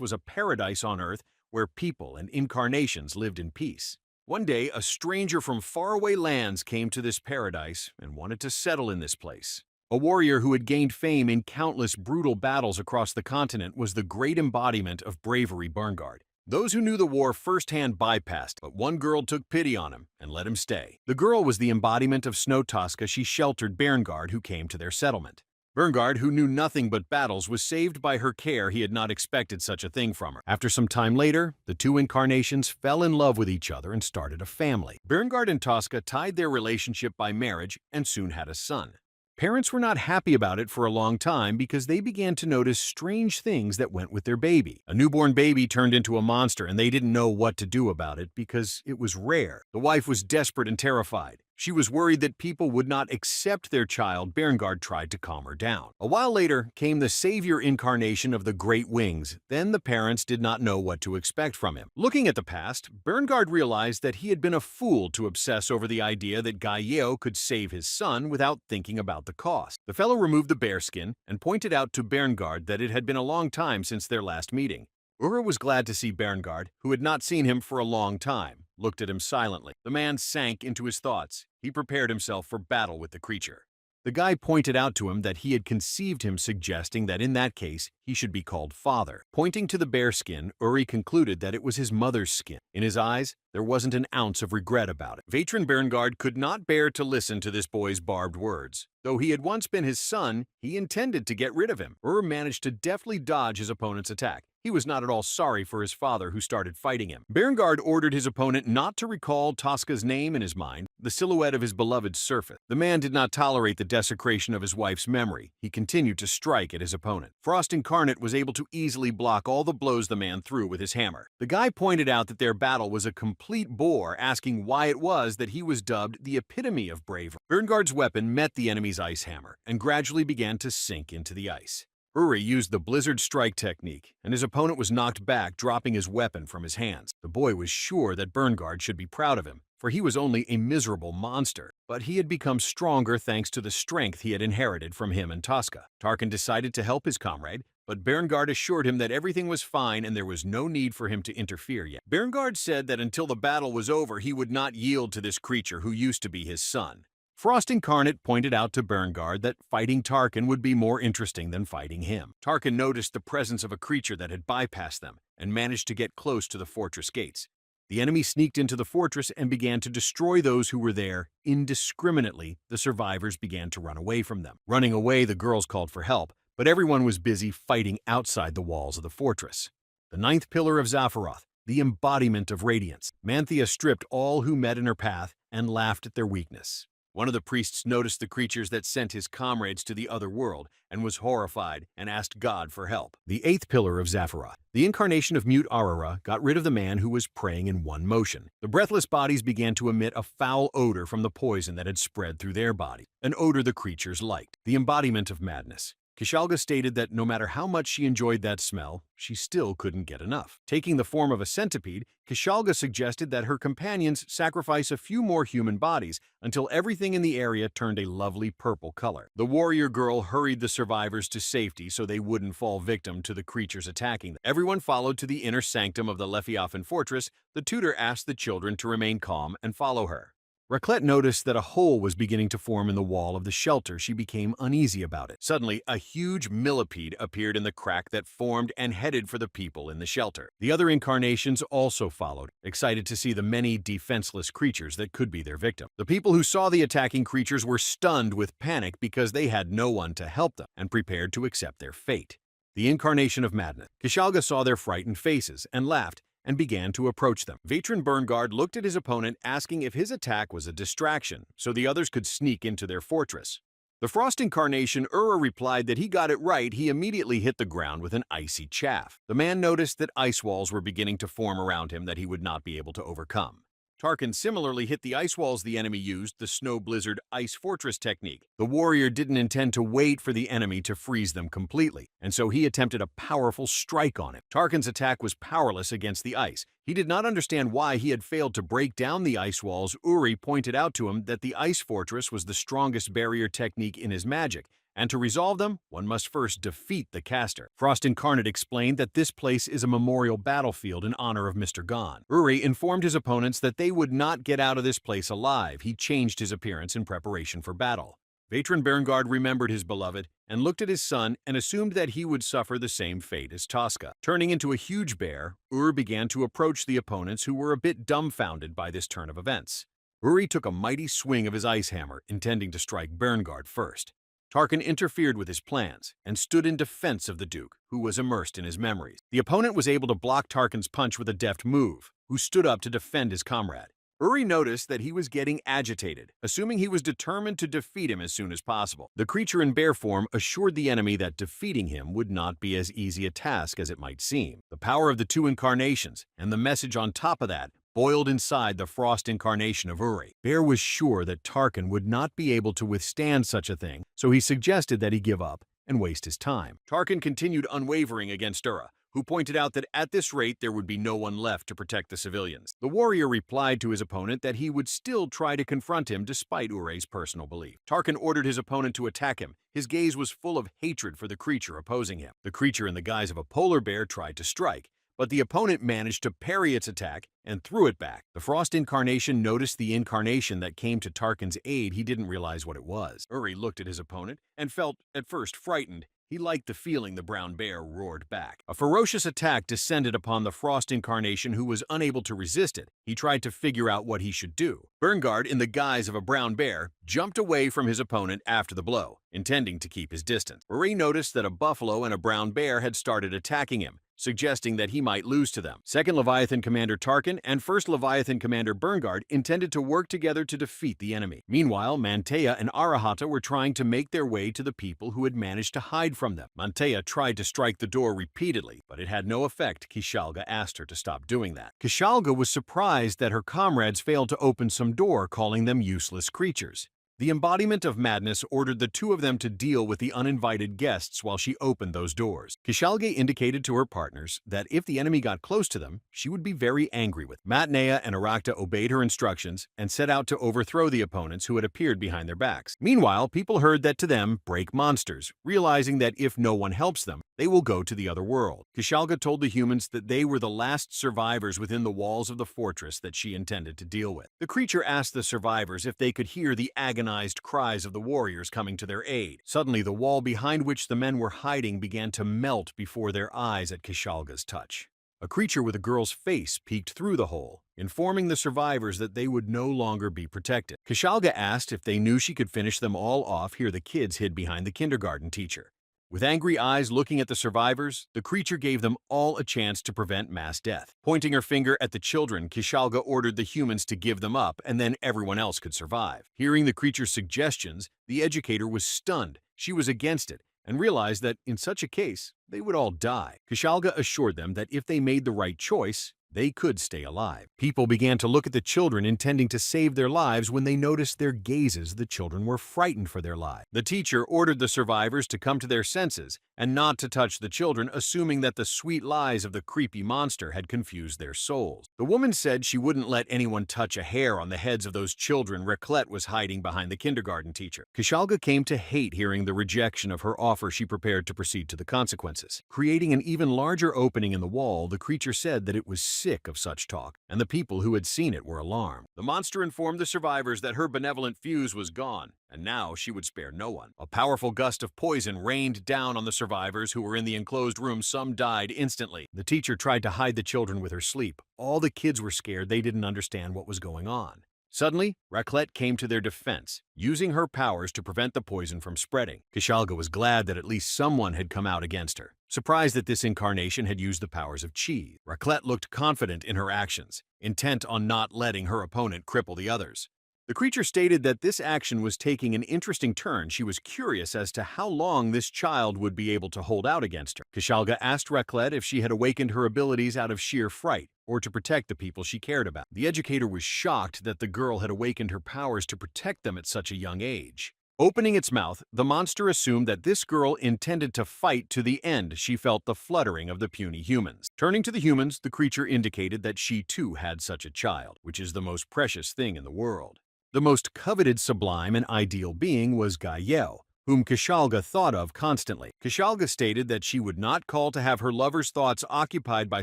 was a paradise on Earth where people and incarnations lived in peace. One day, a stranger from faraway lands came to this paradise and wanted to settle in this place. A warrior who had gained fame in countless brutal battles across the continent was the great embodiment of bravery Berngard. Those who knew the war firsthand bypassed, but one girl took pity on him and let him stay. The girl was the embodiment of Snow Tosca. She sheltered Berngard, who came to their settlement. Berngard, who knew nothing but battles, was saved by her care. He had not expected such a thing from her. After some time later, the two incarnations fell in love with each other and started a family. Berngard and Tosca tied their relationship by marriage and soon had a son. Parents were not happy about it for a long time because they began to notice strange things that went with their baby. A newborn baby turned into a monster, and they didn't know what to do about it because it was rare. The wife was desperate and terrified. She was worried that people would not accept their child. Berngard tried to calm her down. A while later came the savior incarnation of the Great Wings. Then the parents did not know what to expect from him. Looking at the past, Berngard realized that he had been a fool to obsess over the idea that Gaio could save his son without thinking about the cost. The fellow removed the bearskin and pointed out to Berngard that it had been a long time since their last meeting. Ura was glad to see Berngard, who had not seen him for a long time, looked at him silently. The man sank into his thoughts. He prepared himself for battle with the creature. The guy pointed out to him that he had conceived him, suggesting that in that case, he should be called father. Pointing to the bear skin, Uri concluded that it was his mother's skin. In his eyes, there wasn't an ounce of regret about it. Veteran Berngard could not bear to listen to this boy's barbed words. Though he had once been his son, he intended to get rid of him. Managed to deftly dodge his opponent's attack. He was not at all sorry for his father, who started fighting him. Berngard ordered his opponent not to recall Tosca's name in his mind, the silhouette of his beloved surface. The man did not tolerate the desecration of his wife's memory. He continued to strike at his opponent. Frost Incarnate was able to easily block all the blows the man threw with his hammer. The guy pointed out that their battle was a complete bore, asking why it was that he was dubbed the epitome of bravery. Berngard's weapon met the enemy's ice hammer and gradually began to sink into the ice. Uri used the blizzard strike technique, and his opponent was knocked back, dropping his weapon from his hands. The boy was sure that Berngard should be proud of him, for he was only a miserable monster, but he had become stronger thanks to the strength he had inherited from him and Tosca. Tarkin decided to help his comrade, but Berngard assured him that everything was fine and there was no need for him to interfere yet. Berngard said that until the battle was over, he would not yield to this creature who used to be his son. Frost Incarnate pointed out to Berngard that fighting Tarkin would be more interesting than fighting him. Tarkin noticed the presence of a creature that had bypassed them and managed to get close to the fortress gates. The enemy sneaked into the fortress and began to destroy those who were there indiscriminately. The survivors began to run away from them. Running away, the girls called for help, but everyone was busy fighting outside the walls of the fortress. The ninth pillar of Zaphiroth, the embodiment of radiance. Manthea stripped all who met in her path and laughed at their weakness. One of the priests noticed the creatures that sent his comrades to the other world and was horrified and asked God for help. The eighth pillar of Zaphiroth. The incarnation of Mute Aurora got rid of the man who was praying in one motion. The breathless bodies began to emit a foul odor from the poison that had spread through their body, an odor the creatures liked. The embodiment of madness. Kishalga stated that no matter how much she enjoyed that smell, she still couldn't get enough. Taking the form of a centipede, Kishalga suggested that her companions sacrifice a few more human bodies until everything in the area turned a lovely purple color. The warrior girl hurried the survivors to safety so they wouldn't fall victim to the creatures attacking them. Everyone followed to the inner sanctum of the Leviathan fortress. The tutor asked the children to remain calm and follow her. Raclette noticed that a hole was beginning to form in the wall of the shelter. She became uneasy about it. Suddenly, a huge millipede appeared in the crack that formed and headed for the people in the shelter. The other incarnations also followed, excited to see the many defenseless creatures that could be their victim. The people who saw the attacking creatures were stunned with panic because they had no one to help them and prepared to accept their fate. The incarnation of madness. Kishalga saw their frightened faces and laughed and began to approach them. Veteran Berngard looked at his opponent, asking if his attack was a distraction, so the others could sneak into their fortress. The Frost Incarnation, Ura, replied that he got it right. He immediately hit the ground with an icy chaff. The man noticed that ice walls were beginning to form around him that he would not be able to overcome. Tarkin similarly hit the ice walls the enemy used, the Snow Blizzard Ice Fortress technique. The warrior didn't intend to wait for the enemy to freeze them completely, and so he attempted a powerful strike on him. Tarkin's attack was powerless against the ice. He did not understand why he had failed to break down the ice walls. Uri pointed out to him that the Ice Fortress was the strongest barrier technique in his magic, and to resolve them, one must first defeat the caster. Frost Incarnate explained that this place is a memorial battlefield in honor of Mr. Gon. Uri informed his opponents that they would not get out of this place alive. He changed his appearance in preparation for battle. Veteran Berngard remembered his beloved and looked at his son and assumed that he would suffer the same fate as Tosca. Turning into a huge bear, Uri began to approach the opponents, who were a bit dumbfounded by this turn of events. Uri took a mighty swing of his ice hammer, intending to strike Berngard first. Tarkin interfered with his plans and stood in defense of the Duke, who was immersed in his memories. The opponent was able to block Tarkin's punch with a deft move, who stood up to defend his comrade. Uri noticed that he was getting agitated, assuming he was determined to defeat him as soon as possible. The creature in bear form assured the enemy that defeating him would not be as easy a task as it might seem. The power of the two incarnations, and the message on top of that, boiled inside the Frost Incarnation of Uri. Bear was sure that Tarkin would not be able to withstand such a thing, so he suggested that he give up and waste his time. Tarkin continued unwavering against Ura, who pointed out that at this rate there would be no one left to protect the civilians. The warrior replied to his opponent that he would still try to confront him despite Uri's personal belief. Tarkin ordered his opponent to attack him. His gaze was full of hatred for the creature opposing him. The creature in the guise of a polar bear tried to strike, but the opponent managed to parry its attack and threw it back. The Frost incarnation noticed the incarnation that came to Tarkin's aid. He didn't realize what it was. Uri looked at his opponent and felt, at first, frightened. He liked the feeling the brown bear roared back. A ferocious attack descended upon the Frost incarnation, who was unable to resist it. He tried to figure out what he should do. Berngard, in the guise of a brown bear, jumped away from his opponent after the blow, intending to keep his distance. Uri noticed that a buffalo and a brown bear had started attacking him, suggesting that he might lose to them. Second Leviathan Commander Tarkin and First Leviathan Commander Berngard intended to work together to defeat the enemy. Meanwhile, Mantea and Arahata were trying to make their way to the people who had managed to hide from them. Mantea tried to strike the door repeatedly, but it had no effect. Kishalga asked her to stop doing that. Kishalga was surprised that her comrades failed to open some door, calling them useless creatures. The embodiment of madness ordered the two of them to deal with the uninvited guests while she opened those doors. Kishalge indicated to her partners that if the enemy got close to them, she would be very angry with them. Matnea and Arakta obeyed her instructions and set out to overthrow the opponents who had appeared behind their backs. Meanwhile, people heard that to them break monsters, realizing that if no one helps them, they will go to the other world. Kishalga told the humans that they were the last survivors within the walls of the fortress that she intended to deal with. The creature asked the survivors if they could hear the agonized cries of the warriors coming to their aid. Suddenly, the wall behind which the men were hiding began to melt before their eyes at Kishalga's touch. A creature with a girl's face peeked through the hole, informing the survivors that they would no longer be protected. Kishalga asked if they knew she could finish them all off. Here the kids hid behind the kindergarten teacher. With angry eyes looking at the survivors, the creature gave them all a chance to prevent mass death. Pointing her finger at the children, Kishalga ordered the humans to give them up, and then everyone else could survive. Hearing the creature's suggestions, the educator was stunned. She was against it, and realized that in such a case, they would all die. Kishalga assured them that if they made the right choice, they could stay alive. People began to look at the children, intending to save their lives. When they noticed their gazes, the children were frightened for their lives. The teacher ordered the survivors to come to their senses and not to touch the children, assuming that the sweet lies of the creepy monster had confused their souls. The woman said she wouldn't let anyone touch a hair on the heads of those children. Reclet was hiding behind the kindergarten teacher. Kishalga came to hate hearing the rejection of her offer. She prepared to proceed to the consequences. Creating an even larger opening in the wall, the creature said that it was sick of such talk, and the people who had seen it were alarmed. The monster informed the survivors that her benevolent fuse was gone, and now she would spare no one. A powerful gust of poison rained down on the survivors who were in the enclosed room. Some died instantly. The teacher tried to hide the children with her sleep. All the kids were scared. They didn't understand what was going on. Suddenly, Raklet came to their defense, using her powers to prevent the poison from spreading. Kishalga was glad that at least someone had come out against her. Surprised that this incarnation had used the powers of Chi, Raklet looked confident in her actions, intent on not letting her opponent cripple the others. The creature stated that this action was taking an interesting turn. She was curious as to how long this child would be able to hold out against her. Kishalga asked Raklet if she had awakened her abilities out of sheer fright or to protect the people she cared about. The educator was shocked that the girl had awakened her powers to protect them at such a young age. Opening its mouth, the monster assumed that this girl intended to fight to the end. She felt the fluttering of the puny humans. Turning to the humans, the creature indicated that she too had such a child, which is the most precious thing in the world. The most coveted, sublime, and ideal being was Gael, whom Kishalga thought of constantly. Kishalga stated that she would not call to have her lover's thoughts occupied by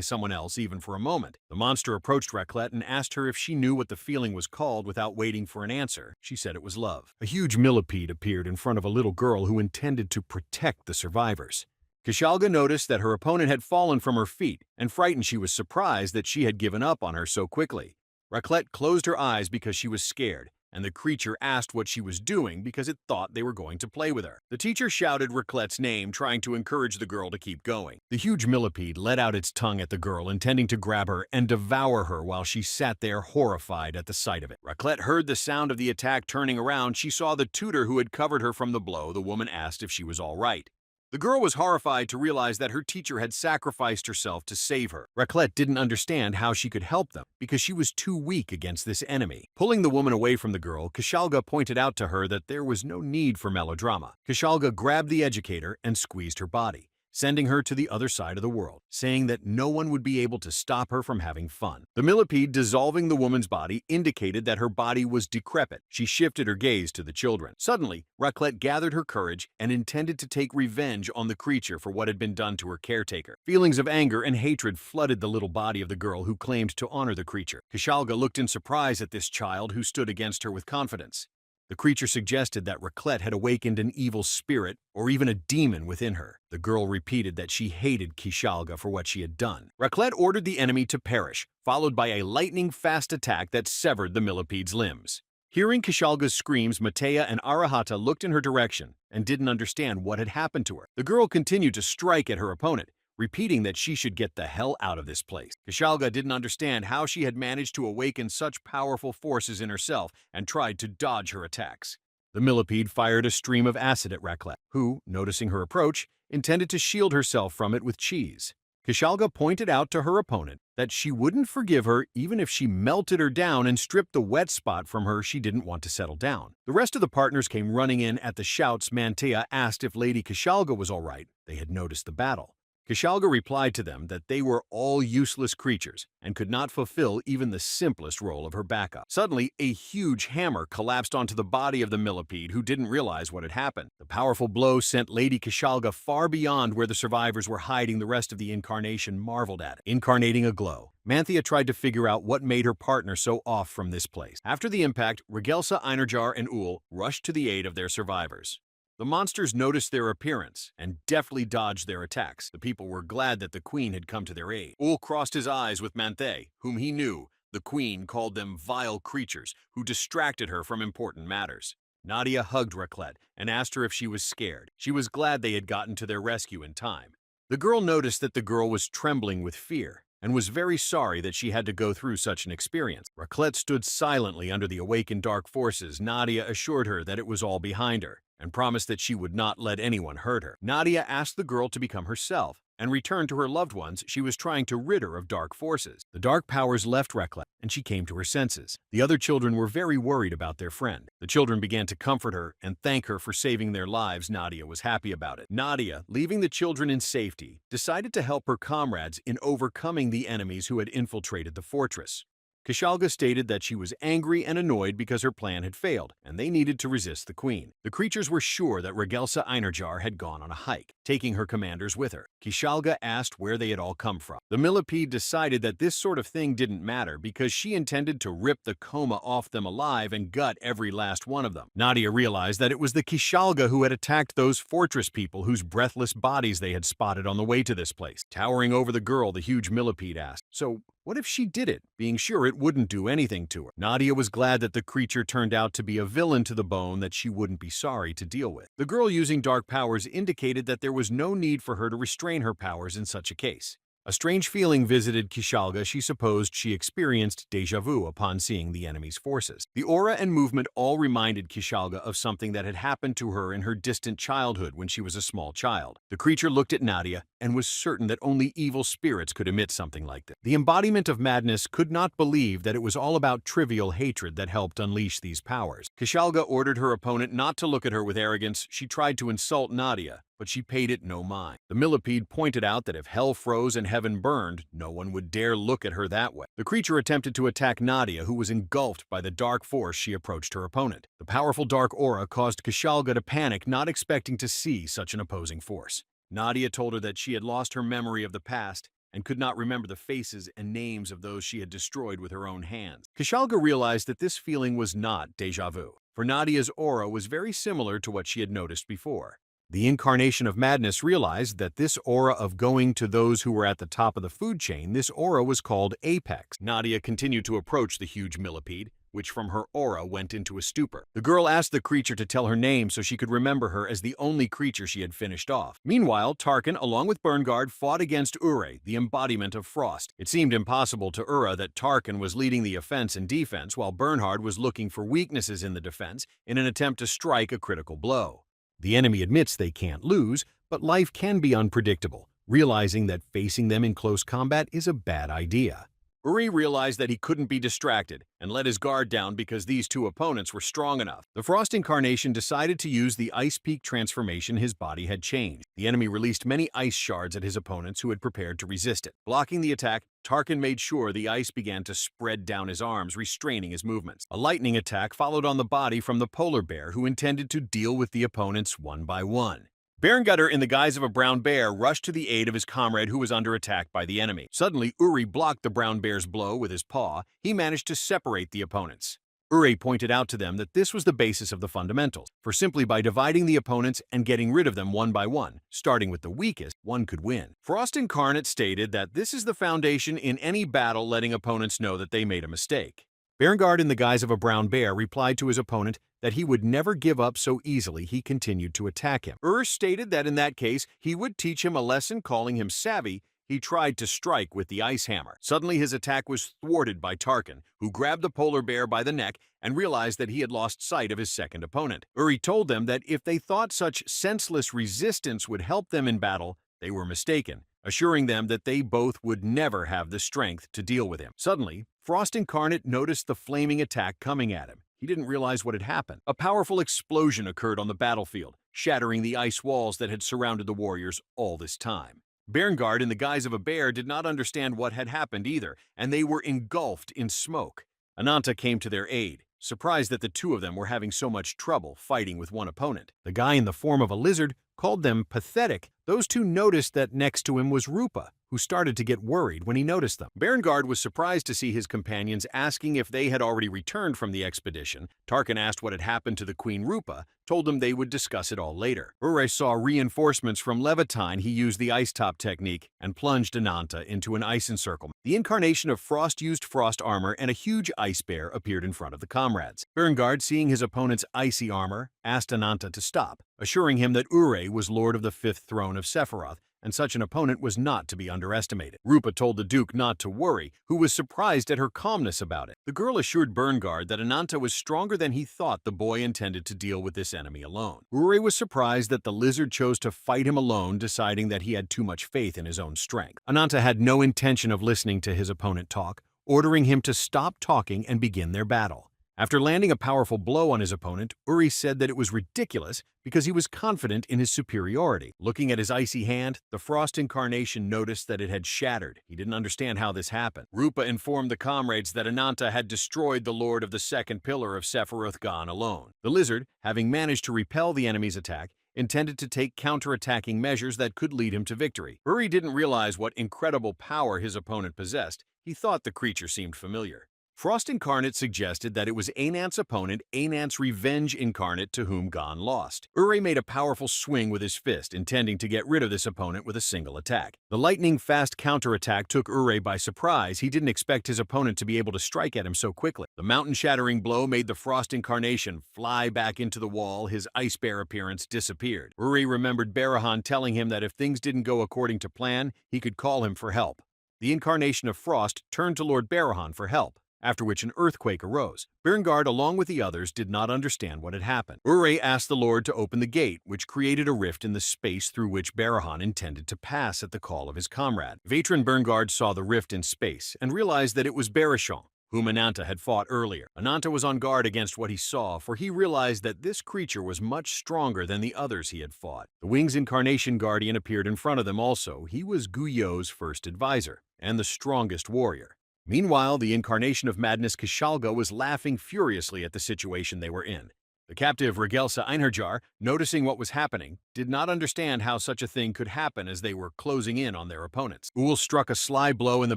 someone else even for a moment. The monster approached Raklet and asked her if she knew what the feeling was called. Without waiting for an answer, she said it was love. A huge millipede appeared in front of a little girl who intended to protect the survivors. Kishalga noticed that her opponent had fallen from her feet, and frightened, she was surprised that she had given up on her so quickly. Raklet closed her eyes because she was scared, and the creature asked what she was doing because it thought they were going to play with her. The teacher shouted Raklet's name, trying to encourage the girl to keep going. The huge millipede let out its tongue at the girl, intending to grab her and devour her while she sat there horrified at the sight of it. Raklet heard the sound of the attack. Turning around, she saw the tutor who had covered her from the blow. The woman asked if she was all right. The girl was horrified to realize that her teacher had sacrificed herself to save her. Raklet didn't understand how she could help them because she was too weak against this enemy. Pulling the woman away from the girl, Kishalga pointed out to her that there was no need for melodrama. Kishalga grabbed the educator and squeezed her body. sending her to the other side of the world, saying that no one would be able to stop her from having fun. The millipede dissolving the woman's body indicated that her body was decrepit. She shifted her gaze to the children. Suddenly, Raclette gathered her courage and intended to take revenge on the creature for what had been done to her caretaker. Feelings of anger and hatred flooded the little body of the girl who claimed to honor the creature. Kishalga looked in surprise at this child who stood against her with confidence. The creature suggested that Raclette had awakened an evil spirit or even a demon within her. The girl repeated that she hated Kishalga for what she had done. Raclette ordered the enemy to perish, followed by a lightning-fast attack that severed the millipede's limbs. Hearing Kishalga's screams, Matea and Arahata looked in her direction and didn't understand what had happened to her. The girl continued to strike at her opponent, repeating that she should get the hell out of this place. Kishalga didn't understand how she had managed to awaken such powerful forces in herself and tried to dodge her attacks. The millipede fired a stream of acid at Raclette, who, noticing her approach, intended to shield herself from it with cheese. Kishalga pointed out to her opponent that she wouldn't forgive her even if she melted her down and stripped the wet spot from her she didn't want to settle down. The rest of the partners came running in at the shouts. Mantea asked if Lady Kishalga was all right. They had noticed the battle. Kishalga replied to them that they were all useless creatures and could not fulfill even the simplest role of her backup. Suddenly, a huge hammer collapsed onto the body of the millipede, who didn't realize what had happened. The powerful blow sent Lady Kishalga far beyond where the survivors were hiding. The rest of the incarnation marveled at it. Incarnating a glow, Manthea tried to figure out what made her partner so off from this place. After the impact, Regelsa, Einarjar, and Ul rushed to the aid of their survivors. The monsters noticed their appearance and deftly dodged their attacks. The people were glad that the queen had come to their aid. Ul crossed his eyes with Manthea, whom he knew. The queen called them vile creatures who distracted her from important matters. Nadia hugged Raclette and asked her if she was scared. She was glad they had gotten to their rescue in time. The girl noticed that the girl was trembling with fear and was very sorry that she had to go through such an experience. Raclette stood silently under the awakened dark forces. Nadia assured her that it was all behind her and promised that she would not let anyone hurt her. Nadia asked the girl to become herself and return to her loved ones. She was trying to rid her of dark forces. The dark powers left Raclette, and she came to her senses. The other children were very worried about their friend. The children began to comfort her and thank her for saving their lives. Nadia was happy about it. Nadia, leaving the children in safety, decided to help her comrades in overcoming the enemies who had infiltrated the fortress. Kishalga stated that she was angry and annoyed because her plan had failed, and they needed to resist the queen. The creatures were sure that Regelsa Einarjar had gone on a hike, taking her commanders with her. Kishalga asked where they had all come from. The millipede decided that this sort of thing didn't matter because she intended to rip the coma off them alive and gut every last one of them. Nadia realized that it was the Kishalga who had attacked those fortress people whose breathless bodies they had spotted on the way to this place. Towering over the girl, the huge millipede asked, "So, what if she did it, being sure it wouldn't do anything to her?" Nadia was glad that the creature turned out to be a villain to the bone that she wouldn't be sorry to deal with. The girl using dark powers indicated that there was no need for her to restrain her powers in such a case. A strange feeling visited Kishalga. She supposed she experienced déjà vu upon seeing the enemy's forces. The aura and movement all reminded Kishalga of something that had happened to her in her distant childhood when she was a small child. The creature looked at Nadia and was certain that only evil spirits could emit something like this. The embodiment of madness could not believe that it was all about trivial hatred that helped unleash these powers. Kishalga ordered her opponent not to look at her with arrogance. She tried to insult Nadia, but she paid it no mind. The millipede pointed out that if hell froze and heaven burned, no one would dare look at her that way. The creature attempted to attack Nadia, who was engulfed by the dark force. She approached her opponent. The powerful dark aura caused Kishalga to panic, not expecting to see such an opposing force. Nadia told her that she had lost her memory of the past and could not remember the faces and names of those she had destroyed with her own hands. Kishalga realized that this feeling was not déjà vu, for Nadia's aura was very similar to what she had noticed before. The incarnation of madness realized that this aura of going to those who were at the top of the food chain, this aura was called Apex. Nadia continued to approach the huge millipede, which from her aura went into a stupor. The girl asked the creature to tell her name so she could remember her as the only creature she had finished off. Meanwhile, Tarkin, along with Bernguard, fought against Ure, the embodiment of frost. It seemed impossible to Ura that Tarkin was leading the offense and defense while Bernhard was looking for weaknesses in the defense in an attempt to strike a critical blow. The enemy admits they can't lose, but life can be unpredictable, realizing that facing them in close combat is a bad idea. Uri realized that he couldn't be distracted and let his guard down because these two opponents were strong enough. The Frost incarnation decided to use the Ice Peak transformation his body had changed. The enemy released many ice shards at his opponents who had prepared to resist it. Blocking the attack, Tarkin made sure the ice began to spread down his arms, restraining his movements. A lightning attack followed on the body from the polar bear, who intended to deal with the opponents one by one. Barongutter, in the guise of a brown bear, rushed to the aid of his comrade who was under attack by the enemy. Suddenly, Uri blocked the brown bear's blow with his paw. He managed to separate the opponents. Uri pointed out to them that this was the basis of the fundamentals, for simply by dividing the opponents and getting rid of them one by one, starting with the weakest, one could win. Frost Incarnate stated that this is the foundation in any battle, letting opponents know that they made a mistake. Berengard, in the guise of a brown bear, replied to his opponent that he would never give up so easily. He continued to attack him. Stated that in that case, he would teach him a lesson, calling him savvy. He tried to strike with the ice hammer. Suddenly, his attack was thwarted by Tarkin, who grabbed the polar bear by the neck and realized that he had lost sight of his second opponent. Uri told them that if they thought such senseless resistance would help them in battle, they were mistaken, assuring them that they both would never have the strength to deal with him. Suddenly, Frost Incarnate noticed the flaming attack coming at him. He didn't realize what had happened. A powerful explosion occurred on the battlefield, shattering the ice walls that had surrounded the warriors all this time. Berengard, in the guise of a bear, did not understand what had happened either, and they were engulfed in smoke. Ananta came to their aid, surprised that the two of them were having so much trouble fighting with one opponent. The guy in the form of a lizard called them pathetic. Those two noticed that next to him was Rupa, who started to get worried when he noticed them. Berengard was surprised to see his companions, asking if they had already returned from the expedition. Tarkin asked what had happened to the Queen Rupa, told them they would discuss it all later. Ure saw reinforcements from Levitine. He used the ice top technique and plunged Ananta into an ice encirclement. The incarnation of Frost used frost armor, and a huge ice bear appeared in front of the comrades. Berengard, seeing his opponent's icy armor, asked Ananta to stop, assuring him that Ure was lord of the fifth throne of Sephiroth, and such an opponent was not to be underestimated. Rupa told the Duke not to worry, who was surprised at her calmness about it. The girl assured Berengard that Ananta was stronger than he thought. The boy intended to deal with this enemy alone. Ure was surprised that the lizard chose to fight him alone, deciding that he had too much faith in his own strength. Ananta had no intention of listening to his opponent talk, ordering him to stop talking and begin their battle. After landing a powerful blow on his opponent, Uri said that it was ridiculous because he was confident in his superiority. Looking at his icy hand, the Frost Incarnation noticed that it had shattered. He didn't understand how this happened. Rupa informed the comrades that Ananta had destroyed the Lord of the Second Pillar of Sephiroth gone alone. The lizard, having managed to repel the enemy's attack, intended to take counter-attacking measures that could lead him to victory. Uri didn't realize what incredible power his opponent possessed. He thought the creature seemed familiar. Frost Incarnate suggested that it was Anant's opponent, Anant's Revenge Incarnate, to whom Gon lost. Uri made a powerful swing with his fist, intending to get rid of this opponent with a single attack. The lightning-fast counterattack took Uri by surprise. He didn't expect his opponent to be able to strike at him so quickly. The mountain-shattering blow made the Frost Incarnation fly back into the wall. His ice bear appearance disappeared. Uri remembered Barahan telling him that if things didn't go according to plan, he could call him for help. The Incarnation of Frost turned to Lord Barahan for help, after which an earthquake arose. Berengard, along with the others, did not understand what had happened. Ure asked the Lord to open the gate, which created a rift in the space through which Barahan intended to pass at the call of his comrade. Veteran Berengard saw the rift in space and realized that it was Barashon, whom Ananta had fought earlier. Ananta was on guard against what he saw, for he realized that this creature was much stronger than the others he had fought. The Wings Incarnation Guardian appeared in front of them also. He was Guyo's first advisor and the strongest warrior. Meanwhile, the Incarnation of Madness Kishalga was laughing furiously at the situation they were in. The captive Regelsa Einherjar, noticing what was happening, did not understand how such a thing could happen as they were closing in on their opponents. Uul struck a sly blow in the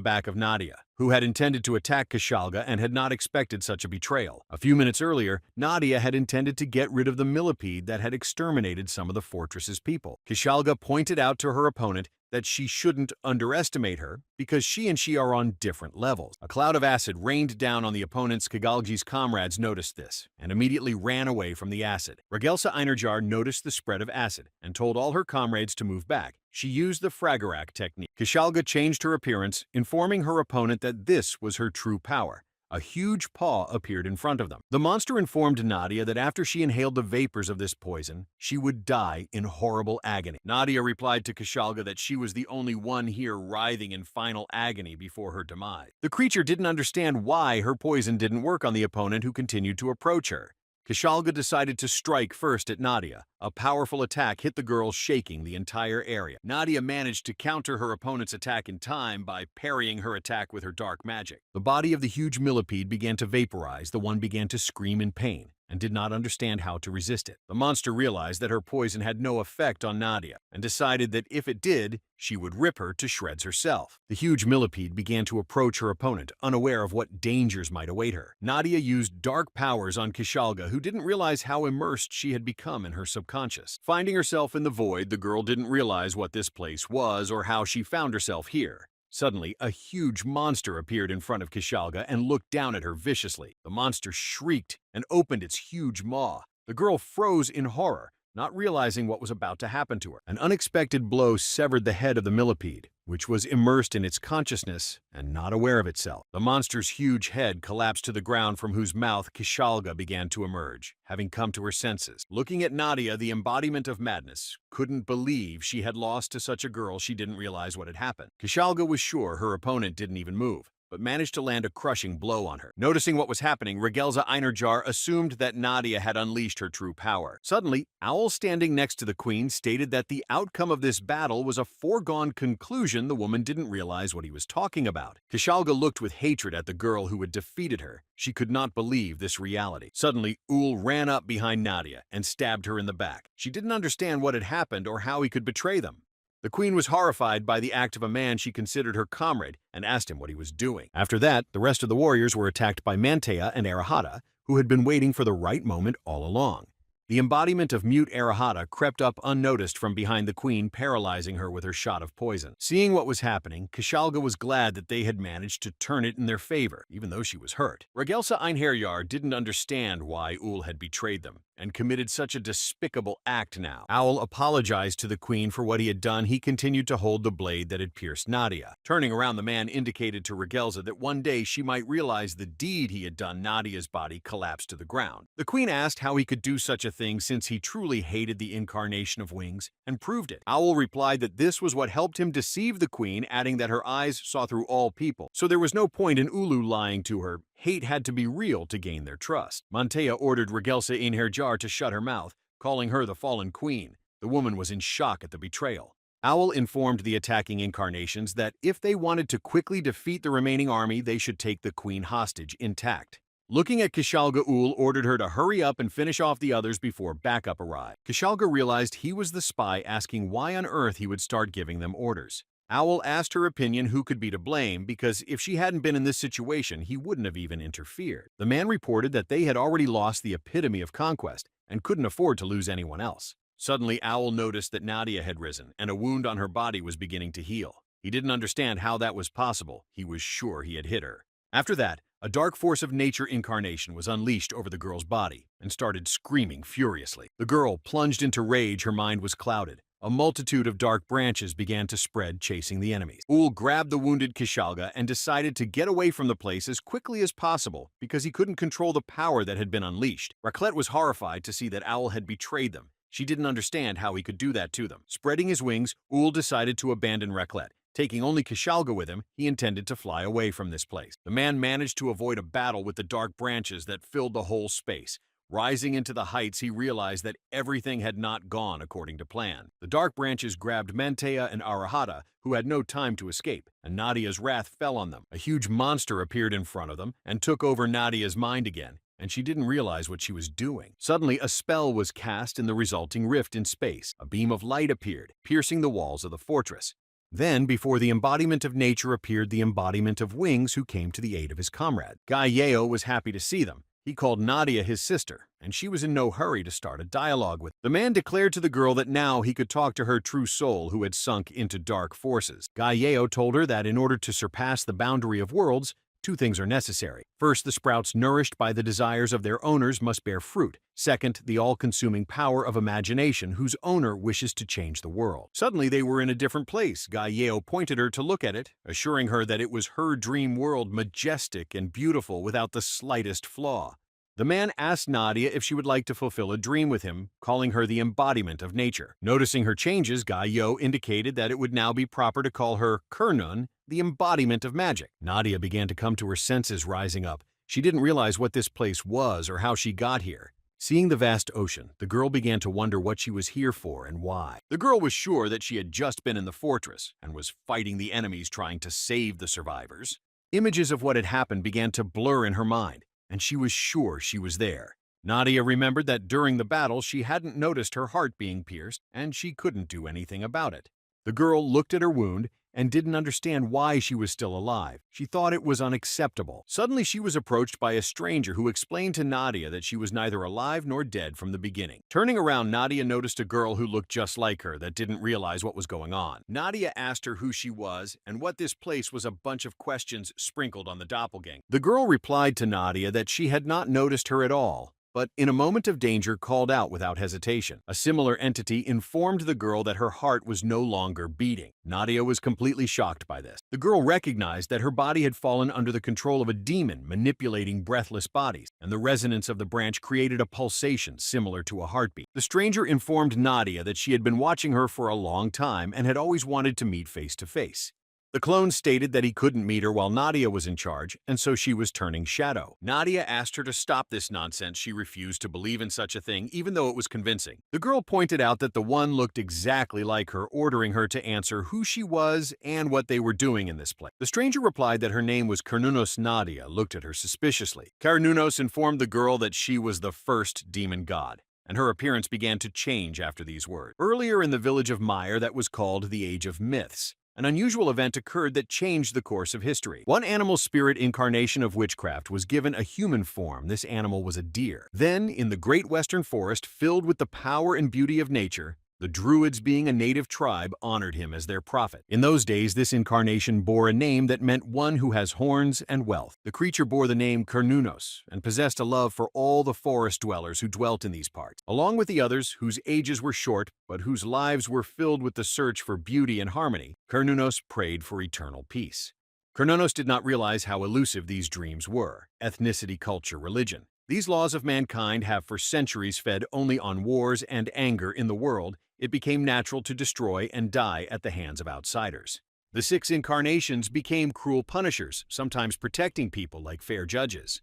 back of Nadia, who had intended to attack Kishalga and had not expected such a betrayal. A few minutes earlier, Nadia had intended to get rid of the millipede that had exterminated some of the fortress's people. Kishalga pointed out to her opponent that she shouldn't underestimate her because she are on different levels. A cloud of acid rained down on the opponent's. Kagalji's comrades noticed this and immediately ran away from the acid. Regelsa Einherjar noticed the spread of acid and told all her comrades to move back. She used the Fragarak technique. Kishalga changed her appearance, informing her opponent that this was her true power, A huge paw appeared in front of them. The monster informed Nadia that after she inhaled the vapors of this poison, she would die in horrible agony. Nadia replied to Kishalga that she was the only one here writhing in final agony before her demise. The creature didn't understand why her poison didn't work on the opponent who continued to approach her. Kishalga decided to strike first at Nadia. A powerful attack hit the girl, shaking the entire area. Nadia managed to counter her opponent's attack in time by parrying her attack with her dark magic. The body of the huge millipede began to vaporize. The one began to scream in pain and did not understand how to resist it. The monster realized that her poison had no effect on Nadia and decided that if it did, she would rip her to shreds herself. The huge millipede began to approach her opponent, unaware of what dangers might await her. Nadia used dark powers on Kishalga, who didn't realize how immersed she had become in her subconscious. Finding herself in the void, the girl didn't realize what this place was or how she found herself here. Suddenly, a huge monster appeared in front of Kishalga and looked down at her viciously. The monster shrieked and opened its huge maw. The girl froze in horror, not realizing what was about to happen to her. An unexpected blow severed the head of the millipede, which was immersed in its consciousness and not aware of itself. The monster's huge head collapsed to the ground, from whose mouth Kishalga began to emerge, having come to her senses. Looking at Nadia, the embodiment of madness, couldn't believe she had lost to such a girl. She didn't realize what had happened. Kishalga was sure her opponent didn't even move, but managed to land a crushing blow on her. Noticing what was happening, Regelza Einarjar assumed that Nadia had unleashed her true power. Suddenly, Owl, standing next to the queen, stated that the outcome of this battle was a foregone conclusion. The woman didn't realize what he was talking about. Kishalga looked with hatred at the girl who had defeated her. She could not believe this reality. Suddenly, Owl ran up behind Nadia and stabbed her in the back. She didn't understand what had happened or how he could betray them. The queen was horrified by the act of a man she considered her comrade and asked him what he was doing. After that, the rest of the warriors were attacked by Manhwa and Arahata, who had been waiting for the right moment all along. The embodiment of mute Arahata crept up unnoticed from behind the queen, paralyzing her with her shot of poison. Seeing what was happening, Kishalga was glad that they had managed to turn it in their favor, even though she was hurt. Regelza Einherjar didn't understand why Owl had betrayed them and committed such a despicable act now. Owl apologized to the queen for what he had done. He continued to hold the blade that had pierced Nadia. Turning around, the man indicated to Regelza that one day she might realize the deed he had done. Nadia's body collapsed to the ground. The queen asked how he could do such a thing, since he truly hated the incarnation of wings, and proved it. Owl replied that this was what helped him deceive the queen, adding that her eyes saw through all people, so there was no point in Ulu lying to her. Hate had to be real to gain their trust. Manhwa ordered Regelza Einherjar to shut her mouth, calling her the fallen queen. The woman was in shock at the betrayal. Owl informed the attacking incarnations that if they wanted to quickly defeat the remaining army, they should take the queen hostage intact. Looking at Kishalga, Owl ordered her to hurry up and finish off the others before backup arrived. Kishalga realized he was the spy, asking why on earth he would start giving them orders. Owl asked her opinion who could be to blame, because if she hadn't been in this situation, he wouldn't have even interfered. The man reported that they had already lost the epitome of conquest and couldn't afford to lose anyone else. Suddenly, Owl noticed that Nadia had risen, and a wound on her body was beginning to heal. He didn't understand how that was possible. He was sure he had hit her. After that, a dark force of nature incarnation was unleashed over the girl's body and started screaming furiously. The girl plunged into rage. Her mind was clouded. A multitude of dark branches began to spread, chasing the enemies. Owl grabbed the wounded Kishalga and decided to get away from the place as quickly as possible because he couldn't control the power that had been unleashed. Raclette was horrified to see that Owl had betrayed them. She didn't understand how he could do that to them. Spreading his wings, Owl decided to abandon Raclette. Taking only Kishalga with him, he intended to fly away from this place. The man managed to avoid a battle with the dark branches that filled the whole space. Rising into the heights, he realized that everything had not gone according to plan. The dark branches grabbed Manhwa and Arahata, who had no time to escape, and Nadia's wrath fell on them. A huge monster appeared in front of them and took over Nadia's mind again, and she didn't realize what she was doing. Suddenly, a spell was cast in the resulting rift in space. A beam of light appeared, piercing the walls of the fortress. Then, before the embodiment of nature appeared the embodiment of wings, who came to the aid of his comrade. Yeo was happy to see them. He called Nadia his sister, and she was in no hurry to start a dialogue with. The man declared to the girl that now he could talk to her true soul, who had sunk into dark forces. Yeo told her that in order to surpass the boundary of worlds, Two things are necessary. First, the sprouts nourished by the desires of their owners must bear fruit. Second, the all-consuming power of imagination whose owner wishes to change the world. Suddenly, they were in a different place. Galileo pointed her to look at it, assuring her that it was her dream world, majestic and beautiful without the slightest flaw. The man asked Nadia if she would like to fulfill a dream with him, calling her the embodiment of nature. Noticing her changes, Galileo indicated that it would now be proper to call her Kernun, the embodiment of magic. Nadia began to come to her senses, rising up. She didn't realize what this place was or how she got here. Seeing the vast ocean, the girl began to wonder what she was here for and why. The girl was sure that she had just been in the fortress and was fighting the enemies trying to save the survivors. Images of what had happened began to blur in her mind, and she was sure she was there. Nadia remembered that during the battle she hadn't noticed her heart being pierced, and she couldn't do anything about it. The girl looked at her wound and didn't understand why she was still alive. She thought it was unacceptable. Suddenly she was approached by a stranger who explained to Nadia that she was neither alive nor dead from the beginning. Turning around, Nadia noticed a girl who looked just like her that didn't realize what was going on. Nadia asked her who she was and what this place was, a bunch of questions sprinkled on the doppelganger. The girl replied to Nadia that she had not noticed her at all, but in a moment of danger called out without hesitation. A similar entity informed the girl that her heart was no longer beating. Nadia was completely shocked by this. The girl recognized that her body had fallen under the control of a demon manipulating breathless bodies, and the resonance of the branch created a pulsation similar to a heartbeat. The stranger informed Nadia that she had been watching her for a long time and had always wanted to meet face to face. The clone stated that he couldn't meet her while Nadia was in charge, and so she was turning shadow. Nadia asked her to stop this nonsense. She refused to believe in such a thing, even though it was convincing. The girl pointed out that the one looked exactly like her, ordering her to answer who she was and what they were doing in this place. The stranger replied that her name was Cernunnos. Nadia looked at her suspiciously. Cernunnos informed the girl that she was the first demon god, and her appearance began to change after these words. Earlier in the village of Meyer that was called the Age of Myths, an unusual event occurred that changed the course of history. One animal spirit incarnation of witchcraft was given a human form. This animal was a deer. Then, in the great western forest filled with the power and beauty of nature, the Druids, being a native tribe, honored him as their prophet. In those days, this incarnation bore a name that meant one who has horns and wealth. The creature bore the name Cernunnos and possessed a love for all the forest dwellers who dwelt in these parts. Along with the others, whose ages were short but whose lives were filled with the search for beauty and harmony, Cernunnos prayed for eternal peace. Cernunnos did not realize how elusive these dreams were: ethnicity, culture, religion. These laws of mankind have for centuries fed only on wars and anger in the world. It became natural to destroy and die at the hands of outsiders. The 6 incarnations became cruel punishers, sometimes protecting people like fair judges.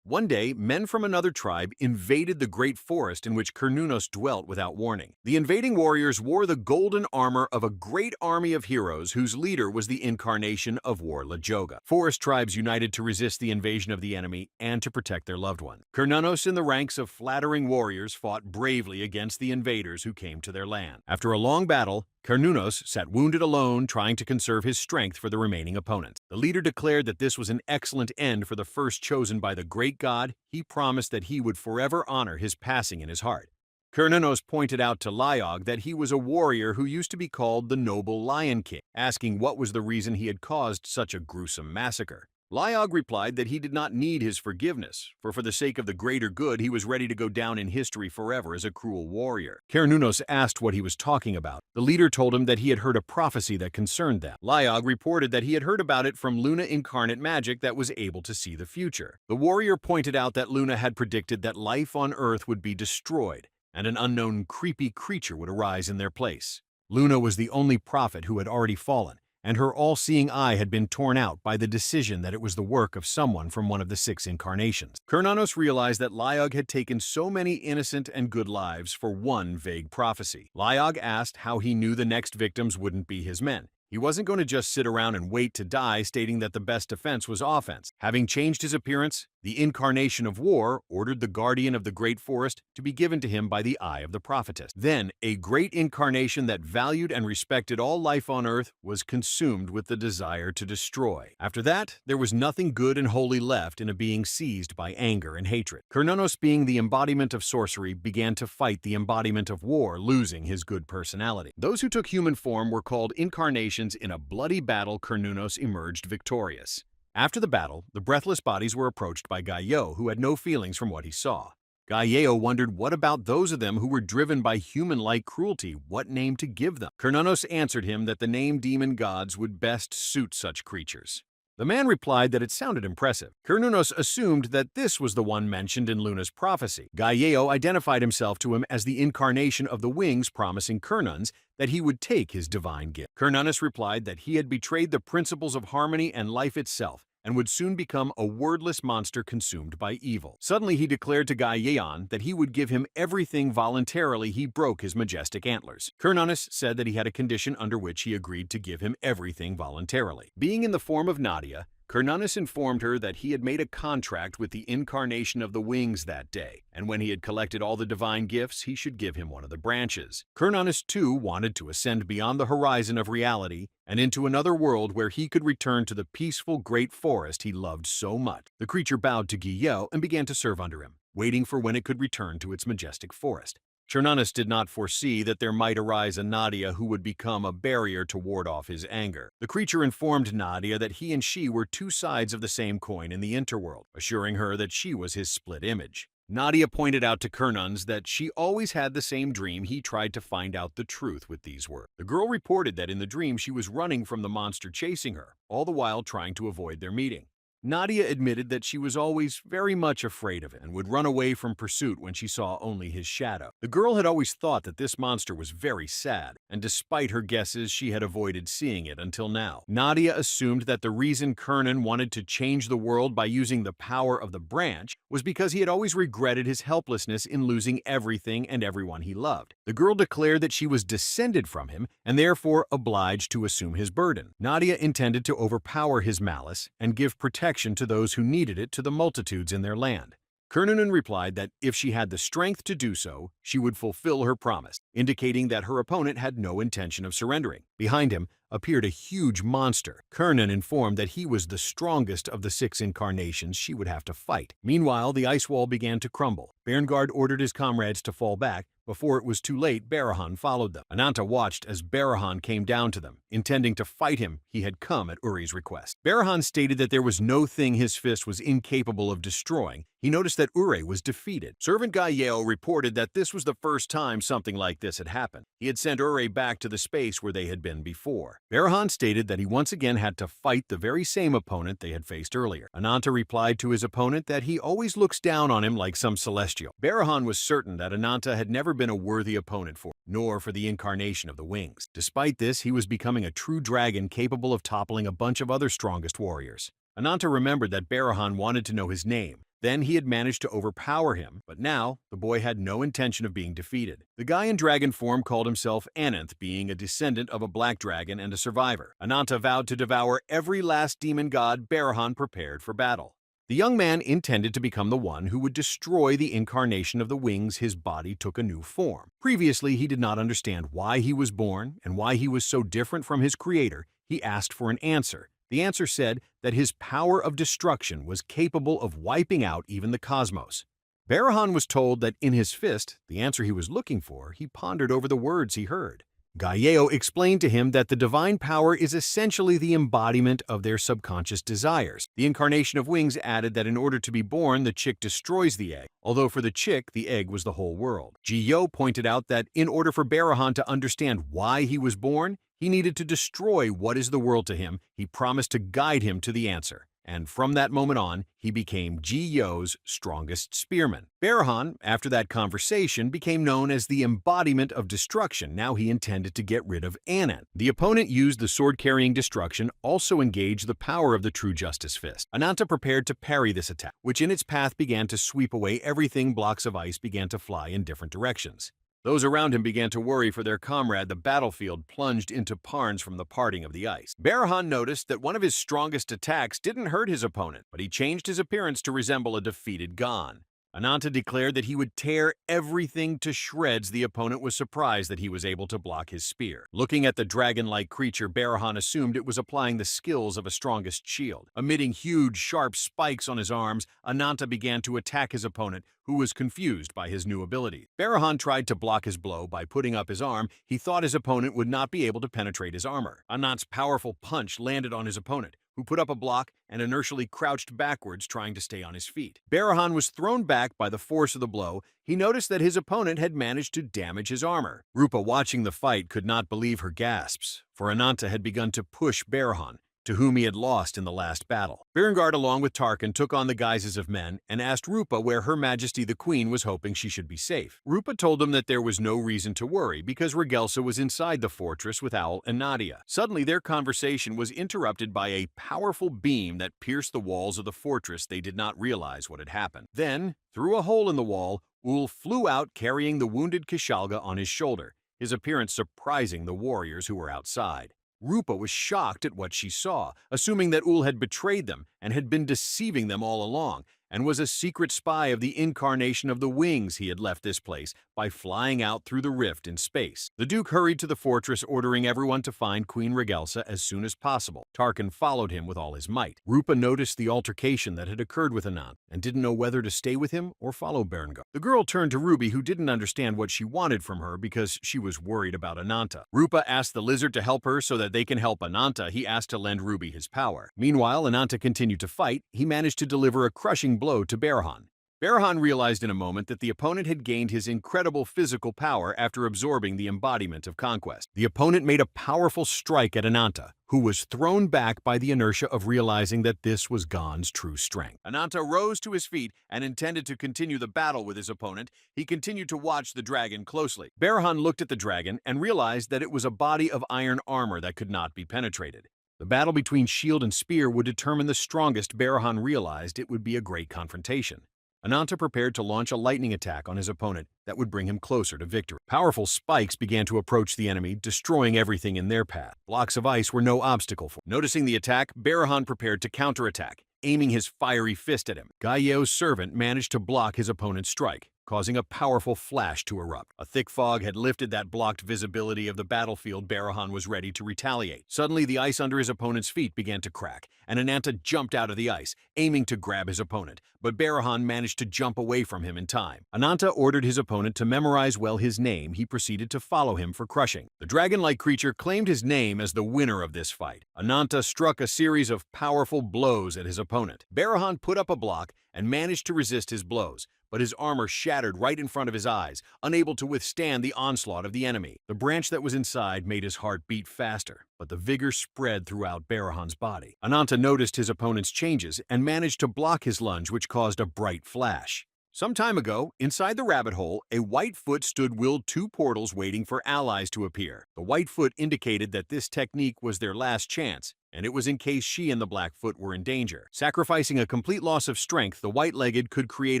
One day, men from another tribe invaded the great forest in which Cernunnos dwelt without warning. The invading warriors wore the golden armor of a great army of heroes whose leader was the incarnation of War Lajoga. Forest tribes united to resist the invasion of the enemy and to protect their loved one. Cernunnos, in the ranks of flattering warriors, fought bravely against the invaders who came to their land. After a long battle, Cernunnos sat wounded alone, trying to conserve his strength for the remaining opponents. The leader declared that this was an excellent end for the first chosen by the great god. He promised that he would forever honor his passing in his heart. Cernunnos pointed out to Lyog that he was a warrior who used to be called the Noble Lion King, asking what was the reason he had caused such a gruesome massacre. Lyog replied that he did not need his forgiveness, for the sake of the greater good he was ready to go down in history forever as a cruel warrior. Cernunnos asked what he was talking about. The leader told him that he had heard a prophecy that concerned them. Lyog reported that he had heard about it from Luna incarnate magic that was able to see the future. The warrior pointed out that Luna had predicted that life on Earth would be destroyed, and an unknown creepy creature would arise in their place. Luna was the only prophet who had already fallen, and her all-seeing eye had been torn out by the decision that it was the work of someone from one of the 6 incarnations. Cernunnos realized that Lyog had taken so many innocent and good lives for one vague prophecy. Lyog asked how he knew the next victims wouldn't be his men. He wasn't going to just sit around and wait to die, stating that the best defense was offense. Having changed his appearance, the incarnation of war ordered the guardian of the great forest to be given to him by the eye of the prophetess. Then, a great incarnation that valued and respected all life on earth was consumed with the desire to destroy. After that, there was nothing good and holy left in a being seized by anger and hatred. Cernunnos, being the embodiment of sorcery, began to fight the embodiment of war, losing his good personality. Those who took human form were called incarnations. In a bloody battle, Cernunnos emerged victorious. After the battle, the breathless bodies were approached by Gaio, who had no feelings from what he saw. Gaio wondered what about those of them who were driven by human-like cruelty, what name to give them. Cernunnos answered him that the name demon gods would best suit such creatures. The man replied that it sounded impressive. Cernunnos assumed that this was the one mentioned in Luna's prophecy. Gaio identified himself to him as the incarnation of the wings, promising Cernunnos that he would take his divine gift. Cernunnos replied that he had betrayed the principles of harmony and life itself, and would soon become a wordless monster consumed by evil. Suddenly he declared to Gaieon that he would give him everything voluntarily he broke his majestic antlers. Cernunnos said that he had a condition under which he agreed to give him everything voluntarily. Being in the form of Nadia, Cernunnos informed her that he had made a contract with the incarnation of the wings that day, and when he had collected all the divine gifts, he should give him one of the branches. Cernunnos too wanted to ascend beyond the horizon of reality and into another world where he could return to the peaceful great forest he loved so much. The creature bowed to Guillot and began to serve under him, waiting for when it could return to its majestic forest. Cernunnos did not foresee that there might arise a Nadia who would become a barrier to ward off his anger. The creature informed Nadia that he and she were two sides of the same coin in the interworld, assuring her that she was his split image. Nadia pointed out to Cernunnos that she always had the same dream. He tried to find out the truth with these words. The girl reported that in the dream she was running from the monster chasing her, all the while trying to avoid their meeting. Nadia admitted that she was always very much afraid of it and would run away from pursuit when she saw only his shadow. The girl had always thought that this monster was very sad, and despite her guesses, she had avoided seeing it until now. Nadia assumed that the reason Kernan wanted to change the world by using the power of the branch was because he had always regretted his helplessness in losing everything and everyone he loved. The girl declared that she was descended from him and therefore obliged to assume his burden. Nadia intended to overpower his malice and give protection to those who needed it to the multitudes in their land. Kernanen replied that if she had the strength to do so, she would fulfill her promise, indicating that her opponent had no intention of surrendering. Behind him appeared a huge monster. Kernan informed that he was the strongest of the 6 incarnations she would have to fight. Meanwhile, the ice wall began to crumble. Berngard ordered his comrades to fall back. Before it was too late, Barahan followed them. Ananta watched as Barahan came down to them. Intending to fight him, he had come at Uri's request. Barahan stated that there was no thing his fist was incapable of destroying. He noticed that Uri was defeated. Servant Gaio reported that this was the first time something like this had happened. He had sent Uri back to the space where they had been before. Barahan stated that he once again had to fight the very same opponent they had faced earlier. Ananta replied to his opponent that he always looks down on him like some celestial. Barahan was certain that Ananta had never been a worthy opponent for, nor for the incarnation of the wings. Despite this, he was becoming a true dragon capable of toppling a bunch of other strongest warriors. Ananta remembered that Barahan wanted to know his name. Then he had managed to overpower him, but now the boy had no intention of being defeated. The guy in dragon form called himself Ananth, being a descendant of a black dragon and a survivor. Ananta vowed to devour every last demon god Barahan prepared for battle. The young man intended to become the one who would destroy the incarnation of the wings. His body took a new form. Previously, he did not understand why he was born and why he was so different from his creator. He asked for an answer. The answer said that his power of destruction was capable of wiping out even the cosmos. Barahan was told that in his fist, the answer he was looking for, he pondered over the words he heard. Gaio explained to him that the divine power is essentially the embodiment of their subconscious desires. The incarnation of wings added that in order to be born, the chick destroys the egg, although for the chick, the egg was the whole world. Jiyo pointed out that in order for Barahan to understand why he was born, he needed to destroy what is the world to him. He promised to guide him to the answer. And from that moment on, he became Jiyo's strongest spearman. Barahan, after that conversation, became known as the embodiment of destruction. Now he intended to get rid of Anant. The opponent used the sword-carrying destruction, also engaged the power of the true justice fist. Ananta prepared to parry this attack, which in its path began to sweep away everything. Blocks of ice began to fly in different directions. Those around him began to worry for their comrade. The battlefield plunged into parns from the parting of the ice. Barahan noticed that one of his strongest attacks didn't hurt his opponent, but he changed his appearance to resemble a defeated Gon. Ananta declared that he would tear everything to shreds. The opponent was surprised that he was able to block his spear. Looking at the dragon-like creature, Barahan assumed it was applying the skills of a strongest shield. Emitting huge, sharp spikes on his arms, Ananta began to attack his opponent, who was confused by his new ability. Barahan tried to block his blow by putting up his arm. He thought his opponent would not be able to penetrate his armor. Anant's powerful punch landed on his opponent, who put up a block and inertially crouched backwards trying to stay on his feet. Barahan was thrown back by the force of the blow. He noticed that his opponent had managed to damage his armor. Rupa, watching the fight, could not believe her gasps, for Ananta had begun to push Barahan, to whom he had lost in the last battle. Berenguer, along with Tarkan, took on the guises of men and asked Rupa where Her Majesty the Queen was hoping she should be safe. Rupa told them that there was no reason to worry because Regelsa was inside the fortress with Owl and Nadia. Suddenly, their conversation was interrupted by a powerful beam that pierced the walls of the fortress. They did not realize what had happened. Then, through a hole in the wall, Ul flew out carrying the wounded Kishalga on his shoulder, his appearance surprising the warriors who were outside. Rupa was shocked at what she saw, assuming that Ul had betrayed them and had been deceiving them all along, and was a secret spy of the incarnation of the wings. He had left this place by flying out through the rift in space. The Duke hurried to the fortress, ordering everyone to find Queen Regelsa as soon as possible. Tarkan followed him with all his might. Rupa noticed the altercation that had occurred with Anant and didn't know whether to stay with him or follow Berenguer. The girl turned to Ruby, who didn't understand what she wanted from her because she was worried about Ananta. Rupa asked the lizard to help her so that they can help Ananta. He asked to lend Ruby his power. Meanwhile, Ananta continued to fight. He managed to deliver a crushing blow to Barahan. Barahan realized in a moment that the opponent had gained his incredible physical power after absorbing the embodiment of conquest. The opponent made a powerful strike at Ananta, who was thrown back by the inertia of realizing that this was Gon's true strength. Ananta rose to his feet and intended to continue the battle with his opponent. He continued to watch the dragon closely. Barahan looked at the dragon and realized that it was a body of iron armor that could not be penetrated. The battle between shield and spear would determine the strongest. Barahan realized it would be a great confrontation. Ananta prepared to launch a lightning attack on his opponent that would bring him closer to victory. Powerful spikes began to approach the enemy, destroying everything in their path. Blocks of ice were no obstacle for him. Noticing the attack, Barahan prepared to counterattack, aiming his fiery fist at him. Gaiyeo's servant managed to block his opponent's strike, causing a powerful flash to erupt. A thick fog had lifted that blocked visibility of the battlefield. Barahan was ready to retaliate. Suddenly, the ice under his opponent's feet began to crack, and Ananta jumped out of the ice, aiming to grab his opponent, but Barahan managed to jump away from him in time. Ananta ordered his opponent to memorize well his name. He proceeded to follow him for crushing. The dragon-like creature claimed his name as the winner of this fight. Ananta struck a series of powerful blows at his opponent. Barahan put up a block and managed to resist his blows, but his armor shattered right in front of his eyes, unable to withstand the onslaught of the enemy. The branch that was inside made his heart beat faster, but the vigor spread throughout Barahan's body. Ananta noticed his opponent's changes and managed to block his lunge, which caused a bright flash. Some time ago, inside the rabbit hole, a white foot stood willed two portals waiting for allies to appear. The white foot indicated that this technique was their last chance, and it was in case she and the Blackfoot were in danger. Sacrificing a complete loss of strength, the white-legged could create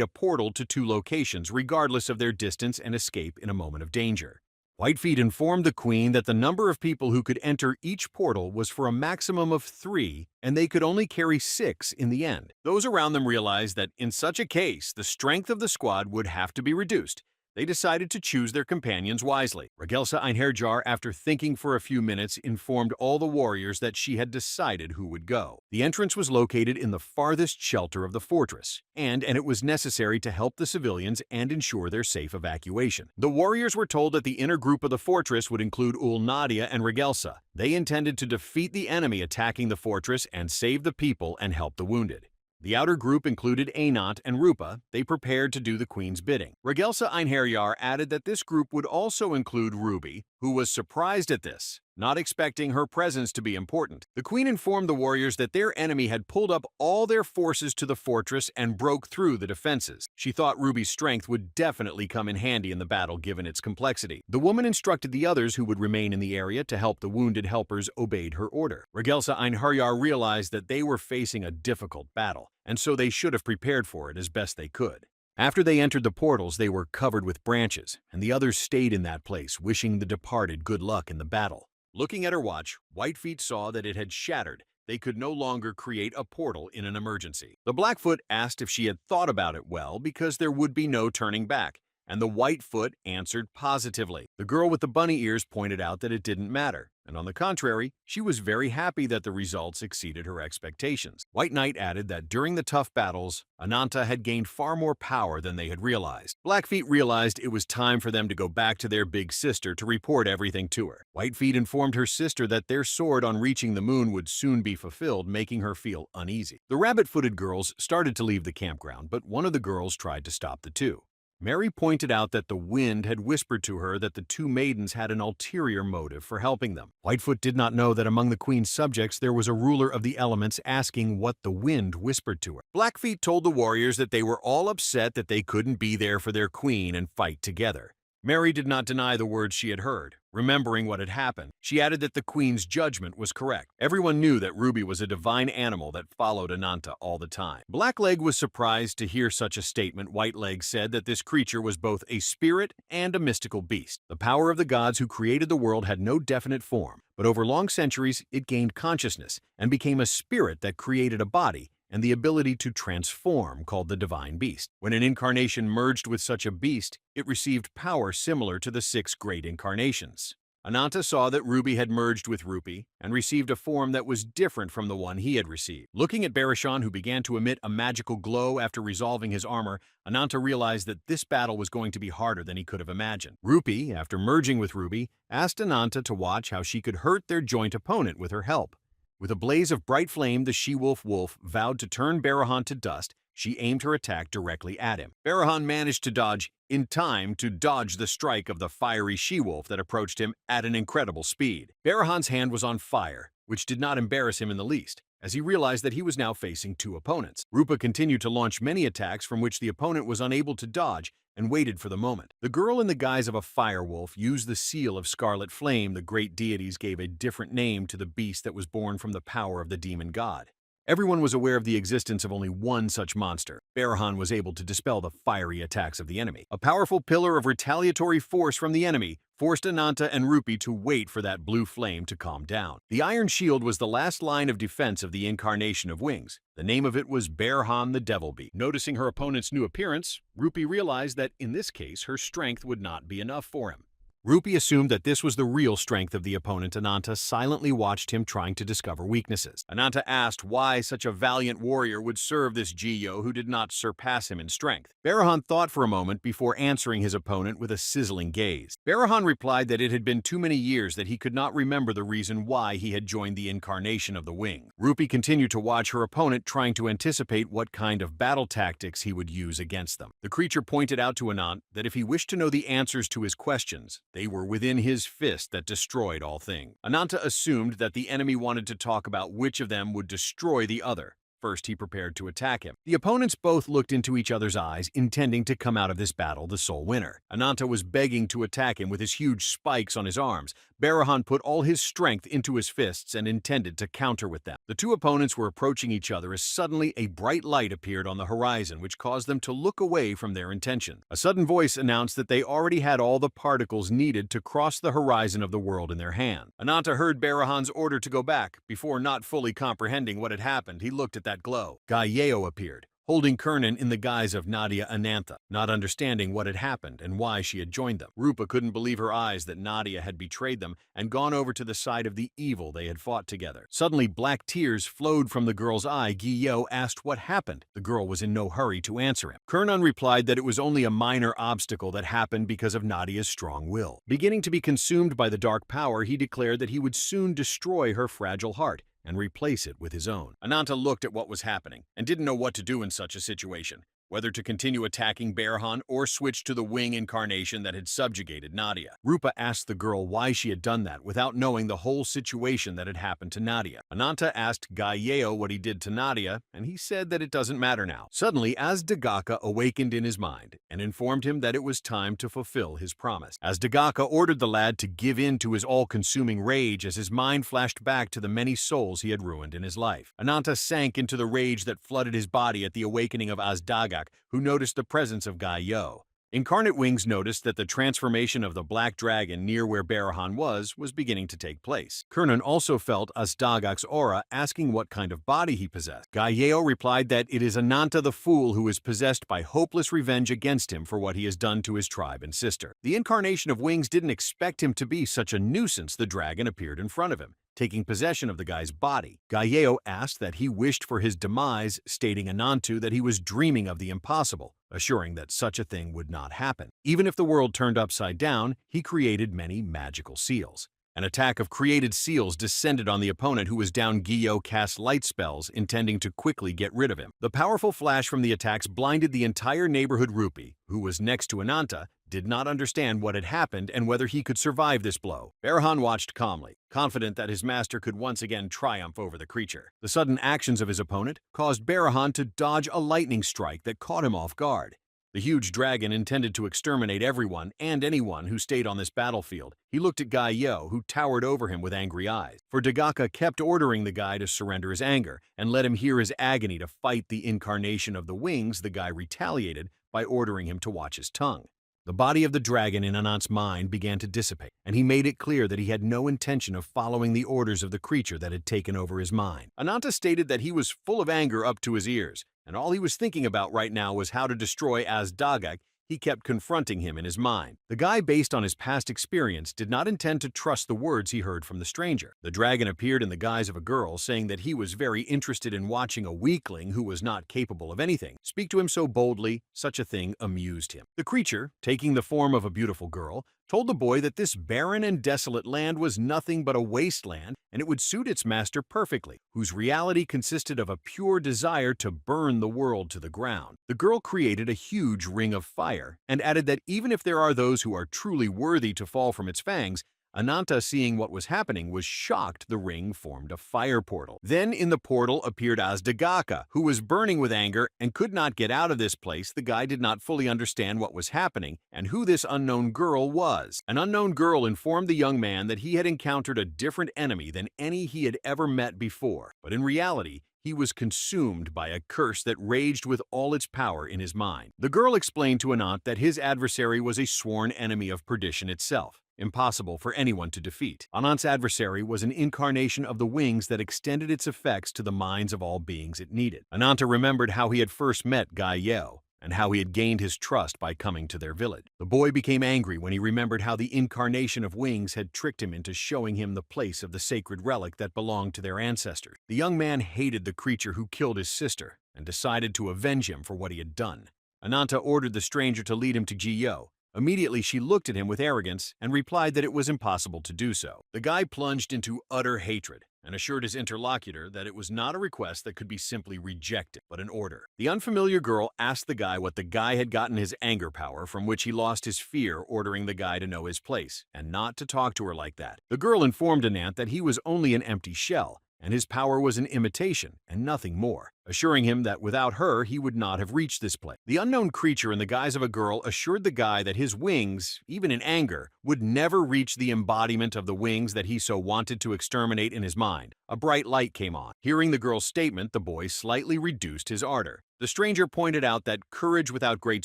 a portal to two locations regardless of their distance and escape in a moment of danger. Whitefeet informed the queen that the number of people who could enter each portal was for a maximum of 3, and they could only carry 6 in the end. Those around them realized that in such a case, the strength of the squad would have to be reduced. They decided to choose their companions wisely. Regelsa Einherjar, after thinking for a few minutes, informed all the warriors that she had decided who would go. The entrance was located in the farthest shelter of the fortress, and it was necessary to help the civilians and ensure their safe evacuation. The warriors were told that the inner group of the fortress would include Ul, Nadia, and Regelsa. They intended to defeat the enemy attacking the fortress and save the people and help the wounded. The outer group included Anant and Rupa. They prepared to do the queen's bidding. Regelsa Einherjar added that this group would also include Ruby, who was surprised at this, not expecting her presence to be important. The queen informed the warriors that their enemy had pulled up all their forces to the fortress and broke through the defenses. She thought Ruby's strength would definitely come in handy in the battle given its complexity. The woman instructed the others who would remain in the area to help the wounded helpers obeyed her order. Regelsa Einherjar realized that they were facing a difficult battle, and so they should have prepared for it as best they could. After they entered the portals, they were covered with branches, and the others stayed in that place, wishing the departed good luck in the battle. Looking at her watch, Whitefeet saw that it had shattered. They could no longer create a portal in an emergency. The Blackfoot asked if she had thought about it well because there would be no turning back, and the Whitefoot answered positively. The girl with the bunny ears pointed out that it didn't matter, and on the contrary, she was very happy that the results exceeded her expectations. White Knight added that during the tough battles, Ananta had gained far more power than they had realized. Blackfeet realized it was time for them to go back to their big sister to report everything to her. Whitefeet informed her sister that their sword on reaching the moon would soon be fulfilled, making her feel uneasy. The rabbit-footed girls started to leave the campground, but one of the girls tried to stop the two. Mary pointed out that the wind had whispered to her that the two maidens had an ulterior motive for helping them. Whitefoot did not know that among the queen's subjects there was a ruler of the elements asking what the wind whispered to her. Blackfeet told the warriors that they were all upset that they couldn't be there for their queen and fight together. Mary did not deny the words she had heard. Remembering what had happened, she added that the queen's judgment was correct. Everyone knew that Ruby was a divine animal that followed Ananta all the time. Blackleg was surprised to hear such a statement. Whiteleg said that this creature was both a spirit and a mystical beast. The power of the gods who created the world had no definite form, but over long centuries it gained consciousness and became a spirit that created a body and the ability to transform, called the divine beast. When an incarnation merged with such a beast, it received power similar to the 6 great incarnations. Ananta saw that Ruby had merged with Rupee and received a form that was different from the one he had received. Looking at Barashan, who began to emit a magical glow after resolving his armor, Ananta realized that this battle was going to be harder than he could have imagined. Rupee, after merging with Ruby, asked Ananta to watch how she could hurt their joint opponent with her help. With a blaze of bright flame, the she-wolf vowed to turn Barahan to dust. She aimed her attack directly at him. Barahan managed to dodge in time to dodge the strike of the fiery she-wolf that approached him at an incredible speed. Barahan's hand was on fire, which did not embarrass him in the least, as he realized that he was now facing 2 opponents. Rupa continued to launch many attacks from which the opponent was unable to dodge and waited for the moment. The girl in the guise of a firewolf used the seal of scarlet flame. The great deities gave a different name to the beast that was born from the power of the demon god. Everyone was aware of the existence of only one such monster. Barahan was able to dispel the fiery attacks of the enemy. A powerful pillar of retaliatory force from the enemy forced Ananta and Rupee to wait for that blue flame to calm down. The iron shield was the last line of defense of the incarnation of wings. The name of it was Barahan the Devil Beast. Noticing her opponent's new appearance, Rupee realized that in this case her strength would not be enough for him. Rupee assumed that this was the real strength of the opponent. Ananta silently watched him trying to discover weaknesses. Ananta asked why such a valiant warrior would serve this Jiyo who did not surpass him in strength. Barahan thought for a moment before answering his opponent with a sizzling gaze. Barahan replied that it had been too many years that he could not remember the reason why he had joined the incarnation of the wing. Rupee continued to watch her opponent, trying to anticipate what kind of battle tactics he would use against them. The creature pointed out to Anant that if he wished to know the answers to his questions, they were within his fist that destroyed all things. Ananta assumed that the enemy wanted to talk about which of them would destroy the other. First, he prepared to attack him. The opponents both looked into each other's eyes, intending to come out of this battle the sole winner. Ananta was begging to attack him with his huge spikes on his arms. Barahan put all his strength into his fists and intended to counter with them. The two opponents were approaching each other as suddenly a bright light appeared on the horizon, which caused them to look away from their intention. A sudden voice announced that they already had all the particles needed to cross the horizon of the world in their hand. Ananta heard Barahan's order to go back. Before not fully comprehending what had happened, he looked at that glow. Gaiyeo appeared, holding Kernan in the guise of Nadia Anantha, not understanding what had happened and why she had joined them. Rupa couldn't believe her eyes that Nadia had betrayed them and gone over to the side of the evil they had fought together. Suddenly, black tears flowed from the girl's eye. Gaiyeo asked what happened. The girl was in no hurry to answer him. Kernan replied that it was only a minor obstacle that happened because of Nadia's strong will. Beginning to be consumed by the dark power, he declared that he would soon destroy her fragile heart and replace it with his own. Ananta looked at what was happening and didn't know what to do in such a situation, whether to continue attacking Barahan or switch to the wing incarnation that had subjugated Nadia. Rupa asked the girl why she had done that without knowing the whole situation that had happened to Nadia. Ananta asked Gaiyeo what he did to Nadia, and he said that it doesn't matter now. Suddenly, Asdagaka awakened in his mind and informed him that it was time to fulfill his promise. Asdagaka ordered the lad to give in to his all-consuming rage as his mind flashed back to the many souls he had ruined in his life. Ananta sank into the rage that flooded his body at the awakening of Asdagaka, who noticed the presence of Gaiyeo. Incarnate Wings noticed that the transformation of the black dragon near where Barahan was beginning to take place. Kernan also felt Asdagak's aura, asking what kind of body he possessed. Gaiyeo replied that it is Ananta the Fool who is possessed by hopeless revenge against him for what he has done to his tribe and sister. The Incarnation of Wings didn't expect him to be such a nuisance. The dragon appeared in front of him, taking possession of the guy's body. Gaiyeo asked that he wished for his demise, stating Anantu that he was dreaming of the impossible, assuring that such a thing would not happen. Even if the world turned upside down, he created many magical seals. An attack of created seals descended on the opponent, who was down. Giyo cast light spells, intending to quickly get rid of him. The powerful flash from the attacks blinded the entire neighborhood. Rupee, who was next to Ananta, did not understand what had happened and whether he could survive this blow. Barahan watched calmly, confident that his master could once again triumph over the creature. The sudden actions of his opponent caused Barahan to dodge a lightning strike that caught him off guard. The huge dragon intended to exterminate everyone and anyone who stayed on this battlefield. He looked at Gaiyeo, who towered over him with angry eyes. For Dagaka kept ordering the guy to surrender his anger and let him hear his agony to fight the Incarnation of the Wings. The guy retaliated by ordering him to watch his tongue. The body of the dragon in Anant's mind began to dissipate, and he made it clear that he had no intention of following the orders of the creature that had taken over his mind. Ananta stated that he was full of anger up to his ears, and all he was thinking about right now was how to destroy Asdagak. He kept confronting him in his mind. The guy, based on his past experience, did not intend to trust the words he heard from the stranger. The dragon appeared in the guise of a girl, saying that he was very interested in watching a weakling who was not capable of anything speak to him so boldly. Such a thing amused him. The creature, taking the form of a beautiful girl, told the boy that this barren and desolate land was nothing but a wasteland, and it would suit its master perfectly, whose reality consisted of a pure desire to burn the world to the ground. The girl created a huge ring of fire and added that even if there are those who are truly worthy to fall from its fangs, Ananta, seeing what was happening, was shocked. The ring formed a fire portal. Then in the portal appeared Asdagaka, who was burning with anger and could not get out of this place. The guy did not fully understand what was happening and who this unknown girl was. An unknown girl informed the young man that he had encountered a different enemy than any he had ever met before, but in reality, he was consumed by a curse that raged with all its power in his mind. The girl explained to Anant that his adversary was a sworn enemy of perdition itself, impossible for anyone to defeat. Anant's adversary was an incarnation of the wings that extended its effects to the minds of all beings it needed. Ananta remembered how he had first met Gaiyeo, and how he had gained his trust by coming to their village. The boy became angry when he remembered how the Incarnation of Wings had tricked him into showing him the place of the sacred relic that belonged to their ancestors. The young man hated the creature who killed his sister and decided to avenge him for what he had done. Ananta ordered the stranger to lead him to Jiyo. Immediately, she looked at him with arrogance and replied that it was impossible to do so. The guy plunged into utter hatred and assured his interlocutor that it was not a request that could be simply rejected, but an order. The unfamiliar girl asked the guy what the guy had gotten his anger power, from which he lost his fear, ordering the guy to know his place and not to talk to her like that. The girl informed Anant that he was only an empty shell, and his power was an imitation and nothing more, assuring him that without her he would not have reached this place. The unknown creature in the guise of a girl assured the guy that his wings, even in anger, would never reach the embodiment of the wings that he so wanted to exterminate in his mind. A bright light came on. Hearing the girl's statement, the boy slightly reduced his ardor. The stranger pointed out that courage without great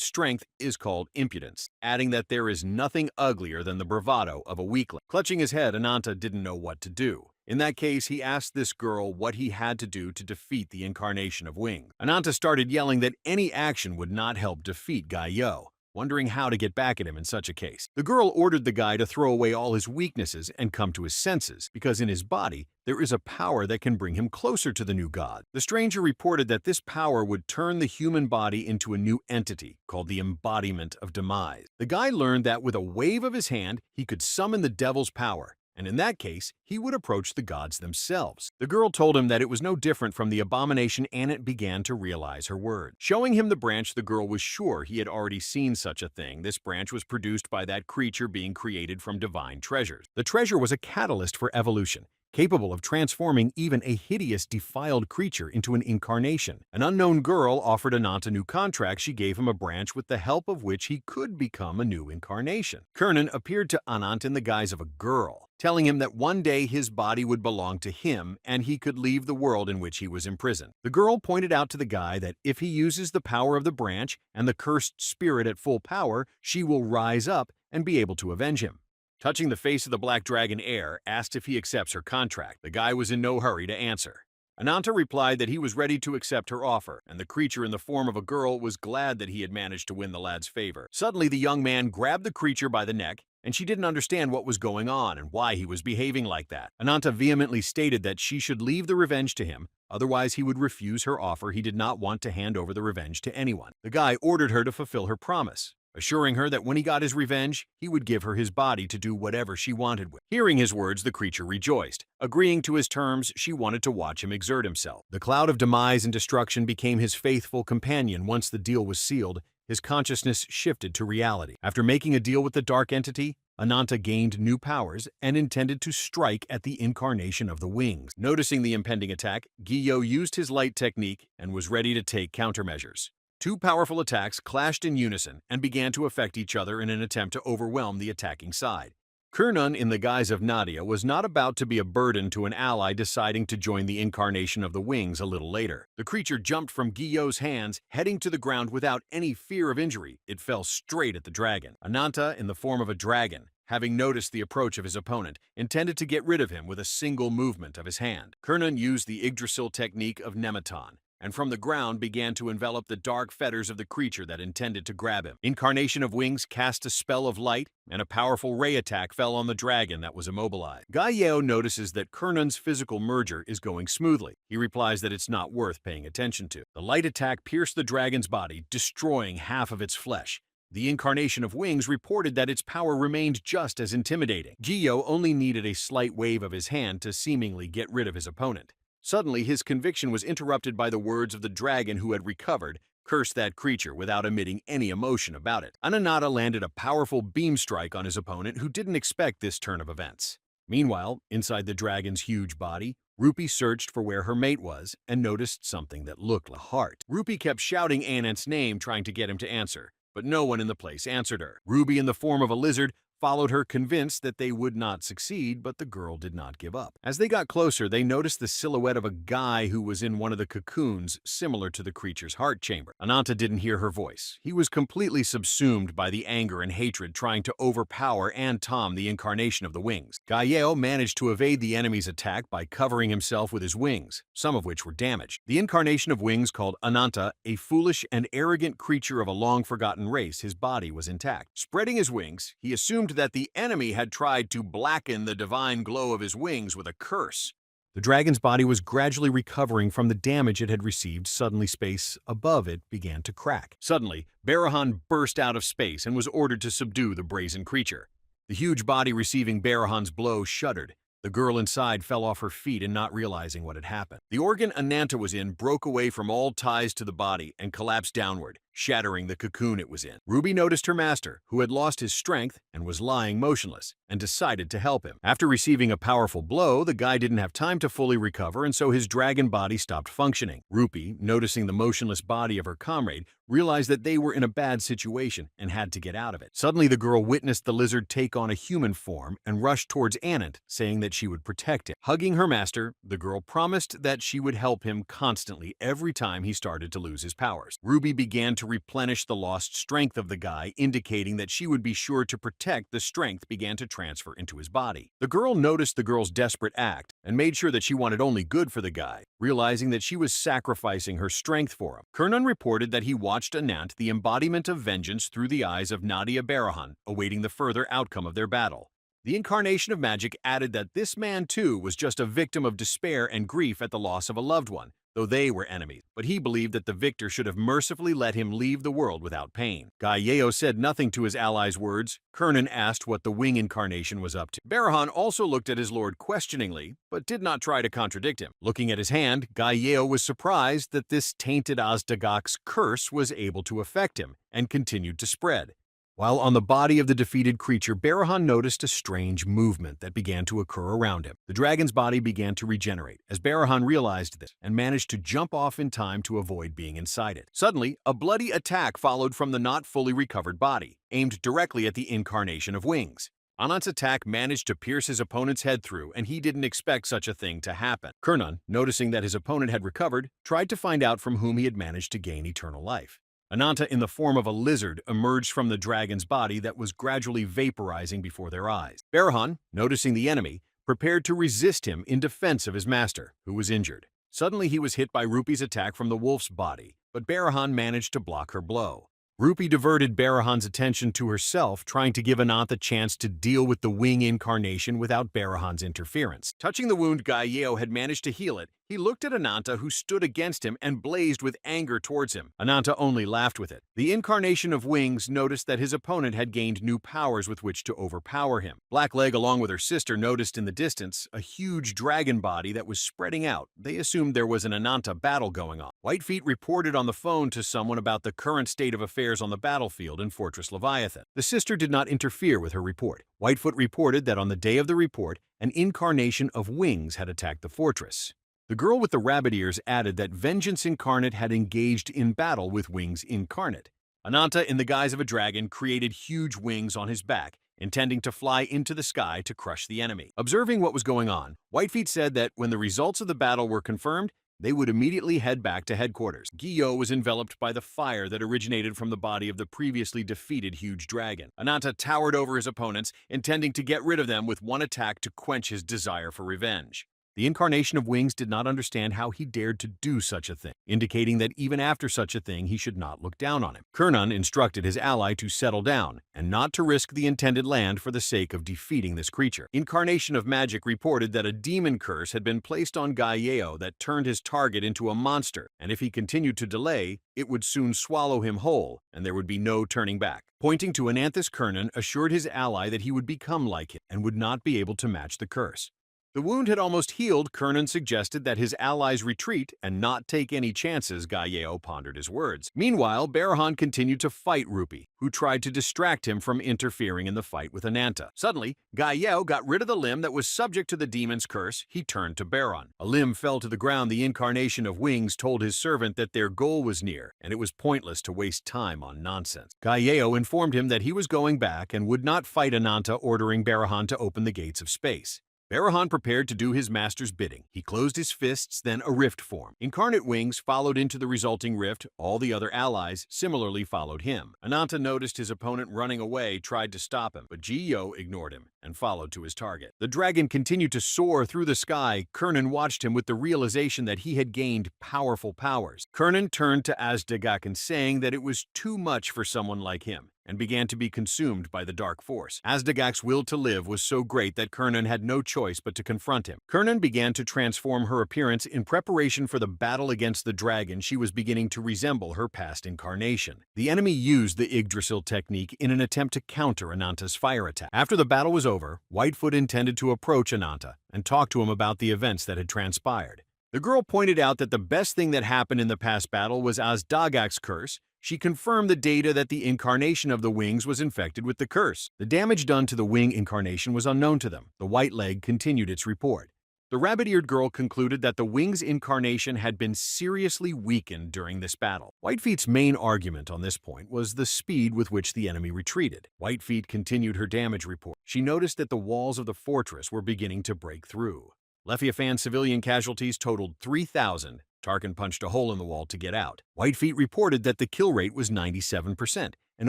strength is called impudence, adding that there is nothing uglier than the bravado of a weakling. Clutching his head, Ananta didn't know what to do. In that case, he asked this girl what he had to do to defeat the Incarnation of Wing. Ananta started yelling that any action would not help defeat Gaiyeo, wondering how to get back at him in such a case. The girl ordered the guy to throw away all his weaknesses and come to his senses, because in his body there is a power that can bring him closer to the new god. The stranger reported that this power would turn the human body into a new entity called the embodiment of demise. The guy learned that with a wave of his hand, he could summon the devil's power, and in that case, he would approach the gods themselves. The girl told him that it was no different from the abomination, and it began to realize her word. Showing him the branch, the girl was sure he had already seen such a thing. This branch was produced by that creature being created from divine treasures. The treasure was a catalyst for evolution, capable of transforming even a hideous, defiled creature into an incarnation. An unknown girl offered Anant a new contract. She gave him a branch with the help of which he could become a new incarnation. Kernan appeared to Anant in the guise of a girl. telling him that one day his body would belong to him and he could leave the world in which he was imprisoned. The girl pointed out to the guy that if he uses the power of the branch and the cursed spirit at full power, she will rise up and be able to avenge him. Touching the face of the black dragon heir, asked if he accepts her contract. The guy was in no hurry to answer. Ananta replied that he was ready to accept her offer, and the creature in the form of a girl was glad that he had managed to win the lad's favor. Suddenly, the young man grabbed the creature by the neck, and she didn't understand what was going on and why he was behaving like that. Ananta vehemently stated that she should leave the revenge to him, otherwise he would refuse her offer. He did not want to hand over the revenge to anyone. The guy ordered her to fulfill her promise, assuring her that when he got his revenge, he would give her his body to do whatever she wanted with. Hearing his words, the creature rejoiced. Agreeing to his terms, she wanted to watch him exert himself. The cloud of demise and destruction became his faithful companion. Once the deal was sealed, his consciousness shifted to reality. After making a deal with the dark entity, Ananta gained new powers and intended to strike at the incarnation of the wings. Noticing the impending attack, Giyo used his light technique and was ready to take countermeasures. Two powerful attacks clashed in unison and began to affect each other in an attempt to overwhelm the attacking side. Kurnun, in the guise of Nadia, was not about to be a burden to an ally deciding to join the incarnation of the wings a little later. The creature jumped from Giyo's hands, heading to the ground without any fear of injury. It fell straight at the dragon. Ananta, in the form of a dragon, having noticed the approach of his opponent, intended to get rid of him with a single movement of his hand. Kurnun used the Yggdrasil technique of Nematon, and from the ground began to envelop the dark fetters of the creature that intended to grab him. Incarnation of Wings cast a spell of light, and a powerful ray attack fell on the dragon that was immobilized. Gaio notices that Kurnun's physical merger is going smoothly. He replies that it's not worth paying attention to. The light attack pierced the dragon's body, destroying half of its flesh. The incarnation of Wings reported that its power remained just as intimidating. Gio only needed a slight wave of his hand to seemingly get rid of his opponent. Suddenly, his conviction was interrupted by the words of the dragon who had recovered, "Curse that creature," without emitting any emotion about it. Ananata landed a powerful beam strike on his opponent who didn't expect this turn of events. Meanwhile, inside the dragon's huge body, Rupi searched for where her mate was and noticed something that looked like a heart. Rupi kept shouting Anant's name, trying to get him to answer, but no one in the place answered her. Ruby, in the form of a lizard, followed her, convinced that they would not succeed, but the girl did not give up. As they got closer, they noticed the silhouette of a guy who was in one of the cocoons, similar to the creature's heart chamber. Ananta didn't hear her voice. He was completely subsumed by the anger and hatred, trying to overpower Tom, the incarnation of the wings. Gaio managed to evade the enemy's attack by covering himself with his wings, some of which were damaged. The incarnation of Wings called Ananta a foolish and arrogant creature of a long-forgotten race. His body was intact. Spreading his wings, he assumed that the enemy had tried to blacken the divine glow of his wings with a curse. The dragon's body was gradually recovering from the damage it had received. Suddenly, space above it began to crack. Suddenly, Barahan burst out of space and was ordered to subdue the brazen creature. The huge body receiving Barahan's blow shuddered. The girl inside fell off her feet and not realizing what had happened. The organ Ananta was in broke away from all ties to the body and collapsed downward, shattering the cocoon it was in. Ruby noticed her master, who had lost his strength and was lying motionless, and decided to help him. After receiving a powerful blow, the guy didn't have time to fully recover, and so his dragon body stopped functioning. Rupi, noticing the motionless body of her comrade, realized that they were in a bad situation and had to get out of it. Suddenly, the girl witnessed the lizard take on a human form and rushed towards Anant, saying that she would protect him. Hugging her master, the girl promised that she would help him constantly every time he started to lose his powers. Ruby began to replenish the lost strength of the guy, indicating that she would be sure to protect. The strength began to transfer into his body. The girl noticed the girl's desperate act and made sure that she wanted only good for the guy, realizing that she was sacrificing her strength for him. Kernan reported that he watched Anant, the embodiment of vengeance, through the eyes of Nadia Barahan, awaiting the further outcome of their battle. The incarnation of magic added that this man too was just a victim of despair and grief at the loss of a loved one, though they were enemies, but he believed that the victor should have mercifully let him leave the world without pain. Gaio said nothing to his ally's words. Kernan asked what the wing incarnation was up to. Barahan also looked at his lord questioningly, but did not try to contradict him. Looking at his hand, Gaio was surprised that this tainted Azdagak's curse was able to affect him, and continued to spread. While on the body of the defeated creature, Barahan noticed a strange movement that began to occur around him. The dragon's body began to regenerate, as Barahan realized this, and managed to jump off in time to avoid being inside it. Suddenly, a bloody attack followed from the not fully recovered body, aimed directly at the incarnation of Wings. Anant's attack managed to pierce his opponent's head through, and he didn't expect such a thing to happen. Kernan, noticing that his opponent had recovered, tried to find out from whom he had managed to gain eternal life. Ananta, in the form of a lizard, emerged from the dragon's body that was gradually vaporizing before their eyes. Barahan, noticing the enemy, prepared to resist him in defense of his master, who was injured. Suddenly he was hit by Rupi's attack from the wolf's body, but Barahan managed to block her blow. Rupi diverted Barahan's attention to herself, trying to give Anant the chance to deal with the wing incarnation without Barahan's interference. Touching the wound Gaio had managed to heal it, he looked at Ananta, who stood against him and blazed with anger towards him. Ananta only laughed with it. The incarnation of Wings noticed that his opponent had gained new powers with which to overpower him. Blackleg, along with her sister, noticed in the distance a huge dragon body that was spreading out. They assumed there was an Ananta battle going on. Whitefeet reported on the phone to someone about the current state of affairs on the battlefield in Fortress Leviathan. The sister did not interfere with her report. Whitefoot reported that on the day of the report, an incarnation of Wings had attacked the fortress. The girl with the rabbit ears added that Vengeance Incarnate had engaged in battle with Wings Incarnate. Ananta, in the guise of a dragon, created huge wings on his back, intending to fly into the sky to crush the enemy. Observing what was going on, Whitefeet said that when the results of the battle were confirmed, they would immediately head back to headquarters. Gyo was enveloped by the fire that originated from the body of the previously defeated huge dragon. Ananta towered over his opponents, intending to get rid of them with one attack to quench his desire for revenge. The incarnation of Wings did not understand how he dared to do such a thing, indicating that even after such a thing he should not look down on him. Kernan instructed his ally to settle down and not to risk the intended land for the sake of defeating this creature. Incarnation of Magic reported that a demon curse had been placed on Gaio that turned his target into a monster, and if he continued to delay, it would soon swallow him whole, and there would be no turning back. Pointing to Ananthus, Kernan assured his ally that he would become like him and would not be able to match the curse. The wound had almost healed. Kernan suggested that his allies retreat and not take any chances. Gaio pondered his words. Meanwhile, Barahan continued to fight Rupi, who tried to distract him from interfering in the fight with Ananta. Suddenly, Gaio got rid of the limb that was subject to the demon's curse. He turned to Baron. A limb fell to the ground. The incarnation of Wings told his servant that their goal was near, and it was pointless to waste time on nonsense. Gaio informed him that he was going back and would not fight Ananta, ordering Barahan to open the gates of space. Barahan prepared to do his master's bidding. He closed his fists, then a rift formed. Incarnate Wings followed into the resulting rift. All the other allies similarly followed him. Ananta noticed his opponent running away, tried to stop him, but Gyo ignored him and followed to his target. The dragon continued to soar through the sky. Kernan watched him with the realization that he had gained powerful powers. Kernan turned to Azdegakan, saying that it was too much for someone like him, and began to be consumed by the dark force. Azdagak's will to live was so great that Kernan had no choice but to confront him. Kernan began to transform her appearance in preparation for the battle against the dragon. She was beginning to resemble her past incarnation. The enemy used the Yggdrasil technique in an attempt to counter Ananta's fire attack. After the battle was over, Whitefoot intended to approach Ananta and talk to him about the events that had transpired. The girl pointed out that the best thing that happened in the past battle was Azdagak's curse. She confirmed the data that the incarnation of the Wings was infected with the curse. The damage done to the Wing incarnation was unknown to them. The White Leg continued its report. The rabbit-eared girl concluded that the Wings incarnation had been seriously weakened during this battle. Whitefeet's main argument on this point was the speed with which the enemy retreated. Whitefeet continued her damage report. She noticed that the walls of the fortress were beginning to break through. Leviathan's civilian casualties totaled 3,000. Tarkin punched a hole in the wall to get out. Whitefeet reported that the kill rate was 97%, and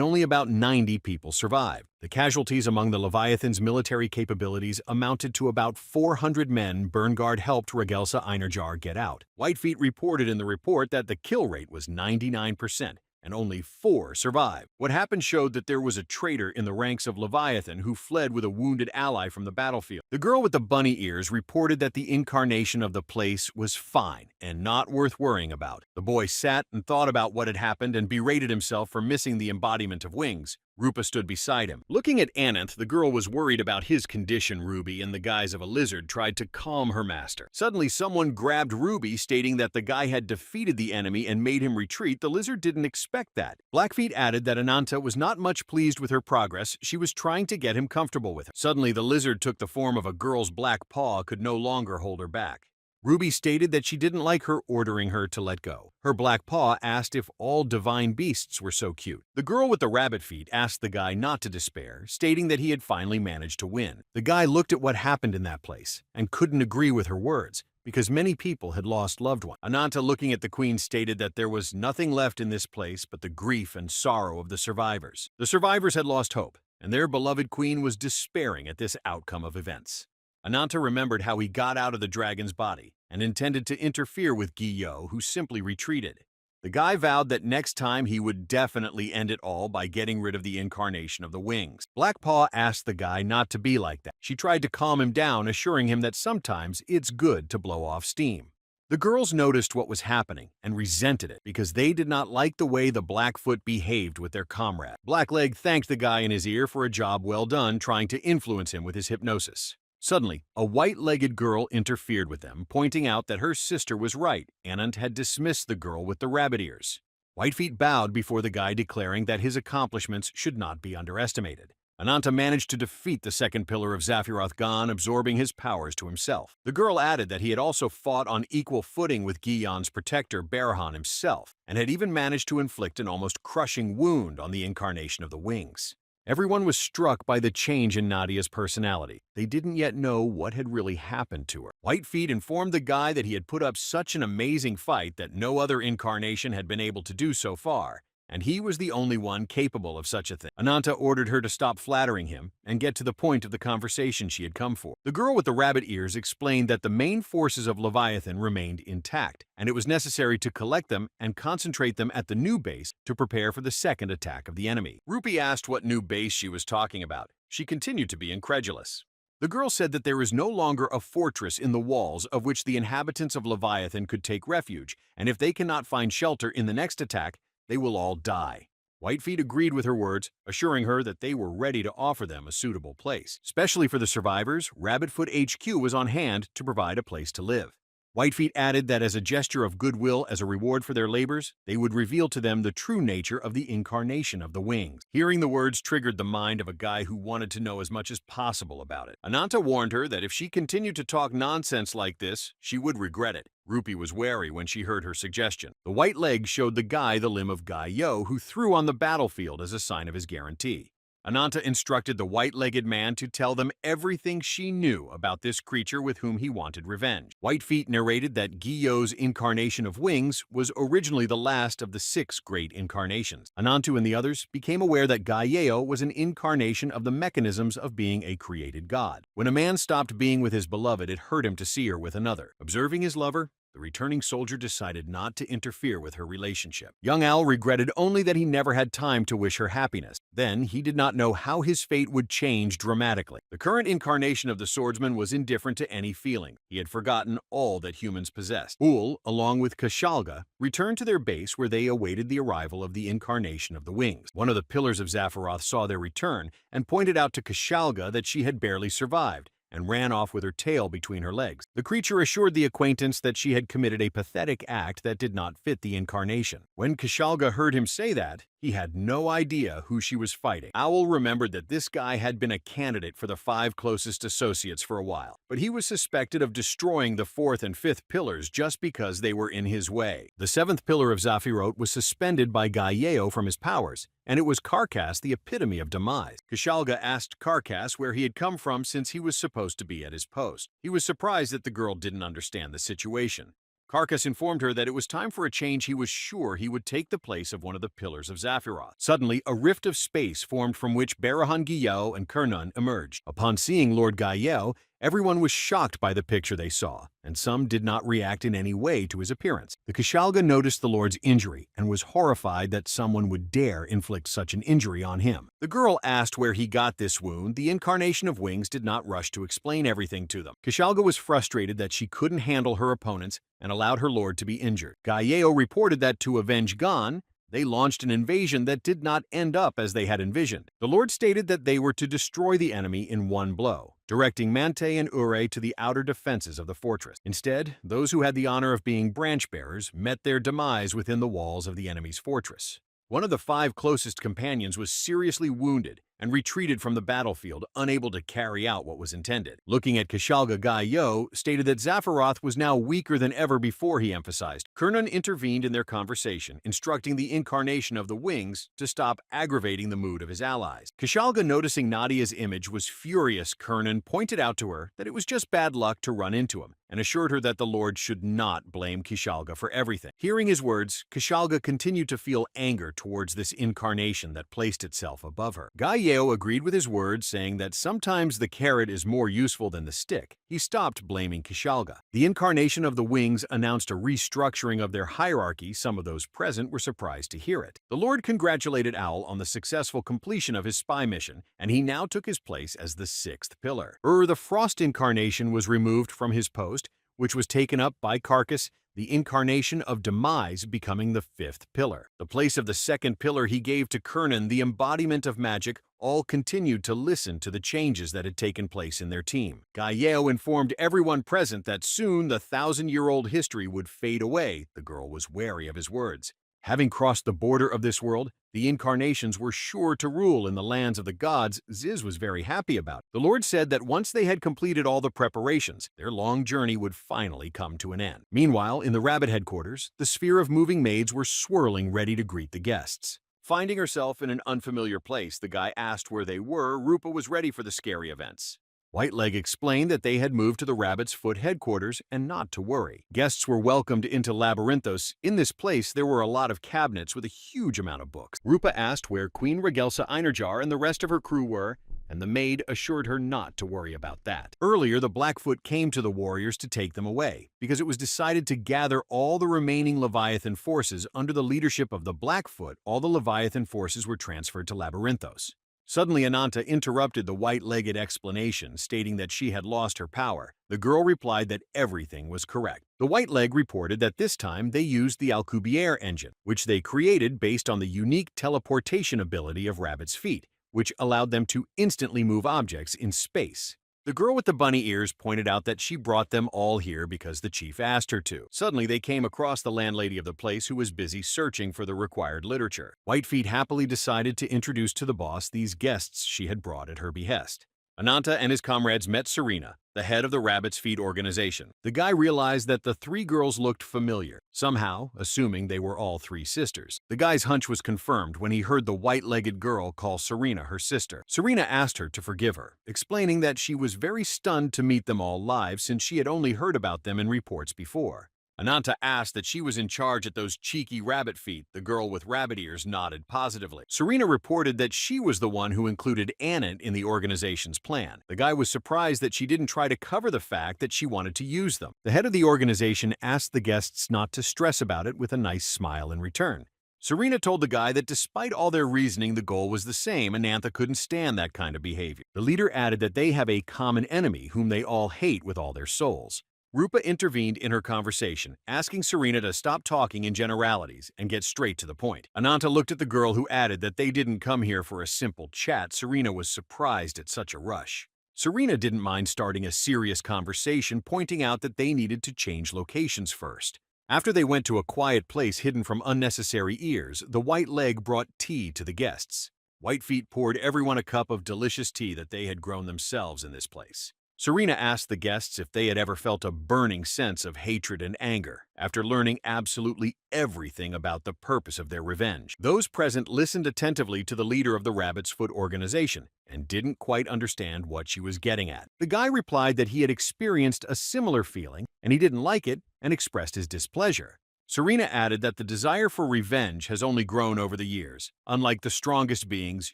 only about 90 people survived. The casualties among the Leviathan's military capabilities amounted to about 400 men. Bernguard helped Regelsa Einerjar get out. Whitefeet reported in the report that the kill rate was 99%. And only 4 survived. What happened showed that there was a traitor in the ranks of Leviathan who fled with a wounded ally from the battlefield. The girl with the bunny ears reported that the incarnation of the place was fine and not worth worrying about. The boy sat and thought about what had happened and berated himself for missing the embodiment of Wings. Rupa stood beside him. Looking at Ananth, the girl was worried about his condition. Ruby, in the guise of a lizard, tried to calm her master. Suddenly, someone grabbed Ruby, stating that the guy had defeated the enemy and made him retreat. The lizard didn't expect that. Blackfeet added that Ananta was not much pleased with her progress. She was trying to get him comfortable with her. Suddenly, the lizard took the form of a girl's black paw, could no longer hold her back. Ruby stated that she didn't like her ordering her to let go. Her black paw asked if all divine beasts were so cute. The girl with the rabbit feet asked the guy not to despair, stating that he had finally managed to win. The guy looked at what happened in that place and couldn't agree with her words, because many people had lost loved ones. Ananta, looking at the queen, stated that there was nothing left in this place but the grief and sorrow of the survivors. The survivors had lost hope, and their beloved queen was despairing at this outcome of events. Ananta remembered how he got out of the dragon's body and intended to interfere with Guillot, who simply retreated. The guy vowed that next time he would definitely end it all by getting rid of the incarnation of the wings. Black Paw asked the guy not to be like that. She tried to calm him down, assuring him that sometimes it's good to blow off steam. The girls noticed what was happening and resented it because they did not like the way the Blackfoot behaved with their comrade. Blackleg thanked the guy in his ear for a job well done trying to influence him with his hypnosis. Suddenly, a white-legged girl interfered with them, pointing out that her sister was right. Anant had dismissed the girl with the rabbit ears. Whitefeet bowed before the guy, declaring that his accomplishments should not be underestimated. Ananta managed to defeat the second pillar of Zaphiroth Gan, absorbing his powers to himself. The girl added that he had also fought on equal footing with Gion's protector, Barahan himself, and had even managed to inflict an almost crushing wound on the incarnation of the wings. Everyone was struck by the change in Nadia's personality. They didn't yet know what had really happened to her. Whitefeet informed the guy that he had put up such an amazing fight that no other incarnation had been able to do so far, and he was the only one capable of such a thing. Ananta ordered her to stop flattering him and get to the point of the conversation she had come for. The girl with the rabbit ears explained that the main forces of Leviathan remained intact, and it was necessary to collect them and concentrate them at the new base to prepare for the second attack of the enemy. Rupi asked what new base she was talking about. She continued to be incredulous. The girl said that there is no longer a fortress in the walls of which the inhabitants of Leviathan could take refuge, and if they cannot find shelter in the next attack, they will all die. Whitefeet agreed with her words, assuring her that they were ready to offer them a suitable place. Especially for the survivors, Rabbitfoot HQ was on hand to provide a place to live. Whitefeet added that as a gesture of goodwill as a reward for their labors, they would reveal to them the true nature of the incarnation of the wings. Hearing the words triggered the mind of a guy who wanted to know as much as possible about it. Ananta warned her that if she continued to talk nonsense like this, she would regret it. Rupi was wary when she heard her suggestion. The white leg showed the guy the limb of Guy-Yo, who threw on the battlefield as a sign of his guarantee. Ananta instructed the white-legged man to tell them everything she knew about this creature with whom he wanted revenge. Whitefeet narrated that Guillot's incarnation of wings was originally the last of the 6 great incarnations. Anantu and the others became aware that Gaio was an incarnation of the mechanisms of being a created god. When a man stopped being with his beloved, it hurt him to see her with another. Observing his lover, the returning soldier decided not to interfere with her relationship. Young Al regretted only that he never had time to wish her happiness. Then, he did not know how his fate would change dramatically. The current incarnation of the swordsman was indifferent to any feeling. He had forgotten all that humans possessed. Ul, along with Kashalga, returned to their base where they awaited the arrival of the incarnation of the wings. One of the pillars of Zaphiroth saw their return and pointed out to Kashalga that she had barely survived, and ran off with her tail between her legs. The creature assured the acquaintance that she had committed a pathetic act that did not fit the incarnation. When Kashalga heard him say that, he had no idea who she was fighting. Owl remembered that this guy had been a candidate for the 5 closest associates for a while, but he was suspected of destroying the 4th and 5th pillars just because they were in his way. The 7th pillar of Zaphiroth was suspended by Gaio from his powers, and it was Karkas, the epitome of demise. Kashalga asked Karkas where he had come from since he was supposed to be at his post. He was surprised that the girl didn't understand the situation. Karkas informed her that it was time for a change. He was sure he would take the place of one of the pillars of Zaphiroth. Suddenly, a rift of space formed from which Barahan Guillot and Kernun emerged. Upon seeing Lord Gaio, everyone was shocked by the picture they saw, and some did not react in any way to his appearance. The Kashalga noticed the Lord's injury and was horrified that someone would dare inflict such an injury on him. The girl asked where he got this wound. The incarnation of wings did not rush to explain everything to them. Kashalga was frustrated that she couldn't handle her opponents and allowed her lord to be injured. Gaio reported that to avenge Gon, they launched an invasion that did not end up as they had envisioned. The Lord stated that they were to destroy the enemy in one blow, directing Mante and Ure to the outer defenses of the fortress. Instead, those who had the honor of being branch-bearers met their demise within the walls of the enemy's fortress. One of the 5 closest companions was seriously wounded, and retreated from the battlefield, unable to carry out what was intended. Looking at Kishalga, Gai Yo stated that Zafaroth was now weaker than ever before, he emphasized. Kernan intervened in their conversation, instructing the incarnation of the wings to stop aggravating the mood of his allies. Kishalga, noticing Nadia's image, was furious. Kernan pointed out to her that it was just bad luck to run into him, and assured her that the Lord should not blame Kishalga for everything. Hearing his words, Kishalga continued to feel anger towards this incarnation that placed itself above her. Gai Yeo agreed with his words, saying that sometimes the carrot is more useful than the stick. He stopped blaming Kishalga. The incarnation of the wings announced a restructuring of their hierarchy. Some of those present were surprised to hear it. The Lord congratulated Owl on the successful completion of his spy mission, and he now took his place as the sixth pillar. The Frost incarnation was removed from his post, which was taken up by Carcass, the incarnation of Demise, becoming the fifth pillar. The place of the second pillar he gave to Kernan, the embodiment of magic. All continued to listen to the changes that had taken place in their team. Gai Yeo informed everyone present that soon the 1,000-year-old history would fade away. The girl was wary of his words. Having crossed the border of this world, the incarnations were sure to rule in the lands of the gods. Ziz was very happy about it. The Lord said that once they had completed all the preparations, their long journey would finally come to an end. Meanwhile, in the rabbit headquarters, the sphere of moving maids were swirling, ready to greet the guests. Finding herself in an unfamiliar place, the guy asked where they were. Rupa was ready for the scary events. Whiteleg explained that they had moved to the Rabbit's Foot headquarters and not to worry. Guests were welcomed into Labyrinthos. In this place, there were a lot of cabinets with a huge amount of books. Rupa asked where Queen Regelsa Einerjar and the rest of her crew were, and the maid assured her not to worry about that. Earlier, the Blackfoot came to the warriors to take them away, because it was decided to gather all the remaining Leviathan forces under the leadership of the Blackfoot. All the Leviathan forces were transferred to Labyrinthos. Suddenly, Ananta interrupted the white-legged explanation, stating that she had lost her power. The girl replied that everything was correct. The white-leg reported that this time they used the Alcubierre engine, which they created based on the unique teleportation ability of Rabbit's feet, which allowed them to instantly move objects in space. The girl with the bunny ears pointed out that she brought them all here because the chief asked her to. Suddenly, they came across the landlady of the place, who was busy searching for the required literature. Whitefeet happily decided to introduce to the boss these guests she had brought at her behest. Ananta and his comrades met Serena, the head of the Rabbit's Feet organization. The guy realized that the three girls looked familiar, somehow assuming they were all three sisters. The guy's hunch was confirmed when he heard the white-legged girl call Serena her sister. Serena asked her to forgive her, explaining that she was very stunned to meet them all live since she had only heard about them in reports before. Ananta asked that she was in charge at those cheeky rabbit feet. The girl with rabbit ears nodded positively. Serena reported that she was the one who included Anant in the organization's plan. The guy was surprised that she didn't try to cover the fact that she wanted to use them. The head of the organization asked the guests not to stress about it, with a nice smile in return. Serena told the guy that despite all their reasoning, the goal was the same. Anantha couldn't stand that kind of behavior. The leader added that they have a common enemy whom they all hate with all their souls. Rupa intervened in her conversation, asking Serena to stop talking in generalities and get straight to the point. Ananta looked at the girl, who added that they didn't come here for a simple chat. Serena was surprised at such a rush. Serena didn't mind starting a serious conversation, pointing out that they needed to change locations first. After they went to a quiet place hidden from unnecessary ears, the white leg brought tea to the guests. Whitefeet poured everyone a cup of delicious tea that they had grown themselves in this place. Serena asked the guests if they had ever felt a burning sense of hatred and anger after learning absolutely everything about the purpose of their revenge. Those present listened attentively to the leader of the Rabbit's Foot organization and didn't quite understand what she was getting at. The guy replied that he had experienced a similar feeling and he didn't like it and expressed his displeasure. Serena added that the desire for revenge has only grown over the years. Unlike the strongest beings,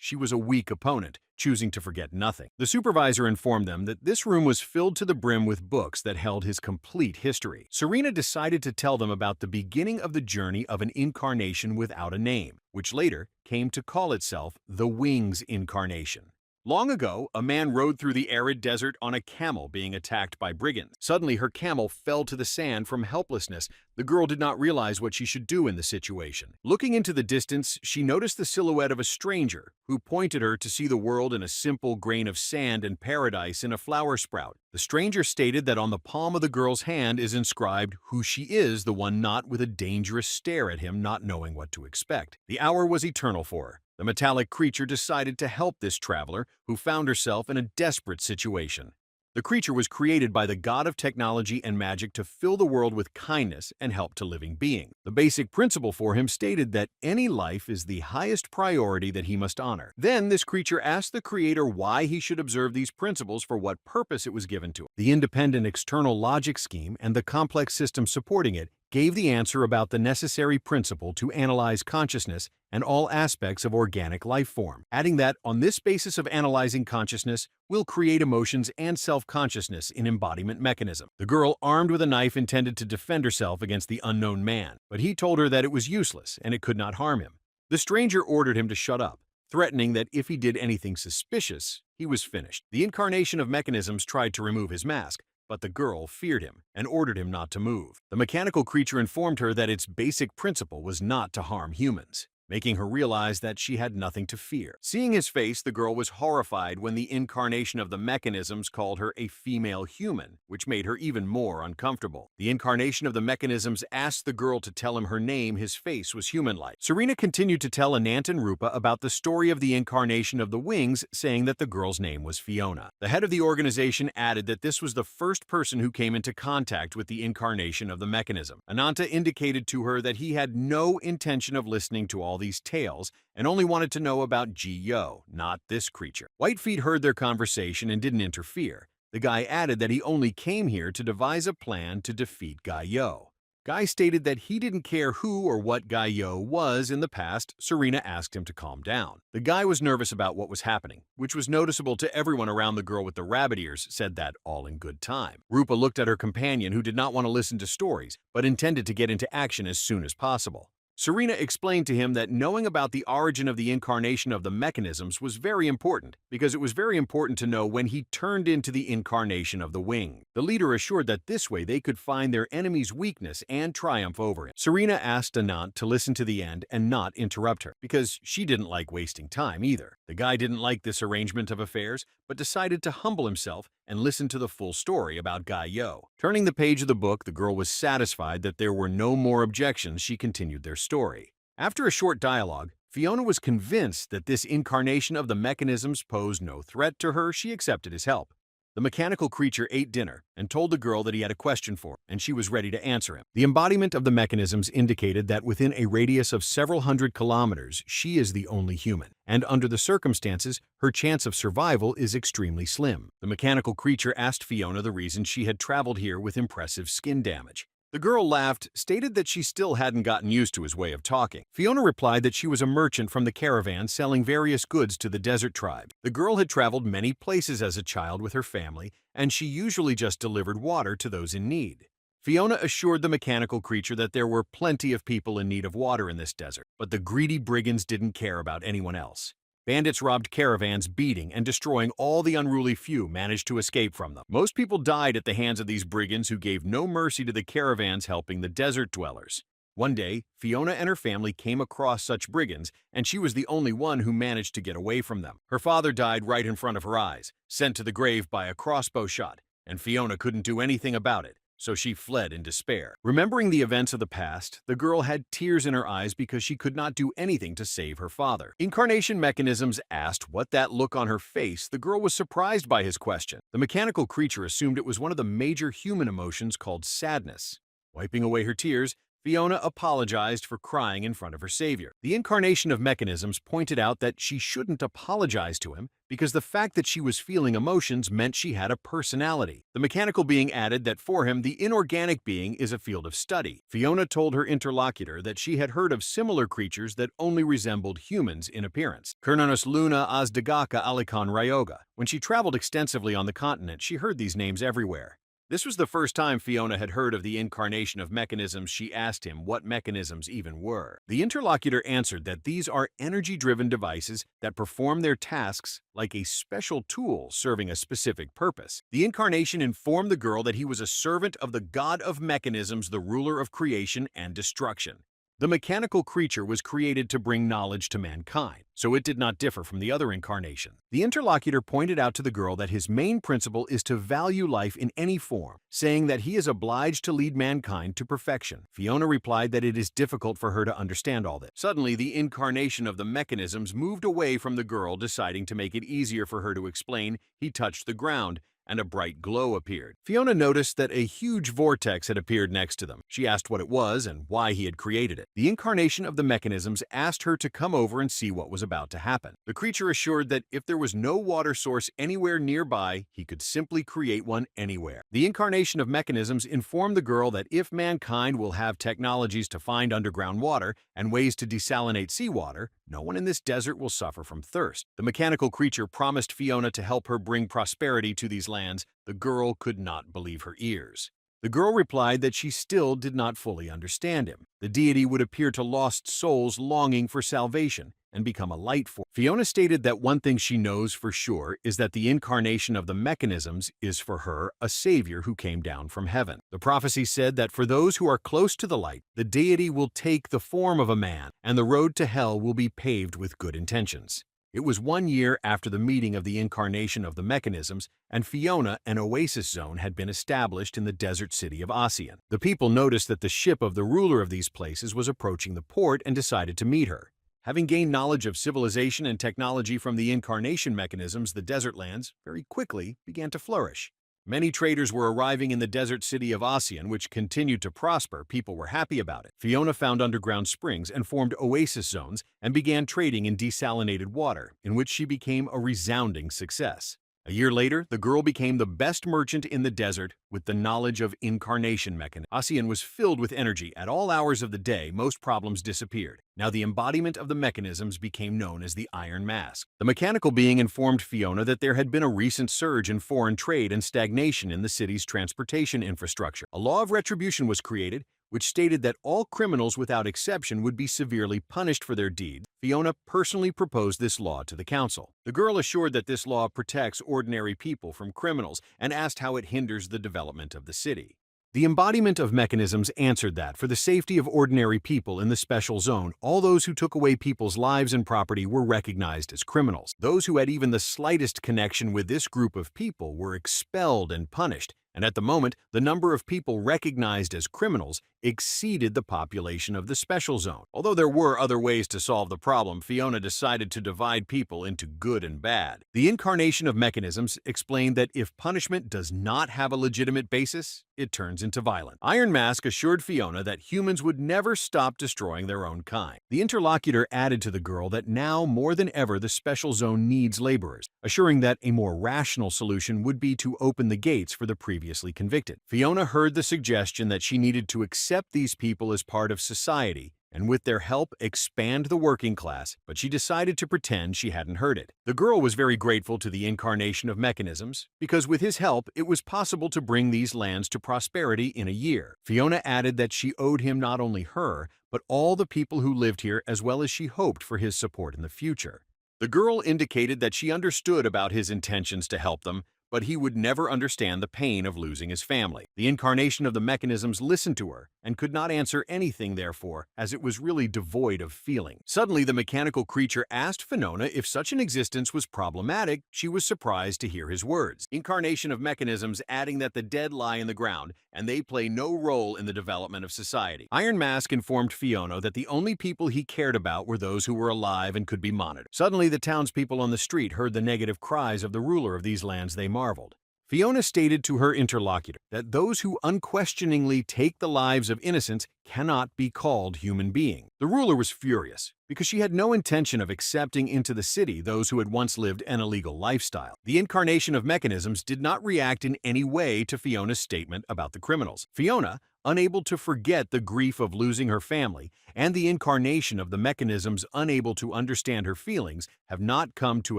she was a weak opponent, choosing to forget nothing. The supervisor informed them that this room was filled to the brim with books that held his complete history. Serena decided to tell them about the beginning of the journey of an incarnation without a name, which later came to call itself the Wings Incarnation. Long ago, a man rode through the arid desert on a camel being attacked by brigands. Suddenly, her camel fell to the sand from helplessness. The girl did not realize what she should do in the situation. Looking into the distance, she noticed the silhouette of a stranger who pointed her to see the world in a simple grain of sand and paradise in a flower sprout. The stranger stated that on the palm of the girl's hand is inscribed who she is, the one not with a dangerous stare at him, not knowing what to expect. The hour was eternal for her. The metallic creature decided to help this traveler who found herself in a desperate situation. The creature was created by the god of technology and magic to fill the world with kindness and help to living beings. The basic principle for him stated that any life is the highest priority that he must honor. Then this creature asked the creator why he should observe these principles, for what purpose it was given to him. The independent external logic scheme and the complex system supporting it gave the answer about the necessary principle to analyze consciousness and all aspects of organic life form, adding that on this basis of analyzing consciousness, we'll create emotions and self-consciousness in embodiment mechanism. The girl, armed with a knife, intended to defend herself against the unknown man, but he told her that it was useless and it could not harm him. The stranger ordered him to shut up, threatening that if he did anything suspicious, he was finished. The incarnation of mechanisms tried to remove his mask, but the girl feared him and ordered him not to move. The mechanical creature informed her that its basic principle was not to harm humans, making her realize that she had nothing to fear. Seeing his face, the girl was horrified when the incarnation of the mechanisms called her a female human, which made her even more uncomfortable. The incarnation of the mechanisms asked the girl to tell him her name. His face was human-like. Serena continued to tell Anant and Rupa about the story of the incarnation of the wings, saying that the girl's name was Fiona. The head of the organization added that this was the first person who came into contact with the incarnation of the mechanism. Ananta indicated to her that he had no intention of listening to all these tales and only wanted to know about Ji-Yo, not this creature. Whitefeet heard their conversation and didn't interfere. The guy added that he only came here to devise a plan to defeat Gai-Yo. Guy stated that he didn't care who or what Gai-Yo was in the past. Serena asked him to calm down. The guy was nervous about what was happening, which was noticeable to everyone around. The girl with the rabbit ears said that all in good time. Rupa looked at her companion, who did not want to listen to stories, but intended to get into action as soon as possible. Serena explained to him that knowing about the origin of the incarnation of the mechanisms was very important, because it was very important to know when he turned into the incarnation of the wing. The leader assured that this way they could find their enemy's weakness and triumph over him. Serena asked Anant to listen to the end and not interrupt her, because she didn't like wasting time either. The guy didn't like this arrangement of affairs, but decided to humble himself and listen to the full story about Gai-Yo. Turning the page of the book, the girl was satisfied that there were no more objections. She continued their story. After a short dialogue, Fiona was convinced that this incarnation of the mechanisms posed no threat to her. She accepted his help. The mechanical creature ate dinner and told the girl that he had a question for her, and she was ready to answer him. The embodiment of the mechanisms indicated that within a radius of several hundred kilometers, she is the only human, and under the circumstances, her chance of survival is extremely slim. The mechanical creature asked Fiona the reason she had traveled here with impressive skin damage. The girl laughed, stated that she still hadn't gotten used to his way of talking. Fiona replied that she was a merchant from the caravan selling various goods to the desert tribes. The girl had traveled many places as a child with her family, and she usually just delivered water to those in need. Fiona assured the mechanical creature that there were plenty of people in need of water in this desert, but the greedy brigands didn't care about anyone else. Bandits robbed caravans, beating and destroying all the unruly few managed to escape from them. Most people died at the hands of these brigands, who gave no mercy to the caravans helping the desert dwellers. One day, Fiona and her family came across such brigands, and she was the only one who managed to get away from them. Her father died right in front of her eyes, sent to the grave by a crossbow shot, and Fiona couldn't do anything about it. So she fled in despair. Remembering the events of the past, the girl had tears in her eyes because she could not do anything to save her father. Incarnation Mechanisms asked what that look on her face. The girl was surprised by his question. The mechanical creature assumed it was one of the major human emotions called sadness. Wiping away her tears, Fiona apologized for crying in front of her savior. The incarnation of Mechanisms pointed out that she shouldn't apologize to him because the fact that she was feeling emotions meant she had a personality. The mechanical being added that for him, the inorganic being is a field of study. Fiona told her interlocutor that she had heard of similar creatures that only resembled humans in appearance. Kernanus Luna Azdagaka Alikan Ryoga. When she traveled extensively on the continent, she heard these names everywhere. This was the first time Fiona had heard of the incarnation of Mechanisms. She asked him what mechanisms even were. The interlocutor answered that these are energy-driven devices that perform their tasks like a special tool serving a specific purpose. The incarnation informed the girl that he was a servant of the god of mechanisms, the ruler of creation and destruction. The mechanical creature was created to bring knowledge to mankind, so it did not differ from the other incarnation. The interlocutor pointed out to the girl that his main principle is to value life in any form, saying that he is obliged to lead mankind to perfection. Fiona replied that it is difficult for her to understand all this. Suddenly, the incarnation of the mechanisms moved away from the girl, deciding to make it easier for her to explain. He touched the ground, and a bright glow appeared. Fiona noticed that a huge vortex had appeared next to them. She asked what it was and why he had created it. The incarnation of the mechanisms asked her to come over and see what was about to happen. The creature assured that if there was no water source anywhere nearby, he could simply create one anywhere. The incarnation of mechanisms informed the girl that if mankind will have technologies to find underground water and ways to desalinate seawater, no one in this desert will suffer from thirst. The mechanical creature promised Fiona to help her bring prosperity to these lands. The girl could not believe her ears. The girl replied that she still did not fully understand him. The deity would appear to lost souls longing for salvation and become a light force. Fiona stated that one thing she knows for sure is that the incarnation of the mechanisms is for her a savior who came down from heaven. The prophecy said that for those who are close to the light, the deity will take the form of a man, and the road to hell will be paved with good intentions. It was 1 year after the meeting of the incarnation of the mechanisms, and Fiona, an oasis zone, had been established in the desert city of Ossian. The people noticed that the ship of the ruler of these places was approaching the port and decided to meet her. Having gained knowledge of civilization and technology from the incarnation mechanisms, the desert lands very quickly began to flourish. Many traders were arriving in the desert city of Ossian, which continued to prosper. People were happy about it. Fiona found underground springs and formed oasis zones and began trading in desalinated water, in which she became a resounding success. A year later, the girl became the best merchant in the desert with the knowledge of incarnation mechanism. Ossian was filled with energy. At all hours of the day, most problems disappeared. Now the embodiment of the mechanisms became known as the Iron Mask. The mechanical being informed Fiona that there had been a recent surge in foreign trade and stagnation in the city's transportation infrastructure. A law of retribution was created, which stated that all criminals without exception would be severely punished for their deeds. Fiona personally proposed this law to the council. The girl assured that this law protects ordinary people from criminals and asked how it hinders the development of the city. The embodiment of mechanisms answered that, for the safety of ordinary people in the special zone, all those who took away people's lives and property were recognized as criminals. Those who had even the slightest connection with this group of people were expelled and punished, and at the moment, the number of people recognized as criminals exceeded the population of the special zone. Although there were other ways to solve the problem, Fiona decided to divide people into good and bad. The incarnation of mechanisms explained that if punishment does not have a legitimate basis, it turns into violence. Iron Mask assured Fiona that humans would never stop destroying their own kind. The interlocutor added to the girl that now more than ever the special zone needs laborers, assuring that a more rational solution would be to open the gates for the previously convicted. Fiona heard the suggestion that she needed to accept these people as part of society and with their help expand the working class, but she decided to pretend she hadn't heard it. The girl was very grateful to the incarnation of mechanisms because with his help it was possible to bring these lands to prosperity in a year. Fiona added that she owed him not only her, but all the people who lived here, as well as she hoped for his support in the future. The girl indicated that she understood about his intentions to help them, but he would never understand the pain of losing his family. The incarnation of the mechanisms listened to her and could not answer anything, therefore, as it was really devoid of feeling. Suddenly, the mechanical creature asked Fiona if such an existence was problematic. She was surprised to hear his words. Incarnation of mechanisms adding that the dead lie in the ground and they play no role in the development of society. Iron Mask informed Fiona that the only people he cared about were those who were alive and could be monitored. Suddenly, the townspeople on the street heard the negative cries of the ruler of these lands. They marveled. Fiona stated to her interlocutor that those who unquestioningly take the lives of innocents cannot be called human beings. The ruler was furious because she had no intention of accepting into the city those who had once lived an illegal lifestyle. The incarnation of mechanisms did not react in any way to Fiona's statement about the criminals. Fiona, unable to forget the grief of losing her family, and the incarnation of the mechanisms unable to understand her feelings, have not come to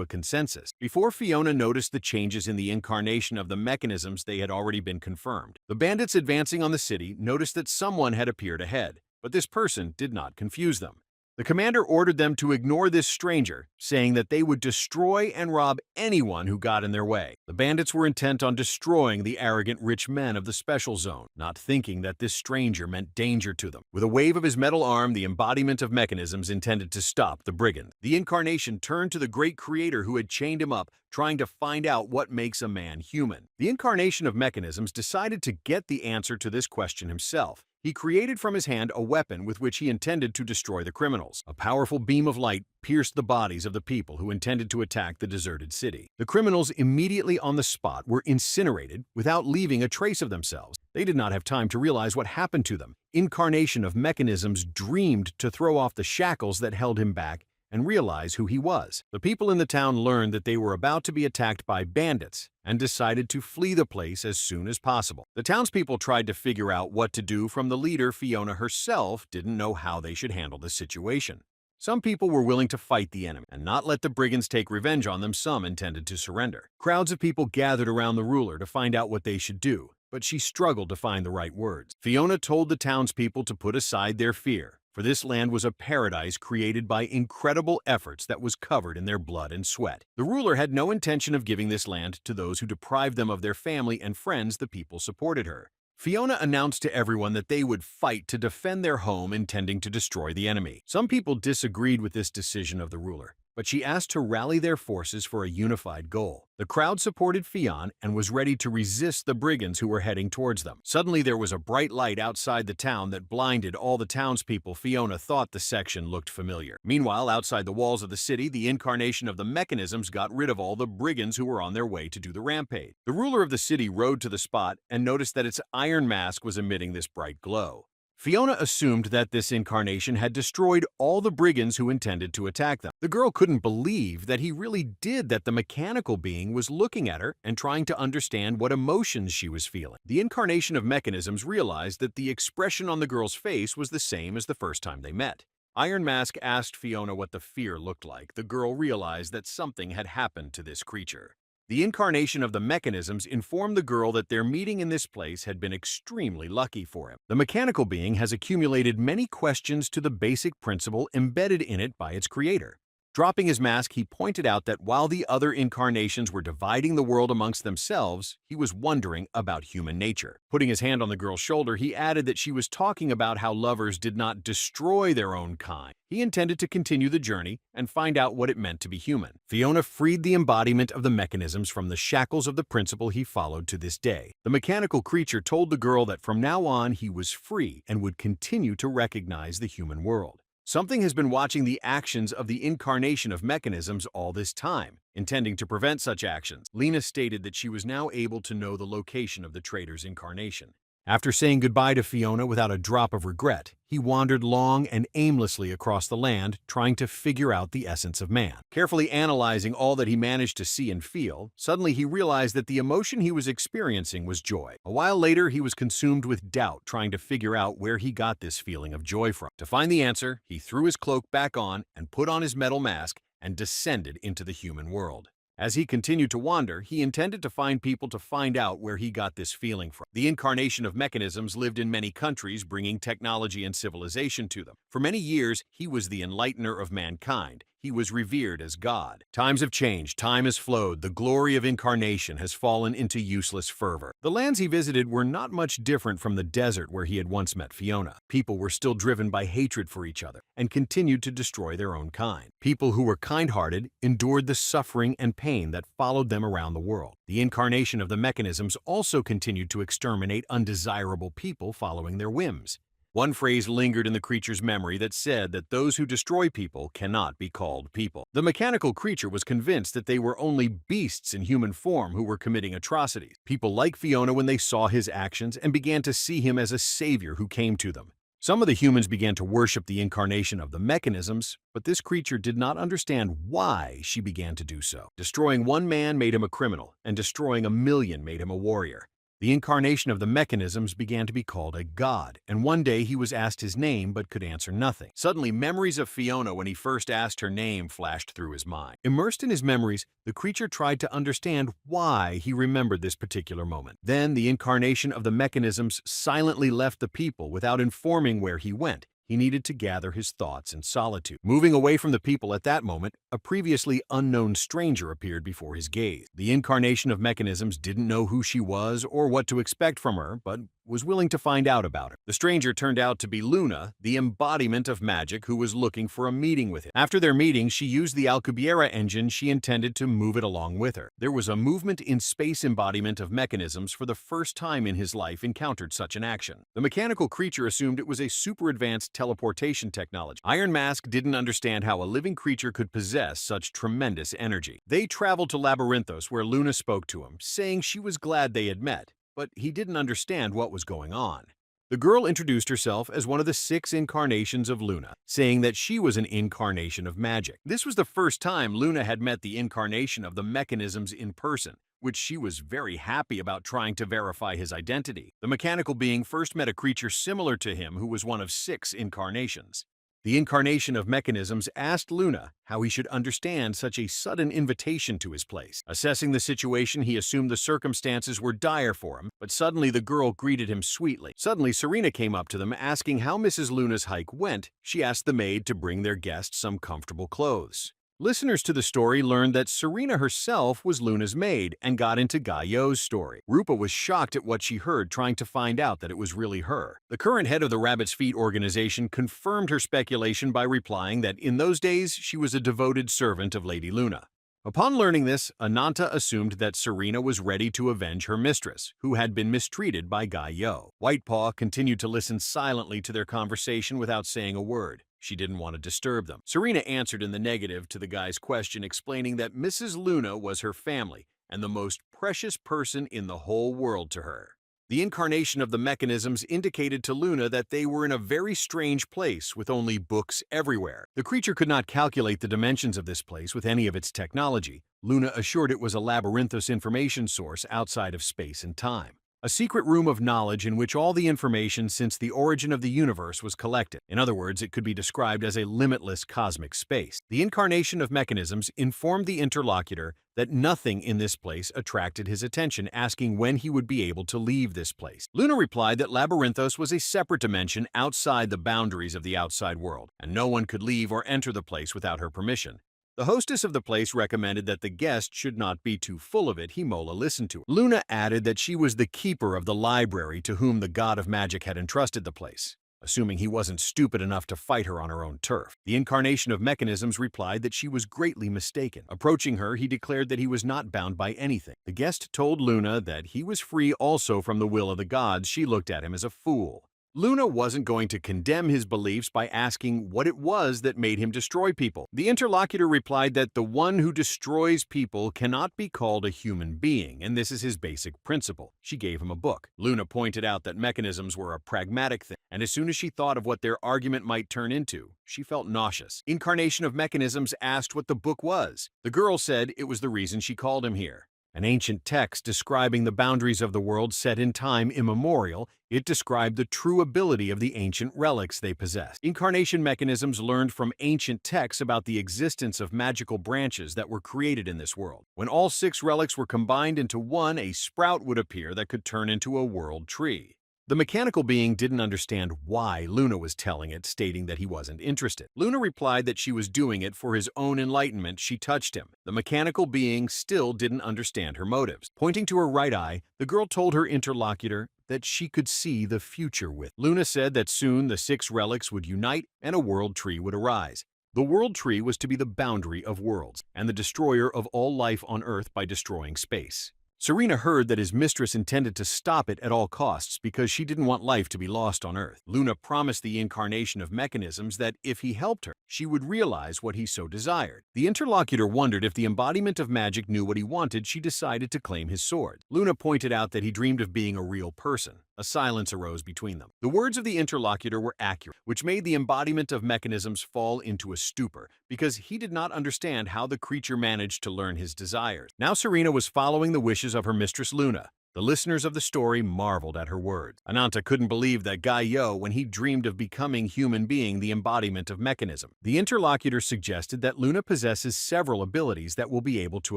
a consensus. Before Fiona noticed the changes in the incarnation of the mechanisms, they had already been confirmed. The bandits advancing on the city noticed that someone had appeared ahead, but this person did not confuse them. The commander ordered them to ignore this stranger, saying that they would destroy and rob anyone who got in their way. The bandits were intent on destroying the arrogant rich men of the special zone, not thinking that this stranger meant danger to them. With a wave of his metal arm, the embodiment of mechanisms intended to stop the brigand. The incarnation turned to the great creator who had chained him up, trying to find out what makes a man human. The incarnation of mechanisms decided to get the answer to this question himself. He created from his hand a weapon with which he intended to destroy the criminals. A powerful beam of light pierced the bodies of the people who intended to attack the deserted city. The criminals immediately on the spot were incinerated without leaving a trace of themselves. They did not have time to realize what happened to them. Incarnation of mechanisms dreamed to throw off the shackles that held him back and realize who he was. The people in the town learned that they were about to be attacked by bandits and decided to flee the place as soon as possible. The townspeople tried to figure out what to do. From the leader, Fiona herself didn't know how they should handle the situation. Some people were willing to fight the enemy and not let the brigands take revenge on them. Some intended to surrender. Crowds of people gathered around the ruler to find out what they should do, but she struggled to find the right words. Fiona told the townspeople to put aside their fear, for this land was a paradise created by incredible efforts that was covered in their blood and sweat. The ruler had no intention of giving this land to those who deprived them of their family and friends. The people supported her. Fiona announced to everyone that they would fight to defend their home, intending to destroy the enemy. Some people disagreed with this decision of the ruler, but she asked to rally their forces for a unified goal. The crowd supported Fiona and was ready to resist the brigands who were heading towards them. Suddenly, there was a bright light outside the town that blinded all the townspeople. Fiona thought the section looked familiar. Meanwhile, outside the walls of the city, the incarnation of the mechanisms got rid of all the brigands who were on their way to do the rampage. The ruler of the city rode to the spot and noticed that its iron mask was emitting this bright glow. Fiona assumed that this incarnation had destroyed all the brigands who intended to attack them. The girl couldn't believe that he really did that. The mechanical being was looking at her and trying to understand what emotions she was feeling. The incarnation of mechanisms realized that the expression on the girl's face was the same as the first time they met. Iron Mask asked Fiona what the fear looked like. The girl realized that something had happened to this creature. The incarnation of the mechanisms informed the girl that their meeting in this place had been extremely lucky for him. The mechanical being has accumulated many questions to the basic principle embedded in it by its creator. Dropping his mask, he pointed out that while the other incarnations were dividing the world amongst themselves, he was wondering about human nature. Putting his hand on the girl's shoulder, he added that she was talking about how lovers did not destroy their own kind. He intended to continue the journey and find out what it meant to be human. Fiona freed the embodiment of the mechanisms from the shackles of the principle he followed to this day. The mechanical creature told the girl that from now on he was free and would continue to recognize the human world. Something has been watching the actions of the incarnation of mechanisms all this time, intending to prevent such actions. Lena stated that she was now able to know the location of the traitor's incarnation. After saying goodbye to Fiona without a drop of regret, he wandered long and aimlessly across the land, trying to figure out the essence of man. Carefully analyzing all that he managed to see and feel, suddenly he realized that the emotion he was experiencing was joy. A while later, he was consumed with doubt, trying to figure out where he got this feeling of joy from. To find the answer, he threw his cloak back on and put on his metal mask and descended into the human world. As he continued to wander, he intended to find people to find out where he got this feeling from. The incarnation of mechanisms lived in many countries, bringing technology and civilization to them. For many years, he was the enlightener of mankind. He was revered as God. Times have changed, time has flowed, the glory of incarnation has fallen into useless fervor. The lands he visited were not much different from the desert where he had once met Fiona. People were still driven by hatred for each other and continued to destroy their own kind. People who were kind-hearted endured the suffering and pain that followed them around the world. The incarnation of the mechanisms also continued to exterminate undesirable people following their whims. One phrase lingered in the creature's memory that said that those who destroy people cannot be called people. The mechanical creature was convinced that they were only beasts in human form who were committing atrocities. People liked Fiona when they saw his actions and began to see him as a savior who came to them. Some of the humans began to worship the incarnation of the mechanisms, but this creature did not understand why she began to do so. Destroying one man made him a criminal, and destroying 1,000,000 made him a warrior. The incarnation of the mechanisms began to be called a god, and one day he was asked his name but could answer nothing. Suddenly, memories of Fiona when he first asked her name flashed through his mind. Immersed in his memories, the creature tried to understand why he remembered this particular moment. Then, the incarnation of the mechanisms silently left the people without informing where he went. He needed to gather his thoughts in solitude. Moving away from the people at that moment, a previously unknown stranger appeared before his gaze. The incarnation of mechanisms didn't know who she was or what to expect from her, but was willing to find out about her. The stranger turned out to be Luna, the embodiment of magic who was looking for a meeting with him. After their meeting, she used the Alcubierre engine she intended to move it along with her. There was a movement in space embodiment of mechanisms for the first time in his life encountered such an action. The mechanical creature assumed it was a super advanced teleportation technology. Iron Mask didn't understand how a living creature could possess such tremendous energy. They traveled to Labyrinthos where Luna spoke to him, saying she was glad they had met, but he didn't understand what was going on. The girl introduced herself as one of the 6 incarnations of Luna, saying that she was an incarnation of magic. This was the first time Luna had met the incarnation of the mechanisms in person, which she was very happy about trying to verify his identity. The mechanical being first met a creature similar to him who was one of 6 incarnations. The incarnation of mechanisms asked Luna how he should understand such a sudden invitation to his place. Assessing the situation, he assumed the circumstances were dire for him, but suddenly the girl greeted him sweetly. Suddenly, Serena came up to them, asking how Mrs. Luna's hike went. She asked the maid to bring their guest some comfortable clothes. Listeners to the story learned that Serena herself was Luna's maid and got into Gaio's story. Rupa was shocked at what she heard, trying to find out that it was really her. The current head of the Rabbit's Feet organization confirmed her speculation by replying that in those days she was a devoted servant of Lady Luna. Upon learning this, Ananta assumed that Serena was ready to avenge her mistress, who had been mistreated by Gaio. Whitepaw continued to listen silently to their conversation without saying a word. She didn't want to disturb them. Serena answered in the negative to the guy's question, explaining that Mrs. Luna was her family and the most precious person in the whole world to her. The incarnation of the mechanisms indicated to Luna that they were in a very strange place with only books everywhere. The creature could not calculate the dimensions of this place with any of its technology. Luna assured it was a labyrinthos information source outside of space and time. A secret room of knowledge in which all the information since the origin of the universe was collected. In other words, it could be described as a limitless cosmic space. The incarnation of mechanisms informed the interlocutor that nothing in this place attracted his attention, asking when he would be able to leave this place. Luna replied that Labyrinthos was a separate dimension outside the boundaries of the outside world, and no one could leave or enter the place without her permission. The hostess of the place recommended that the guest should not be too full of it. Himola listened to her. Luna added that she was the keeper of the library to whom the god of magic had entrusted the place, assuming he wasn't stupid enough to fight her on her own turf. The incarnation of mechanisms replied that she was greatly mistaken. Approaching her, he declared that he was not bound by anything. The guest told Luna that he was free also from the will of the gods. She looked at him as a fool. Luna wasn't going to condemn his beliefs by asking what it was that made him destroy people. The interlocutor replied that the one who destroys people cannot be called a human being, and this is his basic principle. She gave him a book. Luna pointed out that mechanisms were a pragmatic thing, and as soon as she thought of what their argument might turn into, she felt nauseous. Incarnation of Mechanisms asked what the book was. The girl said it was the reason she called him here. An ancient text describing the boundaries of the world set in time immemorial, it described the true ability of the ancient relics they possessed. Incarnation mechanisms learned from ancient texts about the existence of magical branches that were created in this world. When all 6 relics were combined into one, a sprout would appear that could turn into a world tree. The mechanical being didn't understand why Luna was telling it, stating that he wasn't interested. Luna replied that she was doing it for his own enlightenment. She touched him. The mechanical being still didn't understand her motives. Pointing to her right eye, the girl told her interlocutor that she could see the future with. Luna said that soon the 6 relics would unite and a world tree would arise. The world tree was to be the boundary of worlds and the destroyer of all life on Earth by destroying space. Serena heard that his mistress intended to stop it at all costs because she didn't want life to be lost on Earth. Luna promised the incarnation of mechanisms that if he helped her, she would realize what he so desired. The interlocutor wondered if the embodiment of magic knew what he wanted. She decided to claim his sword. Luna pointed out that he dreamed of being a real person. A silence arose between them. The words of the interlocutor were accurate, which made the embodiment of mechanisms fall into a stupor, because he did not understand how the creature managed to learn his desires. Now Serena was following the wishes of her mistress Luna. The listeners of the story marveled at her words. Ananta couldn't believe that Gaio, when he dreamed of becoming human being, the embodiment of mechanism. The interlocutor suggested that Luna possesses several abilities that will be able to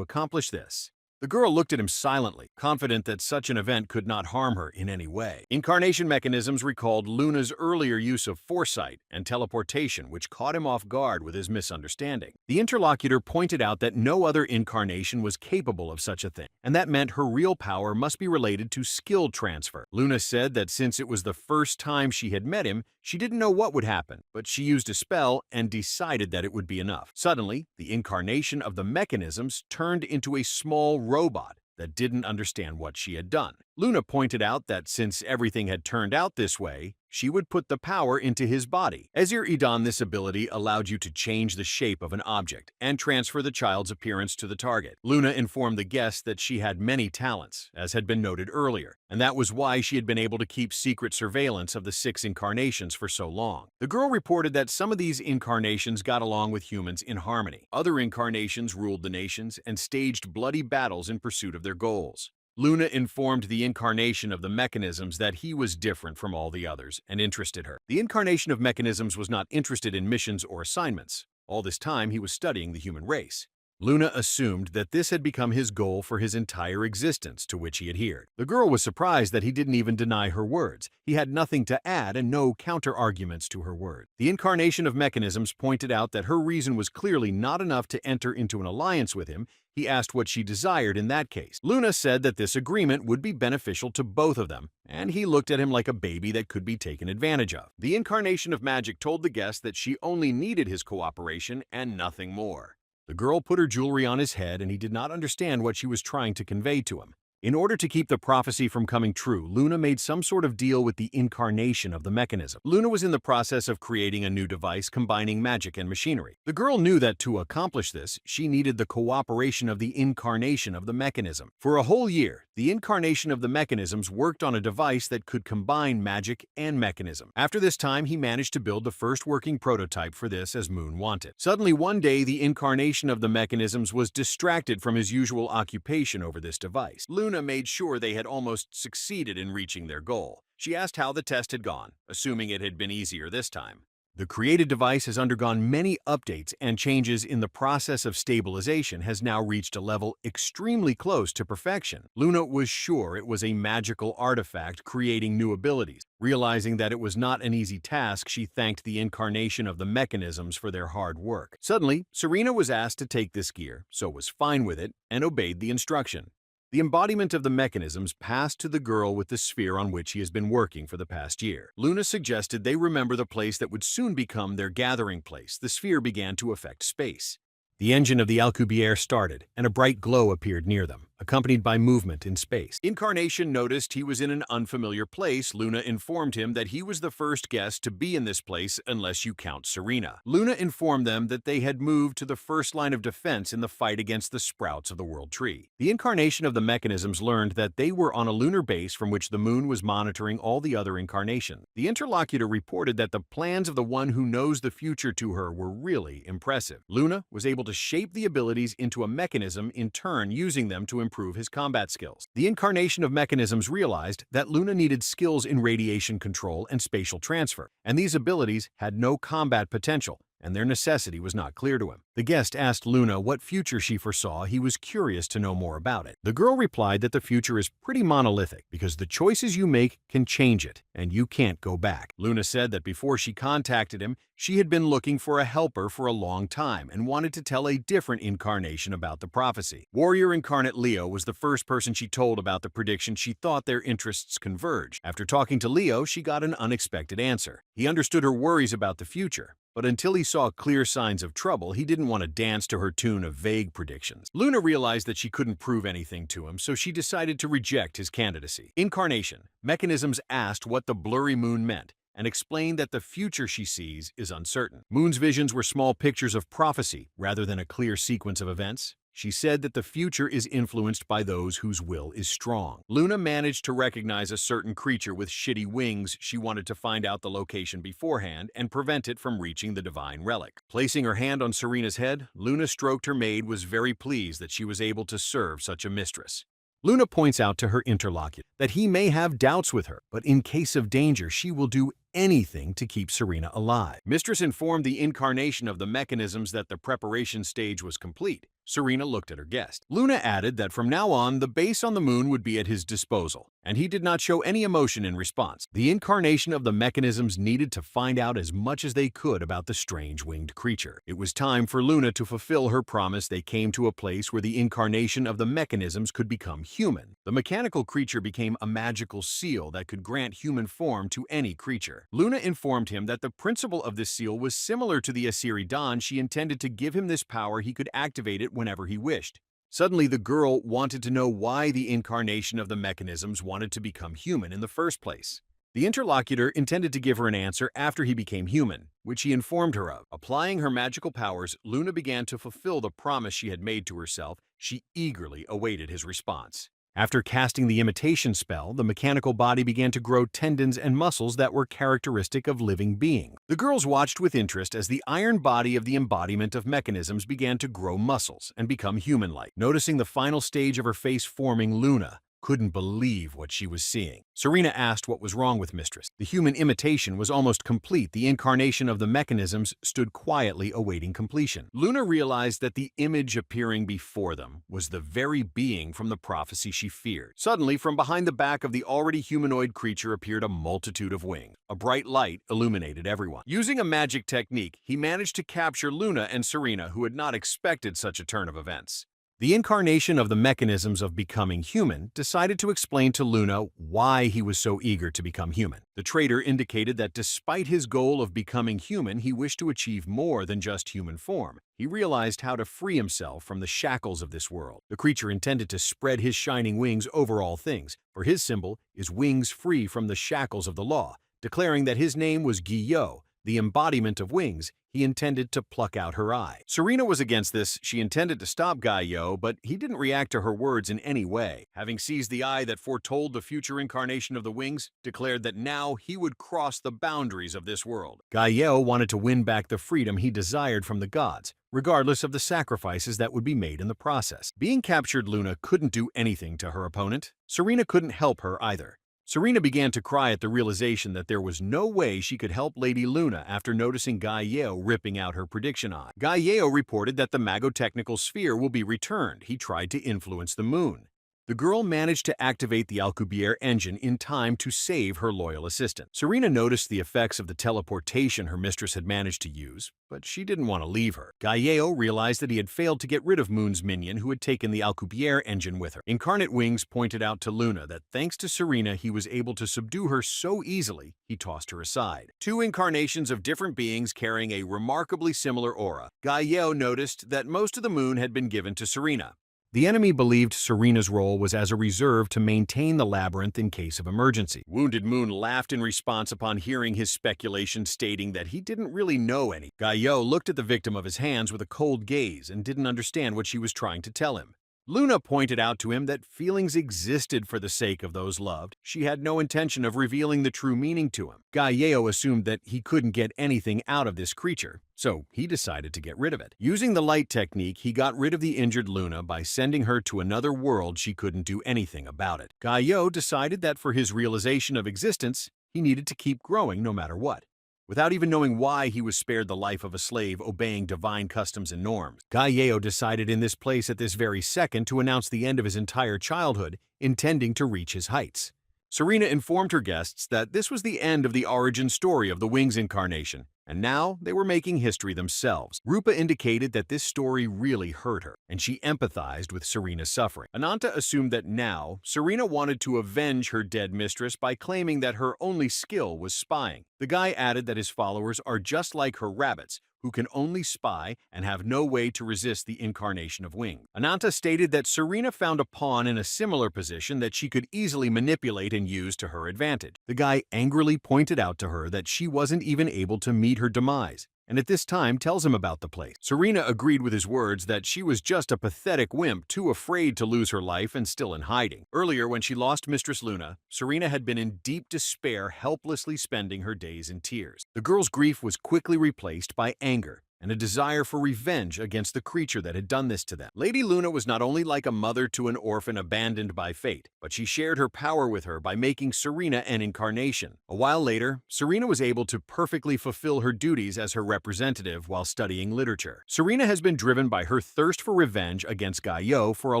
accomplish this. The girl looked at him silently, confident that such an event could not harm her in any way. Incarnation mechanisms recalled Luna's earlier use of foresight and teleportation, which caught him off guard with his misunderstanding. The interlocutor pointed out that no other incarnation was capable of such a thing, and that meant her real power must be related to skill transfer. Luna said that since it was the first time she had met him, she didn't know what would happen, but she used a spell and decided that it would be enough. Suddenly, the incarnation of the mechanisms turned into a small robot that didn't understand what she had done. Luna pointed out that since everything had turned out this way, she would put the power into his body. Ezir Idan, this ability allowed you to change the shape of an object and transfer the child's appearance to the target. Luna informed the guest that she had many talents, as had been noted earlier, and that was why she had been able to keep secret surveillance of the 6 incarnations for so long. The girl reported that some of these incarnations got along with humans in harmony. Other incarnations ruled the nations and staged bloody battles in pursuit of their goals. Luna informed the incarnation of the mechanisms that he was different from all the others and interested her. The incarnation of mechanisms was not interested in missions or assignments. All this time, he was studying the human race. Luna assumed that this had become his goal for his entire existence, to which he adhered. The girl was surprised that he didn't even deny her words. He had nothing to add and no counter-arguments to her words. The incarnation of mechanisms pointed out that her reason was clearly not enough to enter into an alliance with him. He asked what she desired in that case. Luna said that this agreement would be beneficial to both of them, and he looked at him like a baby that could be taken advantage of. The incarnation of magic told the guest that she only needed his cooperation and nothing more. The girl put her jewelry on his head, and he did not understand what she was trying to convey to him. In order to keep the prophecy from coming true, Luna made some sort of deal with the incarnation of the mechanism. Luna was in the process of creating a new device combining magic and machinery. The girl knew that to accomplish this, she needed the cooperation of the incarnation of the mechanism. For a whole year, the incarnation of the mechanisms worked on a device that could combine magic and mechanism. After this time, he managed to build the first working prototype for this as Moon wanted. Suddenly, one day, the incarnation of the mechanisms was distracted from his usual occupation over this device. Luna made sure they had almost succeeded in reaching their goal. She asked how the test had gone, assuming it had been easier this time. The created device has undergone many updates and changes in the process of stabilization has now reached a level extremely close to perfection. Luna was sure it was a magical artifact creating new abilities. Realizing that it was not an easy task, she thanked the incarnation of the mechanisms for their hard work. Suddenly, Serena was asked to take this gear, so was fine with it and obeyed the instruction. The embodiment of the mechanisms passed to the girl with the sphere on which he has been working for the past year. Luna suggested they remember the place that would soon become their gathering place. The sphere began to affect space. The engine of the Alcubierre started, and a bright glow appeared near them, accompanied by movement in space. Incarnation noticed he was in an unfamiliar place. Luna informed him that he was the first guest to be in this place unless you count Serena. Luna informed them that they had moved to the first line of defense in the fight against the sprouts of the World Tree. The incarnation of the mechanisms learned that they were on a lunar base from which the moon was monitoring all the other incarnations. The interlocutor reported that the plans of the one who knows the future to her were really impressive. Luna was able to shape the abilities into a mechanism, in turn using them to improve his combat skills. The incarnation of mechanisms realized that Luna needed skills in radiation control and spatial transfer, and these abilities had no combat potential, and their necessity was not clear to him. The guest asked Luna what future she foresaw. He was curious to know more about it. The girl replied that the future is pretty monolithic because the choices you make can change it, and you can't go back. Luna said that before she contacted him, she had been looking for a helper for a long time and wanted to tell a different incarnation about the prophecy. Warrior Incarnate Leo was the first person she told about the prediction. She thought their interests converged. After talking to Leo, she got an unexpected answer. He understood her worries about the future, but until he saw clear signs of trouble, he didn't want to dance to her tune of vague predictions. Luna realized that she couldn't prove anything to him, so she decided to reject his candidacy. Incarnation. Mechanisms asked what the blurry moon meant and explained that the future she sees is uncertain. Moon's visions were small pictures of prophecy rather than a clear sequence of events. She said that the future is influenced by those whose will is strong. Luna managed to recognize a certain creature with shitty wings. She wanted to find out the location beforehand and prevent it from reaching the divine relic. Placing her hand on Serena's head, Luna stroked her maid, was very pleased that she was able to serve such a mistress. Luna points out to her interlocutor that he may have doubts with her, but in case of danger, she will do anything to keep Serena alive. Mistress informed the incarnation of the mechanisms that the preparation stage was complete, Serena looked at her guest. Luna added that from now on, the base on the moon would be at his disposal, and he did not show any emotion in response. The incarnation of the mechanisms needed to find out as much as they could about the strange winged creature. It was time for Luna to fulfill her promise. They came to a place where the incarnation of the mechanisms could become human. The mechanical creature became a magical seal that could grant human form to any creature. Luna informed him that the principle of this seal was similar to the Asiri Dawn. She intended to give him this power. He could activate it whenever he wished. Suddenly, the girl wanted to know why the incarnation of the mechanisms wanted to become human in the first place. The interlocutor intended to give her an answer after he became human, which he informed her of. Applying her magical powers, Luna began to fulfill the promise she had made to herself. She eagerly awaited his response. After casting the imitation spell, the mechanical body began to grow tendons and muscles that were characteristic of living beings. The girls watched with interest as the iron body of the embodiment of mechanisms began to grow muscles and become human-like. Noticing the final stage of her face forming, Luna couldn't believe what she was seeing. Serena asked what was wrong with Mistress. The human imitation was almost complete. The incarnation of the mechanisms stood quietly awaiting completion. Luna realized that the image appearing before them was the very being from the prophecy she feared. Suddenly, from behind the back of the already humanoid creature appeared a multitude of wings. A bright light illuminated everyone. Using a magic technique, he managed to capture Luna and Serena, who had not expected such a turn of events. The incarnation of the mechanisms of becoming human decided to explain to Luna why he was so eager to become human. The traitor indicated that despite his goal of becoming human, he wished to achieve more than just human form. He realized how to free himself from the shackles of this world. The creature intended to spread his shining wings over all things, for his symbol is wings free from the shackles of the law, declaring that his name was Giyo, the embodiment of wings. He intended to pluck out her eye. Serena was against this. She intended to stop Giyo, but he didn't react to her words in any way. Having seized the eye that foretold the future incarnation of the wings, declared that now he would cross the boundaries of this world. Giyo wanted to win back the freedom he desired from the gods, regardless of the sacrifices that would be made in the process. Being captured, Luna couldn't do anything to her opponent. Serena couldn't help her either. Serena began to cry at the realization that there was no way she could help Lady Luna after noticing Giyo ripping out her prediction eye. Giyo reported that the magotechnical sphere will be returned. He tried to influence the moon. The girl managed to activate the Alcubierre engine in time to save her loyal assistant. Serena noticed the effects of the teleportation her mistress had managed to use, but she didn't want to leave her. Giyo realized that he had failed to get rid of Moon's minion, who had taken the Alcubierre engine with her. Incarnate Wings pointed out to Luna that thanks to Serena, he was able to subdue her so easily, he tossed her aside. Two incarnations of different beings carrying a remarkably similar aura. Giyo noticed that most of the moon had been given to Serena. The enemy believed Serena's role was as a reserve to maintain the labyrinth in case of emergency. Wounded Moon laughed in response upon hearing his speculation, stating that he didn't really know any. Giyo looked at the victim of his hands with a cold gaze and didn't understand what she was trying to tell him. Luna pointed out to him that feelings existed for the sake of those loved. She had no intention of revealing the true meaning to him. Giyo assumed that he couldn't get anything out of this creature, so he decided to get rid of it. Using the light technique, he got rid of the injured Luna by sending her to another world. She couldn't do anything about it. Giyo decided that for his realization of existence, he needed to keep growing no matter what. Without even knowing why he was spared the life of a slave obeying divine customs and norms, Giyo decided in this place at this very second to announce the end of his entire childhood, intending to reach his heights. Serena informed her guests that this was the end of the origin story of the Wings incarnation, and now they were making history themselves. Rupa indicated that this story really hurt her, and she empathized with Serena's suffering. Ananta assumed that now, Serena wanted to avenge her dead mistress by claiming that her only skill was spying. The guy added that his followers are just like her rabbits, who can only spy and have no way to resist the incarnation of Wing. Ananta stated that Serena found a pawn in a similar position that she could easily manipulate and use to her advantage. The guy angrily pointed out to her that she wasn't even able to meet her demise, and at this time tells him about the place. Serena agreed with his words that she was just a pathetic wimp, too afraid to lose her life and still in hiding. Earlier, when she lost Mistress Luna, Serena had been in deep despair, helplessly spending her days in tears. The girl's grief was quickly replaced by anger. and a desire for revenge against the creature that had done this to them. Lady Luna was not only like a mother to an orphan abandoned by fate, but she shared her power with her by making Serena an incarnation. A while later, Serena was able to perfectly fulfill her duties as her representative while studying literature. Serena has been driven by her thirst for revenge against Gaio for a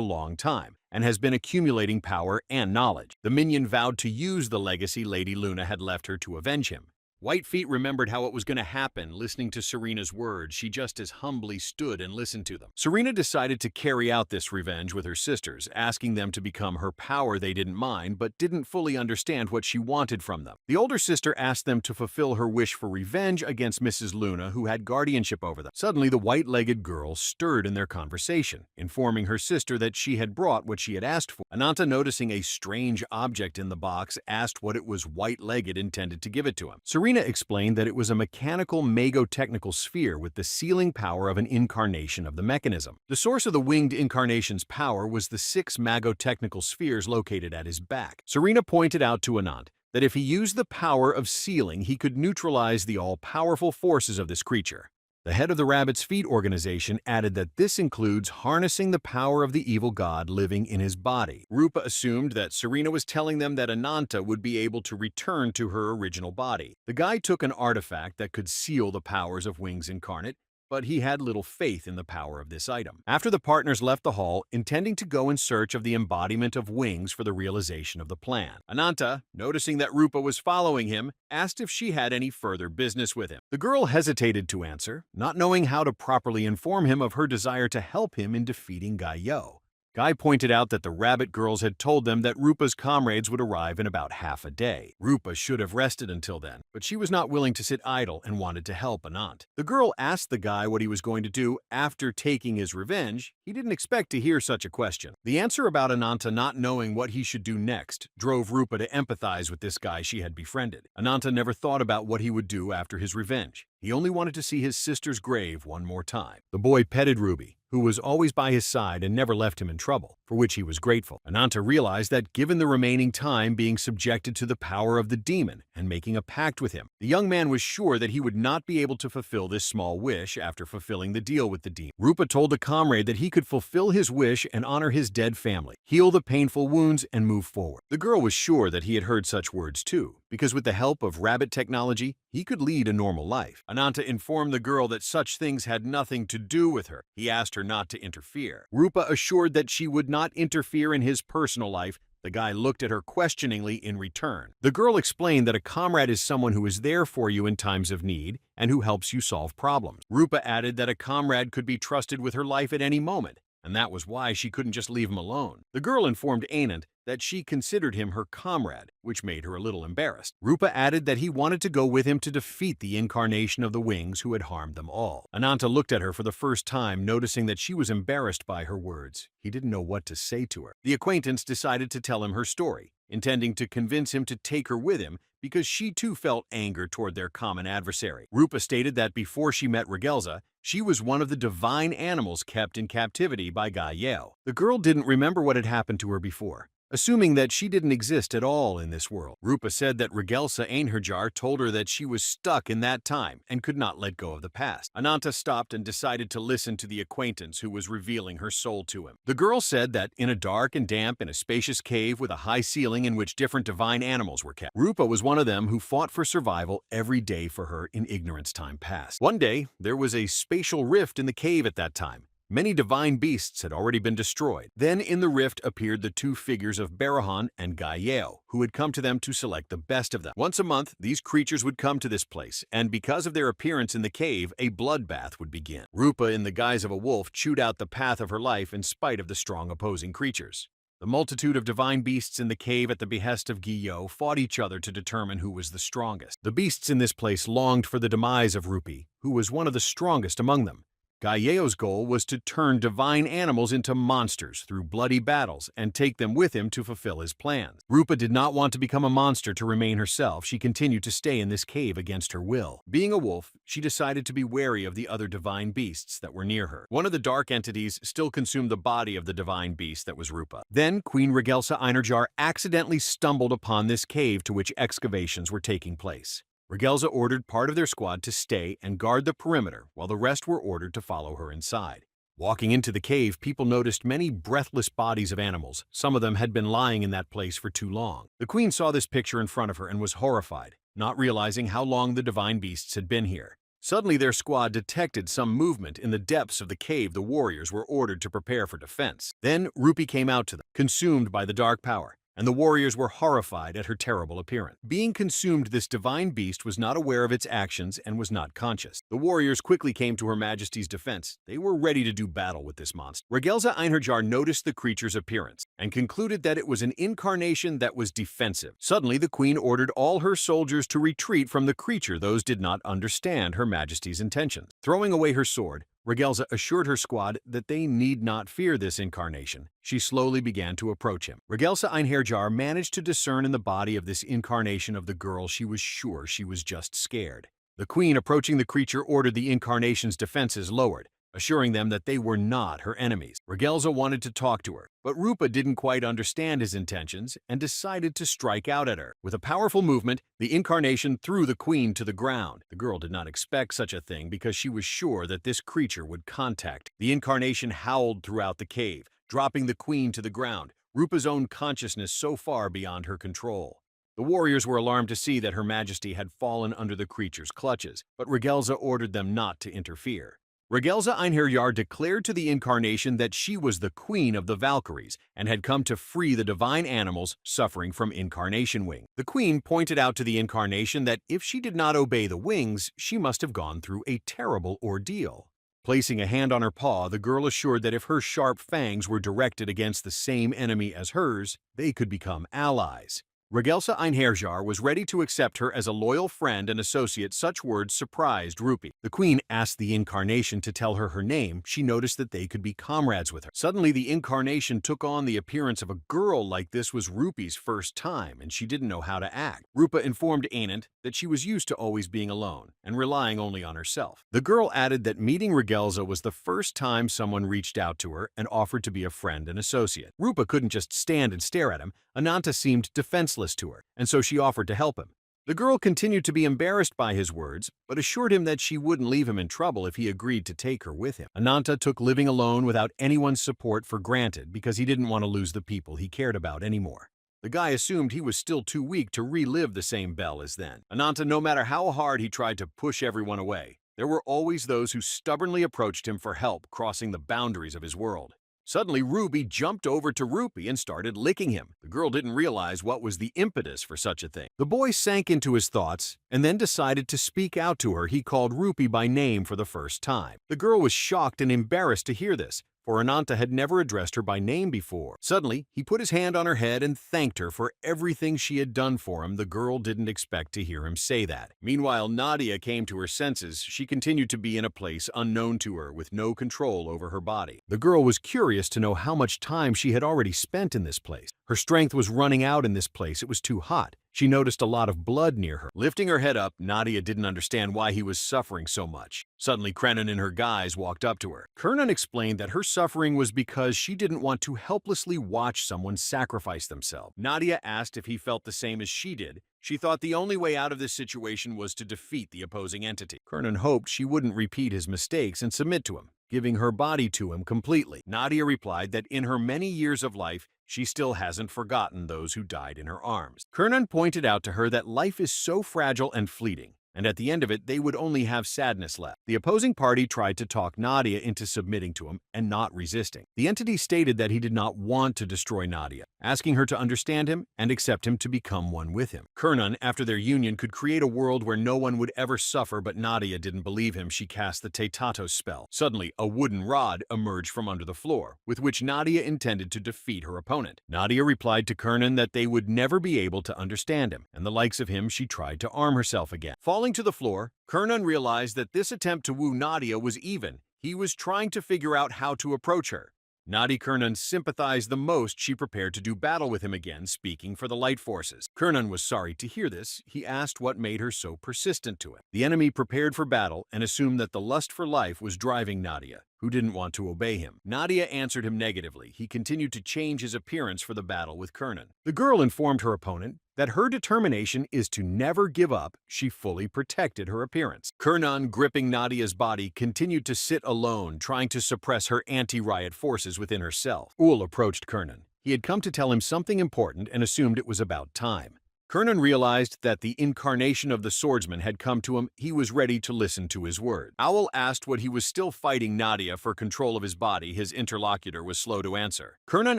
long time, and has been accumulating power and knowledge. The minion vowed to use the legacy Lady Luna had left her to avenge him. Whitefeet remembered how it was going to happen. Listening to Serena's words, she just as humbly stood and listened to them. Serena decided to carry out this revenge with her sisters, asking them to become her power they didn't mind but didn't fully understand what she wanted from them. The older sister asked them to fulfill her wish for revenge against Mrs. Luna, who had guardianship over them. Suddenly, the white-legged girl stirred in their conversation, informing her sister that she had brought what she had asked for. Ananta, noticing a strange object in the box, asked what it was white-legged intended to give it to him. Serena explained that it was a mechanical magotechnical sphere with the sealing power of an incarnation of the mechanism. The source of the winged incarnation's power was the 6 magotechnical spheres located at his back. Serena pointed out to Anant that if he used the power of sealing, he could neutralize the all-powerful forces of this creature. The head of the Rabbit's Feet organization added that this includes harnessing the power of the evil god living in his body. Rupa assumed that Serena was telling them that Ananta would be able to return to her original body. The guy took an artifact that could seal the powers of Wings Incarnate, but he had little faith in the power of this item. After the partners left the hall, intending to go in search of the embodiment of Wings for the realization of the plan, Ananta, noticing that Rupa was following him, asked if she had any further business with him. The girl hesitated to answer, not knowing how to properly inform him of her desire to help him in defeating Gaio. Guy pointed out that the rabbit girls had told them that Rupa's comrades would arrive in about half a day. Rupa should have rested until then, but she was not willing to sit idle and wanted to help Anant. The girl asked the guy what he was going to do after taking his revenge. He didn't expect to hear such a question. The answer about Ananta not knowing what he should do next drove Rupa to empathize with this guy she had befriended. Ananta never thought about what he would do after his revenge. He only wanted to see his sister's grave one more time. The boy petted Ruby, who was always by his side and never left him in trouble, for which he was grateful. Ananta realized that given the remaining time being subjected to the power of the demon and making a pact with him, the young man was sure that he would not be able to fulfill this small wish after fulfilling the deal with the demon. Rupa told a comrade that he could fulfill his wish and honor his dead family, heal the painful wounds, and move forward. The girl was sure that he had heard such words too, because with the help of rabbit technology, he could lead a normal life. Ananta informed the girl that such things had nothing to do with her. He asked her not to interfere. Rupa assured that she would not interfere in his personal life. The guy looked at her questioningly in return. The girl explained that a comrade is someone who is there for you in times of need and who helps you solve problems. Rupa added that a comrade could be trusted with her life at any moment, and that was why she couldn't just leave him alone. The girl informed Anant that she considered him her comrade, which made her a little embarrassed. Rupa added that he wanted to go with him to defeat the incarnation of the Wings who had harmed them all. Ananta looked at her for the first time, noticing that she was embarrassed by her words. He didn't know what to say to her. The acquaintance decided to tell him her story, intending to convince him to take her with him because she too felt anger toward their common adversary. Rupa stated that before she met Regelza, she was one of the divine animals kept in captivity by Gaio. The girl didn't remember what had happened to her before, assuming that she didn't exist at all in this world. Rupa said that Regelsa Einherjar told her that she was stuck in that time and could not let go of the past. Ananta stopped and decided to listen to the acquaintance who was revealing her soul to him. The girl said that in a dark and damp in a spacious cave with a high ceiling in which different divine animals were kept. Rupa was one of them who fought for survival every day for her in ignorance time past. One day, there was a spatial rift in the cave at that time. Many divine beasts had already been destroyed. Then in the rift appeared the two figures of Barahan and Gaio, who had come to them to select the best of them. Once a month, these creatures would come to this place, and because of their appearance in the cave, a bloodbath would begin. Rupa, in the guise of a wolf, chewed out the path of her life in spite of the strong opposing creatures. The multitude of divine beasts in the cave at the behest of Gaio fought each other to determine who was the strongest. The beasts in this place longed for the demise of Rupi, who was one of the strongest among them. Gaio's goal was to turn divine animals into monsters through bloody battles and take them with him to fulfill his plans. Rupa did not want to become a monster to remain herself. She continued to stay in this cave against her will. Being a wolf, she decided to be wary of the other divine beasts that were near her. One of the dark entities still consumed the body of the divine beast that was Rupa. Then Queen Regelsa Einherjar accidentally stumbled upon this cave to which excavations were taking place. Regelza ordered part of their squad to stay and guard the perimeter while the rest were ordered to follow her inside. Walking into the cave, people noticed many breathless bodies of animals. Some of them had been lying in that place for too long. The queen saw this picture in front of her and was horrified, not realizing how long the divine beasts had been here. Suddenly, their squad detected some movement in the depths of the cave. The warriors were ordered to prepare for defense. Then Rupi came out to them, consumed by the dark power, and the warriors were horrified at her terrible appearance. Being consumed, this divine beast was not aware of its actions and was not conscious. The warriors quickly came to Her Majesty's defense. They were ready to do battle with this monster. Regelza Einherjar noticed the creature's appearance and concluded that it was an incarnation that was defensive. Suddenly, the queen ordered all her soldiers to retreat from the creature. Those did not understand Her Majesty's intentions. Throwing away her sword, Regelza assured her squad that they need not fear this incarnation. She slowly began to approach him. Regelza Einherjar managed to discern in the body of this incarnation of the girl she was sure she was just scared. The queen, approaching the creature, ordered the incarnation's defenses lowered, assuring them that they were not her enemies. Regelza wanted to talk to her, but Rupa didn't quite understand his intentions and decided to strike out at her. With a powerful movement, the incarnation threw the queen to the ground. The girl did not expect such a thing because she was sure that this creature would contact. The incarnation howled throughout the cave, dropping the queen to the ground, Rupa's own consciousness so far beyond her control. The warriors were alarmed to see that Her Majesty had fallen under the creature's clutches, but Regelza ordered them not to interfere. Regelza Einherjar declared to the incarnation that she was the queen of the Valkyries and had come to free the divine animals suffering from incarnation wing. The queen pointed out to the incarnation that if she did not obey the wings, she must have gone through a terrible ordeal. Placing a hand on her paw, the girl assured that if her sharp fangs were directed against the same enemy as hers, they could become allies. Regelza Einherjar was ready to accept her as a loyal friend and associate. Such words surprised Rupi. The queen asked the incarnation to tell her name. She noticed that they could be comrades with her. Suddenly, the incarnation took on the appearance of a girl. Like this was Rupi's first time, and she didn't know how to act. Rupa informed Anand that she was used to always being alone and relying only on herself. The girl added that meeting Regelza was the first time someone reached out to her and offered to be a friend and associate. Rupa couldn't just stand and stare at him. Ananta seemed defenseless to her, and so she offered to help him. The girl continued to be embarrassed by his words, but assured him that she wouldn't leave him in trouble if he agreed to take her with him. Ananta took living alone without anyone's support for granted because he didn't want to lose the people he cared about anymore. The guy assumed he was still too weak to relive the same bell as then. Ananta, no matter how hard he tried to push everyone away, there were always those who stubbornly approached him for help, crossing the boundaries of his world. Suddenly, Ruby jumped over to Rupi and started licking him. The girl didn't realize what was the impetus for such a thing. The boy sank into his thoughts and then decided to speak out to her. He called Rupi by name for the first time. The girl was shocked and embarrassed to hear this, for Ananta had never addressed her by name before. Suddenly, he put his hand on her head and thanked her for everything she had done for him. The girl didn't expect to hear him say that. Meanwhile, Nadia came to her senses. She continued to be in a place unknown to her, with no control over her body. The girl was curious to know how much time she had already spent in this place. Her strength was running out in this place. It was too hot. She noticed a lot of blood near her. Lifting her head up, Nadia didn't understand why he was suffering so much. Suddenly, Krenan and her guys walked up to her. Kernan explained that her suffering was because she didn't want to helplessly watch someone sacrifice themselves. Nadia asked if he felt the same as she did. She thought the only way out of this situation was to defeat the opposing entity. Kernan hoped she wouldn't repeat his mistakes and submit to him, giving her body to him completely. Nadia replied that in her many years of life, she still hasn't forgotten those who died in her arms. Kernan pointed out to her that life is so fragile and fleeting, and at the end of it, they would only have sadness left. The opposing party tried to talk Nadia into submitting to him and not resisting. The entity stated that he did not want to destroy Nadia, asking her to understand him and accept him to become one with him. Kernan, after their union, could create a world where no one would ever suffer, but Nadia didn't believe him. She cast the Teitatos spell. Suddenly, a wooden rod emerged from under the floor, with which Nadia intended to defeat her opponent. Nadia replied to Kernan that they would never be able to understand him, and the likes of him she tried to arm herself again. Falling to the floor, Kernan realized that this attempt to woo Nadia was even. He was trying to figure out how to approach her. Nadi Kernan sympathized the most. She prepared to do battle with him again, speaking for the light forces. Kernan was sorry to hear this. He asked what made her so persistent to him. The enemy prepared for battle and assumed that the lust for life was driving Nadia. who didn't want to obey him. Nadia answered him negatively. He continued to change his appearance for the battle with Kernan. The girl informed her opponent that her determination is to never give up. She fully protected her appearance. Kernan, gripping Nadia's body, continued to sit alone, trying to suppress her anti-riot forces within herself. Ul approached Kernan. He had come to tell him something important and assumed it was about time. Kernan realized that the incarnation of the swordsman had come to him. He was ready to listen to his word. Owl asked what he was still fighting Nadia for control of his body. His interlocutor was slow to answer. Kernan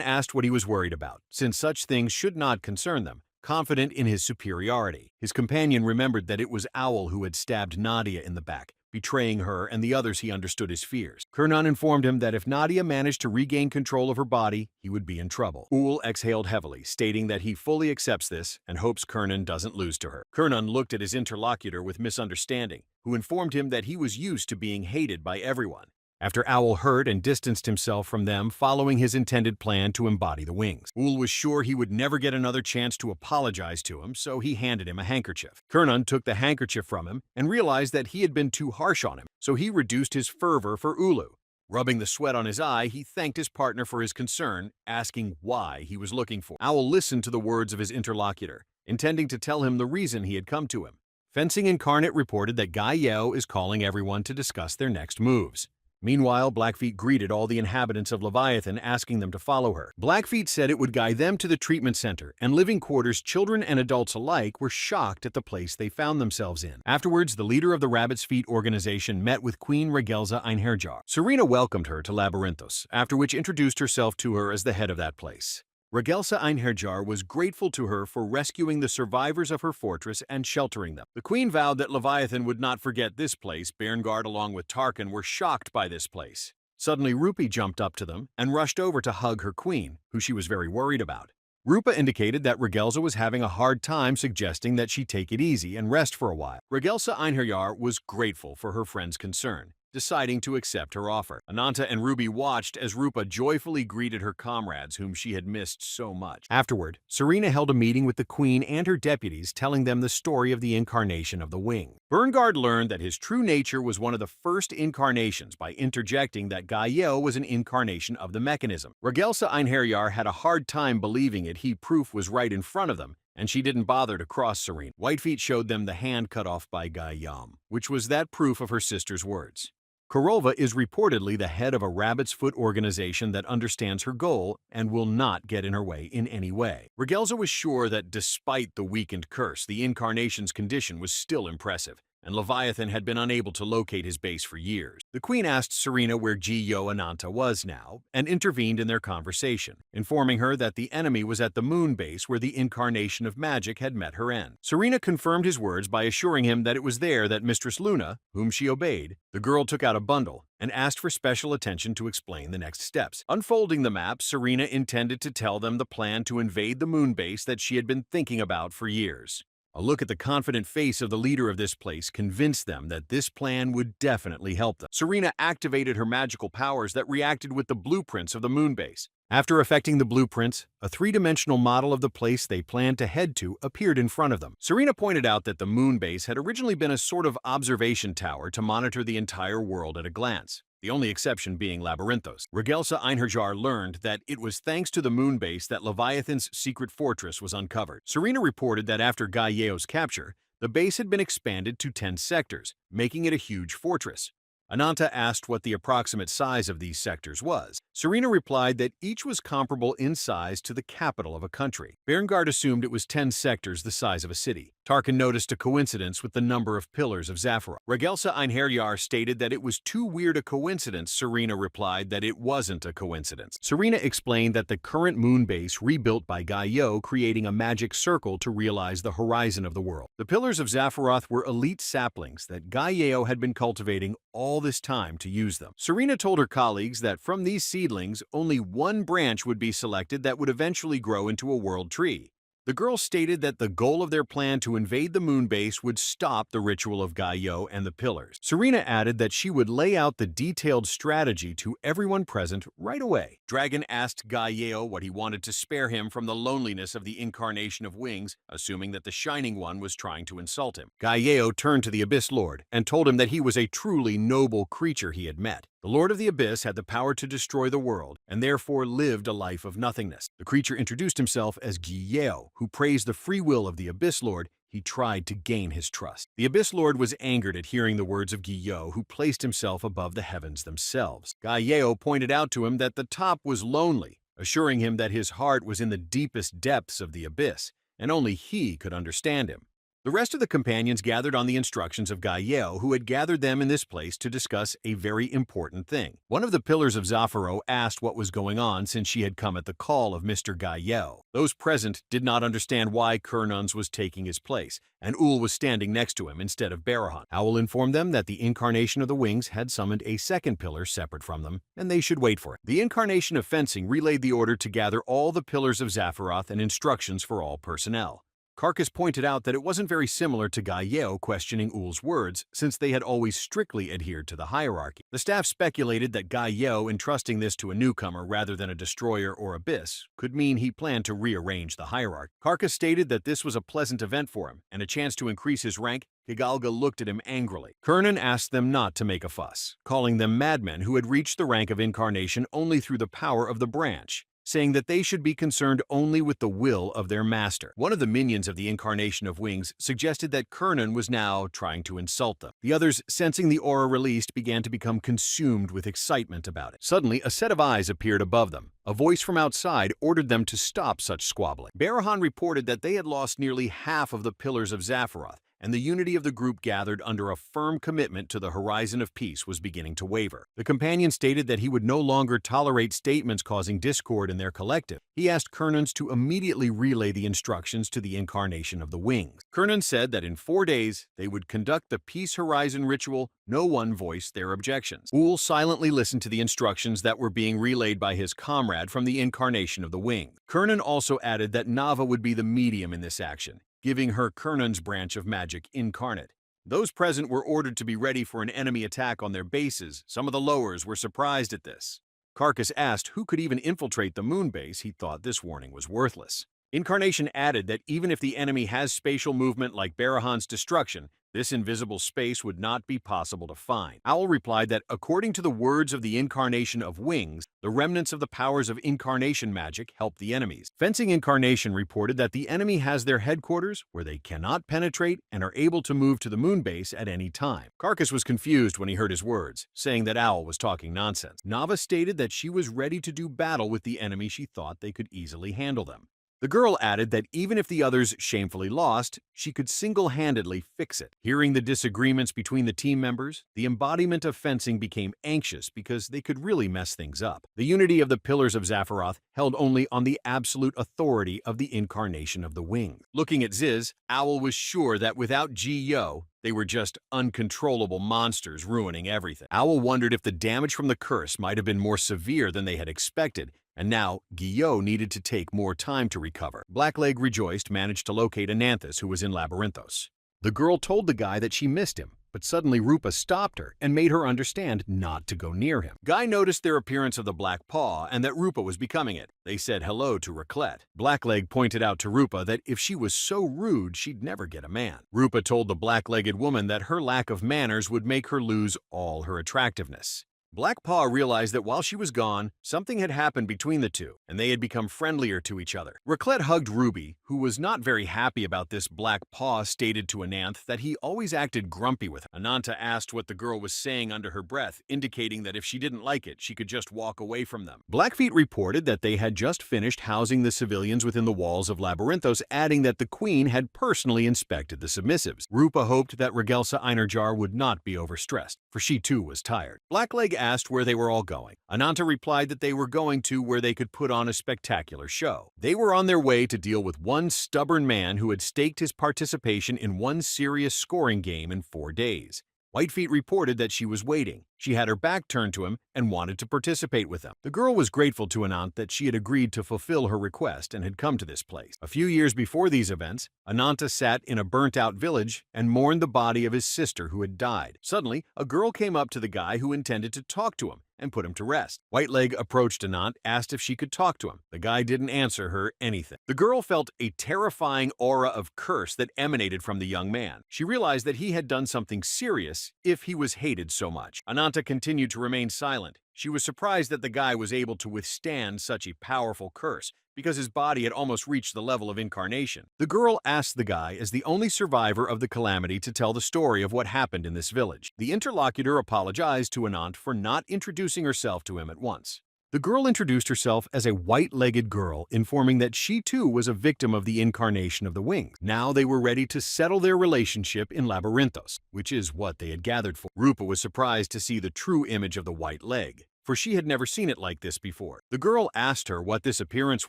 asked what he was worried about, since such things should not concern them. Confident in his superiority, his companion remembered that it was Owl who had stabbed Nadia in the back, betraying her and the others. He understood his fears. Kernan informed him that if Nadia managed to regain control of her body, he would be in trouble. Ul exhaled heavily, stating that he fully accepts this and hopes Kernan doesn't lose to her. Kernan looked at his interlocutor with misunderstanding, who informed him that he was used to being hated by everyone. After Owl heard and distanced himself from them following his intended plan to embody the wings. Ul was sure he would never get another chance to apologize to him, so he handed him a handkerchief. Kernan took the handkerchief from him and realized that he had been too harsh on him, so he reduced his fervor for Ulu. Rubbing the sweat on his eye, he thanked his partner for his concern, asking why he was looking for. Owl listened to the words of his interlocutor, intending to tell him the reason he had come to him. Fencing Incarnate reported that Gai Yeo is calling everyone to discuss their next moves. Meanwhile, Blackfeet greeted all the inhabitants of Leviathan, asking them to follow her. Blackfeet said it would guide them to the treatment center, and living quarters, children and adults alike, were shocked at the place they found themselves in. Afterwards, the leader of the Rabbit's Feet organization met with Queen Regelza Einherjar. Serena welcomed her to Labyrinthos, after which introduced herself to her as the head of that place. Regelza Einherjar was grateful to her for rescuing the survivors of her fortress and sheltering them. The queen vowed that Leviathan would not forget this place. Bairngard, along with Tarkin, were shocked by this place. Suddenly, Rupi jumped up to them and rushed over to hug her queen, who she was very worried about. Rupa indicated that Regelza was having a hard time, suggesting that she take it easy and rest for a while. Regelza Einherjar was grateful for her friend's concern, deciding to accept her offer. Ananta and Ruby watched as Rupa joyfully greeted her comrades whom she had missed so much. Afterward, Serena held a meeting with the queen and her deputies, telling them the story of the incarnation of the wing. Bairngard learned that his true nature was one of the first incarnations by interjecting that Gai Yeo was an incarnation of the mechanism. Regelza Einherjar had a hard time believing it. Proof was right in front of them, and she didn't bother to cross Serena. Whitefeet showed them the hand cut off by Gai Yam, which was that proof of her sister's words. Korova is reportedly the head of a Rabbit's Foot organization that understands her goal and will not get in her way in any way. Regelza was sure that despite the weakened curse, the incarnation's condition was still impressive, and Leviathan had been unable to locate his base for years. The queen asked Serena where Ji-Yo Ananta was now, and intervened in their conversation, informing her that the enemy was at the moon base where the incarnation of magic had met her end. Serena confirmed his words by assuring him that it was there that Mistress Luna, whom she obeyed. The girl took out a bundle and asked for special attention to explain the next steps. Unfolding the map, Serena intended to tell them the plan to invade the moon base that she had been thinking about for years. A look at the confident face of the leader of this place convinced them that this plan would definitely help them. Serena activated her magical powers that reacted with the blueprints of the moon base. After affecting the blueprints, a three-dimensional model of the place they planned to head to appeared in front of them. Serena pointed out that the moon base had originally been a sort of observation tower to monitor the entire world at a glance, the only exception being Labyrinthos. Regelza Einherjar learned that it was thanks to the moon base that Leviathan's secret fortress was uncovered. Serena reported that after Gai Yeo's capture, the base had been expanded to 10 sectors, making it a huge fortress. Ananta asked what the approximate size of these sectors was. Serena replied that each was comparable in size to the capital of a country. Bairngard assumed it was 10 sectors the size of a city. Tarkin noticed a coincidence with the number of pillars of Zafra. Regelza Einherjar stated that it was too weird a coincidence. Serena replied that it wasn't a coincidence. Serena explained that the current moon base rebuilt by Gai Yeo, creating a magic circle to realize the horizon of the world. The pillars of Zaphiroth were elite saplings that Gai Yeo had been cultivating all this time to use them. Serena told her colleagues that from these seedlings, only one branch would be selected that would eventually grow into a world tree. The girl stated that the goal of their plan to invade the moon base would stop the ritual of Gaio and the pillars. Serena added that she would lay out the detailed strategy to everyone present right away. Dragon asked Gaio what he wanted to spare him from the loneliness of the incarnation of wings, assuming that the Shining One was trying to insult him. Gaio turned to the Abyss Lord and told him that he was a truly noble creature he had met. The Lord of the Abyss had the power to destroy the world, and therefore lived a life of nothingness. The creature introduced himself as Gieo, who praised the free will of the Abyss Lord. He tried to gain his trust. The Abyss Lord was angered at hearing the words of Gieo, who placed himself above the heavens themselves. Gieo pointed out to him that the top was lonely, assuring him that his heart was in the deepest depths of the abyss, and only he could understand him. The rest of the companions gathered on the instructions of Gaio, who had gathered them in this place to discuss a very important thing. One of the pillars of Zafiro asked what was going on since she had come at the call of Mr. Gaio. Those present did not understand why Kernun's was taking his place, and Ul was standing next to him instead of Barahan. Owl informed them that the incarnation of the wings had summoned a second pillar separate from them, and they should wait for it. The incarnation of fencing relayed the order to gather all the pillars of Zaphiroth and instructions for all personnel. Carcass pointed out that it wasn't very similar to Gaio questioning Ul's words, since they had always strictly adhered to the hierarchy. The staff speculated that Gaio entrusting this to a newcomer rather than a destroyer or abyss could mean he planned to rearrange the hierarchy. Carcass stated that this was a pleasant event for him, and a chance to increase his rank. Kigalga looked at him angrily. Kernan asked them not to make a fuss, calling them madmen who had reached the rank of incarnation only through the power of the branch, saying that they should be concerned only with the will of their master. One of the minions of the incarnation of wings suggested that Kernan was now trying to insult them. The others, sensing the aura released, began to become consumed with excitement about it. Suddenly, a set of eyes appeared above them. A voice from outside ordered them to stop such squabbling. Barahan reported that they had lost nearly half of the pillars of Zaphiroth, and the unity of the group gathered under a firm commitment to the horizon of peace was beginning to waver. The companion stated that he would no longer tolerate statements causing discord in their collective. He asked Kernans to immediately relay the instructions to the incarnation of the wings. Kernan said that in 4 days they would conduct the Peace Horizon ritual. No one voiced their objections. Ul silently listened to the instructions that were being relayed by his comrade from the incarnation of the wing. Kernan also added that Nava would be the medium in this action, giving her Kernan's branch of magic incarnate. Those present were ordered to be ready for an enemy attack on their bases. Some of the lowers were surprised at this. Carcass asked who could even infiltrate the moon base. He thought this warning was worthless. Incarnation added that even if the enemy has spatial movement like Barahan's destruction, this invisible space would not be possible to find. Owl replied that according to the words of the incarnation of wings, the remnants of the powers of incarnation magic help the enemies. Fencing Incarnation reported that the enemy has their headquarters where they cannot penetrate and are able to move to the moon base at any time. Carcass was confused when he heard his words, saying that Owl was talking nonsense. Nava stated that she was ready to do battle with the enemy. She thought they could easily handle them. The girl added that even if the others shamefully lost, she could single-handedly fix it. Hearing the disagreements between the team members, the embodiment of fencing became anxious because they could really mess things up. The unity of the pillars of Zaphiroth held only on the absolute authority of the incarnation of the wing. Looking at Ziz, Owl was sure that without Ji-Yo, they were just uncontrollable monsters ruining everything. Owl wondered if the damage from the curse might have been more severe than they had expected, and now Giyo needed to take more time to recover. Blackleg rejoiced managed to locate Ananthus, who was in Labyrinthos. The girl told the guy that she missed him, but suddenly Rupa stopped her and made her understand not to go near him. Guy noticed their appearance of the Black Paw and that Rupa was becoming it. They said hello to Raclette. Blackleg pointed out to Rupa that if she was so rude, she'd never get a man. Rupa told the black-legged woman that her lack of manners would make her lose all her attractiveness. Black Paw realized that while she was gone, something had happened between the two, and they had become friendlier to each other. Raclette hugged Ruby, who was not very happy about this. Black Paw stated to Ananth that he always acted grumpy with her. Ananta asked what the girl was saying under her breath, indicating that if she didn't like it, she could just walk away from them. Blackfeet reported that they had just finished housing the civilians within the walls of Labyrinthos, adding that the queen had personally inspected the submissives. Rupa hoped that Regelsa Einarjar would not be overstressed, for she too was tired. Blackleg asked where they were all going. Ananta replied that they were going to where they could put on a spectacular show. They were on their way to deal with one stubborn man who had staked his participation in one serious scoring game in 4 days. Whitefeet reported that she was waiting. She had her back turned to him and wanted to participate with him. The girl was grateful to Anant that she had agreed to fulfill her request and had come to this place. A few years before these events, Ananta sat in a burnt-out village and mourned the body of his sister who had died. Suddenly, a girl came up to the guy who intended to talk to him and put him to rest. Whiteleg approached Anant, asked if she could talk to him. The guy didn't answer her anything. The girl felt a terrifying aura of curse that emanated from the young man. She realized that he had done something serious if he was hated so much. Ananta continued to remain silent. She was surprised that the guy was able to withstand such a powerful curse, because his body had almost reached the level of incarnation. The girl asked the guy, as the only survivor of the calamity, to tell the story of what happened in this village. The interlocutor apologized to Anant for not introducing herself to him at once. The girl introduced herself as a white-legged girl, informing that she too was a victim of the incarnation of the wings. Now they were ready to settle their relationship in Labyrinthos, which is what they had gathered for. Rupa was surprised to see the true image of the white leg, for she had never seen it like this before. The girl asked her what this appearance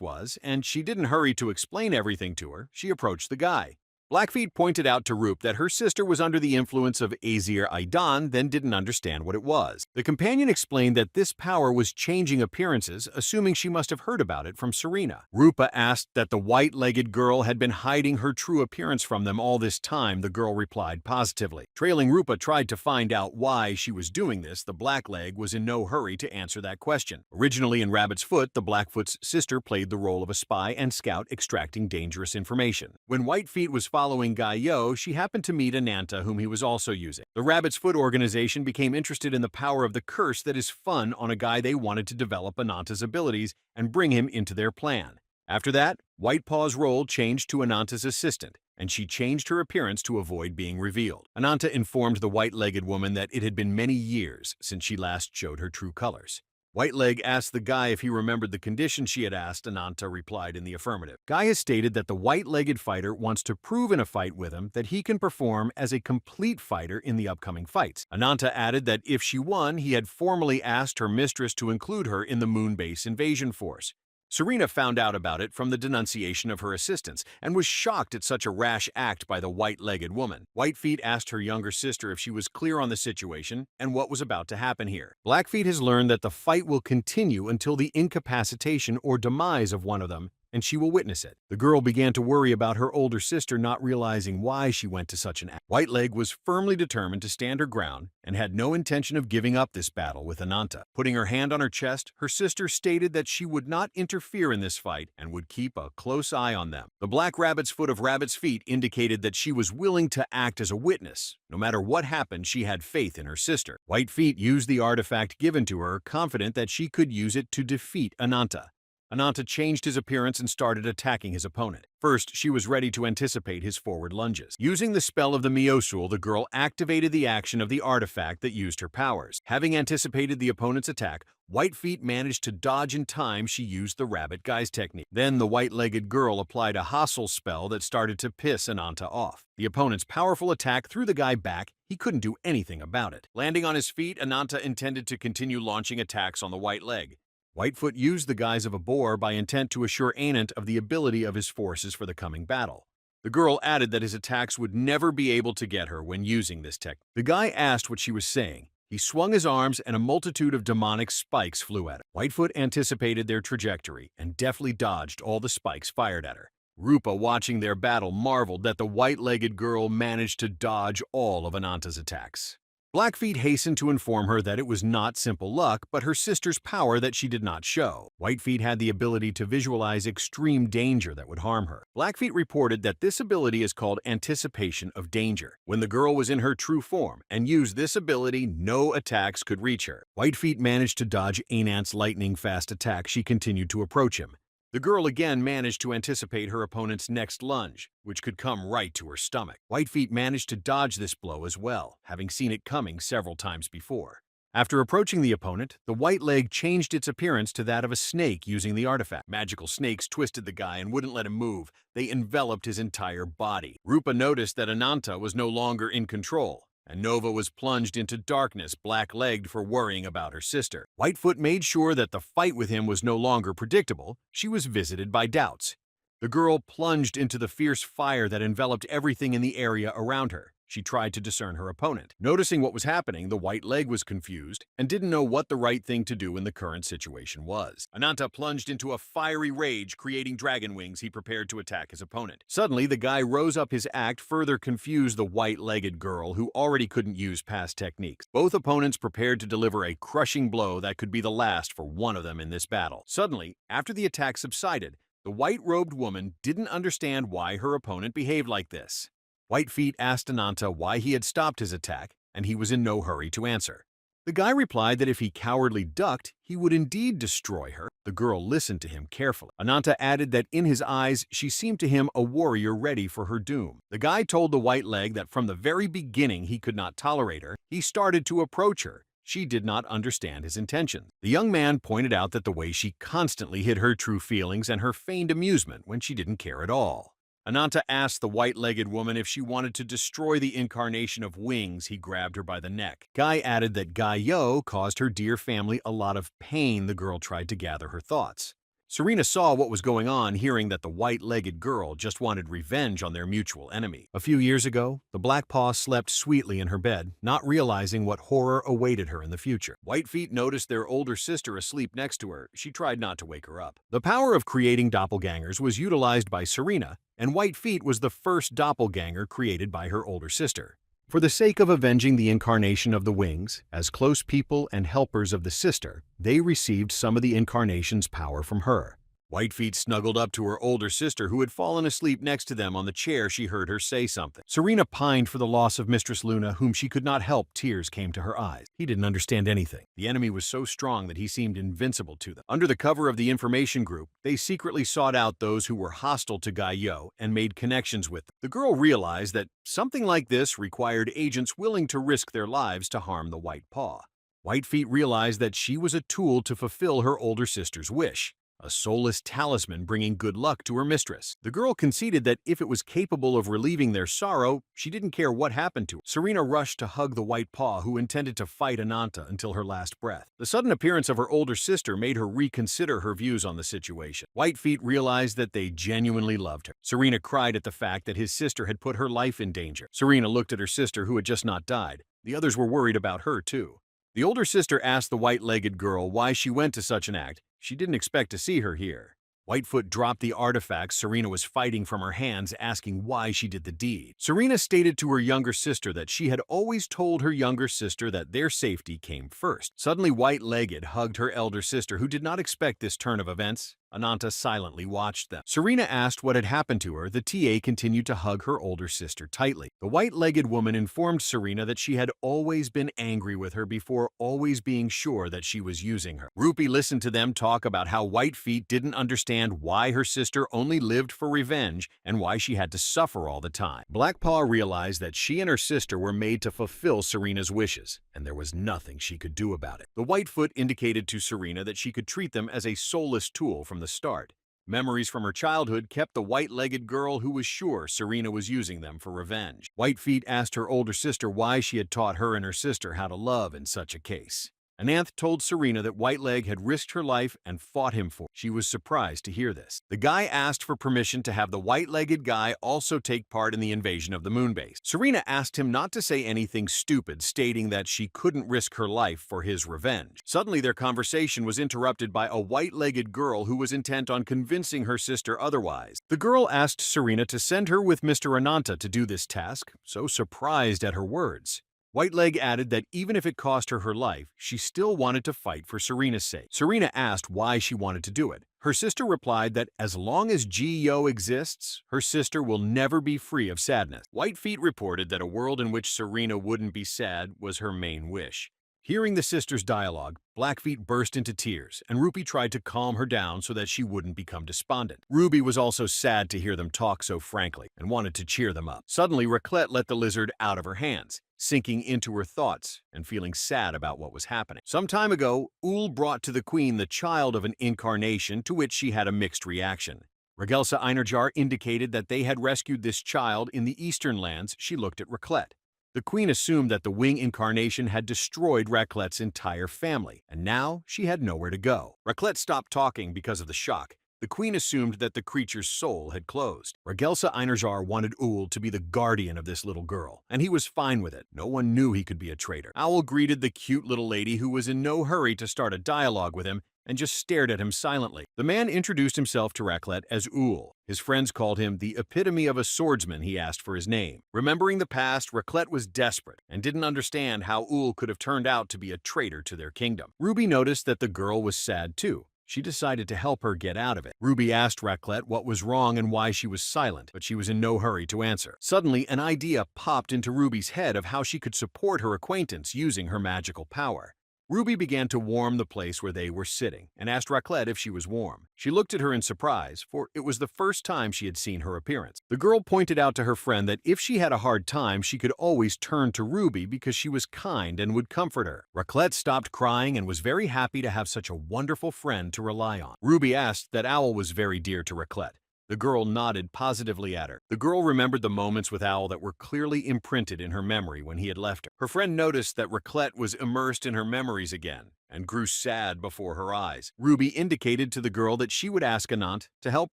was, and she didn't hurry to explain everything to her. She approached the guy. Blackfeet pointed out to Rup that her sister was under the influence of Azir Aidan, then didn't understand what it was. The companion explained that this power was changing appearances, assuming she must have heard about it from Serena. Rupa asked that the white-legged girl had been hiding her true appearance from them all this time. The girl replied positively. Trailing Rupa tried to find out why she was doing this. The Blackleg was in no hurry to answer that question. Originally in Rabbit's Foot, the Blackfoot's sister played the role of a spy and scout extracting dangerous information. When Whitefeet was following Guy Yo, she happened to meet Ananta, whom he was also using. The Rabbit's Foot organization became interested in the power of the curse that is fun on a guy. They wanted to develop Ananta's abilities and bring him into their plan. After that, Whitepaw's role changed to Ananta's assistant, and she changed her appearance to avoid being revealed. Ananta informed the white-legged woman that it had been many years since she last showed her true colors. Whiteleg asked the guy if he remembered the condition she had asked. Ananta replied in the affirmative. Guy has stated that the white-legged fighter wants to prove in a fight with him that he can perform as a complete fighter in the upcoming fights. Ananta added that if she won, he had formally asked her mistress to include her in the Moonbase invasion force. Serena found out about it from the denunciation of her assistants and was shocked at such a rash act by the white-legged woman. Whitefeet asked her younger sister if she was clear on the situation and what was about to happen here. Blackfeet has learned that the fight will continue until the incapacitation or demise of one of them, and she will witness it. The girl began to worry about her older sister, not realizing why she went to such an act. Whiteleg was firmly determined to stand her ground and had no intention of giving up this battle with Ananta. Putting her hand on her chest, her sister stated that she would not interfere in this fight and would keep a close eye on them. The black rabbit's foot of Rabbit's feet indicated that she was willing to act as a witness. No matter what happened, she had faith in her sister. Whitefeet used the artifact given to her, confident that she could use it to defeat Ananta. Ananta changed his appearance and started attacking his opponent. First, she was ready to anticipate his forward lunges. Using the spell of the Miosul, the girl activated the action of the artifact that used her powers. Having anticipated the opponent's attack, Whitefeet managed to dodge in time. She used the rabbit guise technique. Then the white-legged girl applied a hostile spell that started to piss Ananta off. The opponent's powerful attack threw the guy back. He couldn't do anything about it. Landing on his feet, Ananta intended to continue launching attacks on the white leg. Whitefoot used the guise of a boar by intent to assure Anant of the ability of his forces for the coming battle. The girl added that his attacks would never be able to get her when using this technique. The guy asked what she was saying. He swung his arms and a multitude of demonic spikes flew at him. Whitefoot anticipated their trajectory and deftly dodged all the spikes fired at her. Rupa, watching their battle, marveled that the white-legged girl managed to dodge all of Ananta's attacks. Blackfeet hastened to inform her that it was not simple luck, but her sister's power that she did not show. Whitefeet had the ability to visualize extreme danger that would harm her. Blackfeet reported that this ability is called anticipation of danger. When the girl was in her true form and used this ability, no attacks could reach her. Whitefeet managed to dodge Anant's lightning-fast attack. She continued to approach him. The girl again managed to anticipate her opponent's next lunge, which could come right to her stomach. Whitefeet managed to dodge this blow as well, having seen it coming several times before. After approaching the opponent, the white leg changed its appearance to that of a snake using the artifact. Magical snakes twisted the guy and wouldn't let him move. They enveloped his entire body. Rupa noticed that Ananta was no longer in control, and Nova was plunged into darkness, black-legged for worrying about her sister. Whitefoot made sure that the fight with him was no longer predictable. She was visited by doubts. The girl plunged into the fierce fire that enveloped everything in the area around her. She tried to discern her opponent. Noticing what was happening, the white leg was confused and didn't know what the right thing to do in the current situation was. Ananta plunged into a fiery rage, creating dragon wings. He prepared to attack his opponent. Suddenly, the guy rose up. His act further confused the white-legged girl, who already couldn't use past techniques. Both opponents prepared to deliver a crushing blow that could be the last for one of them in this battle. Suddenly, after the attack subsided, the white-robed woman didn't understand why her opponent behaved like this. White Feet asked Ananta why he had stopped his attack, and he was in no hurry to answer. The guy replied that if he cowardly ducked, he would indeed destroy her. The girl listened to him carefully. Ananta added that in his eyes, she seemed to him a warrior ready for her doom. The guy told the white leg that from the very beginning he could not tolerate her. He started to approach her. She did not understand his intentions. The young man pointed out that the way she constantly hid her true feelings and her feigned amusement when she didn't care at all. Ananta asked the white-legged woman if she wanted to destroy the incarnation of Wings. He grabbed her by the neck. Guy added that Guy Yo caused her dear family a lot of pain. The girl tried to gather her thoughts. Serena saw what was going on, hearing that the white-legged girl just wanted revenge on their mutual enemy. A few years ago, the Black Paw slept sweetly in her bed, not realizing what horror awaited her in the future. White Feet noticed their older sister asleep next to her. She tried not to wake her up. The power of creating doppelgangers was utilized by Serena, and White Feet was the first doppelganger created by her older sister. For the sake of avenging the incarnation of the Wings, as close people and helpers of the sister, they received some of the incarnation's power from her. White Feet snuggled up to her older sister, who had fallen asleep next to them on the chair. She heard her say something. Serena pined for the loss of Mistress Luna, whom she could not help. Tears came to her eyes. He didn't understand anything. The enemy was so strong that he seemed invincible to them. Under the cover of the information group, they secretly sought out those who were hostile to Guy Yo and made connections with them. The girl realized that something like this required agents willing to risk their lives to harm the White Paw. White Feet realized that she was a tool to fulfill her older sister's wish, a soulless talisman bringing good luck to her mistress. The girl conceded that if it was capable of relieving their sorrow, she didn't care what happened to her. Serena rushed to hug the White Paw, who intended to fight Ananta until her last breath. The sudden appearance of her older sister made her reconsider her views on the situation. White Feet realized that they genuinely loved her. Serena cried at the fact that his sister had put her life in danger. Serena looked at her sister, who had just not died. The others were worried about her, too. The older sister asked the white-legged girl why she went to such an act. She didn't expect to see her here. Whitefoot dropped the artifacts Serena was fighting from her hands, asking why she did the deed. Serena stated to her younger sister that she had always told her younger sister that their safety came first. Suddenly, White-legged hugged her elder sister, who did not expect this turn of events. Ananta silently watched them. Serena asked what had happened to her. The TA continued to hug her older sister tightly. The white-legged woman informed Serena that she had always been angry with her before always being sure that she was using her. Rupi listened to them talk about how White Feet didn't understand why her sister only lived for revenge and why she had to suffer all the time. Black Paw realized that she and her sister were made to fulfill Serena's wishes, and there was nothing she could do about it. The Whitefoot indicated to Serena that she could treat them as a soulless tool from the start. Memories from her childhood kept the white-legged girl who was sure Serena was using them for revenge. White Feet asked her older sister why she had taught her and her sister how to love in such a case. Ananth told Serena that Whiteleg had risked her life and fought him for it. She was surprised to hear this. The guy asked for permission to have the white-legged guy also take part in the invasion of the moonbase. Serena asked him not to say anything stupid, stating that she couldn't risk her life for his revenge. Suddenly, their conversation was interrupted by a white-legged girl who was intent on convincing her sister otherwise. The girl asked Serena to send her with Mr. Ananta to do this task, so surprised at her words. Whiteleg added that even if it cost her her life, she still wanted to fight for Serena's sake. Serena asked why she wanted to do it. Her sister replied that as long as Ji-Yo exists, her sister will never be free of sadness. Whitefeet reported that a world in which Serena wouldn't be sad was her main wish. Hearing the sisters' dialogue, Blackfeet burst into tears, and Ruby tried to calm her down so that she wouldn't become despondent. Ruby was also sad to hear them talk so frankly, and wanted to cheer them up. Suddenly, Raclette let the lizard out of her hands, sinking into her thoughts and feeling sad about what was happening. Some time ago, Ul brought to the queen the child of an incarnation, to which she had a mixed reaction. Regelsa Einarjar indicated that they had rescued this child in the eastern lands. She looked at Raclette. The queen assumed that the wing incarnation had destroyed Raclette's entire family, and now she had nowhere to go. Raclette stopped talking because of the shock. the queen assumed that the creature's soul had closed. Regression Einerjar wanted Owl to be the guardian of this little girl, and he was fine with it. No one knew he could be a traitor. Owl greeted the cute little lady who was in no hurry to start a dialogue with him and just stared at him silently. The man introduced himself to Raclette as Owl. His friends called him the epitome of a swordsman. He asked for his name. Remembering the past, Raclette was desperate and didn't understand how Owl could have turned out to be a traitor to their kingdom. Ruby noticed that the girl was sad too. She decided to help her get out of it. Ruby asked Raclette what was wrong and why she was silent, but she was in no hurry to answer. Suddenly, an idea popped into Ruby's head of how she could support her acquaintance using her magical power. Ruby began to warm the place where they were sitting and asked Raclette if she was warm. She looked at her in surprise, for it was the first time she had seen her appearance. The girl pointed out to her friend that if she had a hard time, she could always turn to Ruby because she was kind and would comfort her. Raclette stopped crying and was very happy to have such a wonderful friend to rely on. Ruby asked that Owl was very dear to Raclette. The girl nodded positively at her. The girl remembered the moments with Owl that were clearly imprinted in her memory when he had left her. Her friend noticed that Raclette was immersed in her memories again and grew sad before her eyes. Ruby indicated to the girl that she would ask Anant to help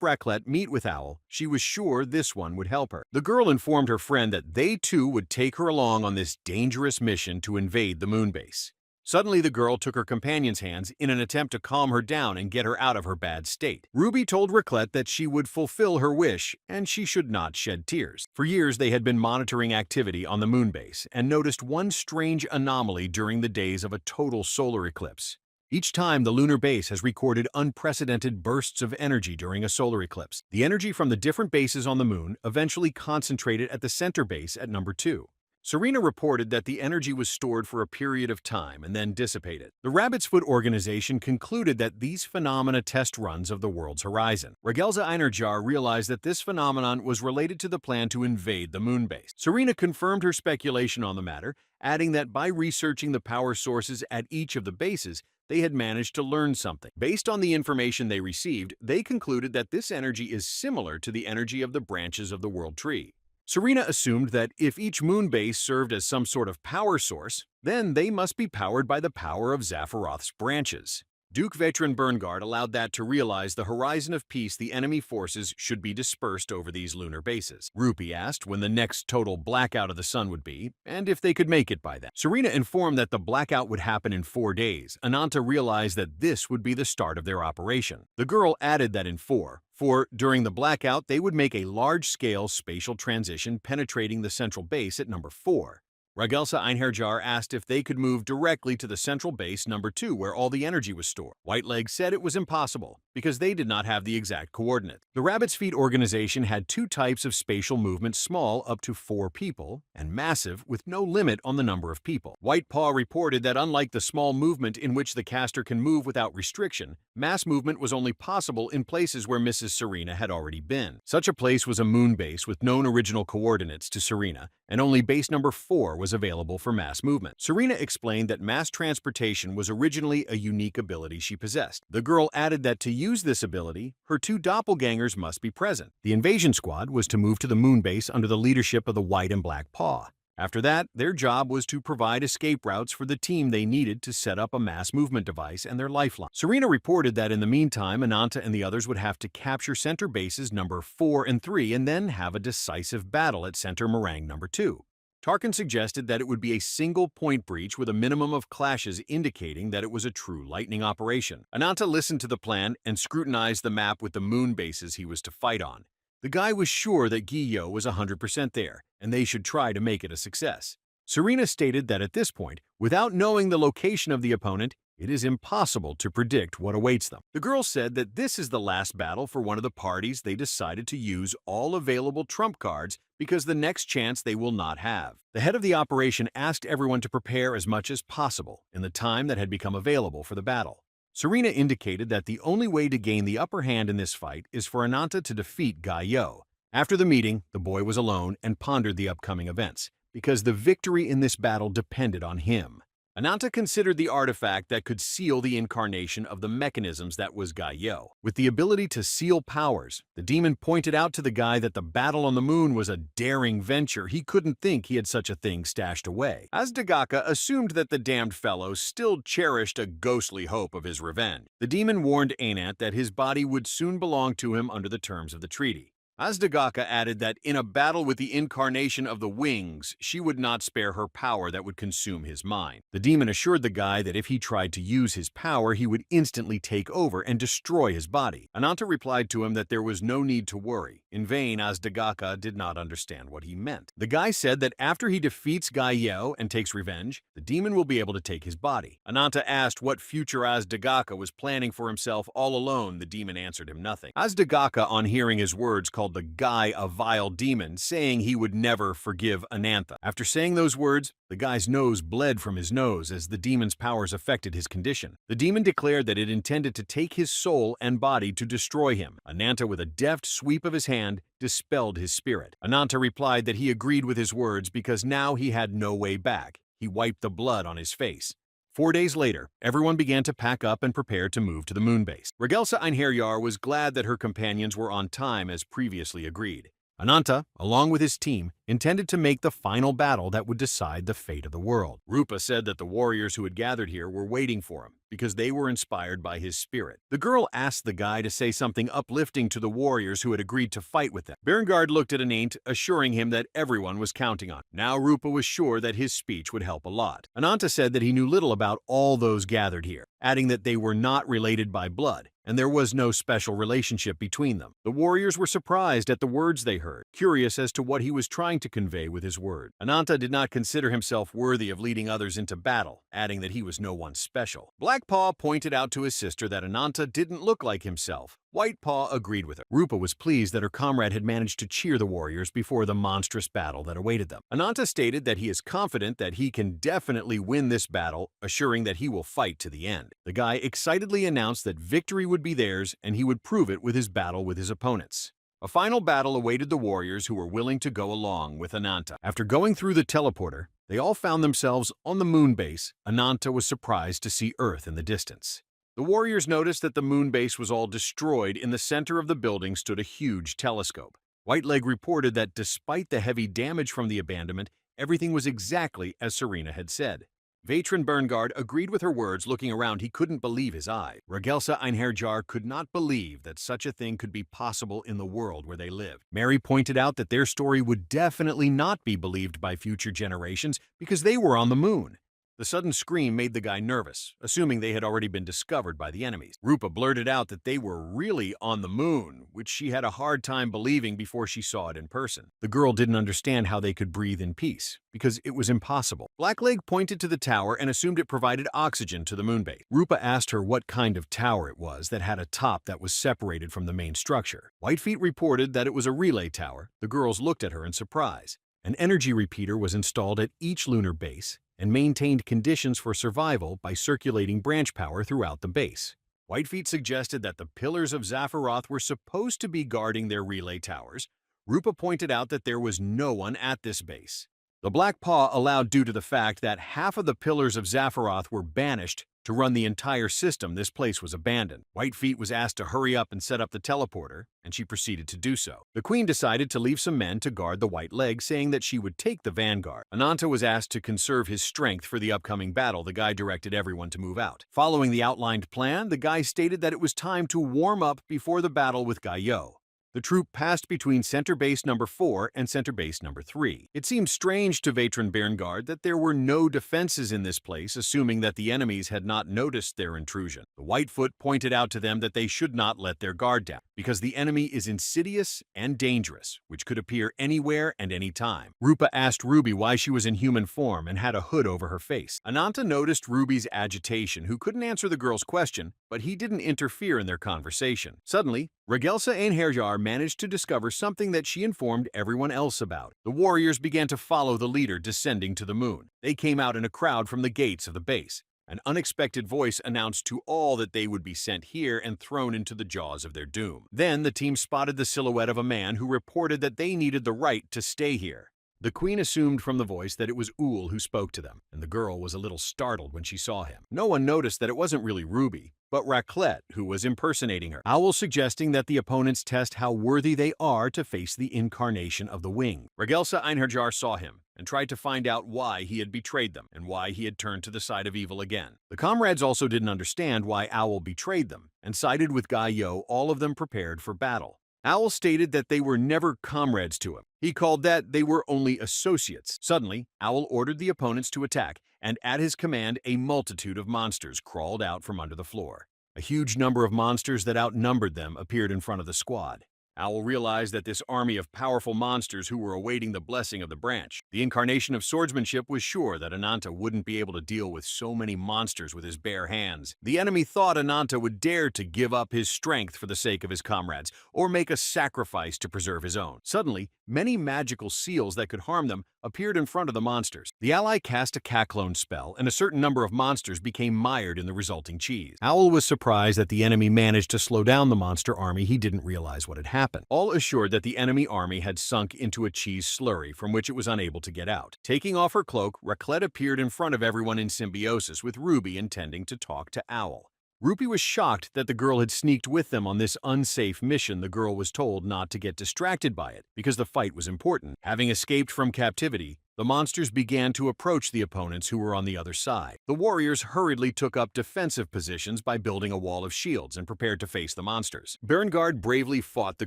Raclette meet with Owl. She was sure this one would help her. The girl informed her friend that they too would take her along on this dangerous mission to invade the moon base. Suddenly, the girl took her companion's hands in an attempt to calm her down and get her out of her bad state. Ruby told Raclette that she would fulfill her wish and she should not shed tears. For years, they had been monitoring activity on the moon base and noticed one strange anomaly during the days of a total solar eclipse. Each time, the lunar base has recorded unprecedented bursts of energy during a solar eclipse. The energy from the different bases on the moon eventually concentrated at the center base at number 2. Serena reported that the energy was stored for a period of time and then dissipated. The Rabbit's Foot organization concluded that these phenomena test runs of the world's horizon. Regression Einerjar realized that this phenomenon was related to the plan to invade the moon base. Serena confirmed her speculation on the matter, adding that by researching the power sources at each of the bases, they had managed to learn something. Based on the information they received, they concluded that this energy is similar to the energy of the branches of the world tree. Serena assumed that if each moon base served as some sort of power source, then they must be powered by the power of Zaphiroth's branches. Duke Veteran Berngard allowed that to realize the horizon of peace the enemy forces should be dispersed over these lunar bases. Rupi asked when the next total blackout of the sun would be, and if they could make it by then. Serena informed that the blackout would happen in 4 days. Ananta realized that this would be the start of their operation. The girl added that in 4, for during the blackout they would make a large-scale spatial transition penetrating the central base at number 4. Regression Einerjar asked if they could move directly to the central base number 2 where all the energy was stored. Whiteleg said it was impossible because they did not have the exact coordinates. The Rabbit's Feet organization had 2 types of spatial movement: small up to 4 people and massive with no limit on the number of people. White Paw reported that unlike the small movement in which the caster can move without restriction, mass movement was only possible in places where Mrs. Serena had already been. Such a place was a moon base with known original coordinates to Serena, and only base number 4 was available for mass movement. Serena explained that mass transportation was originally a unique ability she possessed. The girl added that to use this ability, her 2 doppelgangers must be present. The invasion squad was to move to the moon base under the leadership of the White and Black Paw. After that, their job was to provide escape routes for the team they needed to set up a mass movement device and their lifeline. Serena reported that in the meantime, Ananta and the others would have to capture center bases number 4 and 3 and then have a decisive battle at center meringue number 2. Tarkin suggested that it would be a single-point breach with a minimum of clashes, indicating that it was a true lightning operation. Ananta listened to the plan and scrutinized the map with the moon bases he was to fight on. The guy was sure that Guillot was 100% there, and they should try to make it a success. Serena stated that at this point, without knowing the location of the opponent, it is impossible to predict what awaits them. The girl said that this is the last battle for one of the parties. They decided to use all available trump cards because the next chance they will not have. The head of the operation asked everyone to prepare as much as possible in the time that had become available for the battle. Serena indicated that the only way to gain the upper hand in this fight is for Ananta to defeat Guillot. After the meeting, the boy was alone and pondered the upcoming events, because the victory in this battle depended on him. Ananta considered the artifact that could seal the incarnation of the mechanisms that was Gaio. With the ability to seal powers, the demon pointed out to the guy that the battle on the moon was a daring venture. He couldn't think he had such a thing stashed away. Asdagaka assumed that the damned fellow still cherished a ghostly hope of his revenge. The demon warned Anant that his body would soon belong to him under the terms of the treaty. Asdagaka added that in a battle with the incarnation of the wings, she would not spare her power that would consume his mind. The demon assured the guy that if he tried to use his power, he would instantly take over and destroy his body. Ananta replied to him that there was no need to worry. In vain, Asdagaka did not understand what he meant. The guy said that after he defeats Gaio and takes revenge, the demon will be able to take his body. Ananta asked what future Asdagaka was planning for himself all alone. The demon answered him nothing. Asdagaka, on hearing his words, called the guy a vile demon, saying he would never forgive Anantha. After saying those words, the guy's nose bled from his nose as the demon's powers affected his condition. The demon declared that it intended to take his soul and body to destroy him. Anantha, with a deft sweep of his hand, dispelled his spirit. Ananta replied that he agreed with his words because now he had no way back. He wiped the blood on his face. 4 days later, everyone began to pack up and prepare to move to the moon base. Regelsa Einherjar was glad that her companions were on time as previously agreed. Ananta, along with his team, intended to make the final battle that would decide the fate of the world. Rupa said that the warriors who had gathered here were waiting for him because they were inspired by his spirit. The girl asked the guy to say something uplifting to the warriors who had agreed to fight with them. Berngard looked at Anant, assuring him that everyone was counting on him. Now Rupa was sure that his speech would help a lot. Ananta said that he knew little about all those gathered here, adding that they were not related by blood, and there was no special relationship between them. The warriors were surprised at the words they heard, curious as to what he was trying to convey with his word. Ananta did not consider himself worthy of leading others into battle, adding that he was no one special. Blackpaw pointed out to his sister that Ananta didn't look like himself. Whitepaw agreed with her. Rupa was pleased that her comrade had managed to cheer the warriors before the monstrous battle that awaited them. Ananta stated that he is confident that he can definitely win this battle, assuring that he will fight to the end. The guy excitedly announced that victory would be theirs and he would prove it with his battle with his opponents. A final battle awaited the warriors who were willing to go along with Ananta. After going through the teleporter, they all found themselves on the moon base. Ananta was surprised to see Earth in the distance. The warriors noticed that the moon base was all destroyed. In the center of the building stood a huge telescope. Whiteleg reported that despite the heavy damage from the abandonment, everything was exactly as Serena had said. Vatran Berngard agreed with her words. Looking around, he couldn't believe his eye. Regelsa Einherjar could not believe that such a thing could be possible in the world where they lived. Mary pointed out that their story would definitely not be believed by future generations because they were on the moon. The sudden scream made the guy nervous, assuming they had already been discovered by the enemies. Rupa blurted out that they were really on the moon, which she had a hard time believing before she saw it in person. The girl didn't understand how they could breathe in peace, because it was impossible. Blackleg pointed to the tower and assumed it provided oxygen to the moonbase. Rupa asked her what kind of tower it was that had a top that was separated from the main structure. Whitefeet reported that it was a relay tower. The girls looked at her in surprise. An energy repeater was installed at each lunar base and maintained conditions for survival by circulating branch power throughout the base. Whitefeet suggested that the pillars of Zaphiroth were supposed to be guarding their relay towers. Rupa pointed out that there was no one at this base. The Black Paw allowed due to the fact that half of the pillars of Zaphiroth were banished to run the entire system. This place was abandoned. Whitefeet was asked to hurry up and set up the teleporter, and she proceeded to do so. The queen decided to leave some men to guard the White Leg, saying that she would take the vanguard. Ananta was asked to conserve his strength for the upcoming battle. The guy directed everyone to move out. Following the outlined plan, the guy stated that it was time to warm up before the battle with Gaio. The troop passed between Center Base Number 4 and Center Base Number 3. It seemed strange to Vatran Berngard that there were no defenses in this place, assuming that the enemies had not noticed their intrusion. The Whitefoot pointed out to them that they should not let their guard down, because the enemy is insidious and dangerous, which could appear anywhere and any time. Rupa asked Ruby why she was in human form and had a hood over her face. Ananta noticed Ruby's agitation, who couldn't answer the girl's question, but he didn't interfere in their conversation. Suddenly, Regelsa Einherjar managed to discover something that she informed everyone else about. The warriors began to follow the leader descending to the moon. They came out in a crowd from the gates of the base. An unexpected voice announced to all that they would be sent here and thrown into the jaws of their doom. Then the team spotted the silhouette of a man who reported that they needed the right to stay here. The queen assumed from the voice that it was Ull who spoke to them, and the girl was a little startled when she saw him. No one noticed that it wasn't really Ruby, but Raclette, who was impersonating her. Owl suggesting that the opponents test how worthy they are to face the incarnation of the wing. Regelsa Einherjar saw him and tried to find out why he had betrayed them and why he had turned to the side of evil again. The comrades also didn't understand why Owl betrayed them and sided with Gai Yo, all of them prepared for battle. Owl stated that they were never comrades to him. He called that they were only associates. Suddenly, Owl ordered the opponents to attack, and at his command, a multitude of monsters crawled out from under the floor. A huge number of monsters that outnumbered them appeared in front of the squad. Owl realized that this army of powerful monsters who were awaiting the blessing of the branch, the incarnation of swordsmanship, was sure that Ananta wouldn't be able to deal with so many monsters with his bare hands. The enemy thought Ananta would dare to give up his strength for the sake of his comrades, or make a sacrifice to preserve his own. Suddenly, many magical seals that could harm them appeared in front of the monsters. The ally cast a Caclone spell, and a certain number of monsters became mired in the resulting cheese. Owl was surprised that the enemy managed to slow down the monster army. He didn't realize what had happened. All assured that the enemy army had sunk into a cheese slurry from which it was unable to get out. Taking off her cloak, Raclette appeared in front of everyone in symbiosis, with Ruby intending to talk to Owl. Ruby was shocked that the girl had sneaked with them on this unsafe mission. The girl was told not to get distracted by it, because the fight was important. Having escaped from captivity, the monsters began to approach the opponents who were on the other side. The warriors hurriedly took up defensive positions by building a wall of shields and prepared to face the monsters. Berngard bravely fought the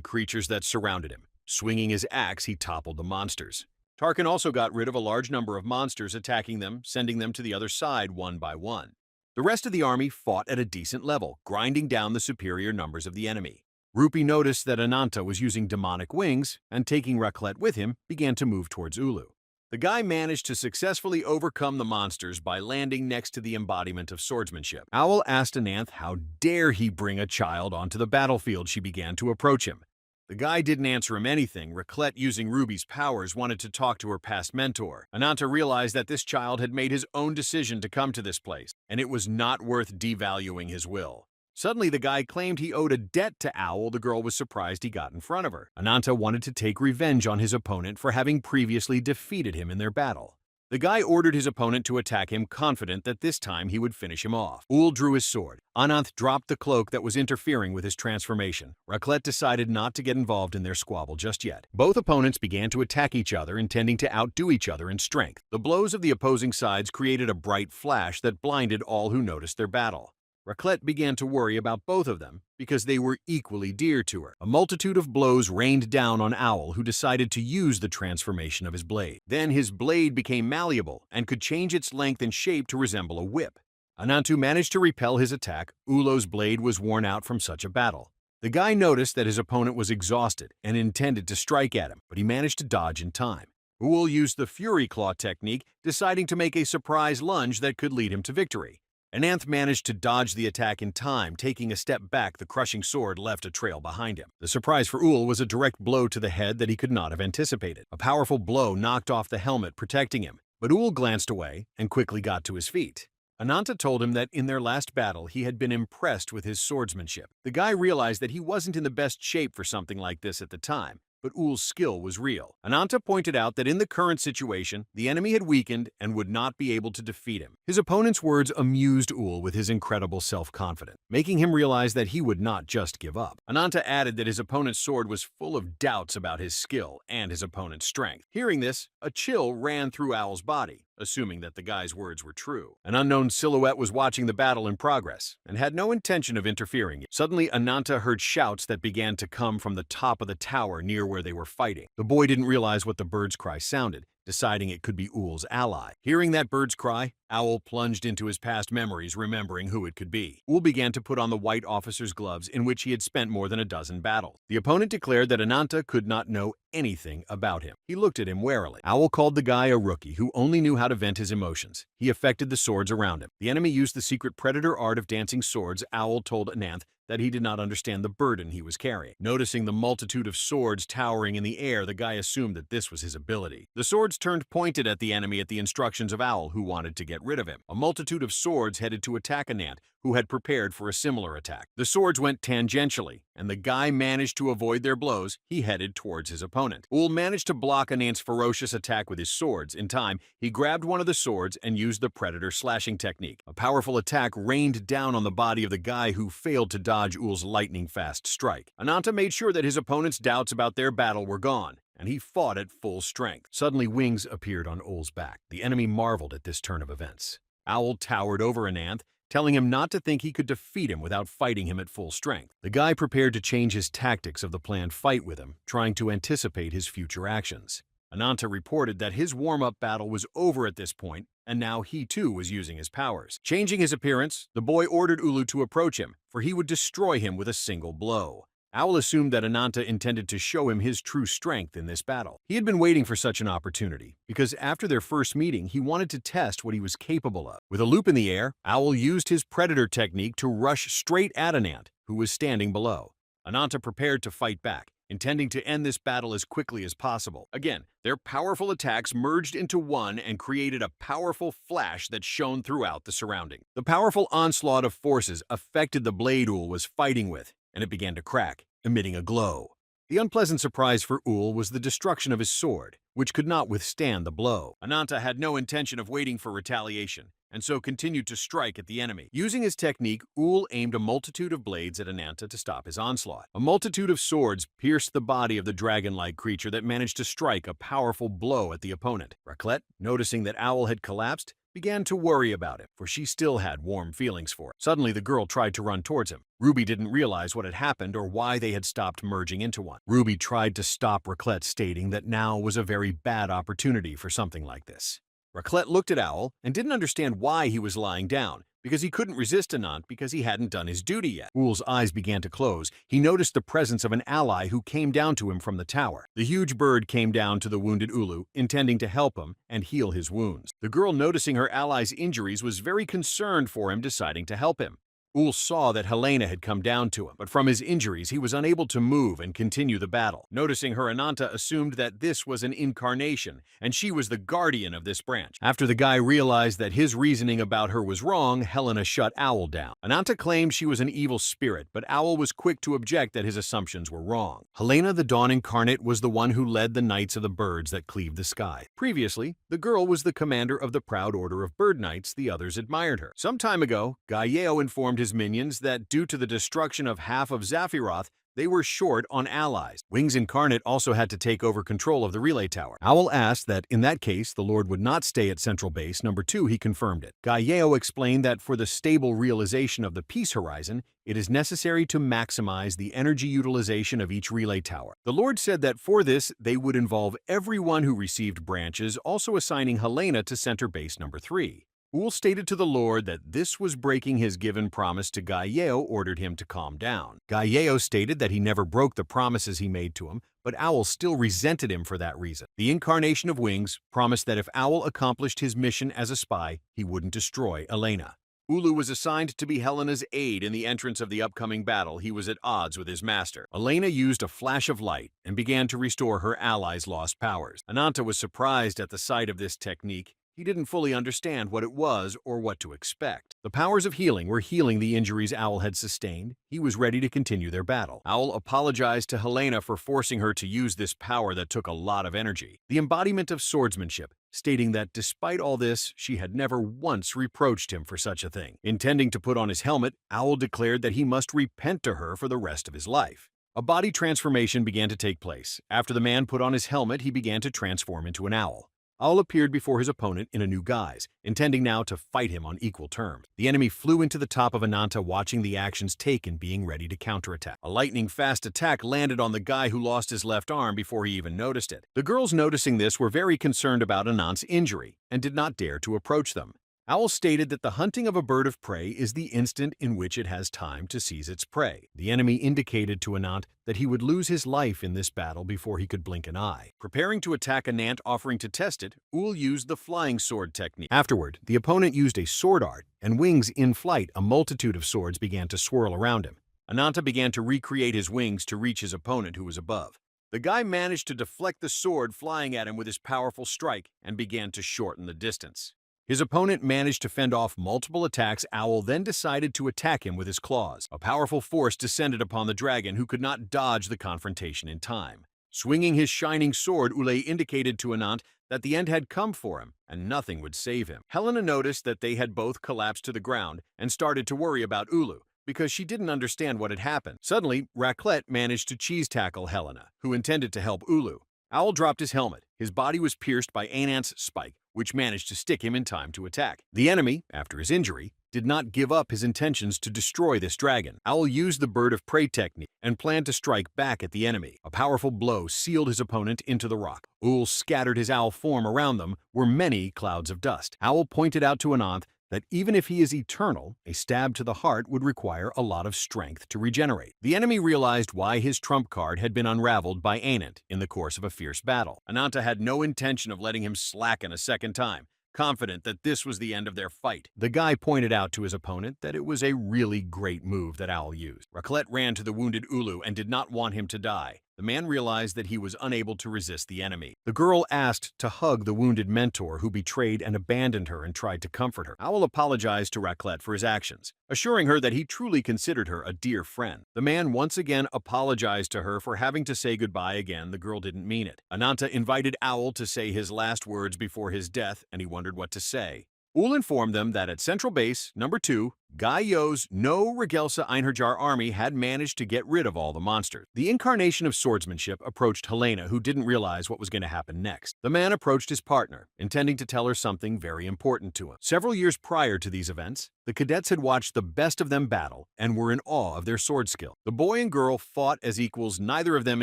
creatures that surrounded him. Swinging his axe, he toppled the monsters. Tarkin also got rid of a large number of monsters, attacking them, sending them to the other side one by one. The rest of the army fought at a decent level, grinding down the superior numbers of the enemy. Rupi noticed that Ananta was using demonic wings, and taking Raclette with him, began to move towards Ulu. The guy managed to successfully overcome the monsters by landing next to the embodiment of swordsmanship. Owl asked Ananth how dare he bring a child onto the battlefield. She began to approach him. The guy didn't answer him anything. Raclette, using Ruby's powers, wanted to talk to her past mentor. Ananta realized that this child had made his own decision to come to this place, and it was not worth devaluing his will. Suddenly, the guy claimed he owed a debt to Owl. The girl was surprised he got in front of her. Ananta wanted to take revenge on his opponent for having previously defeated him in their battle. The guy ordered his opponent to attack him, confident that this time he would finish him off. Ul drew his sword. Ananth dropped the cloak that was interfering with his transformation. Raclette decided not to get involved in their squabble just yet. Both opponents began to attack each other, intending to outdo each other in strength. The blows of the opposing sides created a bright flash that blinded all who noticed their battle. Raclette began to worry about both of them because they were equally dear to her. A multitude of blows rained down on Owl, who decided to use the transformation of his blade. Then his blade became malleable and could change its length and shape to resemble a whip. Anantu managed to repel his attack. Ulo's blade was worn out from such a battle. The guy noticed that his opponent was exhausted and intended to strike at him, but he managed to dodge in time. Ul used the Fury Claw technique, deciding to make a surprise lunge that could lead him to victory. Ananth managed to dodge the attack in time. Taking a step back, the crushing sword left a trail behind him. The surprise for Ul was a direct blow to the head that he could not have anticipated. A powerful blow knocked off the helmet, protecting him, but Ul glanced away and quickly got to his feet. Ananta told him that in their last battle, he had been impressed with his swordsmanship. The guy realized that he wasn't in the best shape for something like this at the time, but Ul's skill was real. Ananta pointed out that in the current situation, the enemy had weakened and would not be able to defeat him. His opponent's words amused Ul with his incredible self-confidence, making him realize that he would not just give up. Ananta added that his opponent's sword was full of doubts about his skill and his opponent's strength. Hearing this, a chill ran through Owl's body, assuming that the guy's words were true. An unknown silhouette was watching the battle in progress and had no intention of interfering. Suddenly, Ananta heard shouts that began to come from the top of the tower near where they were fighting. The boy didn't realize what the bird's cry sounded, deciding it could be Ul's ally. Hearing that bird's cry, Owl plunged into his past memories, remembering who it could be. Ul began to put on the white officer's gloves in which he had spent more than a dozen battles. The opponent declared that Ananta could not know anything about him. He looked at him warily. Owl called the guy a rookie who only knew how to vent his emotions. He affected the swords around him. The enemy used the secret predator art of dancing swords. Owl told Ananth that he did not understand the burden he was carrying. Noticing the multitude of swords towering in the air, the guy assumed that this was his ability. The swords turned pointed at the enemy at the instructions of Owl, who wanted to get rid of him. A multitude of swords headed to attack Ananth, who had prepared for a similar attack. The swords went tangentially, and the guy managed to avoid their blows. He headed towards his opponent. Ul managed to block Anant's ferocious attack with his swords. In time, he grabbed one of the swords and used the predator slashing technique. A powerful attack rained down on the body of the guy who failed to dodge Ul's lightning-fast strike. Ananta made sure that his opponent's doubts about their battle were gone, and he fought at full strength. Suddenly, wings appeared on Ul's back. The enemy marveled at this turn of events. Owl towered over Ananth, telling him not to think he could defeat him without fighting him at full strength. The guy prepared to change his tactics of the planned fight with him, trying to anticipate his future actions. Ananta reported that his warm-up battle was over at this point, and now he too was using his powers. Changing his appearance, the boy ordered Ulu to approach him, for he would destroy him with a single blow. Owl assumed that Ananta intended to show him his true strength in this battle. He had been waiting for such an opportunity, because after their first meeting, he wanted to test what he was capable of. With a loop in the air, Owl used his predator technique to rush straight at Anant, who was standing below. Ananta prepared to fight back, intending to end this battle as quickly as possible. Again, their powerful attacks merged into one and created a powerful flash that shone throughout the surrounding. The powerful onslaught of forces affected the blade Ul was fighting with, and it began to crack, emitting a glow. The unpleasant surprise for Ul was the destruction of his sword, which could not withstand the blow. Ananta had no intention of waiting for retaliation, and so continued to strike at the enemy. Using his technique, Ul aimed a multitude of blades at Ananta to stop his onslaught. A multitude of swords pierced the body of the dragon-like creature that managed to strike a powerful blow at the opponent. Raclette, noticing that Owl had collapsed, began to worry about him, for she still had warm feelings for him. Suddenly, the girl tried to run towards him. Ruby didn't realize what had happened or why they had stopped merging into one. Ruby tried to stop Raclette, stating that now was a very bad opportunity for something like this. Raclette looked at Owl and didn't understand why he was lying down, because he couldn't resist Anant because he hadn't done his duty yet. Ul's eyes began to close. He noticed the presence of an ally who came down to him from the tower. The huge bird came down to the wounded Ulu, intending to help him and heal his wounds. The girl, noticing her ally's injuries, was very concerned for him, deciding to help him. Ul saw that Helena had come down to him, but from his injuries he was unable to move and continue the battle. Noticing her, Ananta assumed that this was an incarnation, and she was the guardian of this branch. After the guy realized that his reasoning about her was wrong, Helena shut Owl down. Ananta claimed she was an evil spirit, but Owl was quick to object that his assumptions were wrong. Helena, the Dawn Incarnate, was the one who led the Knights of the Birds that cleave the sky. Previously, the girl was the commander of the proud order of Bird Knights. The others admired her. Some time ago, Gaieo informed his minions that due to the destruction of half of Zaphiroth, they were short on allies. Wings Incarnate also had to take over control of the relay tower. Owl asked that in that case, the Lord would not stay at Central Base. Number 2, he confirmed it. Gaieo explained that for the stable realization of the peace horizon, it is necessary to maximize the energy utilization of each relay tower. The Lord said that for this, they would involve everyone who received branches, also assigning Helena to Center Base number 3. Ul stated to the Lord that this was breaking his given promise to Gaieo, ordered him to calm down. Gaieo stated that he never broke the promises he made to him, but Owl still resented him for that reason. The Incarnation of Wings promised that if Owl accomplished his mission as a spy, he wouldn't destroy Elena. Ulu was assigned to be Helena's aide in the entrance of the upcoming battle. He was at odds with his master. Elena used a flash of light and began to restore her allies' lost powers. Ananta was surprised at the sight of this technique. He didn't fully understand what it was or what to expect. The powers of healing were healing the injuries Owl had sustained. He was ready to continue their battle. Owl apologized to Helena for forcing her to use this power that took a lot of energy. The embodiment of swordsmanship, stating that despite all this, she had never once reproached him for such a thing. Intending to put on his helmet, Owl declared that he must repent to her for the rest of his life. A body transformation began to take place. After the man put on his helmet, he began to transform into an owl. Owl appeared before his opponent in a new guise, intending now to fight him on equal terms. The enemy flew into the top of Ananta, watching the actions taken, being ready to counterattack. A lightning-fast attack landed on the guy who lost his left arm before he even noticed it. The girls, noticing this, were very concerned about Anant's injury and did not dare to approach them. Owl stated that the hunting of a bird of prey is the instant in which it has time to seize its prey. The enemy indicated to Anant that he would lose his life in this battle before he could blink an eye. Preparing to attack Anant, offering to test it, Ul used the flying sword technique. Afterward, the opponent used a sword art, and wings in flight, a multitude of swords began to swirl around him. Ananta began to recreate his wings to reach his opponent, who was above. The guy managed to deflect the sword flying at him with his powerful strike and began to shorten the distance. His opponent managed to fend off multiple attacks. Owl then decided to attack him with his claws. A powerful force descended upon the dragon, who could not dodge the confrontation in time. Swinging his shining sword, Ule indicated to Anant that the end had come for him and nothing would save him. Helena noticed that they had both collapsed to the ground and started to worry about Ulu, because she didn't understand what had happened. Suddenly, Raclette managed to cheese-tackle Helena, who intended to help Ulu. Owl dropped his helmet. His body was pierced by Anant's spike, which managed to stick him in time to attack. The enemy, after his injury, did not give up his intentions to destroy this dragon. Owl used the bird of prey technique and planned to strike back at the enemy. A powerful blow sealed his opponent into the rock. Owl scattered his owl form. Around them were many clouds of dust. Owl pointed out to Anant that even if he is eternal, a stab to the heart would require a lot of strength to regenerate. The enemy realized why his trump card had been unraveled by Anant in the course of a fierce battle. Ananta had no intention of letting him slacken a second time, confident that this was the end of their fight. The guy pointed out to his opponent that it was a really great move that Owl used. Raclette ran to the wounded Ulu and did not want him to die. The man realized that he was unable to resist the enemy. The girl asked to hug the wounded mentor who betrayed and abandoned her and tried to comfort her. Owl apologized to Raclette for his actions, assuring her that he truly considered her a dear friend. The man once again apologized to her for having to say goodbye again. The girl didn't mean it. Ananta invited Owl to say his last words before his death, and he wondered what to say. Owl informed them that at Central Base Number 2, Guy Yo's no Regelsa Einherjar army had managed to get rid of all the monsters. The incarnation of swordsmanship approached Helena, who didn't realize what was going to happen next. The man approached his partner, intending to tell her something very important to him. Several years prior to these events, the cadets had watched the best of them battle and were in awe of their sword skill. The boy and girl fought as equals. Neither of them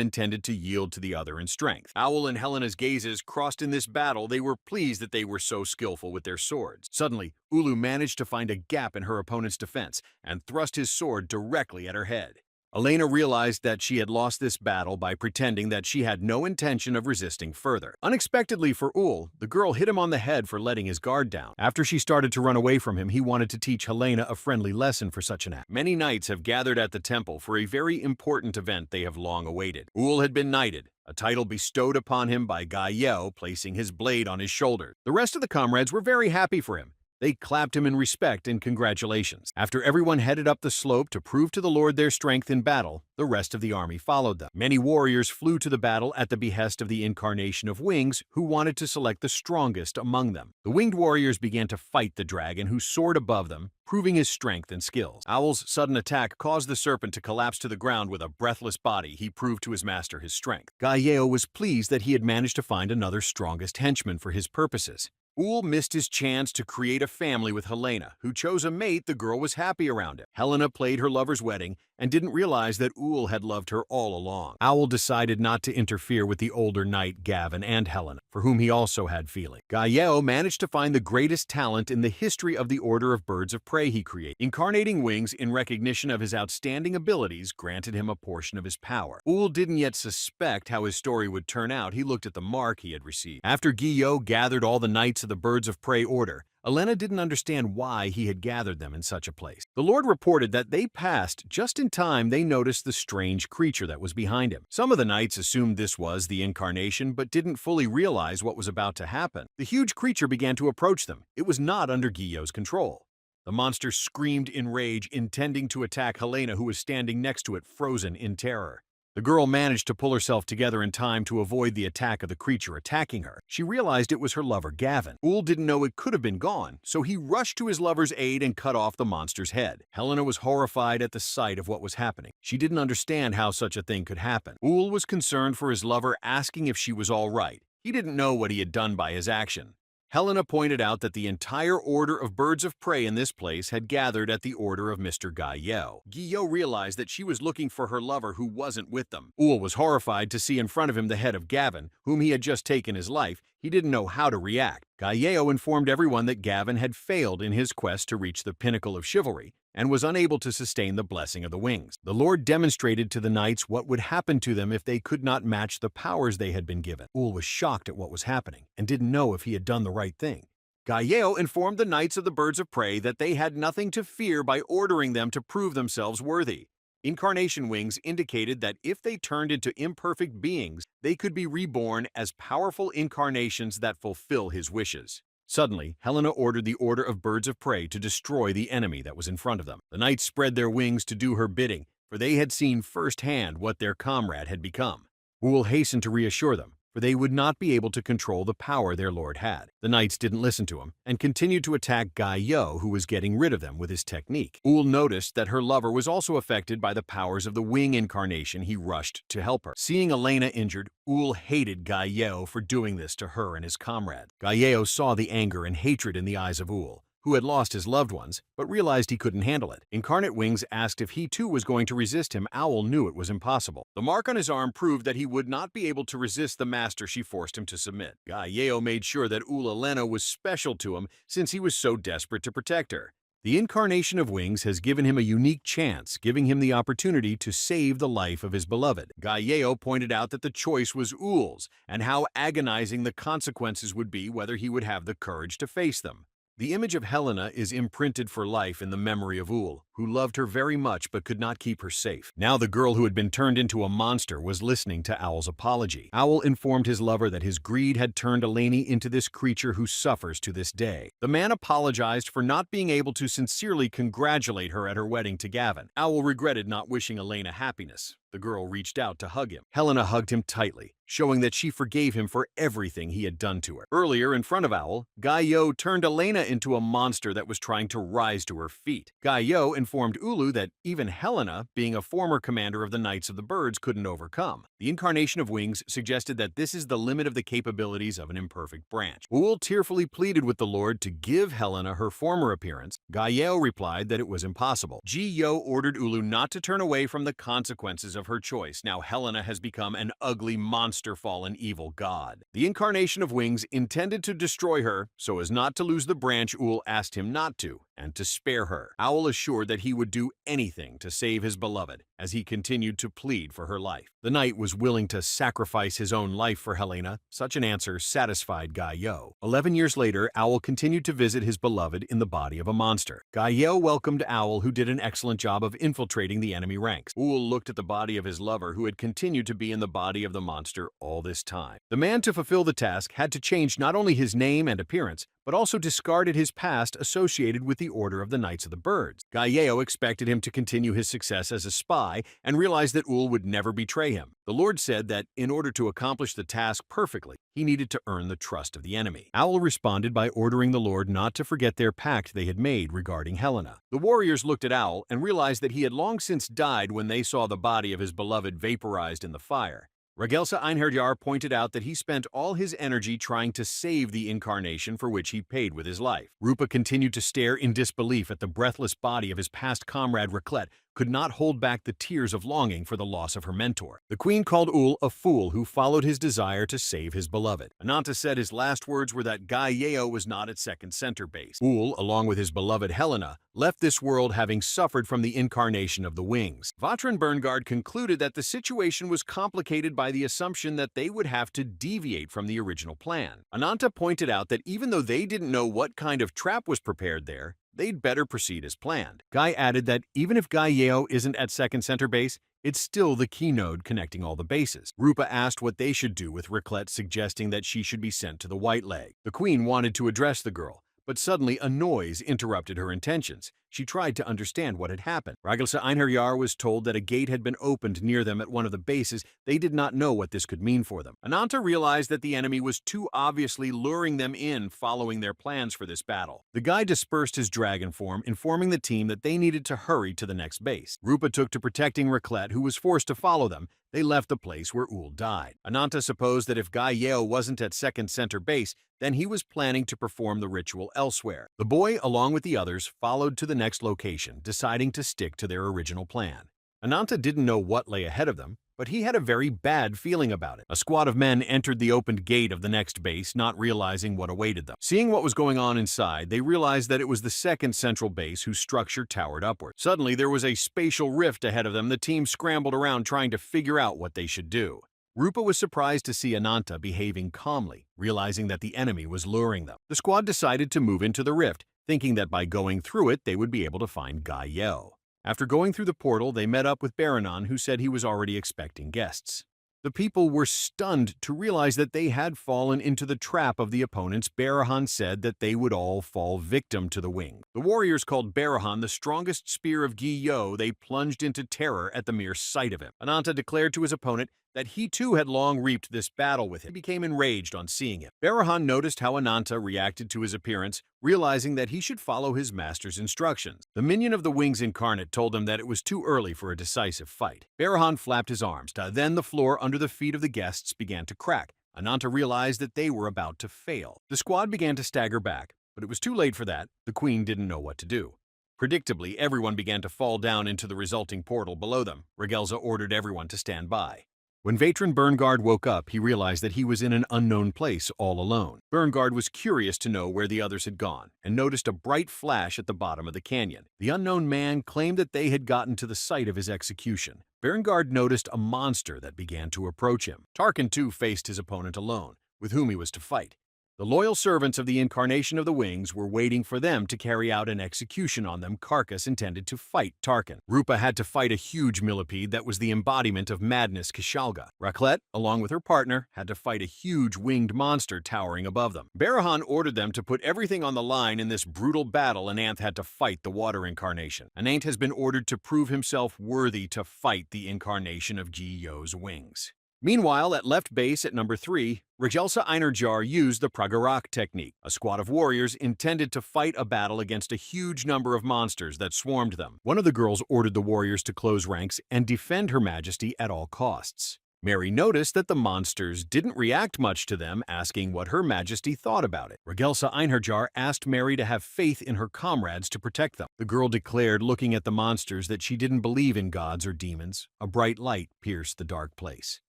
intended to yield to the other in strength. Owl and Helena's gazes crossed in this battle. They were pleased that they were so skillful with their swords. Suddenly, Ulu managed to find a gap in her opponent's defense and thrust his sword directly at her head. Elena realized that she had lost this battle by pretending that she had no intention of resisting further. Unexpectedly for Ul, the girl hit him on the head for letting his guard down. After she started to run away from him, he wanted to teach Helena a friendly lesson for such an act. Many knights have gathered at the temple for a very important event they have long awaited. Ul had been knighted, a title bestowed upon him by Guy Yeo, placing his blade on his shoulder. The rest of the comrades were very happy for him. They clapped him in respect and congratulations. After everyone headed up the slope to prove to the Lord their strength in battle, the rest of the army followed them. Many warriors flew to the battle at the behest of the incarnation of wings, who wanted to select the strongest among them. The winged warriors began to fight the dragon, who soared above them, proving his strength and skills. Owl's sudden attack caused the serpent to collapse to the ground. With a breathless body, he proved to his master his strength. Gaieo was pleased that he had managed to find another strongest henchman for his purposes. Ul missed his chance to create a family with Helena, who chose a mate. The girl was happy around him. Helena played her lover's wedding and didn't realize that Ul had loved her all along. Owl decided not to interfere with the older knight Gavin and Helena, for whom he also had feeling. Gaieo managed to find the greatest talent in the history of the order of birds of prey he created. Incarnating wings, in recognition of his outstanding abilities, granted him a portion of his power. Ul didn't yet suspect how his story would turn out. He looked at the mark he had received. After Gaieo gathered all the knights of the birds of prey order, Elena didn't understand why he had gathered them in such a place. The Lord reported that they passed just in time. They noticed the strange creature that was behind him. Some of the knights assumed this was the incarnation, but didn't fully realize what was about to happen. The huge creature began to approach them. It was not under Guillau's control. The monster screamed in rage, intending to attack Helena, who was standing next to it, frozen in terror. The girl managed to pull herself together in time to avoid the attack of the creature attacking her. She realized it was her lover, Gavin. Ul didn't know it could have been gone, so he rushed to his lover's aid and cut off the monster's head. Helena was horrified at the sight of what was happening. She didn't understand how such a thing could happen. Ul was concerned for his lover, asking if she was all right. He didn't know what he had done by his action. Helena pointed out that the entire order of birds of prey in this place had gathered at the order of Mr. Gaieo. Guillaume realized that she was looking for her lover, who wasn't with them. Ul was horrified to see in front of him the head of Gavin, whom he had just taken his life. He didn't know how to react. Gaieo informed everyone that Gavin had failed in his quest to reach the pinnacle of chivalry and was unable to sustain the blessing of the wings. The Lord demonstrated to the knights what would happen to them if they could not match the powers they had been given. Ul was shocked at what was happening and didn't know if he had done the right thing. Gaieo informed the knights of the birds of prey that they had nothing to fear by ordering them to prove themselves worthy. Incarnation wings indicated that if they turned into imperfect beings, they could be reborn as powerful incarnations that fulfill his wishes. Suddenly, Helena ordered the order of birds of prey to destroy the enemy that was in front of them. The knights spread their wings to do her bidding, for they had seen firsthand what their comrade had become. Uhl hastened to reassure them, for they would not be able to control the power their lord had. The knights didn't listen to him, and continued to attack Gai Yo, who was getting rid of them with his technique. Uhl noticed that her lover was also affected by the powers of the wing incarnation. He rushed to help her. Seeing Elena injured, Uhl hated Gai Yo for doing this to her and his comrade. Gai Yo saw the anger and hatred in the eyes of Uhl, who had lost his loved ones, but realized he couldn't handle it. Incarnate Wings asked if he too was going to resist him. Owl knew it was impossible. The mark on his arm proved that he would not be able to resist the master she forced him to submit. Galileo made sure that Elena was special to him since he was so desperate to protect her. The incarnation of Wings has given him a unique chance, giving him the opportunity to save the life of his beloved. Galileo pointed out that the choice was Uhl's, and how agonizing the consequences would be whether he would have the courage to face them. The image of Helena is imprinted for life in the memory of Uhl, who loved her very much but could not keep her safe. Now the girl who had been turned into a monster was listening to Owl's apology. Owl informed his lover that his greed had turned Eleni into this creature who suffers to this day. The man apologized for not being able to sincerely congratulate her at her wedding to Gavin. Owl regretted not wishing Elena happiness. The girl reached out to hug him. Helena hugged him tightly, showing that she forgave him for everything he had done to her. Earlier, in front of Owl, Gai Yo turned Elena into a monster that was trying to rise to her feet. Gai Yo informed Ulu that even Helena, being a former commander of the Knights of the Birds, couldn't overcome. The incarnation of Wings suggested that this is the limit of the capabilities of an imperfect branch. Ul tearfully pleaded with the Lord to give Helena her former appearance. Gai Yo replied that it was impossible. Ji Yo ordered Ulu not to turn away from the consequences of her choice. Now Helena has become an ugly monster fallen evil god. The incarnation of Wings intended to destroy her so as not to lose the branch. Ul asked him not to, and to spare her. Owl assured that he would do anything to save his beloved, as he continued to plead for her life. The knight was willing to sacrifice his own life for Helena. Such an answer satisfied Gai Yo. 11 years later, Owl continued to visit his beloved in the body of a monster. Gai Yo welcomed Owl, who did an excellent job of infiltrating the enemy ranks. Ul looked at the body of his lover, who had continued to be in the body of the monster all this time. The man, to fulfill the task, had to change not only his name and appearance, but also discarded his past associated with the Order of the Knights of the Birds. Galileo expected him to continue his success as a spy and realized that Ul would never betray him. The Lord said that in order to accomplish the task perfectly, he needed to earn the trust of the enemy. Owl responded by ordering the Lord not to forget their pact they had made regarding Helena. The warriors looked at Owl and realized that he had long since died when they saw the body of his beloved vaporized in the fire. Regression Einherjar pointed out that he spent all his energy trying to save the incarnation for which he paid with his life. Rupa continued to stare in disbelief at the breathless body of his past comrade. Raclette could not hold back the tears of longing for the loss of her mentor. The queen called Ul a fool who followed his desire to save his beloved. Ananta said his last words were that Gai Yeo was not at Second Center Base. Ul, along with his beloved Helena, left this world having suffered from the incarnation of the Wings. Vatran Berngard concluded that the situation was complicated by the assumption that they would have to deviate from the original plan. Ananta pointed out that even though they didn't know what kind of trap was prepared there, they'd better proceed as planned. Guy added that even if Gai Yeo isn't at Second Center Base, it's still the key node connecting all the bases. Rupa asked what they should do with Raclette, suggesting that she should be sent to the White Leg. The queen wanted to address the girl, but suddenly a noise interrupted her intentions. She tried to understand what had happened. Ragelsa Einherjar was told that a gate had been opened near them at one of the bases. They did not know what this could mean for them. Ananta realized that the enemy was too obviously luring them in, following their plans for this battle. The guy dispersed his dragon form, informing the team that they needed to hurry to the next base. Rupa took to protecting Raclette, who was forced to follow them. They left the place where Ul died. Ananta supposed that if Gai Yeo wasn't at Second Center Base, then he was planning to perform the ritual elsewhere. The boy, along with the others, followed to the next location, deciding to stick to their original plan. Ananta didn't know what lay ahead of them, but he had a very bad feeling about it. A squad of men entered the opened gate of the next base, not realizing what awaited them. Seeing what was going on inside, they realized that it was the second central base whose structure towered upward. Suddenly, there was a spatial rift ahead of them. The team scrambled around trying to figure out what they should do. Rupa was surprised to see Ananta behaving calmly, realizing that the enemy was luring them. The squad decided to move into the rift, thinking that by going through it, they would be able to find Gai Yeo. After going through the portal, they met up with Baranon, who said he was already expecting guests. The people were stunned to realize that they had fallen into the trap of the opponents. Barahan said that they would all fall victim to the wing. The warriors called Barahan the strongest spear of Giyo. They plunged into terror at the mere sight of him. Ananta declared to his opponent that he too had long reaped this battle with him. He became enraged on seeing him. Barahan noticed how Ananta reacted to his appearance, realizing that he should follow his master's instructions. The minion of the Wings incarnate told him that it was too early for a decisive fight. Barahan flapped his arms. Then the floor under the feet of the guests began to crack. Ananta realized that they were about to fail. The squad began to stagger back, but it was too late for that. The queen didn't know what to do. Predictably, everyone began to fall down into the resulting portal below them. Regelza ordered everyone to stand by. When veteran Berngard woke up, he realized that he was in an unknown place all alone. Berngard was curious to know where the others had gone and noticed a bright flash at the bottom of the canyon. The unknown man claimed that they had gotten to the site of his execution. Berngard noticed a monster that began to approach him. Tarkin too faced his opponent alone, with whom he was to fight. The loyal servants of the incarnation of the Wings were waiting for them to carry out an execution on them. Carcass intended to fight Tarkin. Rupa had to fight a huge millipede that was the embodiment of madness, Kishalga. Raklet, along with her partner, had to fight a huge winged monster towering above them. Barahan ordered them to put everything on the line in this brutal battle, and Anth had to fight the water incarnation. Anant has been ordered to prove himself worthy to fight the incarnation of Giyo's wings. Meanwhile, at left base at number 3, Regelsa Einarjar used the Pragarak technique. A squad of warriors intended to fight a battle against a huge number of monsters that swarmed them. One of the girls ordered the warriors to close ranks and defend Her Majesty at all costs. Mary noticed that the monsters didn't react much to them, asking what Her Majesty thought about it. Regelsa Einarjar asked Mary to have faith in her comrades to protect them. The girl declared, looking at the monsters, that she didn't believe in gods or demons. A bright light pierced the dark place.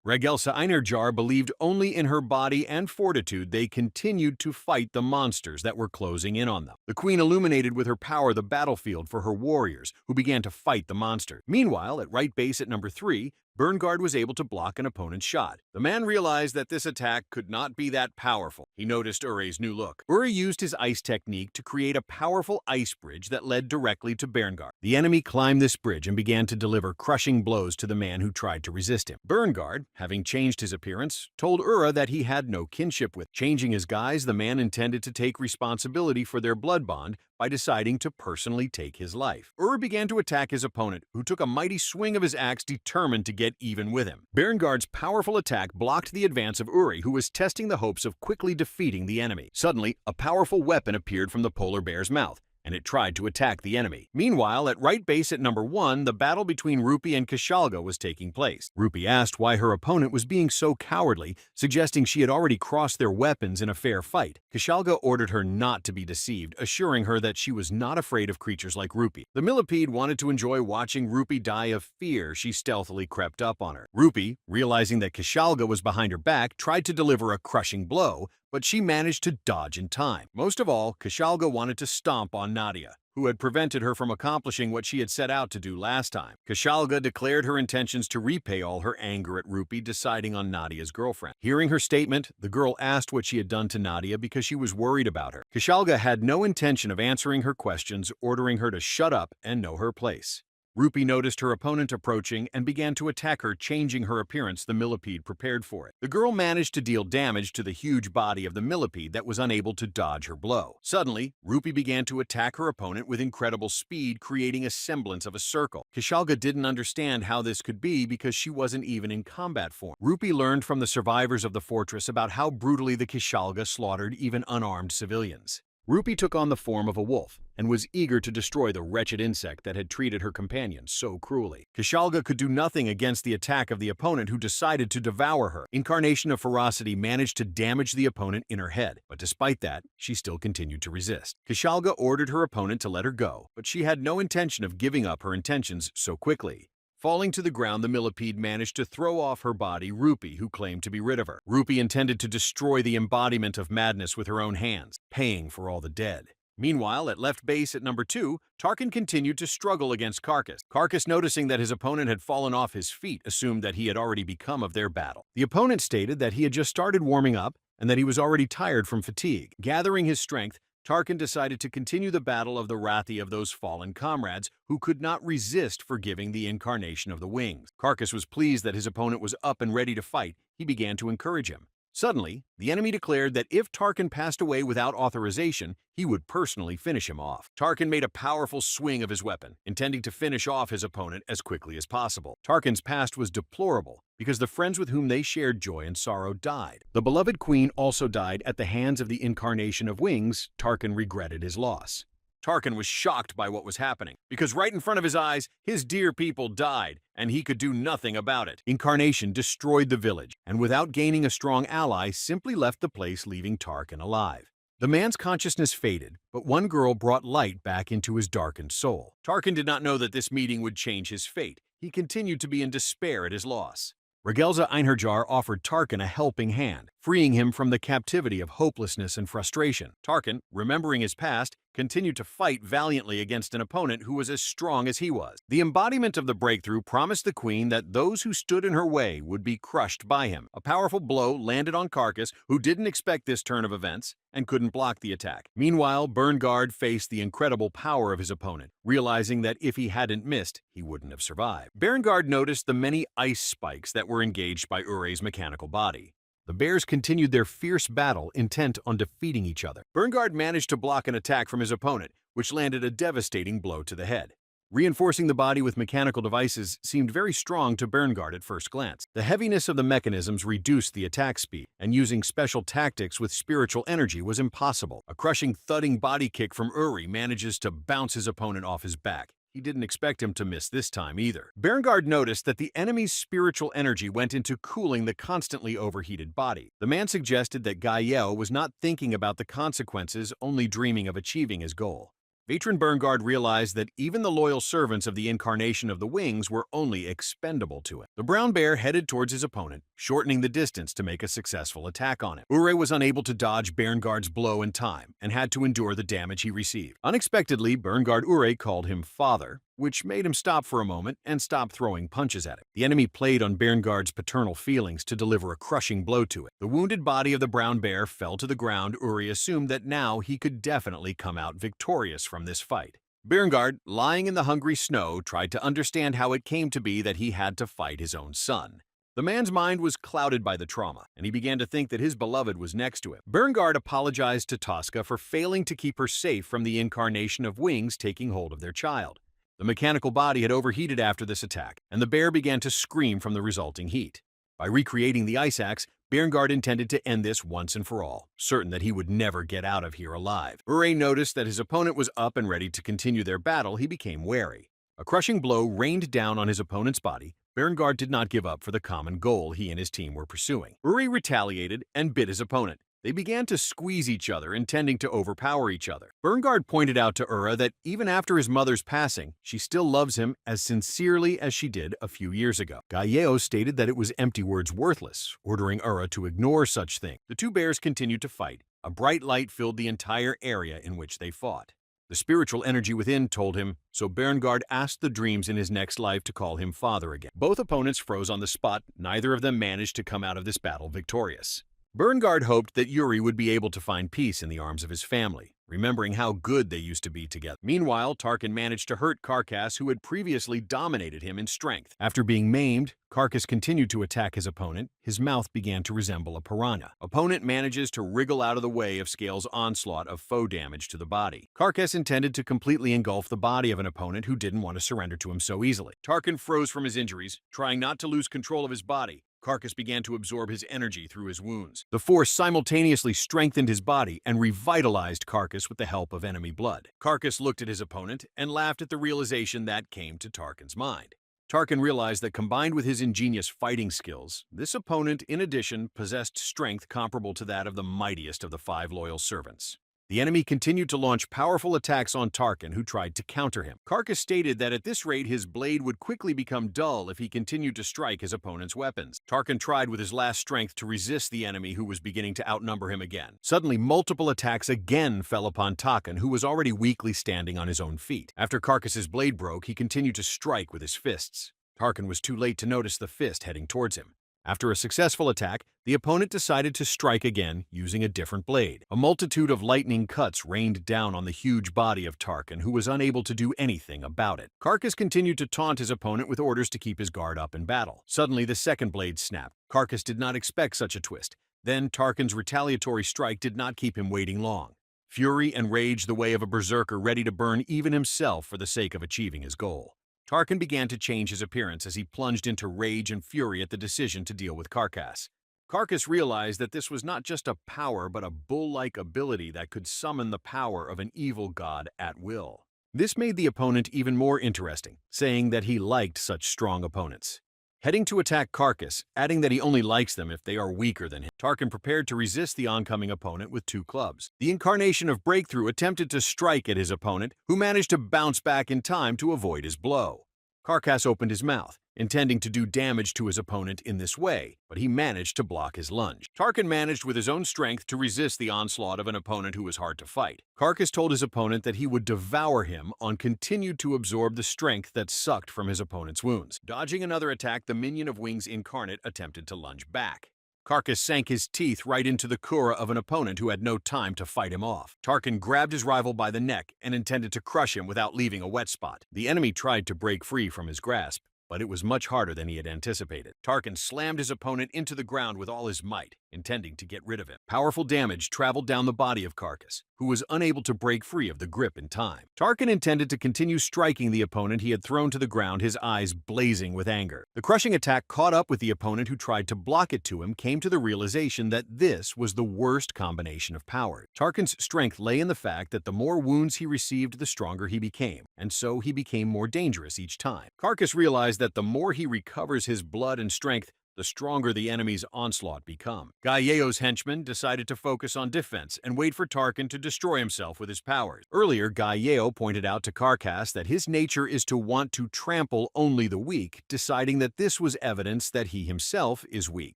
Regelsa Einarjar believed only in her body and fortitude. They continued to fight the monsters that were closing in on them. The queen illuminated with her power the battlefield for her warriors, who began to fight the monster. Meanwhile, at right base at number 3, Berngard was able to block an opponent's shot. The man realized that this attack could not be that powerful. He noticed Uri's new look. Uri used his ice technique to create a powerful ice bridge that led directly to Berngard. The enemy climbed this bridge and began to deliver crushing blows to the man who tried to resist him. Berngard, having changed his appearance, told Ura that he had no kinship with. Changing his guise, the man intended to take responsibility for their blood bond by deciding to personally take his life. Ur began to attack his opponent, who took a mighty swing of his axe, determined to get even with him. Berngard's powerful attack blocked the advance of Uri, who was testing the hopes of quickly defeating the enemy. Suddenly, a powerful weapon appeared from the polar bear's mouth, and it tried to attack the enemy. Meanwhile, at right base at number 1, the battle between Rupi and Kishalga was taking place. Rupi asked why her opponent was being so cowardly, suggesting she had already crossed their weapons in a fair fight. Kishalga ordered her not to be deceived, assuring her that she was not afraid of creatures like Rupi. The millipede wanted to enjoy watching Rupi die of fear. She stealthily crept up on her. Rupi, realizing that Kishalga was behind her back, tried to deliver a crushing blow, but she managed to dodge in time. Most of all, Kishalga wanted to stomp on Nadia, who had prevented her from accomplishing what she had set out to do last time. Kishalga declared her intentions to repay all her anger at Rupi, deciding on Nadia's girlfriend. Hearing her statement, the girl asked what she had done to Nadia because she was worried about her. Kishalga had no intention of answering her questions, ordering her to shut up and know her place. Rupi noticed her opponent approaching and began to attack her, changing her appearance. The millipede prepared for it. The girl managed to deal damage to the huge body of the millipede that was unable to dodge her blow. Suddenly, Rupi began to attack her opponent with incredible speed, creating a semblance of a circle. Kishalga didn't understand how this could be because she wasn't even in combat form. Rupi learned from the survivors of the fortress about how brutally the Kishalga slaughtered even unarmed civilians. Rupi took on the form of a wolf and was eager to destroy the wretched insect that had treated her companion so cruelly. Kishalga could do nothing against the attack of the opponent, who decided to devour her. Incarnation of Ferocity managed to damage the opponent in her head, but despite that, she still continued to resist. Kishalga ordered her opponent to let her go, but she had no intention of giving up her intentions so quickly. Falling to the ground, the millipede managed to throw off her body Rupi, who claimed to be rid of her. Rupi intended to destroy the embodiment of madness with her own hands, paying for all the dead. Meanwhile, at left base at number 2, Tarkin continued to struggle against Carcass. Carcass, noticing that his opponent had fallen off his feet, assumed that he had already become of their battle. The opponent stated that he had just started warming up and that he was already tired from fatigue. Gathering his strength, Tarkin decided to continue the battle of the wrathy of those fallen comrades who could not resist forgiving the incarnation of the wings. Carcass was pleased that his opponent was up and ready to fight. He began to encourage him. Suddenly, the enemy declared that if Tarkin passed away without authorization, he would personally finish him off. Tarkin made a powerful swing of his weapon, intending to finish off his opponent as quickly as possible. Tarkin's past was deplorable because the friends with whom they shared joy and sorrow died. The beloved queen also died at the hands of the incarnation of wings. Tarkin regretted his loss. Tarkin was shocked by what was happening, because right in front of his eyes, his dear people died, and he could do nothing about it. Incarnation destroyed the village, and without gaining a strong ally, simply left the place, leaving Tarkin alive. The man's consciousness faded, but one girl brought light back into his darkened soul. Tarkin did not know that this meeting would change his fate. He continued to be in despair at his loss. Regelza Einherjar offered Tarkin a helping hand, freeing him from the captivity of hopelessness and frustration. Tarkin, remembering his past, continued to fight valiantly against an opponent who was as strong as he was. The embodiment of the breakthrough promised the queen that those who stood in her way would be crushed by him. A powerful blow landed on Carcass, who didn't expect this turn of events and couldn't block the attack. Meanwhile, Bernguard faced the incredible power of his opponent, realizing that if he hadn't missed, he wouldn't have survived. Bernguard noticed the many ice spikes that were engaged by Uray's mechanical body. The bears continued their fierce battle, intent on defeating each other. Bernguard managed to block an attack from his opponent, which landed a devastating blow to the head. Reinforcing the body with mechanical devices seemed very strong to Bernguard at first glance. The heaviness of the mechanisms reduced the attack speed, and using special tactics with spiritual energy was impossible. A crushing, thudding body kick from Uri manages to bounce his opponent off his back. He didn't expect him to miss this time either. Bernguard noticed that the enemy's spiritual energy went into cooling the constantly overheated body. The man suggested that Gael was not thinking about the consequences, only dreaming of achieving his goal. Veteran Bernguard realized that even the loyal servants of the incarnation of the wings were only expendable to him. The brown bear headed towards his opponent, shortening the distance to make a successful attack on him. Uray was unable to dodge Bernguard's blow in time and had to endure the damage he received. Unexpectedly, Bernguard Uray called him father, which made him stop for a moment and stop throwing punches at him. The enemy played on Bernguard's paternal feelings to deliver a crushing blow to it. The wounded body of the brown bear fell to the ground. Uri assumed that now he could definitely come out victorious from this fight. Bernguard, lying in the hungry snow, tried to understand how it came to be that he had to fight his own son. The man's mind was clouded by the trauma, and he began to think that his beloved was next to him. Bernguard apologized to Tosca for failing to keep her safe from the incarnation of wings taking hold of their child. The mechanical body had overheated after this attack, and the bear began to scream from the resulting heat. By recreating the ice axe, Bernguard intended to end this once and for all, certain that he would never get out of here alive. Uray noticed that his opponent was up and ready to continue their battle. He became wary. A crushing blow rained down on his opponent's body. Bernguard did not give up for the common goal he and his team were pursuing. Uray retaliated and bit his opponent. They began to squeeze each other, intending to overpower each other. Bernguard pointed out to Ura that even after his mother's passing, she still loves him as sincerely as she did a few years ago. Galleo stated that it was empty words worthless, ordering Ura to ignore such things. The two bears continued to fight. A bright light filled the entire area in which they fought. The spiritual energy within told him, so Bernguard asked the dreams in his next life to call him father again. Both opponents froze on the spot. Neither of them managed to come out of this battle victorious. Bernguard hoped that Uri would be able to find peace in the arms of his family, remembering how good they used to be together. Meanwhile, Tarkin managed to hurt Carcass, who had previously dominated him in strength. After being maimed, Carcass continued to attack his opponent. His mouth began to resemble a piranha. Opponent manages to wriggle out of the way of Scale's onslaught of foe damage to the body. Carcass intended to completely engulf the body of an opponent who didn't want to surrender to him so easily. Tarkin froze from his injuries, trying not to lose control of his body. Carcass began to absorb his energy through his wounds. The force simultaneously strengthened his body and revitalized Carcass with the help of enemy blood. Carcass looked at his opponent and laughed at the realization that came to Tarkin's mind. Tarkin realized that combined with his ingenious fighting skills, this opponent, in addition, possessed strength comparable to that of the mightiest of the 5 loyal servants. The enemy continued to launch powerful attacks on Tarkin, who tried to counter him. Carcass stated that at this rate his blade would quickly become dull if he continued to strike his opponent's weapons. Tarkin tried with his last strength to resist the enemy, who was beginning to outnumber him again. Suddenly, multiple attacks again fell upon Tarkin, who was already weakly standing on his own feet. After Carcass's blade broke, he continued to strike with his fists. Tarkin was too late to notice the fist heading towards him. After a successful attack, the opponent decided to strike again using a different blade. A multitude of lightning cuts rained down on the huge body of Tarkin, who was unable to do anything about it. Carcass continued to taunt his opponent with orders to keep his guard up in battle. Suddenly, the second blade snapped. Carcass did not expect such a twist. Then, Tarkin's retaliatory strike did not keep him waiting long. Fury and rage the way of a berserker ready to burn even himself for the sake of achieving his goal. Tarkin began to change his appearance as he plunged into rage and fury at the decision to deal with Carcass. Carcass realized that this was not just a power but a bull-like ability that could summon the power of an evil god at will. This made the opponent even more interesting, saying that he liked such strong opponents. Heading to attack Carcass, adding that he only likes them if they are weaker than him, Tarkin prepared to resist the oncoming opponent with 2 clubs. The incarnation of Breakthrough attempted to strike at his opponent, who managed to bounce back in time to avoid his blow. Carcass opened his mouth, intending to do damage to his opponent in this way, but he managed to block his lunge. Tarkin managed with his own strength to resist the onslaught of an opponent who was hard to fight. Carcass told his opponent that he would devour him and continued to absorb the strength that sucked from his opponent's wounds. Dodging another attack, the minion of Wings Incarnate attempted to lunge back. Carcass sank his teeth right into the kura of an opponent who had no time to fight him off. Tarkin grabbed his rival by the neck and intended to crush him without leaving a wet spot. The enemy tried to break free from his grasp, but it was much harder than he had anticipated. Tarkin slammed his opponent into the ground with all his might, intending to get rid of him. Powerful damage traveled down the body of Carcass, who was unable to break free of the grip in time. Tarkin intended to continue striking the opponent he had thrown to the ground, his eyes blazing with anger. The crushing attack caught up with the opponent who tried to block it to him, came to the realization that this was the worst combination of power. Tarkin's strength lay in the fact that the more wounds he received, the stronger he became, and so he became more dangerous each time. Carcass realized that the more he recovers his blood and strength, the stronger the enemy's onslaught become. Galleo's henchmen decided to focus on defense and wait for Tarkin to destroy himself with his powers. Earlier, Galleo pointed out to Carcass that his nature is to want to trample only the weak, deciding that this was evidence that he himself is weak.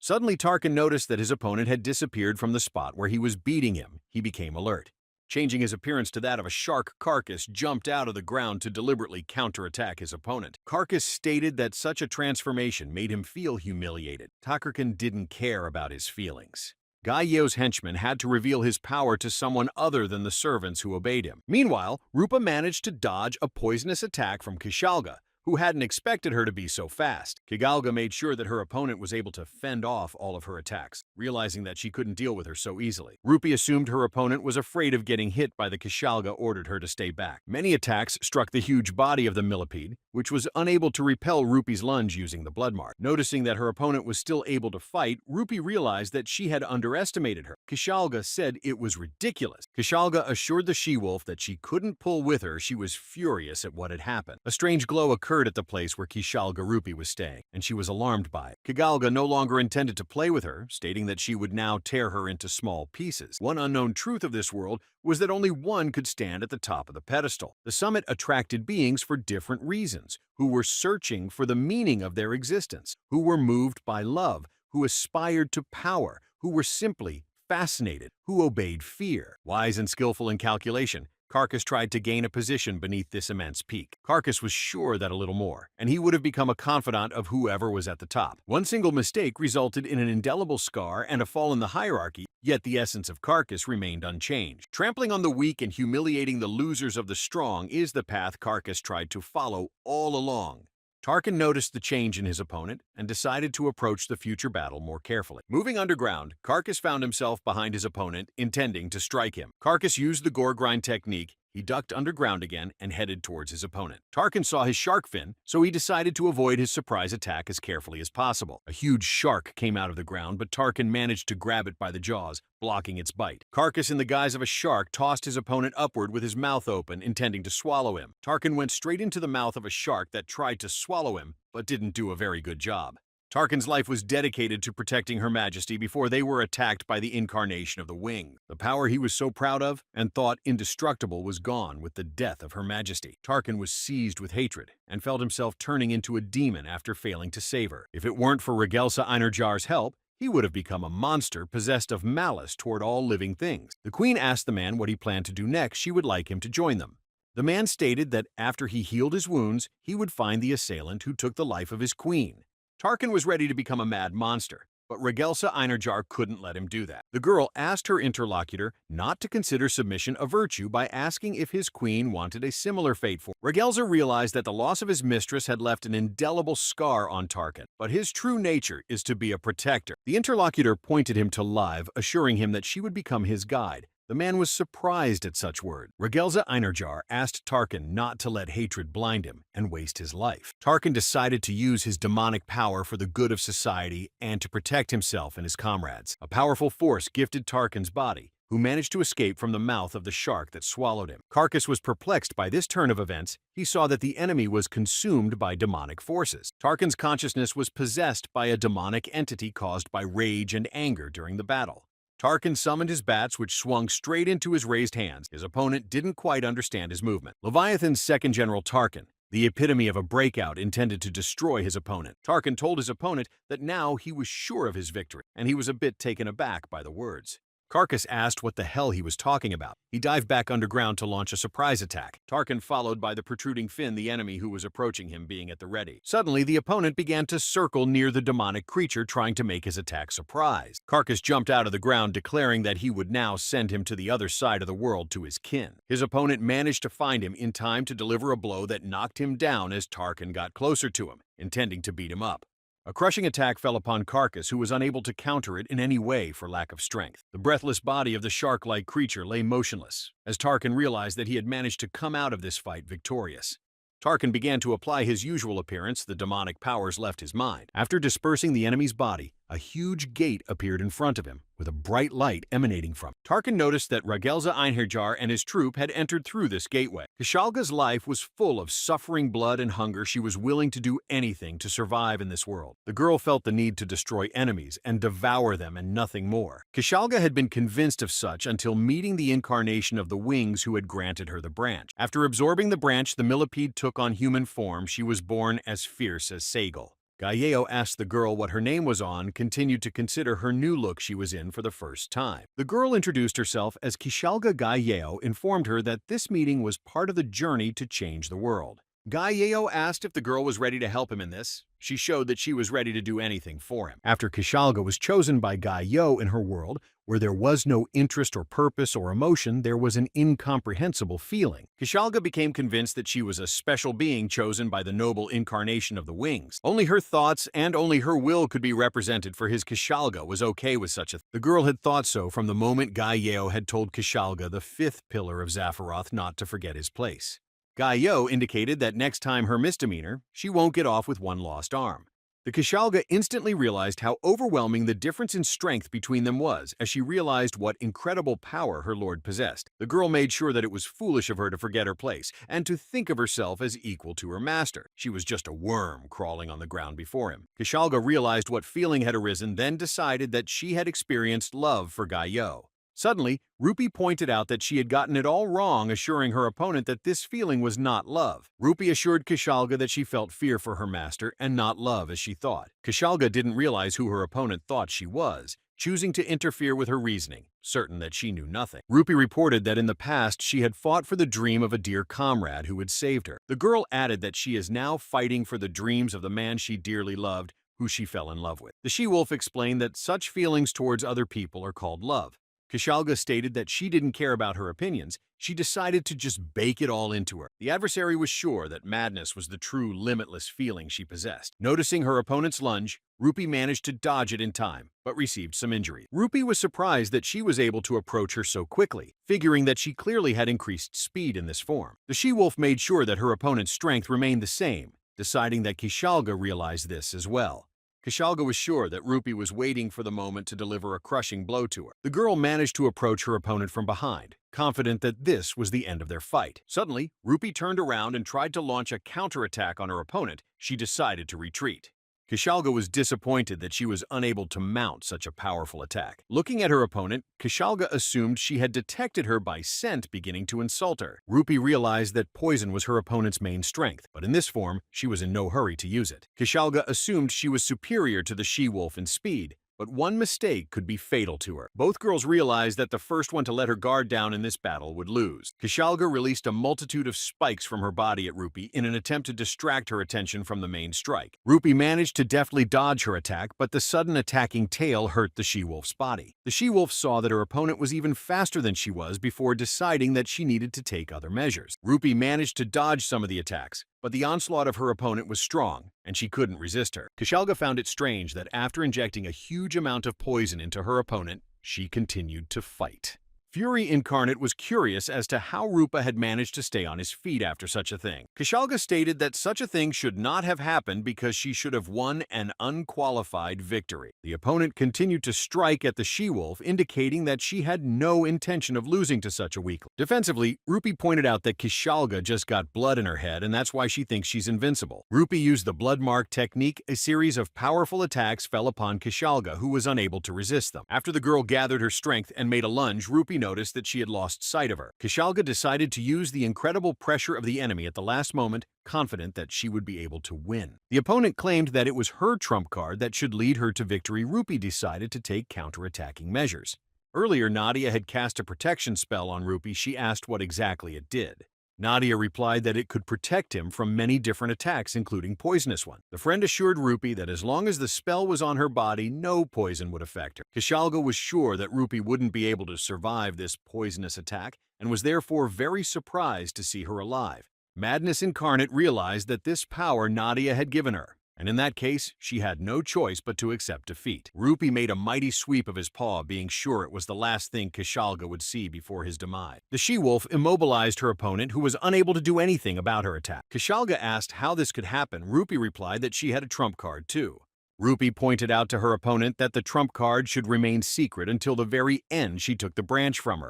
Suddenly, Tarkin noticed that his opponent had disappeared from the spot where he was beating him. He became alert. Changing his appearance to that of a shark, Carcass jumped out of the ground to deliberately counterattack his opponent. Carcass stated that such a transformation made him feel humiliated. Tarkin didn't care about his feelings. Galleo's henchman had to reveal his power to someone other than the servants who obeyed him. Meanwhile, Rupa managed to dodge a poisonous attack from Kishalga, who hadn't expected her to be so fast. Kigalga made sure that her opponent was able to fend off all of her attacks, realizing that she couldn't deal with her so easily. Rupi assumed her opponent was afraid of getting hit by the Kishalga, ordered her to stay back. Many attacks struck the huge body of the millipede, which was unable to repel Rupi's lunge using the blood mark. Noticing that her opponent was still able to fight, Rupi realized that she had underestimated her. Kishalga said it was ridiculous. Kishalga assured the she-wolf that she couldn't pull with her. She was furious at what had happened. A strange glow occurred at the place where Kishalga Rupi was staying, and she was alarmed by it. Kigalga no longer intended to play with her, stating that she would now tear her into small pieces. One unknown truth of this world was that only one could stand at the top of the pedestal. The summit attracted beings for different reasons, who were searching for the meaning of their existence, who were moved by love, who aspired to power, who were simply fascinated, who obeyed fear. Wise and skillful in calculation, Carcass tried to gain a position beneath this immense peak. Carcass was sure that a little more, and he would have become a confidant of whoever was at the top. One single mistake resulted in an indelible scar and a fall in the hierarchy, yet the essence of Carcass remained unchanged. Trampling on the weak and humiliating the losers of the strong is the path Carcass tried to follow all along. Tarkin noticed the change in his opponent and decided to approach the future battle more carefully. Moving underground, Carcass found himself behind his opponent, intending to strike him. Carcass used the gore grind technique. He ducked underground again and headed towards his opponent. Tarkin saw his shark fin, so he decided to avoid his surprise attack as carefully as possible. A huge shark came out of the ground, but Tarkin managed to grab it by the jaws, blocking its bite. Carcass, in the guise of a shark, tossed his opponent upward with his mouth open, intending to swallow him. Tarkin went straight into the mouth of a shark that tried to swallow him, but didn't do a very good job. Tarkin's life was dedicated to protecting Her Majesty before they were attacked by the incarnation of the Wing. The power he was so proud of and thought indestructible was gone with the death of Her Majesty. Tarkin was seized with hatred and felt himself turning into a demon after failing to save her. If it weren't for Regelsa Einarjar's help, he would have become a monster possessed of malice toward all living things. The Queen asked the man what he planned to do next. She would like him to join them. The man stated that after he healed his wounds, he would find the assailant who took the life of his queen. Tarkin was ready to become a mad monster, but Regelsa Einerjar couldn't let him do that. The girl asked her interlocutor not to consider submission a virtue by asking if his queen wanted a similar fate for him. Regelsa realized that the loss of his mistress had left an indelible scar on Tarkin, but his true nature is to be a protector. The interlocutor pointed him to Live, assuring him that she would become his guide. The man was surprised at such words. Regelsa Einerjar asked Tarkin not to let hatred blind him and waste his life. Tarkin decided to use his demonic power for the good of society and to protect himself and his comrades. A powerful force gifted Tarkin's body, who managed to escape from the mouth of the shark that swallowed him. Carcass was perplexed by this turn of events. He saw that the enemy was consumed by demonic forces. Tarkin's consciousness was possessed by a demonic entity caused by rage and anger during the battle. Tarkin summoned his bats, which swung straight into his raised hands. His opponent didn't quite understand his movement. Leviathan's second general Tarkin, the epitome of a breakout, intended to destroy his opponent. Tarkin told his opponent that now he was sure of his victory, and he was a bit taken aback by the words. Carcass asked what the hell he was talking about. He dived back underground to launch a surprise attack, Tarkin followed by the protruding fin, the enemy who was approaching him being at the ready. Suddenly, the opponent began to circle near the demonic creature, trying to make his attack surprise. Carcass jumped out of the ground, declaring that he would now send him to the other side of the world to his kin. His opponent managed to find him in time to deliver a blow that knocked him down as Tarkin got closer to him, intending to beat him up. A crushing attack fell upon Carcass, who was unable to counter it in any way for lack of strength. The breathless body of the shark-like creature lay motionless, as Tarkin realized that he had managed to come out of this fight victorious. Tarkin began to apply his usual appearance. The demonic powers left his mind. After dispersing the enemy's body, a huge gate appeared in front of him, with a bright light emanating from it. Tarkin noticed that Regelsa Einherjar and his troop had entered through this gateway. Kishalga's life was full of suffering, blood, and hunger. She was willing to do anything to survive in this world. The girl felt the need to destroy enemies and devour them and nothing more. Kishalga had been convinced of such until meeting the incarnation of the wings who had granted her the branch. After absorbing the branch, the millipede took on human form. She was born as fierce as Sagal. Galleo asked the girl what her name was on, continued to consider her new look she was in for the first time. The girl introduced herself as Kishalga Galleo, informed her that this meeting was part of the journey to change the world. Galleo asked if the girl was ready to help him in this. She showed that she was ready to do anything for him. After Kishalga was chosen by Galleo in her world, where there was no interest or purpose or emotion, there was an incomprehensible feeling. Kishalga became convinced that she was a special being chosen by the noble incarnation of the wings. Only her thoughts and only her will could be represented, for his Kishalga was okay with such a thing. The girl had thought so from the moment Galleo had told Kishalga, the fifth pillar of Zaphiroth, not to forget his place. Galleo indicated that next time her misdemeanor, she won't get off with one lost arm. The Kishalga instantly realized how overwhelming the difference in strength between them was, as she realized what incredible power her lord possessed. The girl made sure that it was foolish of her to forget her place, and to think of herself as equal to her master. She was just a worm crawling on the ground before him. Kishalga realized what feeling had arisen, then decided that she had experienced love for Galleo. Suddenly, Rupi pointed out that she had gotten it all wrong, assuring her opponent that this feeling was not love. Rupi assured Kishalga that she felt fear for her master and not love as she thought. Kishalga didn't realize who her opponent thought she was, choosing to interfere with her reasoning, certain that she knew nothing. Rupi reported that in the past she had fought for the dream of a dear comrade who had saved her. The girl added that she is now fighting for the dreams of the man she dearly loved, who she fell in love with. The she-wolf explained that such feelings towards other people are called love. Kishalga stated that she didn't care about her opinions. She decided to just bake it all into her. The adversary was sure that madness was the true limitless feeling she possessed. Noticing her opponent's lunge, Rupi managed to dodge it in time, but received some injury. Rupi was surprised that she was able to approach her so quickly, figuring that she clearly had increased speed in this form. The she-wolf made sure that her opponent's strength remained the same, deciding that Kishalga realized this as well. Kishalga was sure that Rupi was waiting for the moment to deliver a crushing blow to her. The girl managed to approach her opponent from behind, confident that this was the end of their fight. Suddenly, Rupi turned around and tried to launch a counterattack on her opponent. She decided to retreat. Kishalga was disappointed that she was unable to mount such a powerful attack. Looking at her opponent, Kishalga assumed she had detected her by scent, beginning to insult her. Rupi realized that poison was her opponent's main strength, but in this form, she was in no hurry to use it. Kishalga assumed she was superior to the she-wolf in speed, But one mistake could be fatal to her. Both girls realized that the first one to let her guard down in this battle would lose. Kushalga released a multitude of spikes from her body at Rupi in an attempt to distract her attention from the main strike. Rupi managed to deftly dodge her attack, but the sudden attacking tail hurt the she-wolf's body. The she-wolf saw that her opponent was even faster than she was before deciding that she needed to take other measures. Rupi managed to dodge some of the attacks, but the onslaught of her opponent was strong, and she couldn't resist her. Kushalga found it strange that after injecting a huge amount of poison into her opponent, she continued to fight. Fury Incarnate was curious as to how Rupa had managed to stay on his feet after such a thing. Kushalga stated that such a thing should not have happened because she should have won an unqualified victory. The opponent continued to strike at the she-wolf, indicating that she had no intention of losing to such a weakling. Defensively, Rupi pointed out that Kushalga just got blood in her head and that's why she thinks she's invincible. Rupi used the blood mark technique. A series of powerful attacks fell upon Kushalga, who was unable to resist them. After the girl gathered her strength and made a lunge, Rupi noticed that she had lost sight of her. Kushalga decided to use the incredible pressure of the enemy at the last moment, confident that she would be able to win. The opponent claimed that it was her trump card that should lead her to victory. Rupi decided to take counter-attacking measures. Earlier, Nadia had cast a protection spell on Rupi. She asked what exactly it did. Nadia replied that it could protect him from many different attacks, including poisonous ones. The friend assured Rupi that as long as the spell was on her body, no poison would affect her. Kushalga was sure that Rupi wouldn't be able to survive this poisonous attack and was therefore very surprised to see her alive. Madness Incarnate realized that this power Nadia had given her, and in that case, she had no choice but to accept defeat. Rupi made a mighty sweep of his paw, being sure it was the last thing Kushalga would see before his demise. The she-wolf immobilized her opponent, who was unable to do anything about her attack. Kushalga asked how this could happen. Rupi replied that she had a trump card too. Rupi pointed out to her opponent that the trump card should remain secret until the very end she took the branch from her.